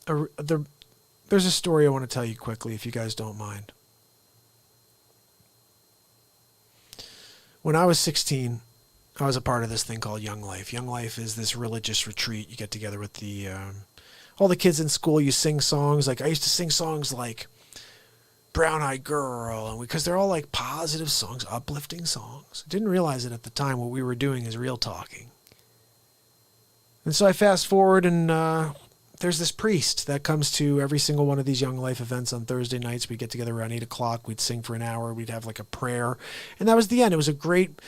there's a story I want to tell you quickly, if you guys don't mind. When I was 16, I was a part of this thing called Young Life. Young Life is this religious retreat. You get together with all the kids in school. You sing songs. Like I used to sing songs like Brown Eyed Girl, and because they're all like positive songs, uplifting songs. I didn't realize it at the time. What we were doing is real talking. And so I fast forward, and there's this priest that comes to every single one of these Young Life events on Thursday nights. We'd get together around 8 o'clock. We'd sing for an hour. We'd have like a prayer. And that was the end. It was a great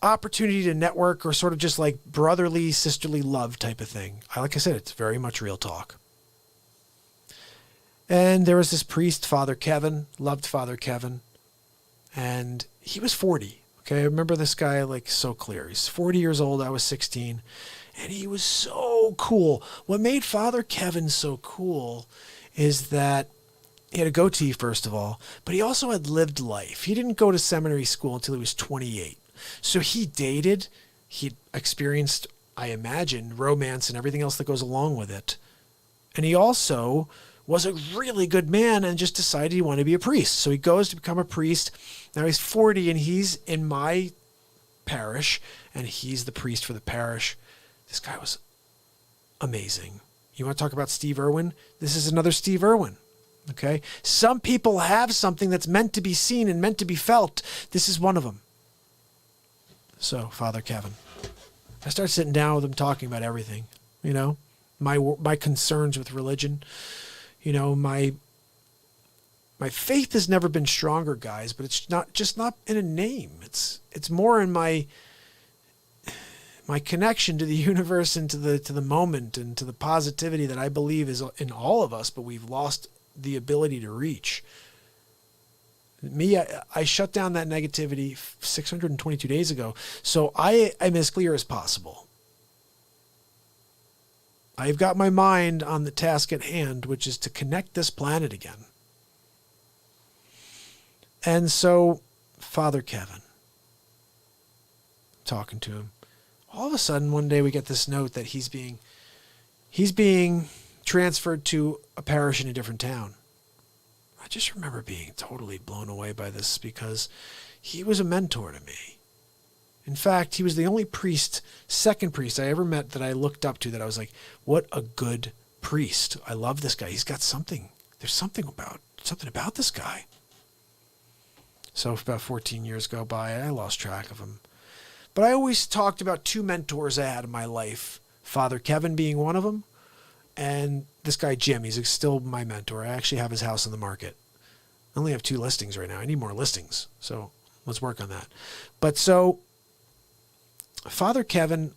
opportunity to network, or sort of just like brotherly, sisterly love type of thing. Like I said, it's very much real talk. And there was this priest, Father Kevin, loved Father Kevin. And he was 40. Okay, I remember this guy like so clear. He's 40 years old. I was 16. And he was so cool. What made Father Kevin so cool is that he had a goatee, first of all, but he also had lived life. He didn't go to seminary school until he was 28. So he dated, he experienced, I imagine, romance and everything else that goes along with it. And he also was a really good man and just decided he wanted to be a priest. So he goes to become a priest. Now he's 40 and he's in my parish, and he's the priest for the parish. This guy was amazing. You want to talk about Steve Irwin? This is another Steve Irwin. Okay? Some people have something that's meant to be seen and meant to be felt. This is one of them. So, Father Kevin. I started sitting down with him talking about everything. You know, my concerns with religion. You know, my faith has never been stronger, guys, but it's not in a name. It's more in my connection to the universe and to the moment and to the positivity that I believe is in all of us, but we've lost the ability to reach. Me, I shut down that negativity 622 days ago, so I am as clear as possible. I've got my mind on the task at hand, which is to connect this planet again. And so, Father Kevin, talking to him, all of a sudden one day we get this note that he's being transferred to a parish in a different town. I just remember being totally blown away by this because he was a mentor to me. In fact, he was the only second priest I ever met that I looked up to that I was like, what a good priest. I love this guy. He's got something. There's something about this guy. So about 14 years go by, I lost track of him. But I always talked about two mentors I had in my life. Father Kevin being one of them, and this guy Jim. He's still my mentor. I actually have his house on the market. I only have 2 listings right now. I need more listings. So let's work on that. But so Father Kevin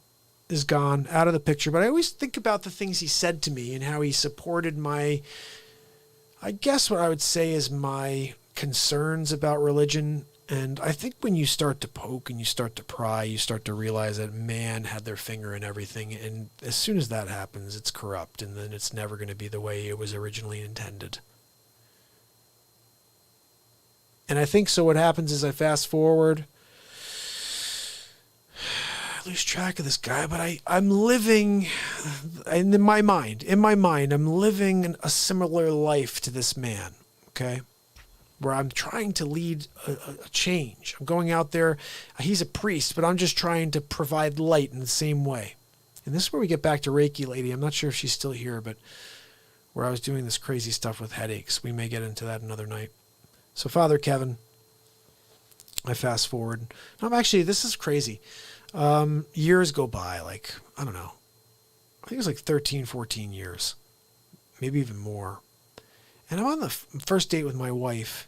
is gone, out of the picture, but I always think about the things he said to me and how he supported my, I guess what I would say is my concerns about religion. And I think when you start to poke and you start to pry, you start to realize that man had their finger in everything. And as soon as that happens, it's corrupt, and then it's never going to be the way it was originally intended. And I think so what happens is I fast forward, I lose track of this guy, but I'm living, in my mind, I'm living a similar life to this man, okay? Where I'm trying to lead a change. I'm going out there, he's a priest, but I'm just trying to provide light in the same way. And this is where we get back to Reiki Lady. I'm not sure if she's still here, but where I was doing this crazy stuff with headaches. We may get into that another night. So Father Kevin, I fast forward. This is crazy. Years go by, like, I don't know. I think it was like 13, 14 years, maybe even more. And I'm on the first date with my wife,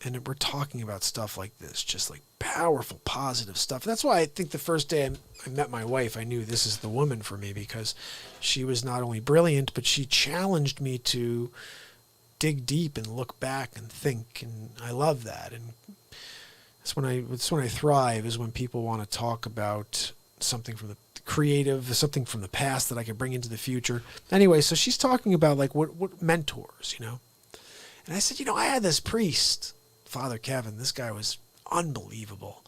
and we're talking about stuff like this, just like powerful, positive stuff. That's why I think the first day I met my wife, I knew this is the woman for me, because she was not only brilliant, but she challenged me to dig deep and look back and think, and I love that. And that's when I thrive, is when people want to talk about something from the creative, something from the past that I can bring into the future. Anyway, so she's talking about like what mentors, you know. And I said, I had this priest, Father Kevin. This guy was unbelievable.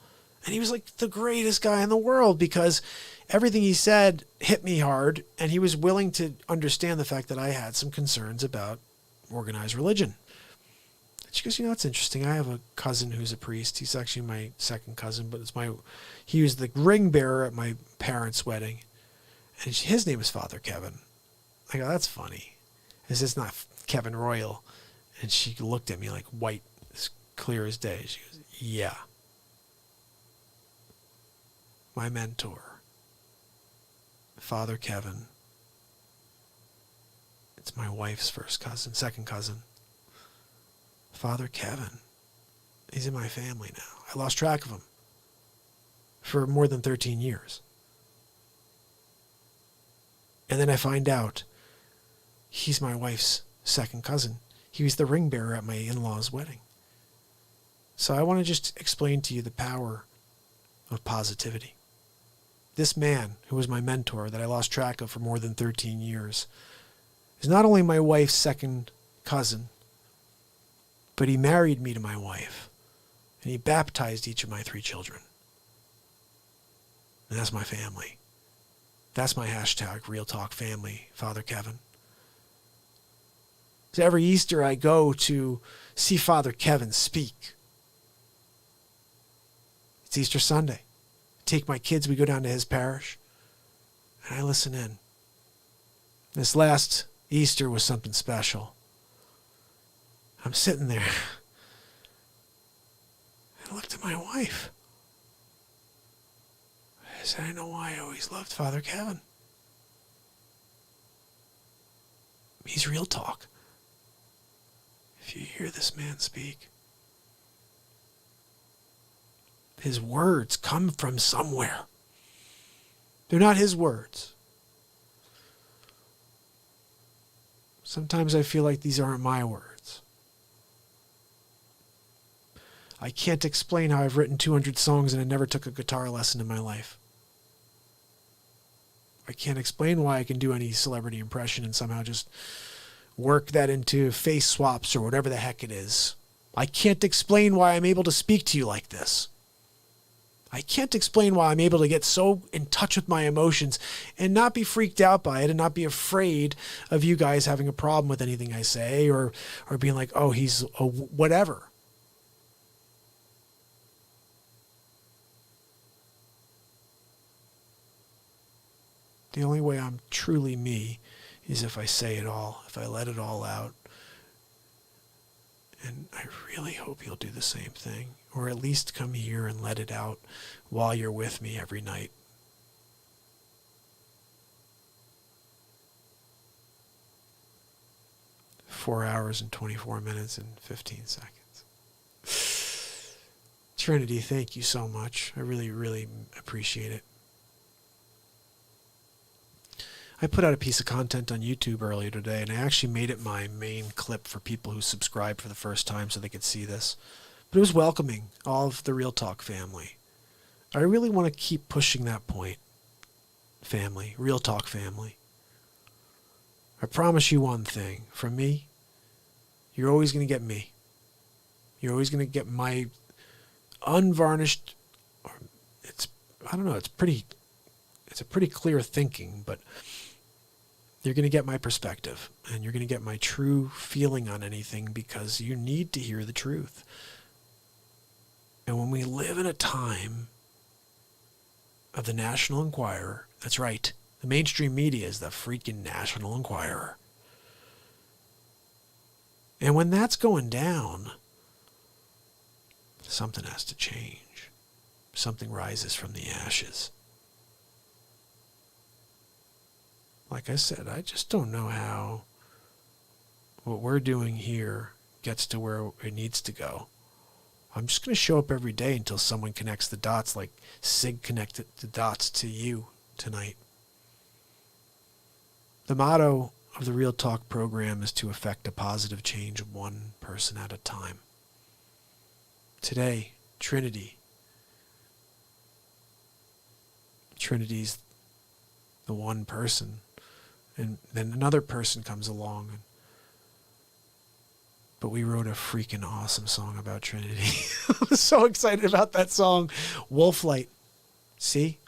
And he was like the greatest guy in the world, because everything he said hit me hard, and he was willing to understand the fact that I had some concerns about organized religion. And she goes, it's interesting. I have a cousin who's a priest. He's actually my second cousin, but he was the ring bearer at my parents' wedding. And his name is Father Kevin. I go, that's funny. It's not Kevin Royal. And she looked at me like white, as clear as day. She goes, yeah. My mentor, Father Kevin. It's my wife's second cousin. Father Kevin. He's in my family now. I lost track of him for more than 13 years. And then I find out he's my wife's second cousin. He was the ring bearer at my in-laws' wedding. So I want to just explain to you the power of positivity. This man, who was my mentor that I lost track of for more than 13 years, is not only my wife's second cousin, but he married me to my wife, and he baptized each of my 3 children. And that's my family. That's my hashtag, Real Talk Family, Father Kevin. So every Easter I go to see Father Kevin speak. It's Easter Sunday. I take my kids, we go down to his parish, and I listen in. This last Easter was something special. I'm sitting there. I looked at my wife. I said, I know why I always loved Father Kevin. He's real talk. If you hear this man speak, his words come from somewhere. They're not his words. Sometimes I feel like these aren't my words. I can't explain how I've written 200 songs and I never took a guitar lesson in my life. I can't explain why I can do any celebrity impression and somehow just work that into face swaps or whatever the heck it is. I can't explain why I'm able to speak to you like this. I can't explain why I'm able to get so in touch with my emotions and not be freaked out by it and not be afraid of you guys having a problem with anything I say or being like, oh, he's a whatever. The only way I'm truly me is if I say it all, if I let it all out. And I really hope you'll do the same thing, or at least come here and let it out while you're with me every night. Four hours and 24 minutes and 15 seconds. Trinity, thank you so much. I really, really appreciate it. I put out a piece of content on YouTube earlier today, and I actually made it my main clip for people who subscribe for the first time so they could see this. But it was welcoming all of the Real Talk family. I really want to keep pushing that point. Family, Real Talk family. I promise you one thing. From me, you're always going to get me. You're always going to get my unvarnished, it's a pretty clear thinking, but you're going to get my perspective and you're going to get my true feeling on anything because you need to hear the truth. And when we live in a time of the National Enquirer, that's right, the mainstream media is the freaking National Enquirer. And when that's going down, something has to change. Something rises from the ashes. Like I said, I just don't know how what we're doing here gets to where it needs to go. I'm just going to show up every day until someone connects the dots like Sig connected the dots to you tonight. The motto of the Real Talk program is to effect a positive change one person at a time. Today, Trinity. Trinity's the one person. And then another person comes along. But we wrote a freaking awesome song about Trinity. I was so excited about that song. Wolflight. See?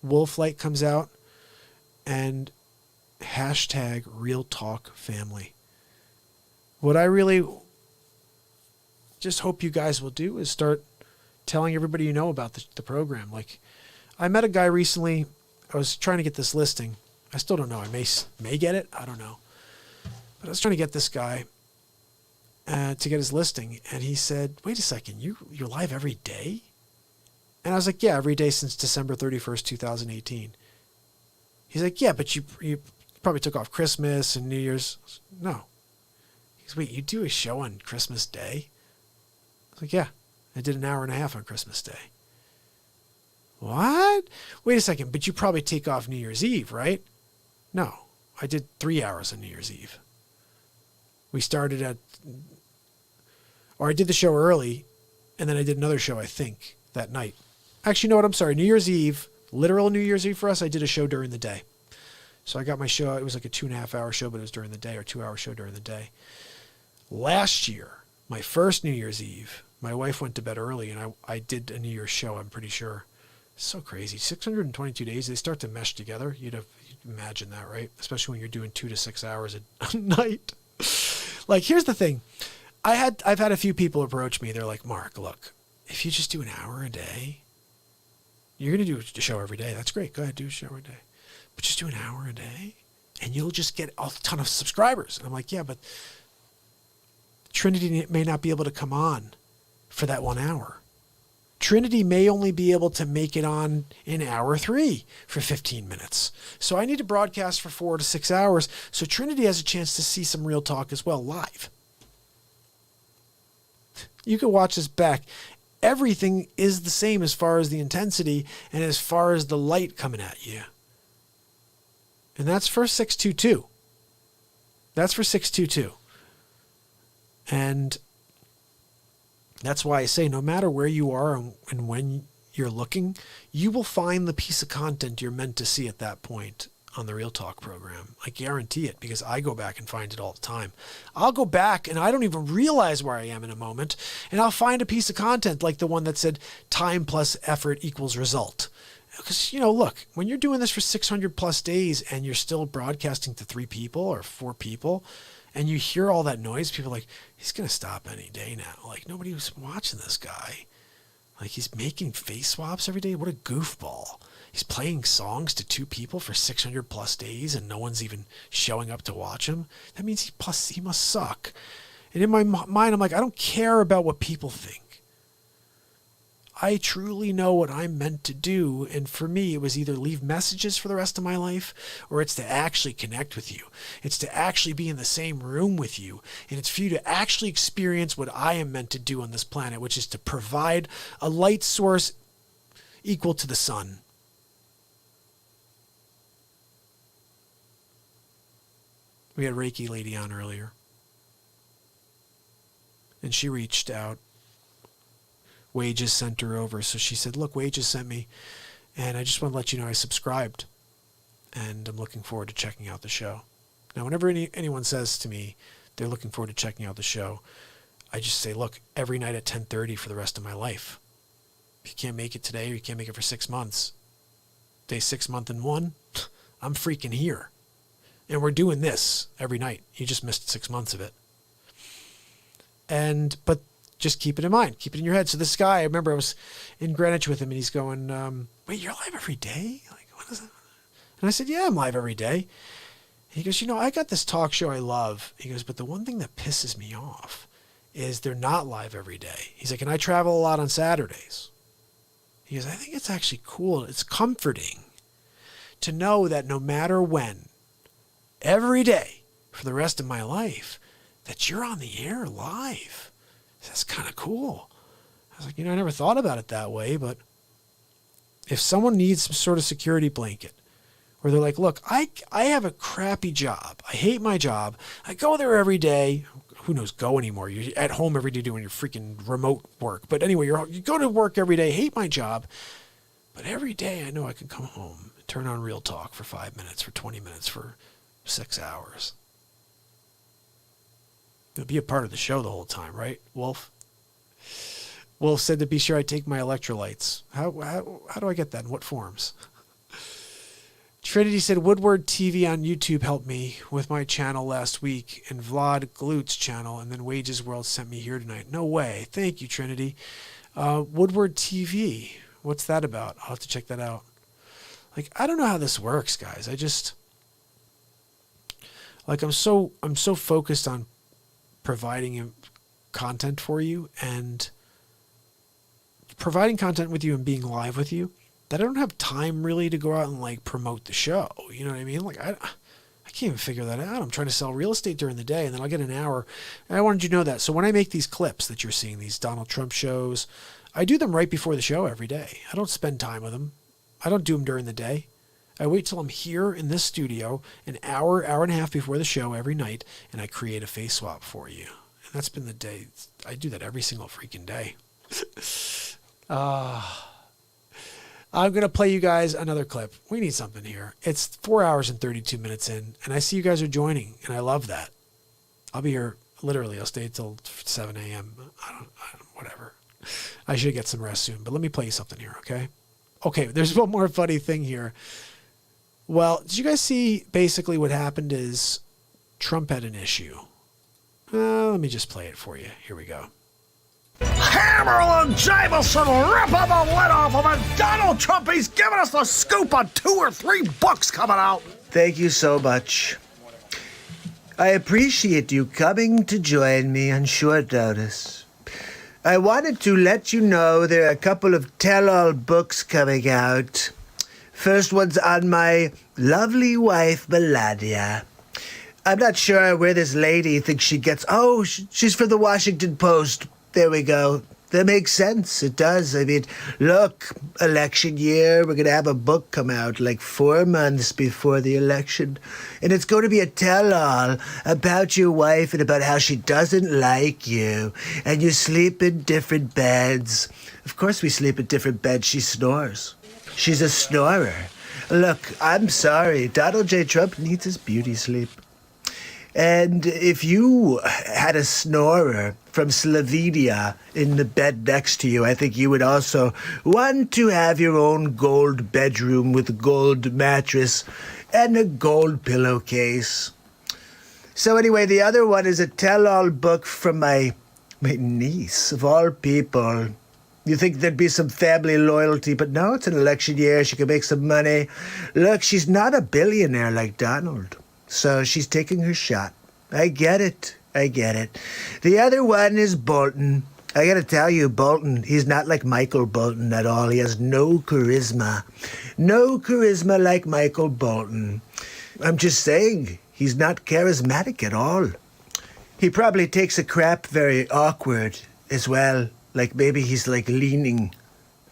Wolflight comes out. And hashtag Real Talk Family. What I really just hope you guys will do is start telling everybody you know about the program. Like, I met a guy recently. I was trying to get this listing. I still don't know. I may get it. I don't know. But I was trying to get this guy to get his listing. And he said, wait a second, you're live every day? And I was like, yeah, every day since December 31st, 2018. He's like, yeah, but you probably took off Christmas and New Year's. No. He's, wait, you do a show on Christmas Day? I was like, yeah, I did an hour and a half on Christmas Day. What? Wait a second, but you probably take off New Year's Eve, right? No, I did 3 hours on New Year's Eve. We started I did the show early, and then I did another show, I think, that night. Actually, you know what? I'm sorry. New Year's Eve, literal New Year's Eve for us, I did a show during the day. So I got my show. It was like a 2.5 hour show, but it was during the day, or 2 hour show during the day. Last year, my first New Year's Eve, my wife went to bed early, and I did a New Year's show, I'm pretty sure. So crazy. 622 days, they start to mesh together. You'd imagine that, right? Especially when you're doing 2 to 6 hours a night. Like, here's the thing. I've had a few people approach me. They're like, Mark, look, if you just do an hour a day, you're going to do a show every day. That's great. Go ahead, do a show every day. But just do an hour a day, and you'll just get a ton of subscribers. And I'm like, yeah, but Trinity may not be able to come on for that 1 hour. Trinity may only be able to make it on in hour 3 for 15 minutes. So I need to broadcast for 4 to 6 hours so Trinity has a chance to see some Real Talk as well live. You can watch this back. Everything is the same as far as the intensity and as far as the light coming at you. And that's for 622. That's for 622. And that's why I say no matter where you are and when you're looking, you will find the piece of content you're meant to see at that point on the Real Talk program. I guarantee it, because I go back and find it all the time. I'll go back and I don't even realize where I am in a moment, and I'll find a piece of content like the one that said time plus effort equals result. Because, you know, look, when you're doing this for 600 plus days and you're still broadcasting to 3 people or 4 people, and you hear all that noise, people are like, he's going to stop any day now. Like, nobody was watching this guy. Like, he's making face swaps every day. What a goofball. He's playing songs to 2 people for 600 plus days and no one's even showing up to watch him. That means he must suck. And in my mind, I'm like, I don't care about what people think. I truly know what I'm meant to do. And for me, it was either leave messages for the rest of my life, or it's to actually connect with you. It's to actually be in the same room with you. And it's for you to actually experience what I am meant to do on this planet, which is to provide a light source equal to the sun. We had Reiki lady on earlier. And she reached out. Wages sent her over. So she said, look, Wages sent me, and I just want to let you know I subscribed, and I'm looking forward to checking out the show. Now, whenever anyone says to me they're looking forward to checking out the show, I just say, look, every night at 10:30 for the rest of my life. If you can't make it today, or you can't make it for 6 months, day 6, month and 1, I'm freaking here. And we're doing this every night. You just missed 6 months of it. But just keep it in mind. Keep it in your head. So this guy, I remember I was in Greenwich with him, and he's going, wait, you're live every day? Like, what is that? And I said, yeah, I'm live every day. And he goes, you know, I got this talk show I love. He goes, but the one thing that pisses me off is they're not live every day. He's like, and I travel a lot on Saturdays. He goes, I think it's actually cool. It's comforting to know that no matter when, every day for the rest of my life, that you're on the air live. That's kind of cool. I was like, you know, I never thought about it that way, but if someone needs some sort of security blanket, where they're like, look, I have a crappy job. I hate my job. I go there every day. Who knows go anymore? You're at home every day doing your freaking remote work. But anyway, you go to work every day, hate my job. But every day I know I can come home and turn on Real Talk for 5 minutes, for 20 minutes, for 6 hours. You'll be a part of the show the whole time, right, Wolf? Wolf said to be sure I take my electrolytes. How do I get that? In what forms? Trinity said Woodward TV on YouTube helped me with my channel last week, and Vlad Glut's channel, and then Wages World sent me here tonight. No way. Thank you, Trinity. Woodward TV. What's that about? I'll have to check that out. Like, I don't know how this works, guys. I just, like, I'm so focused on providing content for you and providing content with you and being live with you that I don't have time really to go out and like promote the show. You know what I mean? Like, I can't even figure that out. I'm trying to sell real estate during the day, and then I'll get an hour. And I wanted you to know that. So when I make these clips that you're seeing, these Donald Trump shows, I do them right before the show every day. I don't spend time with them. I don't do them during the day. I wait till I'm here in this studio an hour and a half before the show every night, and I create a face swap for you. And that's been the day. I do that every single freaking day. I'm going to play you guys another clip. We need something here. It's 4 hours and 32 minutes in, and I see you guys are joining, and I love that. I'll be here, literally, I'll stay till 7 a.m. I don't, whatever. I should get some rest soon, but let me play you something here, okay? Okay, there's one more funny thing here. Well, did you guys see basically what happened is Trump had an issue. Let me just play it for you. Here we go. Hammer and Jameson ripping the lid off of it. Donald Trump, he's giving us the scoop on 2 or 3 books coming out. Thank you so much. I appreciate you coming to join me on short notice. I wanted to let you know there are a couple of tell-all books coming out. First one's on my lovely wife, Melania. I'm not sure where this lady thinks she gets... Oh, she's for the Washington Post. There we go. That makes sense. It does. I mean, look, election year, we're going to have a book come out like 4 months before the election. And it's going to be a tell-all about your wife and about how she doesn't like you. And you sleep in different beds. Of course we sleep in different beds. She snores. She's a snorer. Look, I'm sorry. Donald J. Trump needs his beauty sleep. And if you had a snorer from Slovenia in the bed next to you, I think you would also want to have your own gold bedroom with a gold mattress and a gold pillowcase. So anyway, the other one is a tell-all book from my niece, of all people. You think there'd be some family loyalty, but no, it's an election year. She can make some money. Look, she's not a billionaire like Donald. So she's taking her shot. I get it. The other one is Bolton. I gotta tell you, Bolton, he's not like Michael Bolton at all. He has no charisma. No charisma like Michael Bolton. I'm just saying, he's not charismatic at all. He probably takes a crap very awkward as well. Like maybe he's like leaning,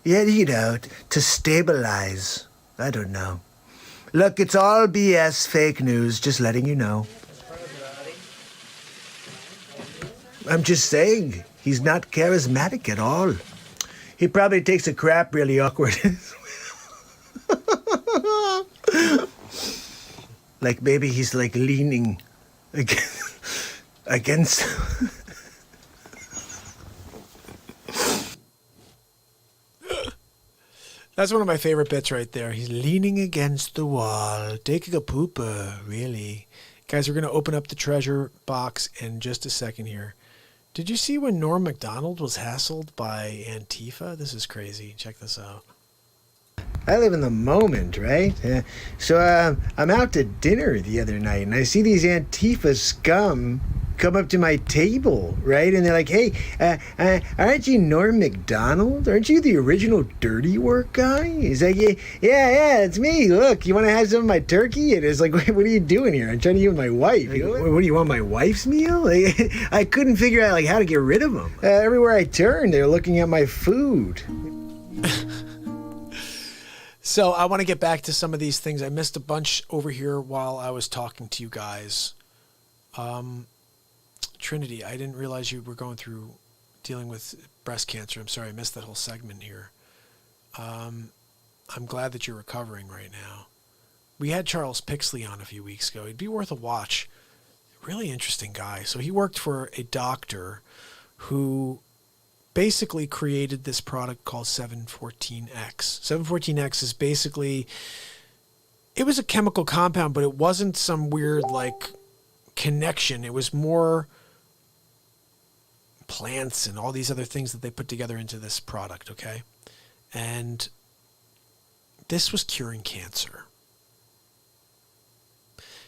to stabilize. I don't know. Look, it's all BS, fake news, just letting you know. I'm just saying, he's not charismatic at all. He probably takes a crap really awkward. Like maybe he's like leaning against... That's one of my favorite bits right there. He's leaning against the wall, taking a pooper, really. Guys, we're going to open up the treasure box in just a second here. Did you see when Norm Macdonald was hassled by Antifa? This is crazy. Check this out. I live in the moment, right? So I'm out to dinner the other night, and I see these Antifa scum come up to my table, right? And they're like, hey, aren't you Norm Macdonald? Aren't you the original dirty work guy? He's like, yeah, it's me. Look, you want to have some of my turkey? And it's like, what are you doing here? I'm trying to eat with my wife. Like, what do you want, my wife's meal? Like, I couldn't figure out how to get rid of them. Everywhere I turned, they're looking at my food. So I want to get back to some of these things. I missed a bunch over here while I was talking to you guys. Trinity, I didn't realize you were dealing with breast cancer. I'm sorry, I missed that whole segment here. I'm glad that you're recovering right now. We had Charles Pixley on a few weeks ago. He'd be worth a watch. Really interesting guy. So he worked for a doctor who basically created this product called 714X. 714X is basically, it was a chemical compound, but it wasn't some weird connection. It was more plants and all these other things that they put together into this product, okay? And this was curing cancer.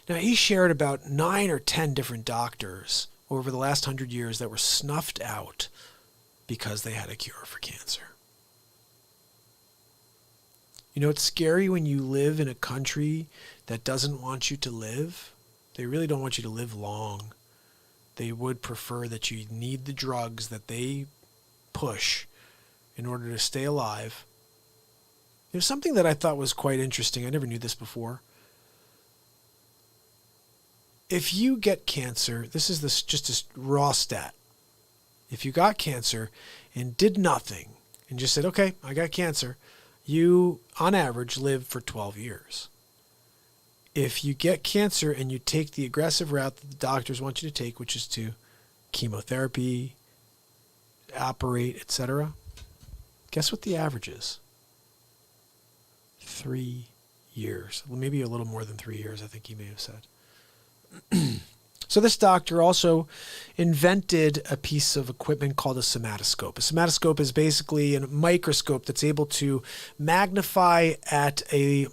Now, he shared about 9 or 10 different doctors over the last 100 years that were snuffed out because they had a cure for cancer. You know, it's scary when you live in a country that doesn't want you to live. They really don't want you to live long. They would prefer that you need the drugs that they push in order to stay alive. There's something that I thought was quite interesting. I never knew this before. If you get cancer, this is just a raw stat. If you got cancer and did nothing and just said, okay, I got cancer, you, on average, live for 12 years. If you get cancer and you take the aggressive route that the doctors want you to take, which is to chemotherapy, operate, etc., guess what the average is? 3 years. Well, maybe a little more than 3 years, I think he may have said. So this doctor also invented a piece of equipment called a somatoscope. A somatoscope is basically a microscope that's able to magnify at a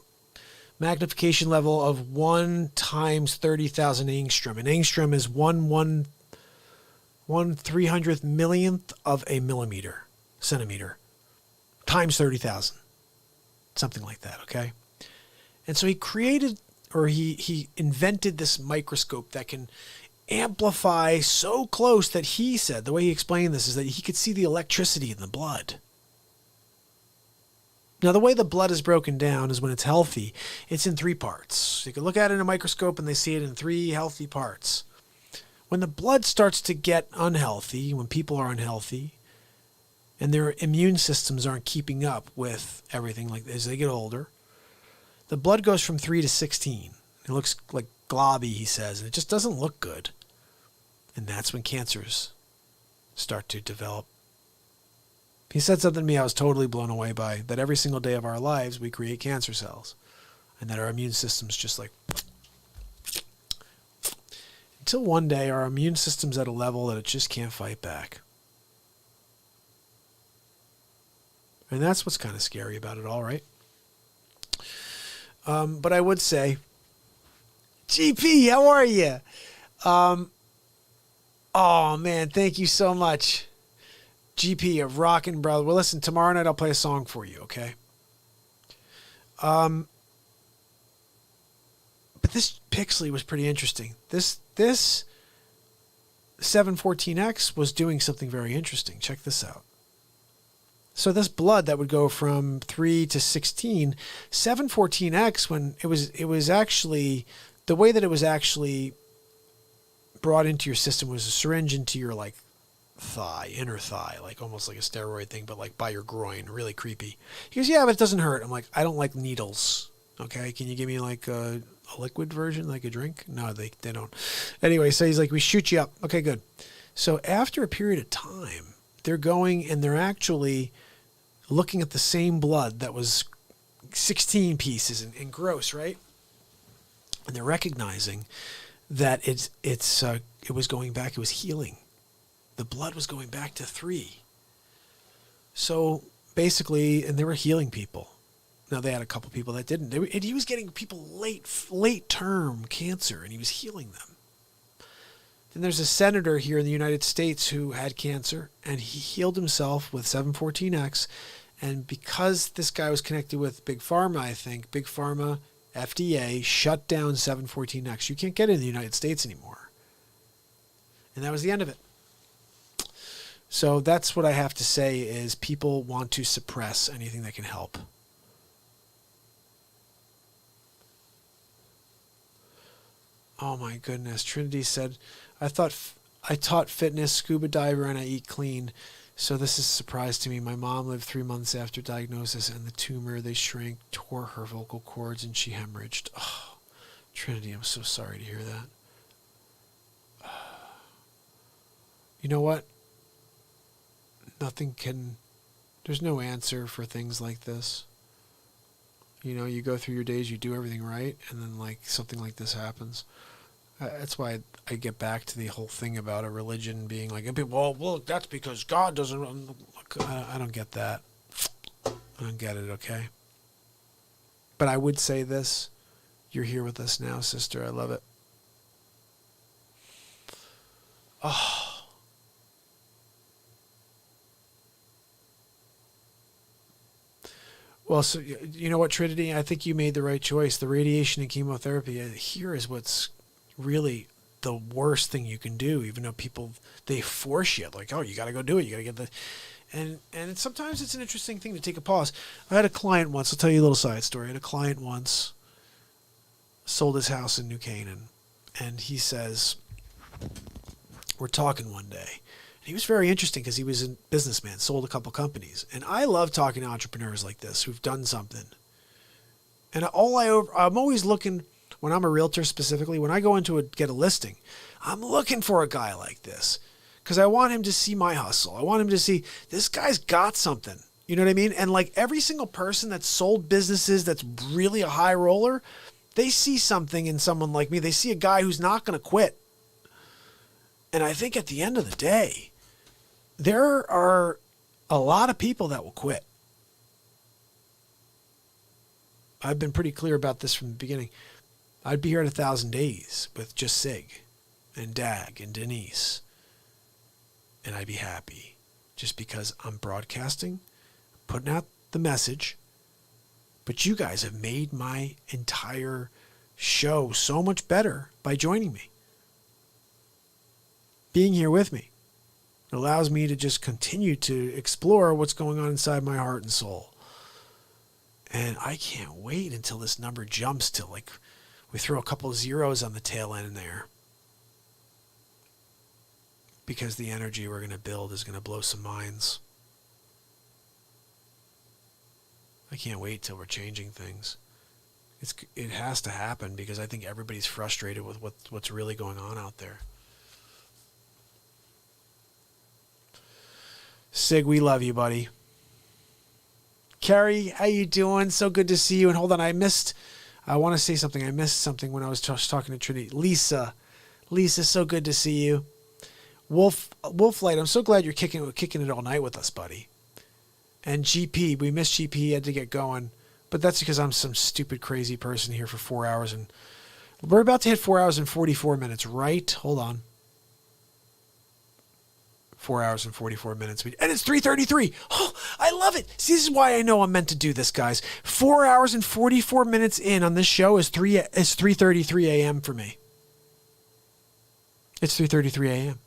magnification level of 1 times 30,000 angstrom. An angstrom is 1/300 millionth of a centimeter, times 30,000. Something like that, okay? And so he invented this microscope that can amplify so close that he said, the way he explained this is that he could see the electricity in the blood. Now, the way the blood is broken down is when it's healthy, it's in 3 parts. So you can look at it in a microscope and they see it in 3 healthy parts. When the blood starts to get unhealthy, when people are unhealthy, and their immune systems aren't keeping up with everything as they get older, the blood goes from 3 to 16. It looks like globby, he says, and it just doesn't look good. And that's when cancers start to develop. He said something to me I was totally blown away by, that every single day of our lives we create cancer cells, and that our immune system's just like, until one day our immune system's at a level that it just can't fight back. And that's what's kind of scary about it all, right? But I would say, GP, how are you? Oh, man, thank you so much. GP, a rockin' brother. Well, listen, tomorrow night I'll play a song for you, okay? But this Pixley was pretty interesting. This 714X was doing something very interesting. Check this out. So this blood that would go from 3 to 16, 714X, when it was actually, the way that it was actually brought into your system was a syringe into your like thigh, inner thigh, like almost like a steroid thing, but like by your groin, really creepy. He goes, yeah, but it doesn't hurt. I'm like, I don't like needles. Okay, can you give me like a liquid version, like a drink? No, they don't. Anyway, so he's like, we shoot you up. Okay, good. So after a period of time, they're going and they're actually looking at the same blood that was 16 pieces and gross, right? And they're recognizing that it was going back, it was healing. The blood was going back to 3. So basically, and they were healing people. Now, they had a couple people that didn't. And he was getting people late term cancer, and he was healing them. Then there's a senator here in the United States who had cancer, and he healed himself with 714X. And because this guy was connected with Big Pharma, I think, Big Pharma, FDA, shut down 714X. You can't get it in the United States anymore. And that was the end of it. So that's what I have to say is people want to suppress anything that can help. Oh my goodness. Trinity said, I taught fitness, scuba diver, and I eat clean. So this is a surprise to me. My mom lived 3 months after diagnosis, and the tumor, they shrank, tore her vocal cords, and she hemorrhaged. Oh, Trinity, I'm so sorry to hear that. You know what? There's no answer for things like this. You know, you go through your days, you do everything right, and then like something like this happens. That's why I get back to the whole thing about a religion being like, well, that's because God doesn't. I don't get that. I don't get it, okay? But I would say this. You're here with us now, sister. I love it. Oh. Well, so you know what, Trinity? I think you made the right choice. The radiation and chemotherapy here is what's really the worst thing you can do, even though people, they force you. Like, oh, you got to go do it. You got to get the... And sometimes it's an interesting thing to take a pause. I had a client once. I'll tell you a little side story. I had a client once, sold his house in New Canaan. And he says, we're talking one day. He was very interesting because he was a businessman, sold a couple companies. And I love talking to entrepreneurs like this who've done something. And I'm always looking, when I'm a realtor specifically, when I go get a listing, I'm looking for a guy like this because I want him to see my hustle. I want him to see this guy's got something. You know what I mean? And like every single person that's sold businesses that's really a high roller, they see something in someone like me. They see a guy who's not going to quit. And I think at the end of the day, there are a lot of people that will quit. I've been pretty clear about this from the beginning. I'd be here at 1,000 days with just Sig and Dag and Denise. And I'd be happy just because I'm broadcasting, putting out the message. But you guys have made my entire show so much better by joining me. Being here with me. It allows me to just continue to explore what's going on inside my heart and soul. And I can't wait until this number jumps to like, we throw a couple of zeros on the tail end there. Because the energy we're going to build is going to blow some minds. I can't wait till we're changing things. It has to happen because I think everybody's frustrated with what's really going on out there. Sig, we love you, buddy. Carrie, how you doing? So good to see you. And hold on, I want to say something. I missed something when I was talking to Trinity. Lisa, so good to see you. Wolflight, I'm so glad you're kicking it all night with us, buddy. And GP, we missed GP. He had to get going. But that's because I'm some stupid, crazy person here for 4 hours. And we're about to hit 4 hours and 44 minutes, right? Hold on. 4 hours and 44 minutes. And it's 3:33. Oh, I love it. See, this is why I know I'm meant to do this, guys. 4 hours and 44 minutes in on this show is 3:33 a.m. for me. It's 3:33 a.m.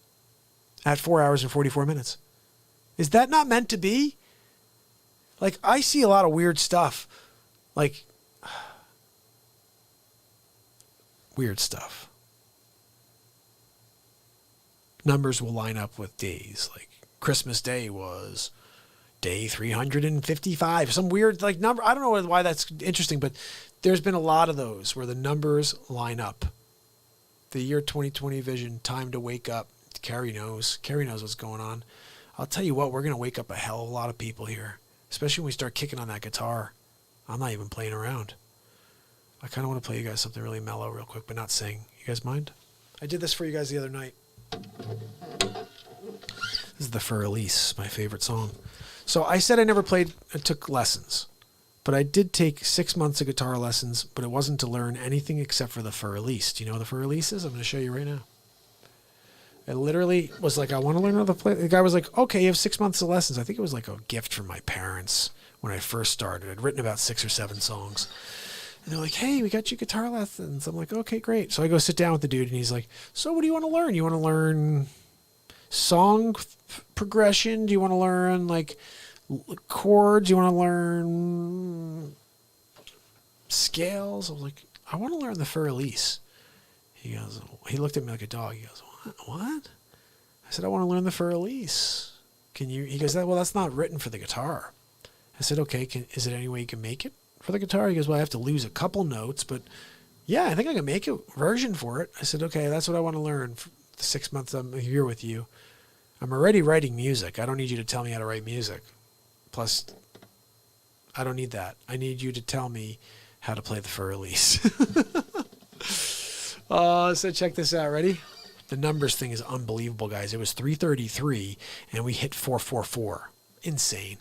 at 4 hours and 44 minutes. Is that not meant to be? Like, I see a lot of weird stuff. Like, weird stuff. Numbers will line up with days. Like, Christmas Day was day 355. Some weird, like, number. I don't know why that's interesting, but there's been a lot of those where the numbers line up. The year 2020 vision, time to wake up. Carrie knows. Carrie knows what's going on. I'll tell you what, we're going to wake up a hell of a lot of people here, especially when we start kicking on that guitar. I'm not even playing around. I kind of want to play you guys something really mellow real quick, but not sing. You guys mind? I did this for you guys the other night. This is the Fur Elise, my favorite song. So I said I never took lessons, but I did take 6 months of guitar lessons, but it wasn't to learn anything except for the Fur Elise. Do you know what the Fur Elise is? I'm going to show you right now. It literally was like, I want to learn how to play. The guy was like, okay, you have 6 months of lessons. I think it was like a gift from my parents when I first started. I'd written about 6 or 7 songs. And they're like, hey, we got you guitar lessons. I'm like, okay, great. So I go sit down with the dude, and he's like, so what do you want to learn? You want to learn song progression? Do you want to learn, like, chords? Do you want to learn scales? I was like, I want to learn the Fur Elise. He looked at me like a dog. He goes, what? I said, I want to learn the Fur Elise. Can you? He goes, well, that's not written for the guitar. I said, okay, is there any way you can make it for the guitar? He goes, well, I have to lose a couple notes, but yeah, I think I can make a version for it. I said, okay, that's what I want to learn for the 6 months I'm here with you. I'm already writing music. I don't need you to tell me how to write music. Plus, I don't need that. I need you to tell me how to play the Fur Elise. So check this out. Ready? The numbers thing is unbelievable, guys. It was 333, and we hit 444. Insane.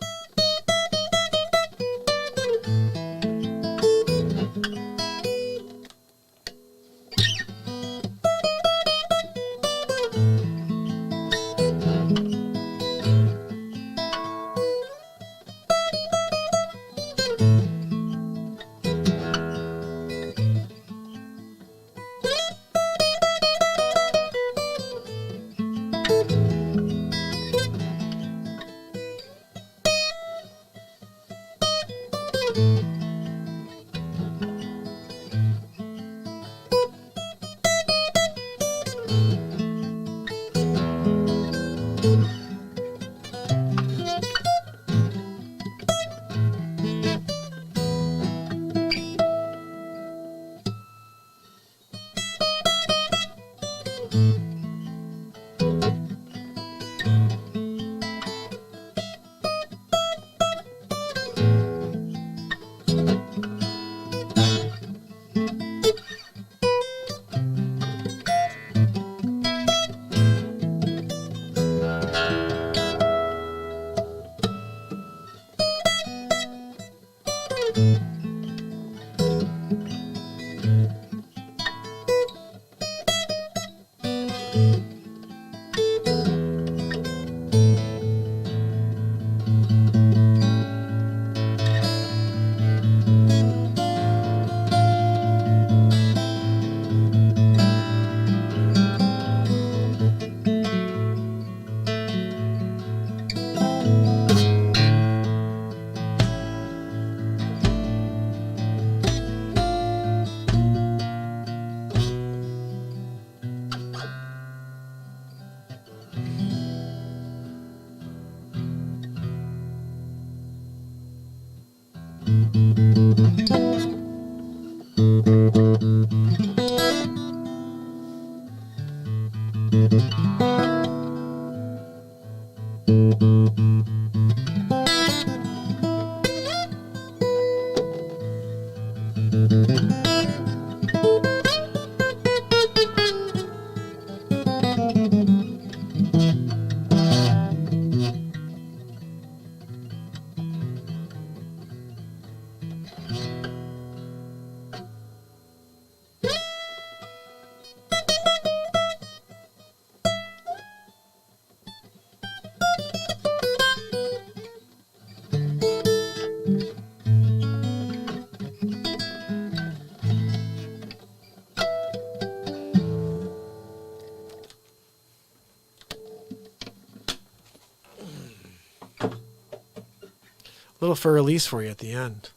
Little for release for you at the end.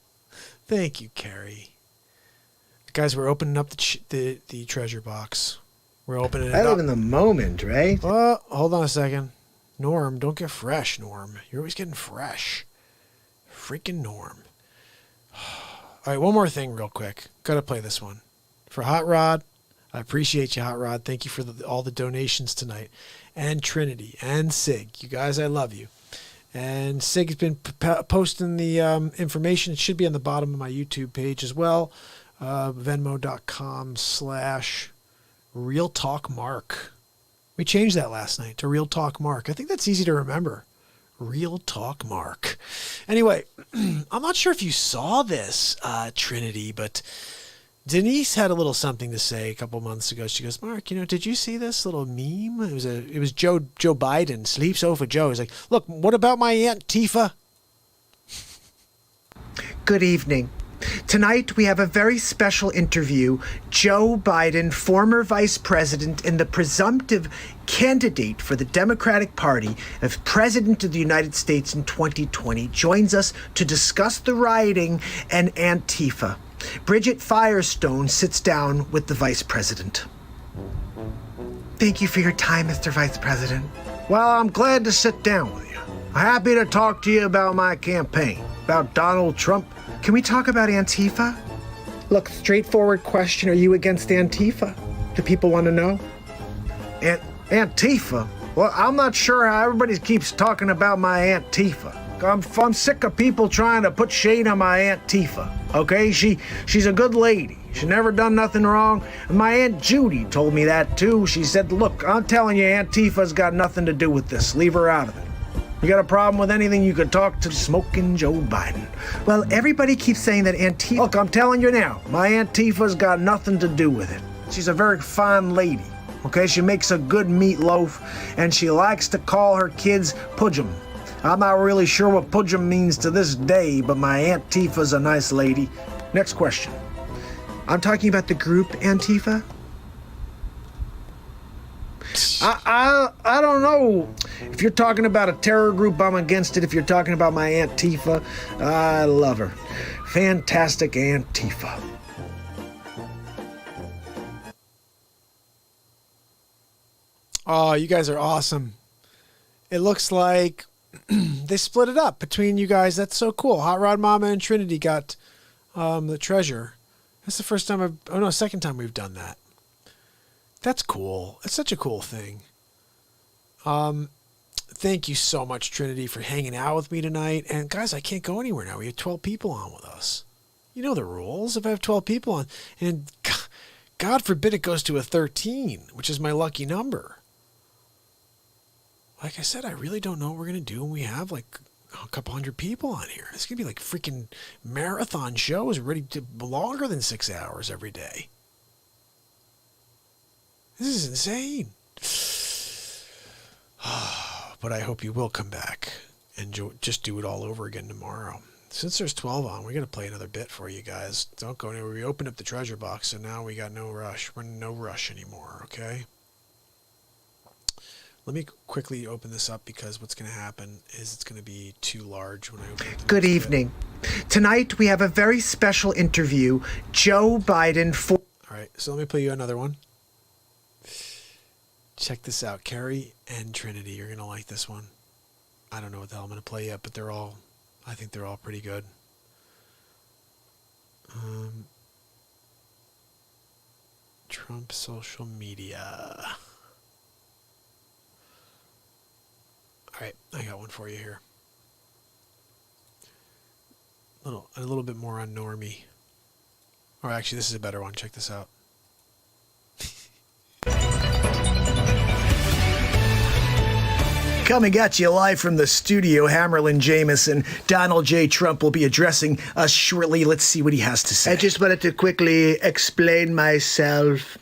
Thank you, Carrie. Guys, we're opening up the treasure box. We're opening it up. I live in the moment, right? Oh, hold on a second. Norm, don't get fresh, Norm. You're always getting fresh. Freaking Norm. All right, one more thing real quick. Got to play this one. For Hot Rod, I appreciate you, Hot Rod. Thank you for all the donations tonight. And Trinity and Sig. You guys, I love you. And Sig has been posting the information. It should be on the bottom of my YouTube page as well. Venmo.com/RealTalkMark. We changed that last night to Real Talk Mark. I think that's easy to remember. Real Talk Mark. Anyway, I'm not sure if you saw this, Trinity, but Denise had a little something to say a couple months ago. She goes, Mark, did you see this little meme? It was Joe Biden, Sleep Sofa Joe. He's like, look, what about my Aunt Tifa? Good evening. Tonight we have a very special interview. Joe Biden, former vice president and the presumptive candidate for the Democratic Party as president of the United States in 2020, joins us to discuss the rioting and Antifa. Bridget Firestone sits down with the vice president. Thank you for your time, Mr. Vice President. Well, I'm glad to sit down with you. I'm happy to talk to you about my campaign, about Donald Trump. Can we talk about Antifa? Look, straightforward question. Are you against Antifa? Do people want to know? Antifa? Well, I'm not sure how everybody keeps talking about my Antifa. I'm sick of people trying to put shade on my Aunt Tifa, okay? She's a good lady. She's never done nothing wrong. And my Aunt Judy told me that too. She said, look, I'm telling you, Aunt Tifa's got nothing to do with this. Leave her out of it. You got a problem with anything, you could talk to smoking Joe Biden. Well, everybody keeps saying that Antifa... Look, I'm telling you now, my Aunt Tifa's got nothing to do with it. She's a very fine lady, okay? She makes a good meatloaf, and she likes to call her kids Pudgem. I'm not really sure what Pudgem means to this day, but my Aunt Tifa's a nice lady. Next question. I'm talking about the group Antifa? I don't know. If you're talking about a terror group, I'm against it. If you're talking about my Aunt Tifa, I love her. Fantastic Aunt Tifa. Oh, you guys are awesome. It looks like they split it up between you guys. That's so cool. Hot Rod Mama and Trinity got the treasure. That's the second time we've done that. That's cool. It's such a cool thing. Thank you so much, Trinity, for hanging out with me tonight. And guys, I can't go anywhere now. We have 12 people on with us. You know the rules. If I have 12 people on, and God forbid it goes to a 13, which is my lucky number. Like I said, I really don't know what we're going to do when we have like a couple hundred people on here. It's going to be like freaking marathon shows ready to longer than 6 hours every day. This is insane. But I hope you will come back and just do it all over again tomorrow. Since there's 12 on, we're going to play another bit for you guys. Don't go anywhere. We opened up the treasure box, so now we got no rush. We're in no rush anymore, okay? Let me quickly open this up because what's going to happen is it's going to be too large when I open it. Good evening. Tonight we have a very special interview. Joe Biden for... All right, so let me play you another one. Check this out. Carrie and Trinity, you're going to like this one. I don't know what the hell I'm going to play yet, but I think they're all pretty good. Trump social media. All right, I got one for you here. A little bit more on normie. Or actually, this is a better one. Check this out. Coming at you live from the studio, Hammerlin Jameson. Donald J. Trump will be addressing us shortly. Let's see what he has to say. I just wanted to quickly explain myself.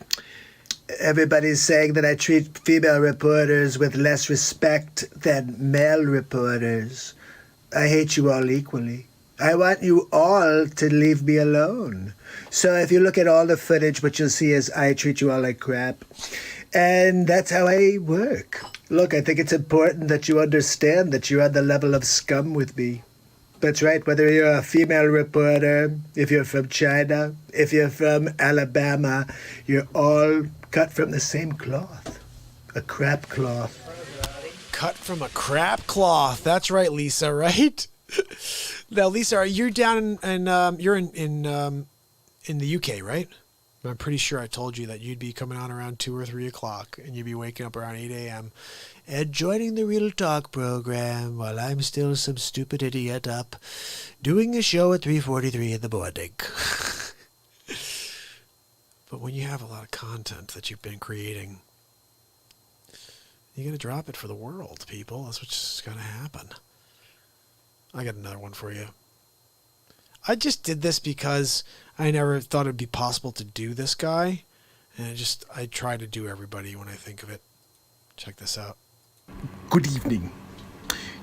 Everybody's saying that I treat female reporters with less respect than male reporters. I hate you all equally. I want you all to leave me alone. So if you look at all the footage, what you'll see is I treat you all like crap. And that's how I work. Look, I think it's important that you understand that you're on the level of scum with me. That's right, whether you're a female reporter, if you're from China, if you're from Alabama, you're all cut from the same cloth. A crap cloth. Cut from a crap cloth. That's right, Lisa, right? Now, Lisa, you're down you're in the UK, right? I'm pretty sure I told you that you'd be coming on around 2 or 3 o'clock, and you'd be waking up around 8 a.m. and joining the Real Talk program while I'm still some stupid idiot up doing a show at 3:43 in the morning. But when you have a lot of content that you've been creating, you got to drop it for the world, people. That's what's going to happen. I got another one for you. I just did this because I never thought it'd be possible to do this guy. And I try to do everybody when I think of it. Check this out. Good evening.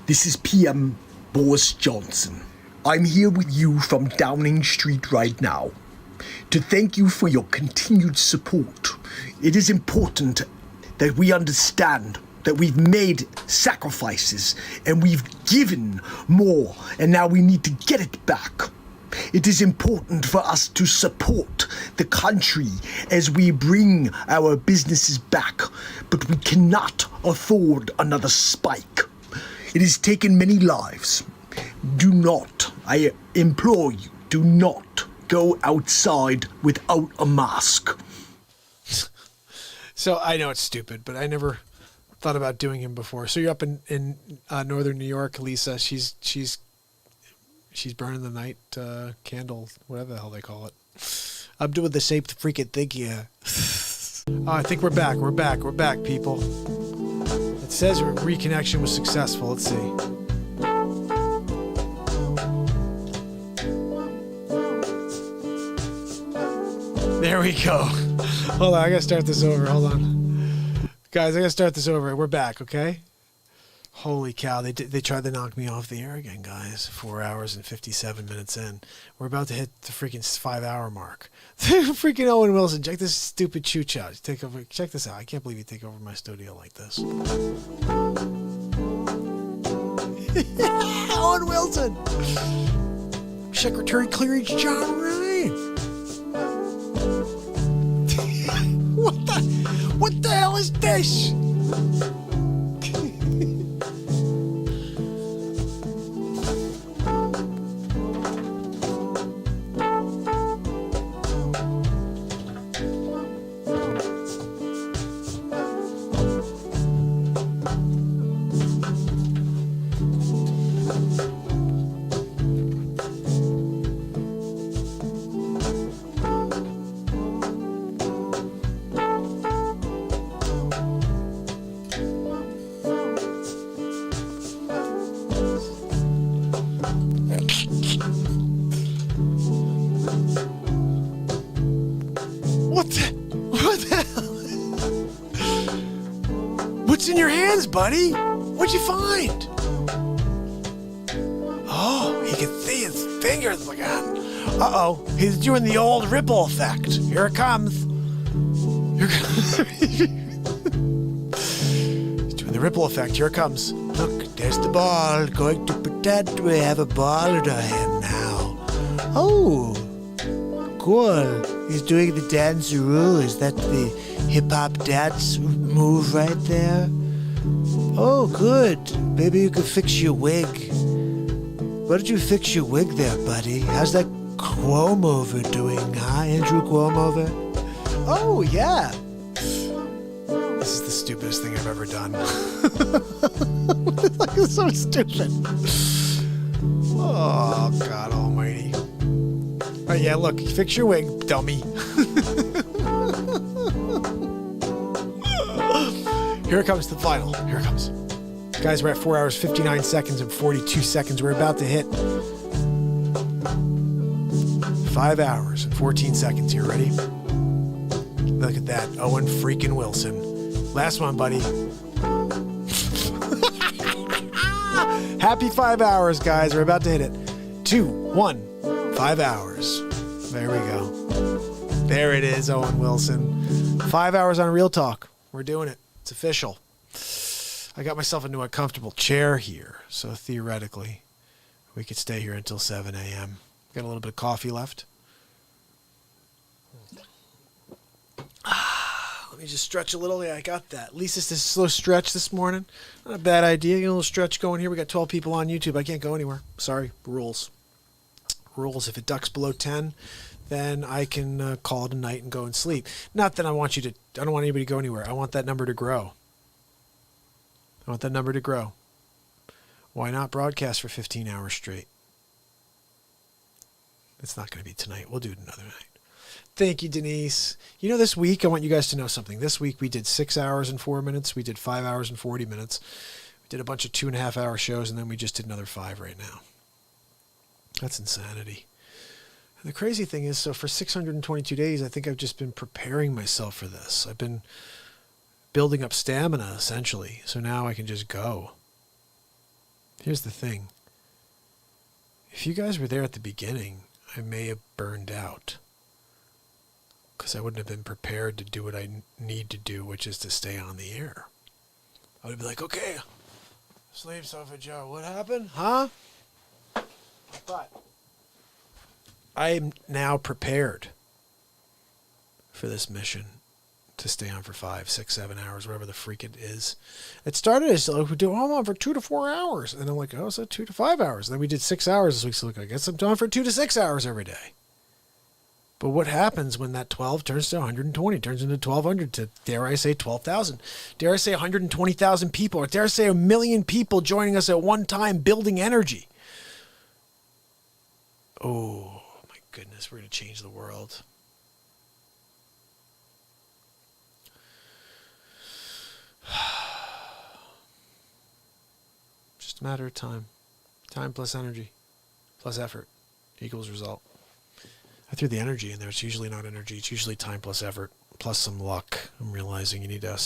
This is PM Boris Johnson. I'm here with you from Downing Street right now to thank you for your continued support. It is important that we understand that we've made sacrifices and we've given more, and now we need to get it back. It is important for us to support the country as we bring our businesses back, but we cannot afford another spike. It has taken many lives. Do not, I implore you, do not go outside without a mask. So I know it's stupid, but I never thought about doing him before. So you're up in northern New York, Lisa. She's burning the night candle, whatever the hell they call it. I'm doing the same freaking thing here. I think we're back. We're back, people. It says reconnection was successful. Let's see. There we go. Hold on, I gotta start this over. Hold on. Guys, I gotta start this over. We're back, okay? Holy cow, they tried to knock me off the air again, guys. 4 hours and 57 minutes in. We're about to hit the freaking 5-hour mark. Freaking Owen Wilson, check this stupid choo-choo. Take over. Check this out. I can't believe you take over my studio like this. Owen Wilson! Secretary Clearance John Ryan! What the hell is this? Buddy, what'd you find? Oh, he can see his fingers again. Uh-oh, he's doing the old ripple effect. Here it comes. He's doing the ripple effect. Here it comes. Look, there's the ball. Going to pretend we have a ball in our hand now. Oh, cool. He's doing the dance-a-roo. Is that the hip-hop dance move right there? Oh, good. Maybe you could fix your wig. Why don't you fix your wig there, buddy? How's that Cuomo doing, huh? Andrew Cuomo? Oh, yeah. This is the stupidest thing I've ever done. Like, it's so stupid. Oh, God almighty. Oh, yeah, look. Fix your wig, dummy. Here comes the final. Here it comes. Guys, we're at 4 hours, 59 seconds, and 42 seconds. We're about to hit 5 hours and 14 seconds here. Ready? Look at that. Owen freaking Wilson. Last one, buddy. Happy 5 hours, guys. We're about to hit it. 2, 1, 5 hours. There we go. There it is, Owen Wilson. 5 hours on Real Talk. We're doing it. It's official. I got myself into a comfortable chair here, so theoretically, we could stay here until 7 a.m. Got a little bit of coffee left. Let me just stretch a little. Yeah, I got that. At least it's this slow stretch this morning. Not a bad idea. Get a little stretch going here. We got 12 people on YouTube. I can't go anywhere. Sorry. Rules. If it ducks below 10, then I can call it a night and go and sleep. Not that I don't want anybody to go anywhere. I want that number to grow. Why not broadcast for 15 hours straight? It's not going to be tonight. We'll do it another night. Thank you, Denise. You know, this week, I want you guys to know something. This week, we did 6 hours and 4 minutes. We did 5 hours and 40 minutes. We did a bunch of 2.5 hour shows, and then we just did another 5 right now. That's insanity. And the crazy thing is, so for 622 days, I think I've just been preparing myself for this. I've been building up stamina, essentially. So now I can just go. Here's the thing. If you guys were there at the beginning, I may have burned out. Because I wouldn't have been prepared to do what I need to do, which is to stay on the air. I would be like, okay, Sleep Sofa Joe, what happened? Huh? But I'm now prepared for this mission to stay on for 5, 6, 7 hours, whatever the freak it is. It started as like, we do on for 2 to 4 hours. And I'm like, oh, so 2 to 5 hours. And then we did 6 hours this week. So look, I guess I'm doing for 2 to 6 hours every day. But what happens when that 12 turns to 120, turns into 1,200 to, dare I say, 12,000? Dare I say 120,000 people? Or dare I say 1 million people joining us at one time building energy? Oh, my goodness, we're going to change the world. Just a matter of time. Time plus energy plus effort equals result. I threw the energy in there. It's usually not energy. It's usually time plus effort plus some luck. I'm realizing you need a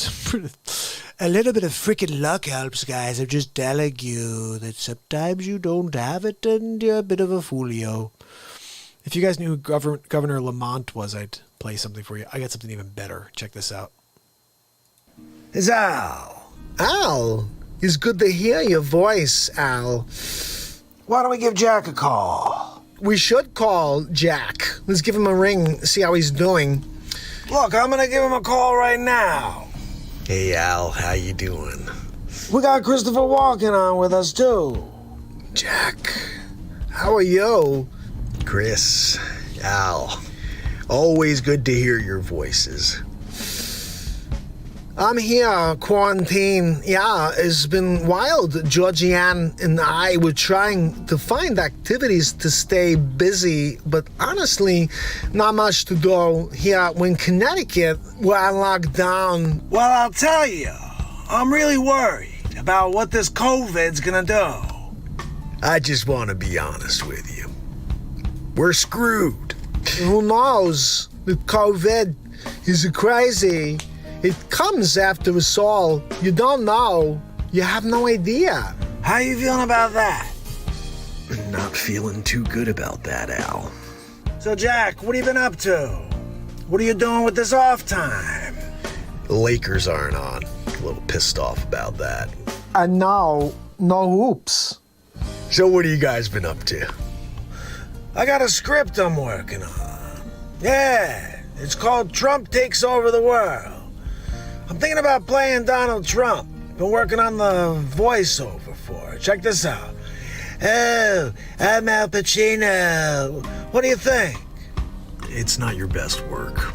little bit of freaking luck helps, guys. I'm just telling you that sometimes you don't have it and you're a bit of a foolio. If you guys knew who Governor Lamont was, I'd play something for you. I got something even better. Check this out. It's Al. Al, it's good to hear your voice, Al. Why don't we give Jack a call? We should call Jack. Let's give him a ring, see how he's doing. Look, I'm gonna give him a call right now. Hey, Al, how you doing? We got Christopher Walken on with us, too. Jack, how are you? Chris, Al, always good to hear your voices. I'm here, quarantine. Yeah, it's been wild. Georgianne and I were trying to find activities to stay busy, but honestly, not much to do here in Connecticut, where I locked down. Well, I'll tell you, I'm really worried about what this COVID's gonna do. I just want to be honest with you. We're screwed. Who knows? The COVID is crazy. It comes after us all. You don't know. You have no idea. How you feeling about that? Not feeling too good about that, Al. So, Jack, what have you been up to? What are you doing with this off time? The Lakers aren't on. A little pissed off about that. I know. No hoops. So what have you guys been up to? I got a script I'm working on. Yeah, it's called Trump Takes Over the World. I'm thinking about playing Donald Trump. Been working on the voiceover for it. Check this out. Oh, I'm Al Pacino. What do you think? It's not your best work.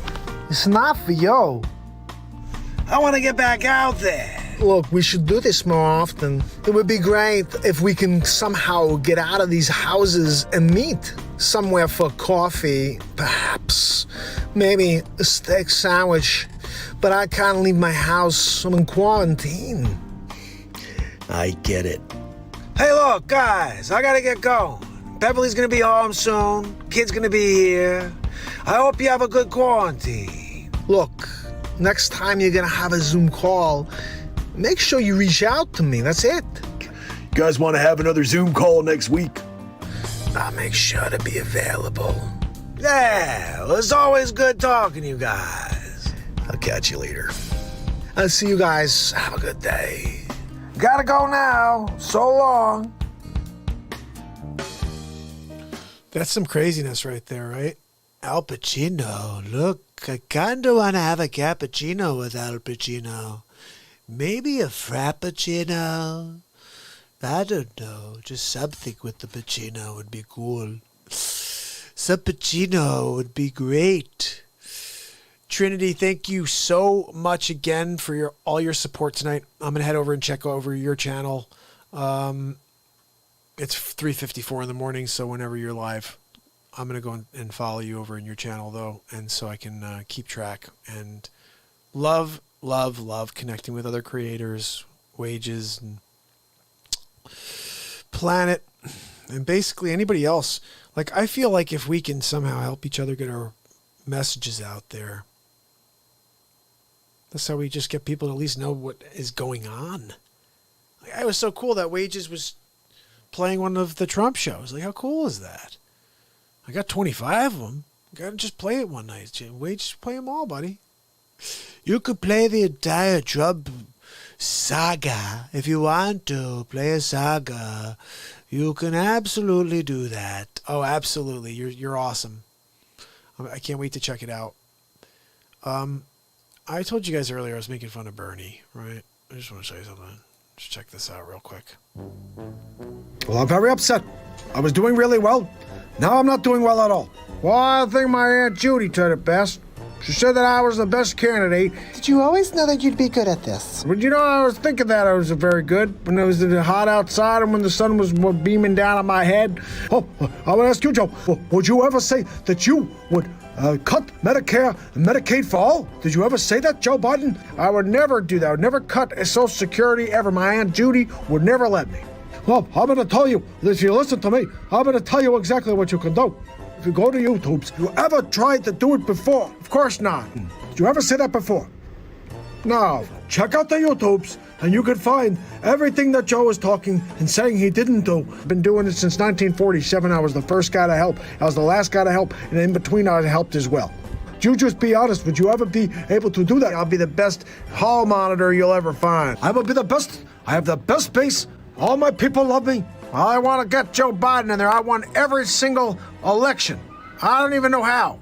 It's not for you. I want to get back out there. Look, we should do this more often. It would be great if we can somehow get out of these houses and meet somewhere for coffee, perhaps. Maybe a steak sandwich. But I can't leave my house. I'm in quarantine. I get it. Hey, look, guys, I gotta get going. Beverly's gonna be home soon. Kid's gonna be here. I hope you have a good quarantine. Look, next time you're gonna have a Zoom call, make sure you reach out to me. That's it. You guys want to have another Zoom call next week? I'll make sure to be available. Yeah, well, it's always good talking to you guys. I'll catch you later. I'll see you guys. Have a good day. Gotta go now. So long. That's some craziness right there, right? Al Pacino. Look, I kinda want to have a cappuccino with Al Pacino. Maybe a frappuccino. I don't know. Just something with the Pacino would be cool. Some Pacino would be great. Trinity, thank you so much again for all your support tonight. I'm gonna head over and check over your channel. It's 3:54 in the morning, so whenever you're live, I'm gonna go and follow you over in your channel though, and so I can keep track. And love connecting with other creators, Wages, and Planet, and basically anybody else. Like, I feel like if we can somehow help each other get our messages out there, that's how we just get people to at least know what is going on. Like, it was so cool that Wages was playing one of the Trump shows. Like, how cool is that? I got 25 of them. Gotta just play it one night. Wages, play them all, buddy. You could play the entire Trump saga if you want to. Play a saga. You can absolutely do that. Oh, absolutely. You're awesome. I can't wait to check it out. I told you guys earlier I was making fun of Bernie, right? I just want to show you something. Just check this out real quick. Well, I'm very upset. I was doing really well. Now I'm not doing well at all. Well, I think my Aunt Judy said it best. She said that I was the best candidate. Did you always know that you'd be good at this? Well, I was thinking that I was very good when it was hot outside and when the sun was beaming down on my head. Oh, I would ask you, Joe, would you ever say that you would cut Medicare and Medicaid for all? Did you ever say that, Joe Biden? I would never do that. I would never cut Social Security ever. My Aunt Judy would never let me. Well, I'm going to tell you, if you listen to me, I'm going to tell you exactly what you can do. If you go to YouTube, you ever tried to do it before? Of course not. Did you ever say that before? No. Check out the YouTubes, and you can find everything that Joe is talking and saying he didn't do. I've been doing it since 1947. I was the first guy to help. I was the last guy to help, and in between I helped as well. You just be honest. Would you ever be able to do that? I'll be the best hall monitor you'll ever find. I will be the best. I have the best base. All my people love me. I want to get Joe Biden in there. I won every single election. I don't even know how.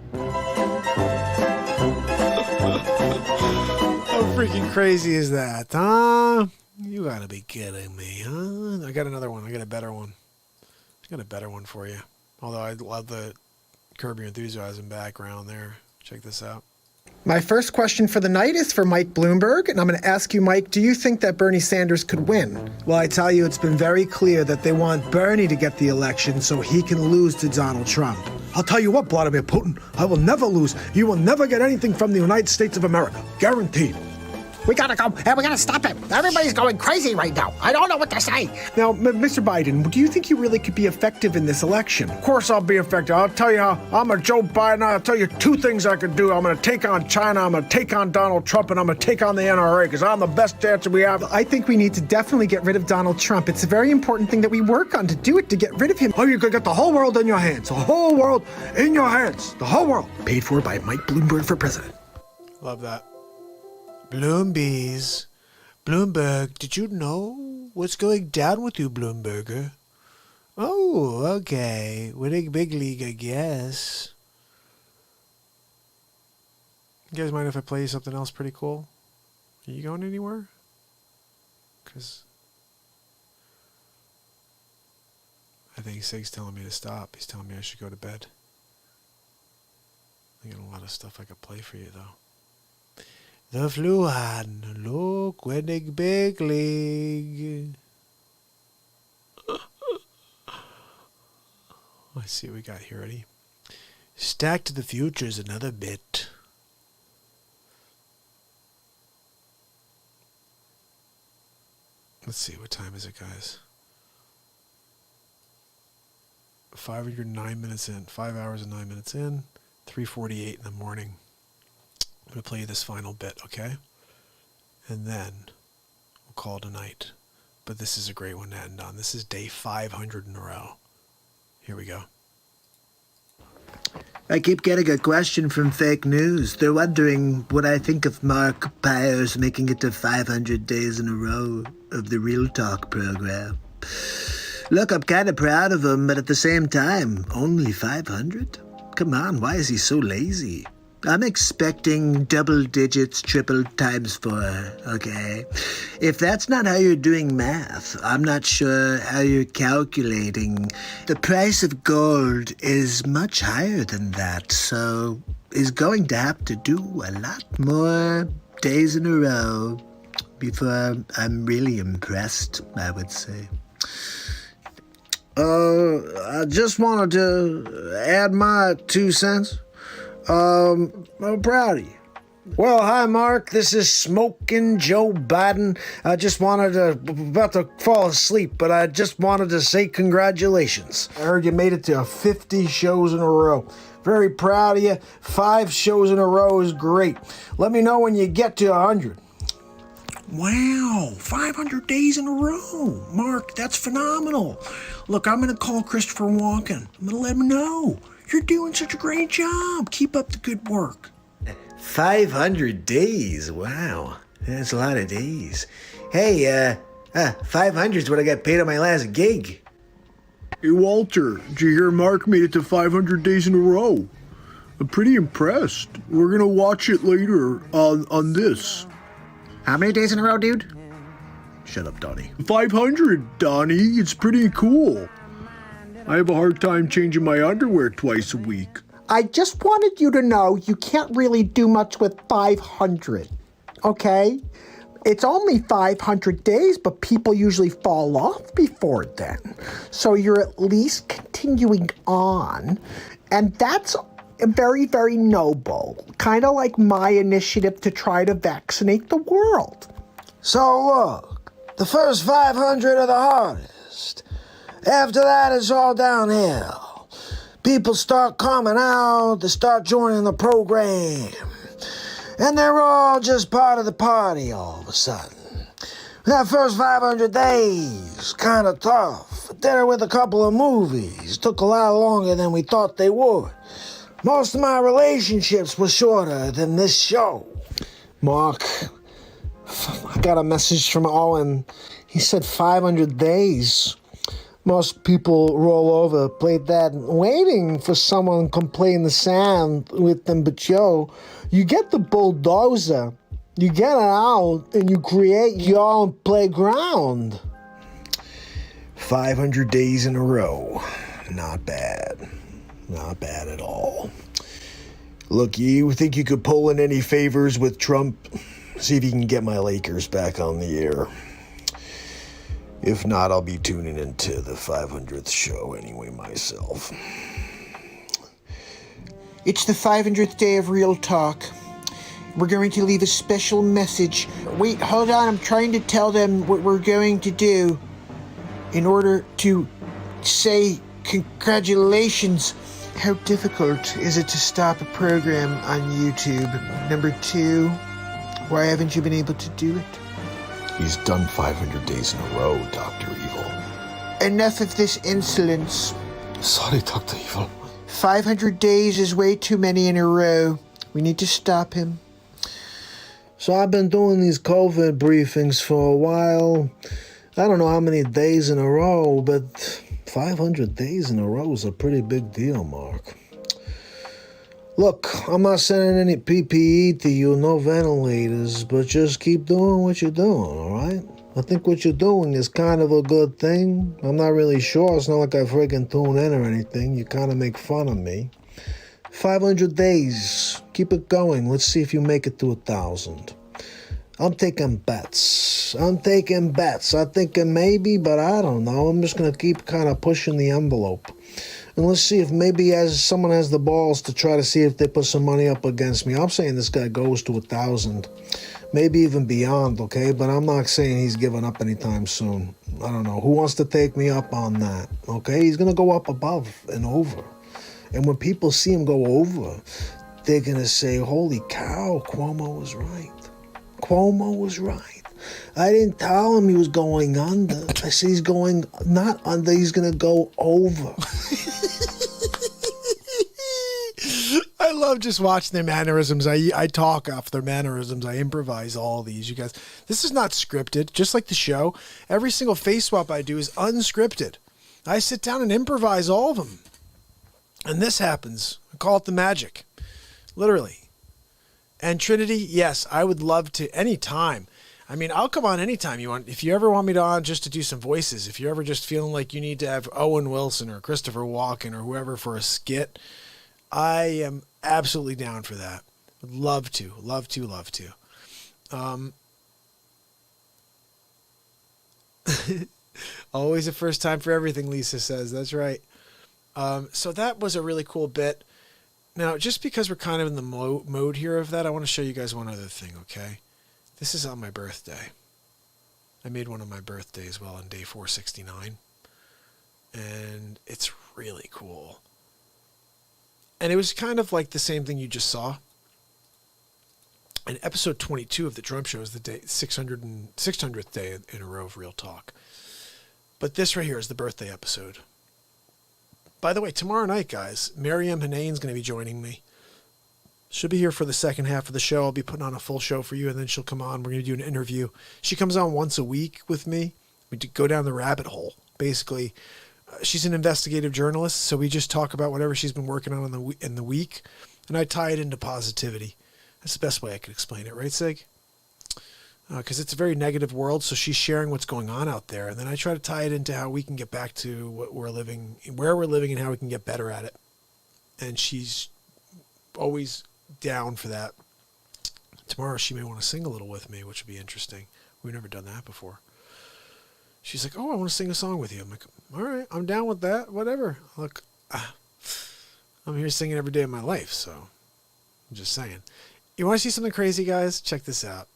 How freaking crazy is that, huh? You gotta be kidding me, huh? I got another one. I got a better one. I got a better one for you. Although I love the Curb Your Enthusiasm background there. Check this out. My first question for the night is for Mike Bloomberg, and I'm going to ask you, Mike, do you think that Bernie Sanders could win? Well, I tell you, it's been very clear that they want Bernie to get the election so he can lose to Donald Trump. I'll tell you what, Vladimir Putin, I will never lose. You will never get anything from the United States of America. Guaranteed. We gotta go, and we gotta stop him. Everybody's going crazy right now. I don't know what to say. Now, Mr. Biden, do you think you really could be effective in this election? Of course I'll be effective. I'll tell you how I'm a Joe Biden. I'll tell you two things I could do. I'm going to take on China, I'm going to take on Donald Trump, and I'm going to take on the NRA because I'm the best dancer we have. I think we need to definitely get rid of Donald Trump. It's a very important thing that we work on to do it, to get rid of him. Oh, you could get the whole world in your hands. The whole world in your hands. The whole world. Paid for by Mike Bloomberg for president. Love that. Bloombees. Bloomberg, did you know what's going down with you, Bloomberger? Oh, okay. Winning big league, I guess. You guys mind if I play you something else pretty cool? Are you going anywhere? Because I think Sig's telling me to stop. He's telling me I should go to bed. I got a lot of stuff I could play for you, though. The Fluan, look, winning big league. Let's see what we got here, ready? Stack to the Future's another bit. Let's see, what time is it, guys? 509 minutes in. 5 hours and 9 minutes in. 3:48 in the morning. I'm going to play you this final bit, okay? And then we'll call it a night. But this is a great one to end on. This is day 500 in a row. Here we go. I keep getting a question from fake news. They're wondering what I think of MARKPIRES making it to 500 days in a row of the Real Talk program. Look, I'm kind of proud of him, but at the same time, only 500? Come on, why is he so lazy? I'm expecting double digits, triple times 4, okay? If that's not how you're doing math, I'm not sure how you're calculating. The price of gold is much higher than that, so he's going to have to do a lot more days in a row before I'm really impressed, I would say. I just wanted to add my 2 cents. I'm proud of you. Well, hi, Mark. This is Smoking Joe Biden. I just wanted to, about to fall asleep, but I just wanted to say congratulations. I heard you made it to 50 shows in a row. Very proud of you. 5 shows in a row is great. Let me know when you get to 100. Wow, 500 days in a row. Mark, that's phenomenal. Look, I'm going to call Christopher Walken. I'm going to let him know. You're doing such a great job. Keep up the good work. 500 days? Wow, that's a lot of days. Hey, 500 is what I got paid on my last gig. Hey, Walter, did you hear Mark made it to 500 days in a row? I'm pretty impressed. We're going to watch it later on this. How many days in a row, dude? Shut up, Donnie. 500, Donnie. It's pretty cool. I have a hard time changing my underwear twice a week. I just wanted you to know you can't really do much with 500, okay? It's only 500 days, but people usually fall off before then. So you're at least continuing on, and that's very, very noble. Kind of like my initiative to try to vaccinate the world. So look, the first 500 are the hardest. After that, it's all downhill. People start coming out, they start joining the program. And they're all just part of the party all of a sudden. That first 500 days, kind of tough. Dinner with a couple of movies took a lot longer than we thought they would. Most of my relationships were shorter than this show. Mark, I got a message from Owen. He said 500 days. Most people roll over, play that, waiting for someone to come play in the sand with them. But yo, you get the bulldozer, you get it out, and you create your own playground. 500 days in a row. Not bad. Not bad at all. Look, you think you could pull in any favors with Trump? See if you can get my Lakers back on the air. If not, I'll be tuning into the 500th show anyway myself. It's the 500th day of Real Talk. We're going to leave a special message. Wait, hold on. I'm trying to tell them what we're going to do in order to say congratulations. How difficult is it to stop a program on YouTube? Number 2, why haven't you been able to do it? He's done 500 days in a row, Dr. Evil. Enough of this insolence. Sorry, Dr. Evil. 500 days is way too many in a row. We need to stop him. So I've been doing these COVID briefings for a while. I don't know how many days in a row, but 500 days in a row is a pretty big deal, Mark. Look, I'm not sending any PPE to you, no ventilators, but just keep doing what you're doing, all right? I think what you're doing is kind of a good thing. I'm not really sure. It's not like I freaking tune in or anything. You kind of make fun of me. 500 days. Keep it going. Let's see if you make it to 1,000. I'm taking bets. I'm thinking maybe, but I don't know. I'm just going to keep kind of pushing the envelope. And let's see if maybe someone has the balls to try to see if they put some money up against me. I'm saying this guy goes to 1,000. Maybe even beyond, okay? But I'm not saying he's giving up anytime soon. I don't know. Who wants to take me up on that, okay? He's going to go up above and over. And when people see him go over, they're going to say, holy cow, Cuomo was right. Cuomo was right. I didn't tell him he was going under. I said he's going not under, he's going to go over. I love just watching their mannerisms. I talk off their mannerisms. I improvise all these. You guys, this is not scripted. Just like the show, every single face swap I do is unscripted. I sit down and improvise all of them. And this happens. I call it the magic. Literally. And Trinity, yes, I would love to anytime. I mean, I'll come on anytime you want. If you ever want me to on just to do some voices, if you're ever just feeling like you need to have Owen Wilson or Christopher Walken or whoever for a skit, I am absolutely down for that. Would love to. Always a first time for everything, Lisa says. That's right. So that was a really cool bit. Now, just because we're kind of in the mode here of that, I want to show you guys one other thing, okay? This is on my birthday. I made one on my birthday as well on day 469. And it's really cool. And it was kind of like the same thing you just saw. And episode 22 of the Trump Show is the day 600th day in a row of Real Talk. But this right here is the birthday episode. By the way, tomorrow night, guys, Miriam Hanane's going to be joining me. She'll be here for the second half of the show. I'll be putting on a full show for you, and then she'll come on. We're going to do an interview. She comes on once a week with me. We go down the rabbit hole, basically. She's an investigative journalist, so we just talk about whatever she's been working on in the week, and I tie it into positivity. That's the best way I could explain it, right, Sig? Because it's a very negative world, so she's sharing what's going on out there, and then I try to tie it into how we can get back to where we're living, and how we can get better at it. And she's always down for that. Tomorrow she may want to sing a little with me, which would be interesting. We've never done that before. She's like, oh, I want to sing a song with you. I'm like, all right, I'm down with that, whatever. Look, I'm here singing every day of my life, so I'm just saying. You want to see something crazy, guys? Check this out.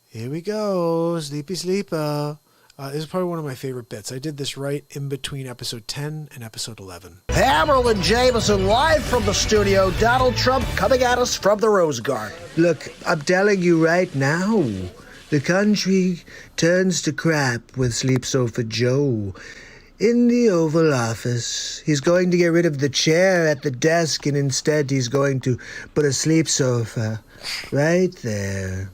Here we go, Sleepy Sleeper. This is probably one of my favorite bits. I did this right in between episode 10 and episode 11. Hamill and Jameson live from the studio. Donald Trump coming at us from the Rose Garden. Look, I'm telling you right now, the country turns to crap with Sleep Sofa Joe in the Oval Office. He's going to get rid of the chair at the desk, and instead he's going to put a sleep sofa right there.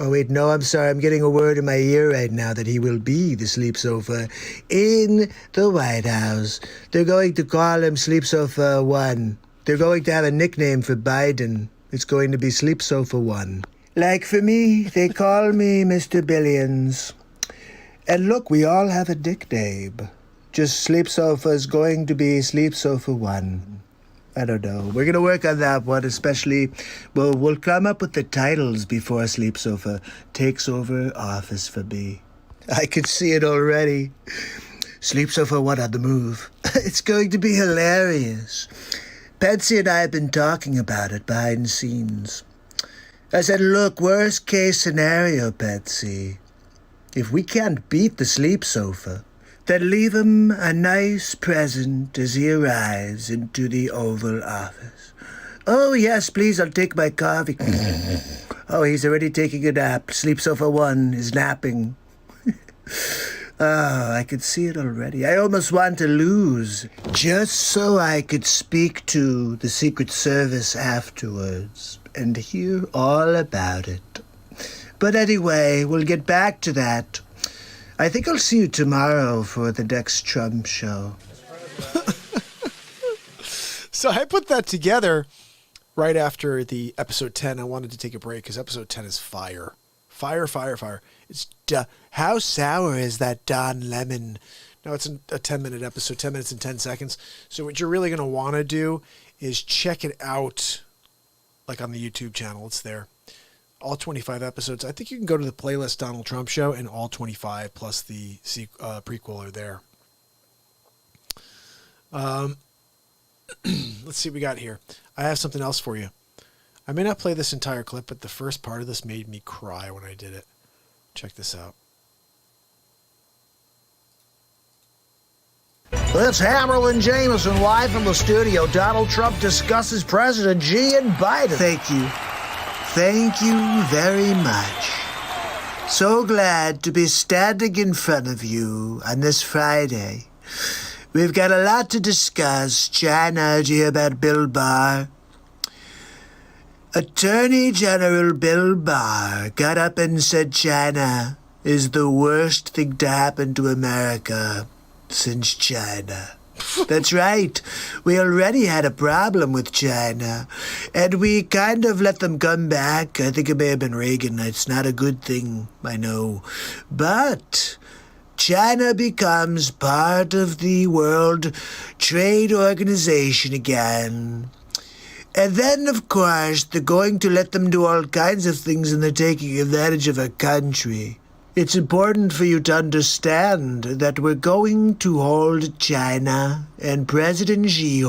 Oh, wait, no, I'm sorry. I'm getting a word in my ear right now that he will be the Sleep Sofa in the White House. They're going to call him Sleep Sofa 1. They're going to have a nickname for Biden. It's going to be Sleep Sofa 1. Like for me, they call me Mr. Billions. And look, we all have a nickname. Just Sleep Sofa is going to be Sleep Sofa 1. I don't know. We're going to work on that one, especially, well, we'll come up with the titles before Sleep Sofa takes over office for me. I can see it already. Sleep Sofa 1 on the move. It's going to be hilarious. Betsy and I have been talking about it behind the scenes. I said, look, worst case scenario, Betsy. If we can't beat the Sleep Sofa, then leave him a nice present as he arrives into the Oval Office. Oh, yes, please, I'll take my coffee. Oh, he's already taking a nap. Sleep Sofa 1 is napping. Oh, I could see it already. I almost want to lose, just so I could speak to the Secret Service afterwards and hear all about it. But anyway, we'll get back to that. I think I'll see you tomorrow for the next Trump show. So I put that together right after the episode 10. I wanted to take a break because episode 10 is fire. Fire, fire, fire. It's how sour is that Don Lemon Now it's a 10-minute episode, 10 minutes and 10 seconds. So what you're really going to want to do is check it out, like on the YouTube channel. It's there. All 25 episodes. I think you can go to the playlist Donald Trump Show, and all 25 plus the prequel are there. Let's see what we got here. I have something else for you. I may not play this entire clip, but the first part of this made me cry when I did it. Check this out. It's Hammerlin Jameson live from the studio. Donald Trump discusses President Xi and Biden. Thank you. Thank you very much. So glad to be standing in front of you on this Friday. We've got a lot to discuss. China, did you hear about Bill Barr? Attorney General Bill Barr got up and said China is the worst thing to happen to America since China. That's right. We already had a problem with China, and we kind of let them come back. I think it may have been Reagan. It's not a good thing, I know. But China becomes part of the World Trade Organization again. And then, of course, they're going to let them do all kinds of things, and they're taking advantage of our country. It's important for you to understand that we're going to hold China and President Xi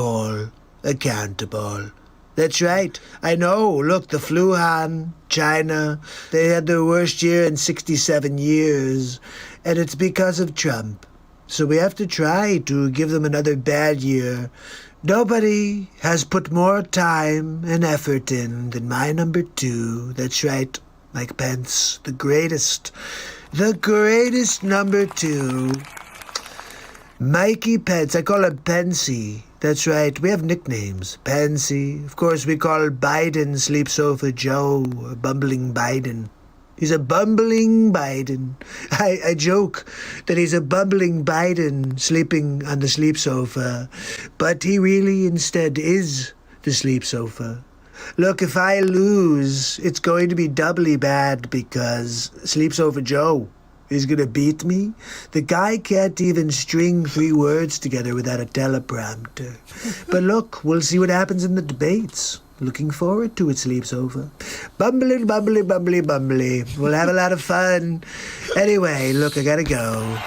accountable. That's right. I know. Look, the Wuhan, China, they had their worst year in 67 years, and it's because of Trump. So we have to try to give them another bad year. Nobody has put more time and effort in than my number 2. That's right, Mike Pence, the greatest number 2. Mikey Pence. I call him Pensy. That's right. We have nicknames. Pensy. Of course, we call Biden Sleep Sofa Joe, or Bumbling Biden. He's a bumbling Biden. I joke that he's a bumbling Biden sleeping on the sleep sofa, but he really instead is the sleep sofa. Look, if I lose, it's going to be doubly bad because Sleep Sofa Joe is going to beat me. The guy can't even string 3 words together without a teleprompter. But look, we'll see what happens in the debates. Looking forward to it, Sleep Sofa. Bumbly, bumbly, bumbly, bumbly. We'll have a lot of fun. Anyway, look, I gotta go.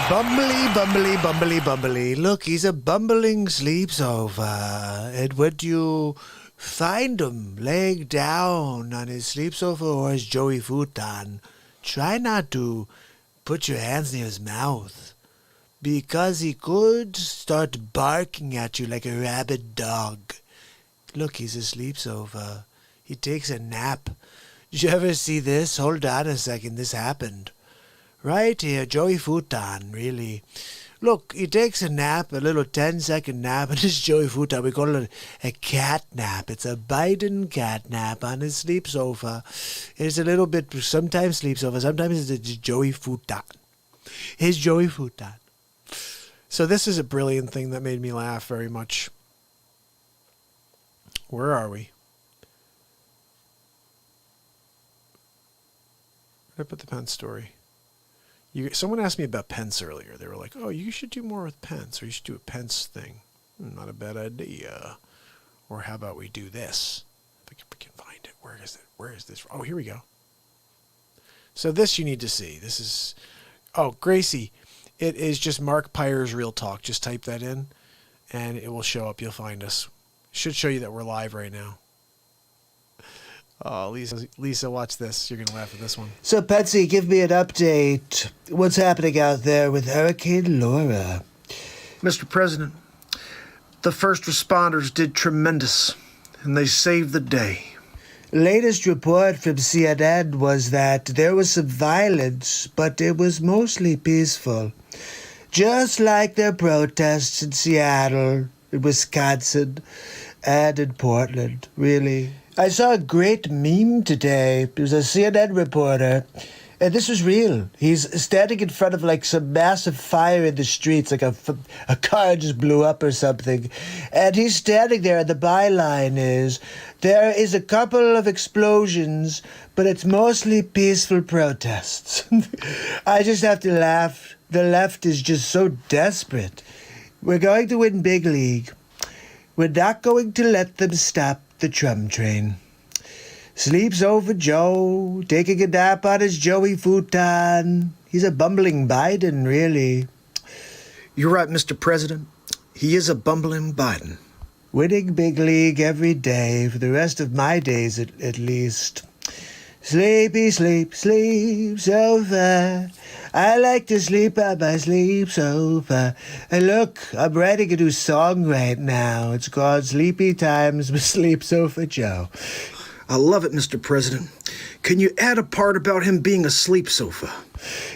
Bumbly, bumbly, bumbly, bumbly. Look, he's a bumbling Sleep Sofa. And would you find him laying down on his sleep sofa or his Joey futon, try not to put your hands near his mouth, because he could start barking at you like a rabid dog. Look, he's a sleep sofa. He takes a nap. Did you ever see this? Hold on a second, this happened. Right here, Joey futon, really. Look, he takes a nap, a little 10-second nap, and his Joey futon, we call it a cat nap. It's a Biden cat nap on his sleep sofa. It's a little bit, sometimes sleep sofa, sometimes it's a Joey futon. His Joey futon. So this is a brilliant thing that made me laugh very much. Where are we? Where did I put the Pence story? Someone asked me about Pence earlier. They were like, oh, you should do more with Pence, or you should do a Pence thing. Not a bad idea. Or how about we do this? If I can find it. Where is it? Where is this? Oh, here we go. So this you need to see. This is, oh, Gracie, it is just MARKPIRES Real Talk. Just type that in, and it will show up. You'll find us. Should show you that we're live right now. Oh, Lisa, watch this. You're going to laugh at this one. So, Patsy, give me an update. What's happening out there with Hurricane Laura? Mr. President, the first responders did tremendous, and they saved the day. Latest report from CNN was that there was some violence, but it was mostly peaceful. Just like their protests in Seattle, in Wisconsin, and in Portland, really. I saw a great meme today. There was a CNN reporter, And this was real. He's standing in front of like some massive fire in the streets, like a car just blew up or something. And he's standing there, and the byline is, there is a couple of explosions, but it's mostly peaceful protests. I just have to laugh. The left is just so desperate. We're going to win big league. We're not going to let them stop the Trump train. Sleeps over Joe, taking a nap on his Joey futon. He's a bumbling Biden, really. You're right, Mr. President. He is a bumbling Biden. Winning big league every day, for the rest of my days at least. Sleepy, sleep, sleep sofa. I like to sleep on my sleep sofa. And look, I'm writing a new song right now. It's called Sleepy Times with Sleep Sofa Joe. I love it, Mr. President. Can you add a part about him being a sleep sofa?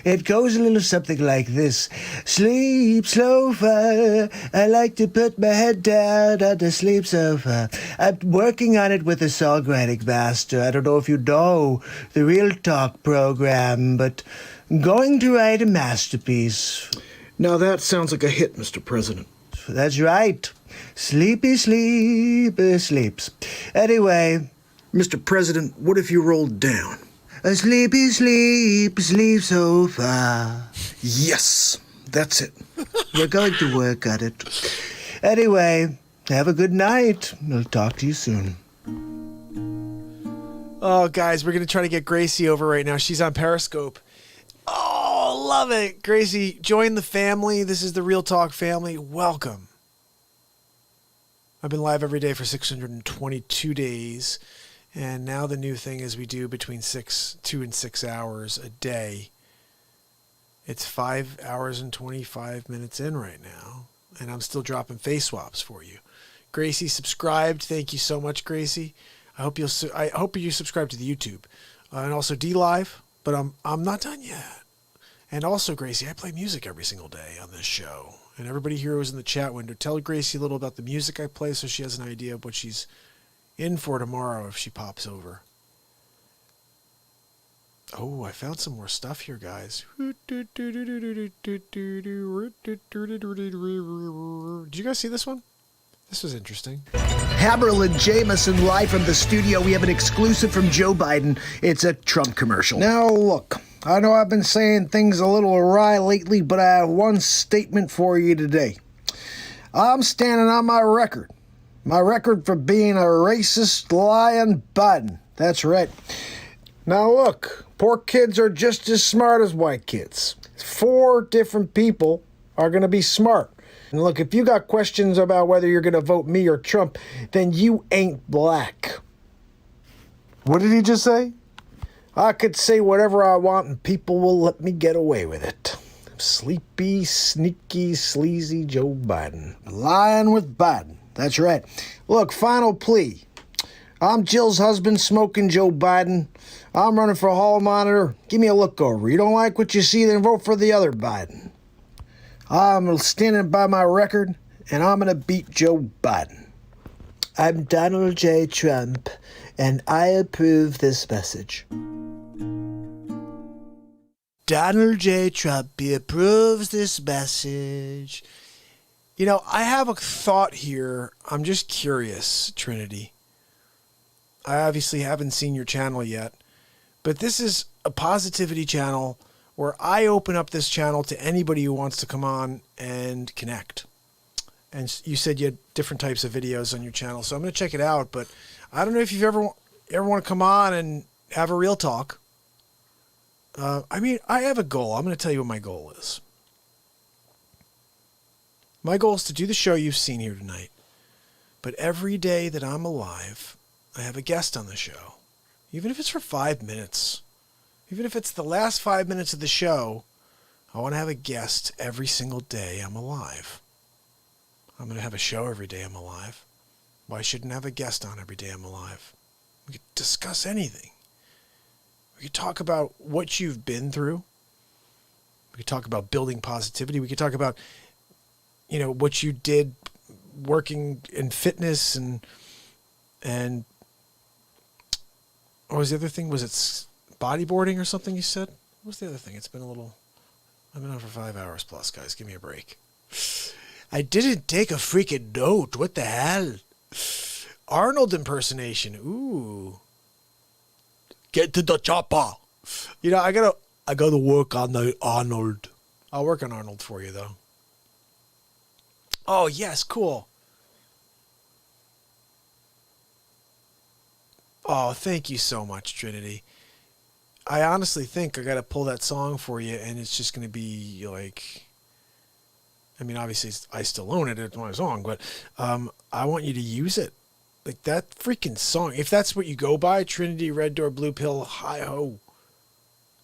It goes a little something like this. Sleep sofa, I like to put my head down on the sleep sofa. I'm working on it with a songwriting master. I don't know if you know the Real Talk program, but I'm going to write a masterpiece. Now that sounds like a hit, Mr. President. That's right. Sleepy sleeper sleeps. Anyway, Mr. President, what if you rolled down? A sleepy sleep sofa. Yes, that's it. We're going to work on it. Anyway, have a good night. I'll talk to you soon. Oh, guys, we're going to try to get Gracie over right now. She's on Periscope. Oh, love it. Gracie, join the family. This is the Real Talk family. Welcome. I've been live every day for 622 days. And now the new thing is we do between 2 and 6 hours a day. It's 5 hours and 25 minutes in right now. And I'm still dropping face swaps for you. Gracie subscribed. Thank you so much, Gracie. I hope you subscribe to the YouTube. And also DLive. But I'm not done yet. And also, Gracie, I play music every single day on this show. And everybody here who's in the chat window, tell Gracie a little about the music I play so she has an idea of what she's in for tomorrow if she pops over. Oh, I found some more stuff here, guys. Did you guys see this one? This was interesting. Haberlin Jameson live from the studio. We have an exclusive from Joe Biden. It's a Trump commercial. Now look, I know I've been saying things a little awry lately, but I have one statement for you today. I'm standing on my record. My record for being a racist, lying Biden. That's right. Now look, poor kids are just as smart as white kids. 4 different people are going to be smart. And look, if you got questions about whether you're going to vote me or Trump, then you ain't black. What did he just say? I could say whatever I want and people will let me get away with it. Sleepy, sneaky, sleazy Joe Biden. Lying with Biden. That's right. Look, final plea. I'm Jill's husband, smoking Joe Biden. I'm running for hall monitor. Give me a look over. You don't like what you see, then vote for the other Biden. I'm standing by my record, and I'm going to beat Joe Biden. I'm Donald J. Trump, and I approve this message. Donald J. Trump, he approves this message. You know, I have a thought here. I'm just curious, Trinity. I obviously haven't seen your channel yet, but this is a positivity channel where I open up this channel to anybody who wants to come on and connect. And you said you had different types of videos on your channel, so I'm going to check it out, but I don't know if you've ever want to come on and have a real talk. I mean, I have a goal. I'm going to tell you what my goal is. My goal is to do the show you've seen here tonight. But every day that I'm alive, I have a guest on the show. Even if it's for 5 minutes. Even if it's the last 5 minutes of the show, I want to have a guest every single day I'm alive. I'm going to have a show every day I'm alive. Why shouldn't I have a guest on every day I'm alive? We could discuss anything. We could talk about what you've been through. We could talk about building positivity. We could talk about, you know, what you did working in fitness and what was the other thing? Was it bodyboarding or something you said? What's the other thing? It's been a little... I've been on for 5 hours plus, guys. Give me a break. I didn't take a freaking note. What the hell? Arnold impersonation. Ooh. Get to the chopper. You know, I gotta work on the Arnold. I'll work on Arnold for you, though. Oh, yes. Cool. Oh, thank you so much, Trinity. I honestly think I got to pull that song for you, and it's just going to be like, I mean, obviously I still own it. It's my song, but I want you to use it. Like that freaking song. If that's what you go by, Trinity, Red Door, Blue Pill, Hi-Ho,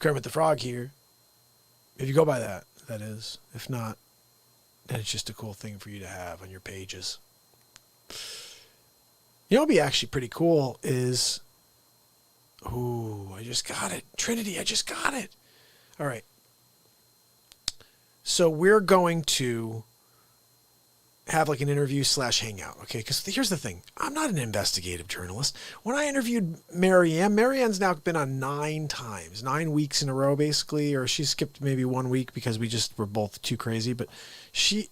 Kermit the Frog here. If you go by that, that is. If not, then it's just a cool thing for you to have on your pages. You know what would be actually pretty cool is... Ooh, I just got it. Trinity, I just got it. All right. So we're going to have like an interview / hangout, okay? Because here's the thing. I'm not an investigative journalist. When I interviewed Marianne's now been on 9 times, 9 weeks in a row, basically, or she skipped maybe 1 week because we just were both too crazy. But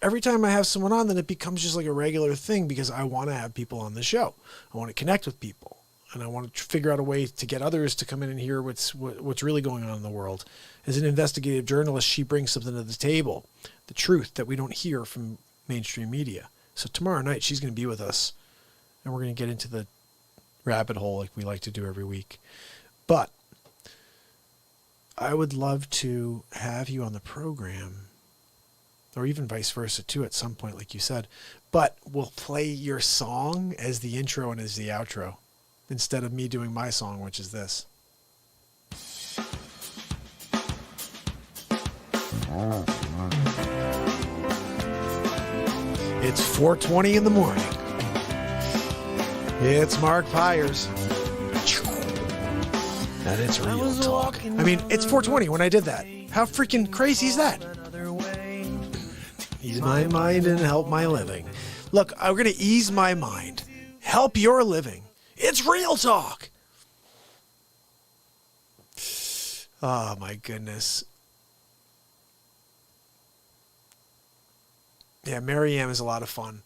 every time I have someone on, then it becomes just like a regular thing because I want to have people on the show. I want to connect with people. And I want to figure out a way to get others to come in and hear what's really going on in the world. As an investigative journalist, she brings something to the table, the truth that we don't hear from mainstream media. So tomorrow night, she's going to be with us, and we're going to get into the rabbit hole like we like to do every week. But I would love to have you on the program, or even vice versa too at some point, like you said. But we'll play your song as the intro and as the outro, instead of me doing my song, which is this. It's 4:20 in the morning. It's MARKPIRES. And it's real talk. I mean, it's 4:20 when I did that. How freaking crazy is that? Ease my mind and help my living. Look, I'm going to ease my mind. Help your living. It's real talk. Oh, my goodness. Yeah, Marianne is a lot of fun.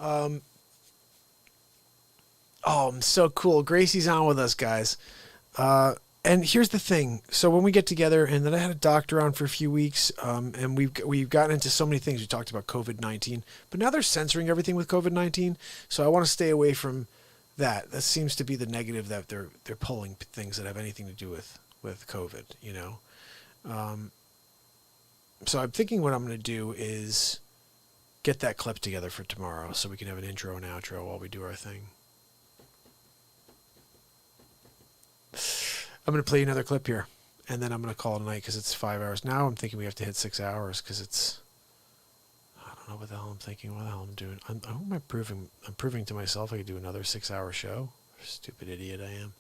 Oh, I'm so cool. Gracie's on with us, guys. And here's the thing. So when we get together, and then I had a doctor on for a few weeks, and we've gotten into so many things. We talked about COVID-19, but now they're censoring everything with COVID-19. So I want to stay away from that. That seems to be the negative, that they're pulling things that have anything to do with COVID, you know. So I'm thinking what I'm going to do is get that clip together for tomorrow so we can have an intro and outro while we do our thing. I'm going to play another clip here, and then I'm going to call it a night because it's 5 hours. Now I'm thinking we have to hit 6 hours because it's... I don't know what the hell I'm thinking, what the hell I'm doing. Who am I proving? I'm proving to myself I could do another 6-hour show. Stupid idiot I am.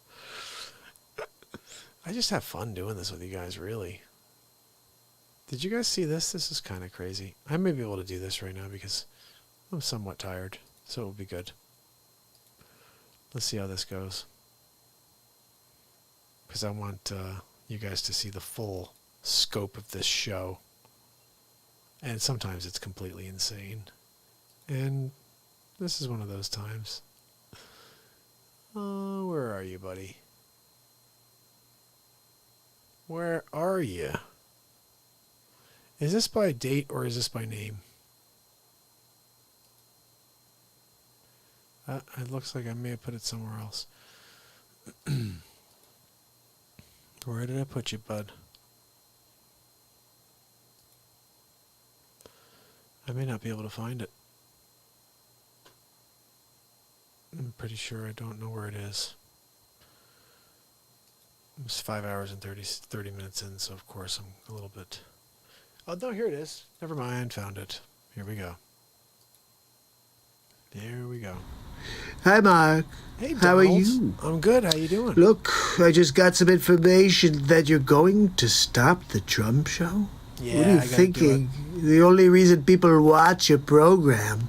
I just have fun doing this with you guys, really. Did you guys see this? This is kind of crazy. I may be able to do this right now because I'm somewhat tired, so it'll be good. Let's see how this goes. Because I want you guys to see the full scope of this show. And sometimes it's completely insane. And this is one of those times. Oh, where are you, buddy? Where are you? Is this by date or is this by name? It looks like I may have put it somewhere else. Where did I put you, bud? I may not be able to find it. I'm pretty sure I don't know where it is. It's 5 hours and 30 minutes in, so of course I'm a little bit... Oh, no, here it is. Never mind, found it. Here we go. There we go. Hi, Mark. Hey, Donald. How are you? I'm good. How you doing? Look, I just got some information that you're going to stop the Trump show. Yeah, what are you thinking? The only reason people watch your program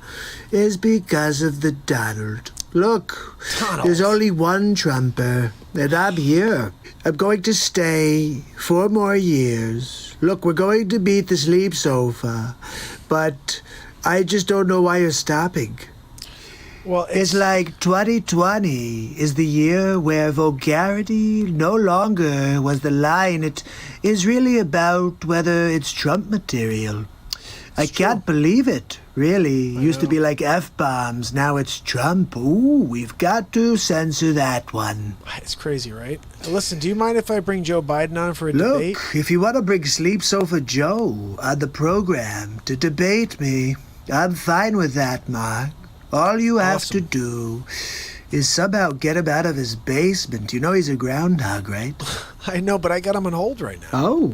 is because of the Donald. Look, there's only one Trumper, And I'm here. I'm going to stay 4 more years. Look, we're going to beat the sleep sofa, but I just don't know why you're stopping. Well, it's like 2020 is the year where vulgarity no longer was the line. It is really about whether it's Trump material. I can't believe it, really. Used to be like F-bombs. Now it's Trump. Ooh, we've got to censor that one. It's crazy, right? Listen, do you mind if I bring Joe Biden on for a Look, debate? if you want to bring Sleep Sofa Joe on the program to debate me, I'm fine with that, Mark. All you have to do is somehow get him out of his basement. You know he's a groundhog, right? I know, but I got him on hold right now. Oh,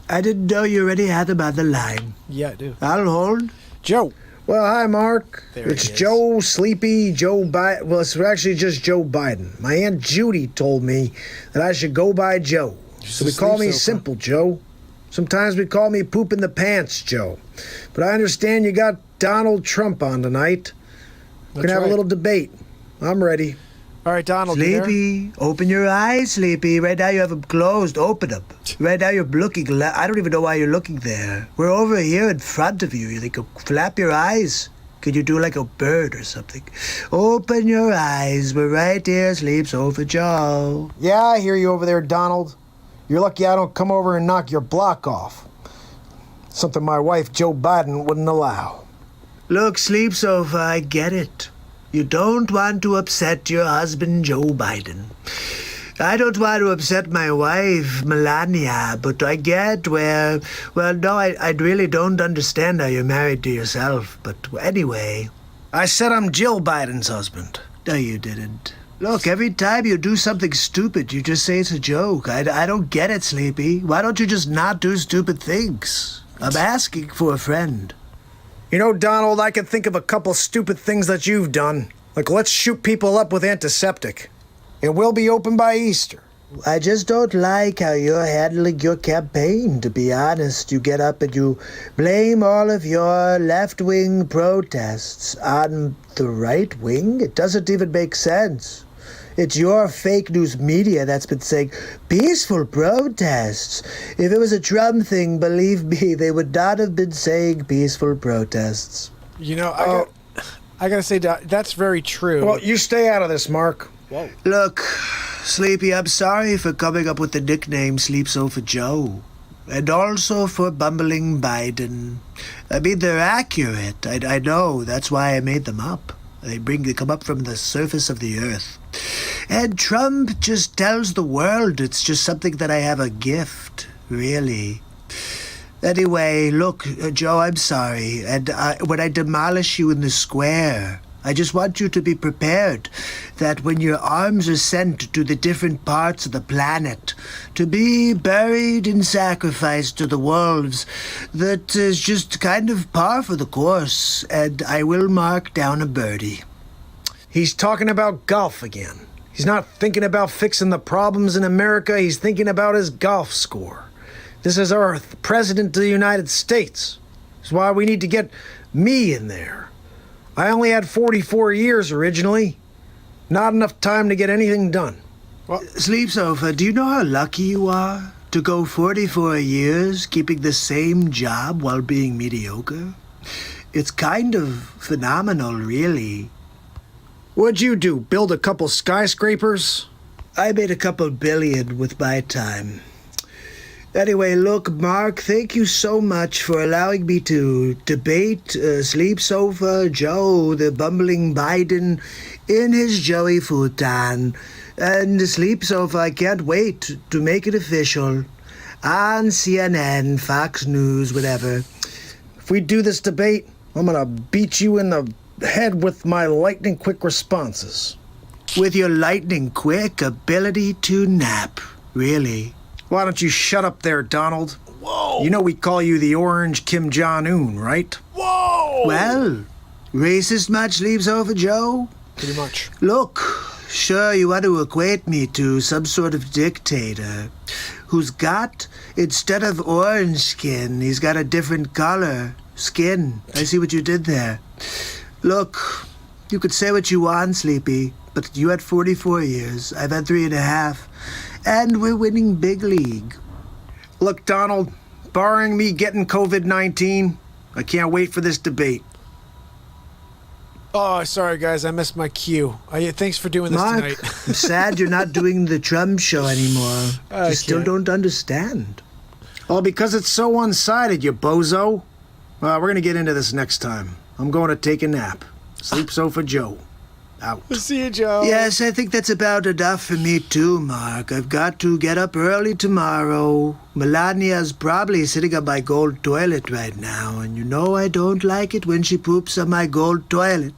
I didn't know you already had him on the line. Yeah, I do. I'll hold. Joe. Well, hi, Mark. There it's he is. Joe Sleepy, Joe Biden. Well, it's actually just Joe Biden. My Aunt Judy told me that I should go by Joe. So we call me Simple Joe. Sometimes we call me Poop in the Pants Joe. But I understand you got Donald Trump on tonight. We're going to have a little debate. I'm ready. All right, Donald. Sleepy, open your eyes, Sleepy. Right now you have them closed. Open them. Right now you're looking. I don't even know why you're looking there. We're over here in front of you. You think, flap your eyes. Could you do like a bird or something? Open your eyes. We're right here. Sleeps over Joe. Yeah, I hear you over there, Donald. You're lucky I don't come over and knock your block off. Something my wife, Joe Biden, wouldn't allow. Look, Sleep Sofa, I get it. You don't want to upset your husband, Joe Biden. I don't want to upset my wife, Melania, but I get where... Well, no, I really don't understand how you're married to yourself. But anyway... I said I'm Jill Biden's husband. No, you didn't. Look, every time you do something stupid, you just say it's a joke. I don't get it, Sleepy. Why don't you just not do stupid things? I'm asking for a friend. You know, Donald, I can think of a couple stupid things that you've done. Like, let's shoot people up with antiseptic. It will be open by Easter. I just don't like how you're handling your campaign, to be honest. You get up and you blame all of your left-wing protests on the right wing. It doesn't even make sense. It's your fake news media that's been saying peaceful protests. If it was a Trump thing, believe me, they would not have been saying peaceful protests. You know, I gotta say, that's very true. Well, you stay out of this, Mark. Whoa. Look, Sleepy, I'm sorry for coming up with the nickname Sleep Sofa Joe. And also for bumbling Biden. I mean, they're accurate. I know. That's why I made them up. They come up from the surface of the earth. And Trump just tells the world it's just something that I have a gift, really. Anyway, look, Joe, I'm sorry. And when I demolish you in the square, I just want you to be prepared that when your arms are sent to the different parts of the planet to be buried and sacrificed to the wolves, that is just kind of par for the course, and I will mark down a birdie. He's talking about golf again. He's not thinking about fixing the problems in America. He's thinking about his golf score. This is our president of the United States. That's why we need to get me in there. I only had 44 years originally. Not enough time to get anything done. Well, Sleep Sofa, do you know how lucky you are to go 44 years keeping the same job while being mediocre? It's kind of phenomenal, really. What'd you do, build a couple skyscrapers? I made a couple billion with my time. Anyway, look, Mark, thank you so much for allowing me to debate Sleep Sofa Joe, the bumbling Biden, in his Joey futon. And Sleep Sofa, I can't wait to make it official on CNN, Fox News, whatever. If we do this debate, I'm gonna beat you in the head with my lightning-quick responses. With your lightning-quick ability to nap, really. Why don't you shut up there, Donald? Whoa! You know we call you the Orange Kim Jong-un, right? Whoa! Well, racist much, Sleep Sofa Joe? Pretty much. Look, sure, you want to equate me to some sort of dictator who's got, instead of orange skin, he's got a different color. Skin. I see what you did there. Look, you could say what you want, Sleepy, But you had 44 years, I've had 3.5, and we're winning big league. Look, Donald, barring me getting COVID-19, I can't wait for this debate. Oh, sorry, guys. I missed my cue. Thanks for doing this Mark, tonight. I'm sad you're not doing the Trump show anymore. I You still can't. don't understand. Well, because it's so one-sided, you bozo. We're going to get into this next time. I'm going to take a nap. Sleep sofa Joe. Out. See you, Joe. Yes, I think that's about enough for me too, Mark. I've got to get up early tomorrow. Melania's probably sitting on my gold toilet right now, and you know I don't like it when she poops on my gold toilet.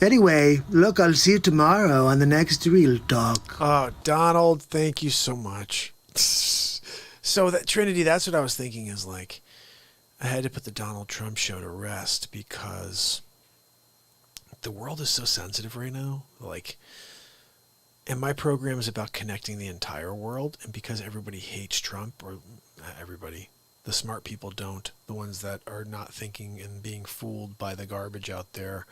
Anyway, look, I'll see you tomorrow on the next Real Talk. Oh, Donald, thank you so much. So that Trinity, that's what I was thinking is like, I had to put the Donald Trump show to rest because the world is so sensitive right now. Like, and my program is about connecting the entire world. And because everybody hates Trump, or not everybody, the smart people don't. The ones that are not thinking and being fooled by the garbage out there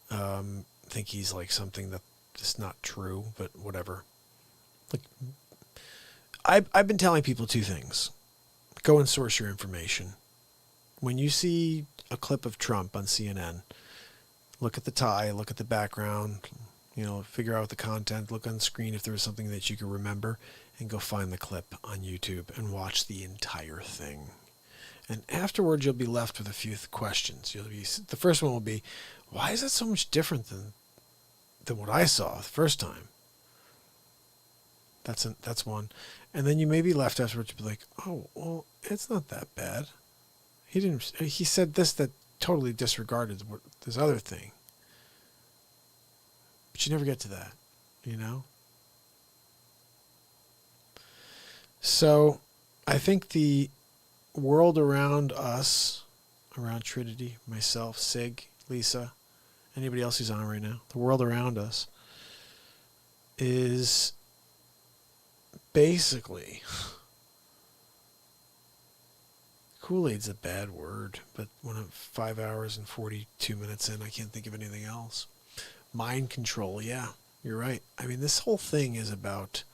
think he's like something that is not true, but whatever. Like, I've been telling people two things. Go and source your information. When you see a clip of Trump on CNN, look at the tie, look at the background, figure out the content, look on the screen if there was something that you could remember, and go find the clip on YouTube and watch the entire thing. And afterwards, you'll be left with a few questions. The first one will be, why is that so much different than what I saw the first time? That's one. And then you may be left afterwards to be like, oh, well, it's not that bad. He said this that totally disregarded this other thing. But you never get to that, So I think the world around us, around Trinity, myself, Sig, Lisa, anybody else who's on right now, the world around us is basically, Kool-Aid's a bad word, but when I'm 5 hours and 42 minutes in, I can't think of anything else. Mind control, yeah, you're right. I mean, this whole thing is about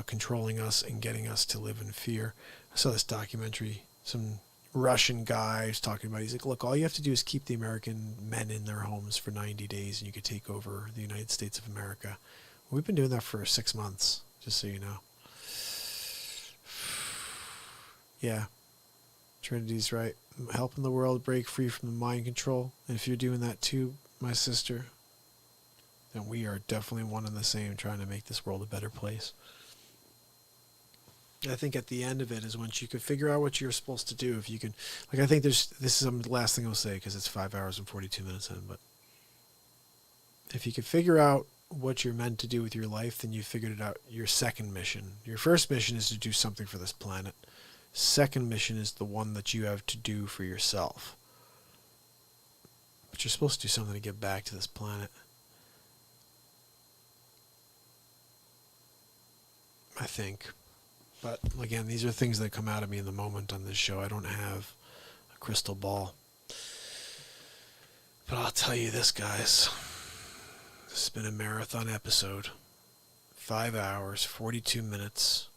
controlling us and getting us to live in fear. I saw this documentary, some Russian guy was talking about, he's like, look, all you have to do is keep the American men in their homes for 90 days and you could take over the United States of America. We've been doing that for 6 months, just so you know. Yeah, Trinity's right. Helping the world break free from the mind control. And if you're doing that too, my sister, then we are definitely one and the same, trying to make this world a better place. I think at the end of it is once you can figure out what you're supposed to do. If you can, like, I think this is the last thing I'll say because it's 5 hours and 42 minutes in, but if you can figure out what you're meant to do with your life, then you figured it out. Your second mission. Your first mission is to do something for this planet. Second mission is the one that you have to do for yourself. But you're supposed to do something to give back to this planet. I think. But again, these are things that come out of me in the moment on this show. I don't have a crystal ball. But I'll tell you this, guys. This has been a marathon episode. 5 hours, 42 minutes.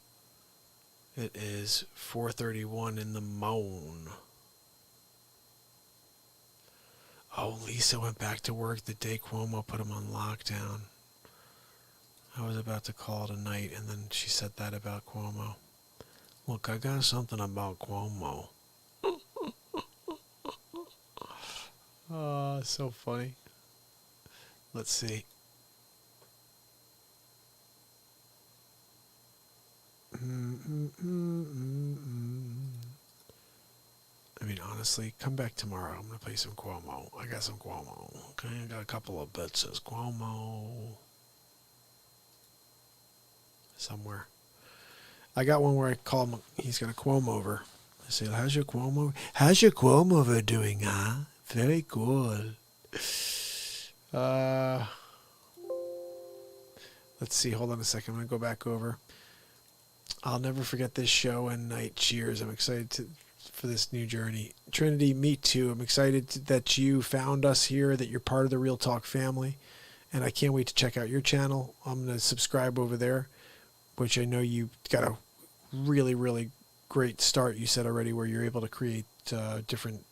It is 4:31 in the morning. Oh, Lisa went back to work the day Cuomo put him on lockdown. I was about to call it a night, and then she said that about Cuomo. Look, I got something about Cuomo. Oh, so funny. Let's see. I mean, honestly, come back tomorrow. I'm going to play some Cuomo. I got some Cuomo. Okay, I got a couple of bits as Cuomo. Somewhere. I got one where I call him, he's got a Cuomo over. I say, how's your Cuomo over doing, huh? Very cool. Let's see, hold on a second. I'm going to go back over. I'll never forget this show and night. Cheers. I'm excited for this new journey. Trinity, me too. I'm excited that you found us here, that you're part of the Real Talk family, and I can't wait to check out your channel. I'm going to subscribe over there, which I know you got a really, really great start, you said already, where you're able to create different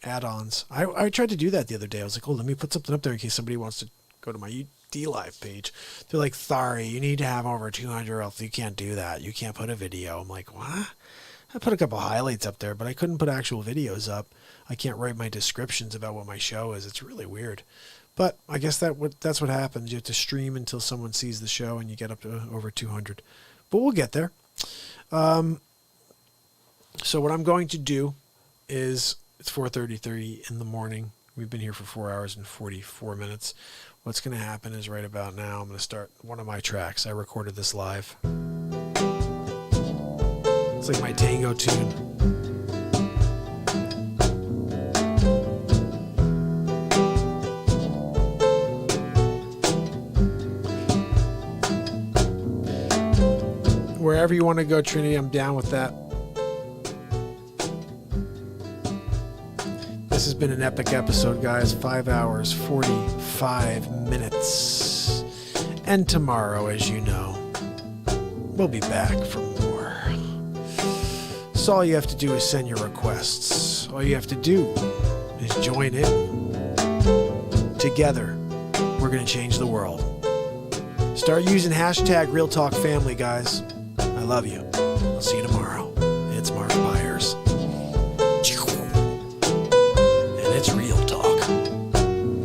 add-ons. I tried to do that the other day. I was like, oh, let me put something up there in case somebody wants to go to my DLive page. They're like, sorry, you need to have over 200 or else you can't do that. You can't put a video. I'm like, what? I put a couple highlights up there, but I couldn't put actual videos up. I can't write my descriptions about what my show is. It's really weird. But I guess that's what happens. You have to stream until someone sees the show and you get up to over 200. But we'll get there. So what I'm going to do is, it's 4:33 in the morning. We've been here for 4 hours and 44 minutes. What's going to happen is right about now, I'm going to start one of my tracks. I recorded this live. It's like my tango tune. Wherever you want to go, Trinity, I'm down with that. This has been an epic episode, guys. 5 hours, 45 minutes. And tomorrow, as you know, we'll be back for more. So all you have to do is send your requests. All you have to do is join in. Together, we're going to change the world. Start using hashtag #RealTalkFamily, guys. I love you. I'll see you tomorrow. It's MARKPIRES.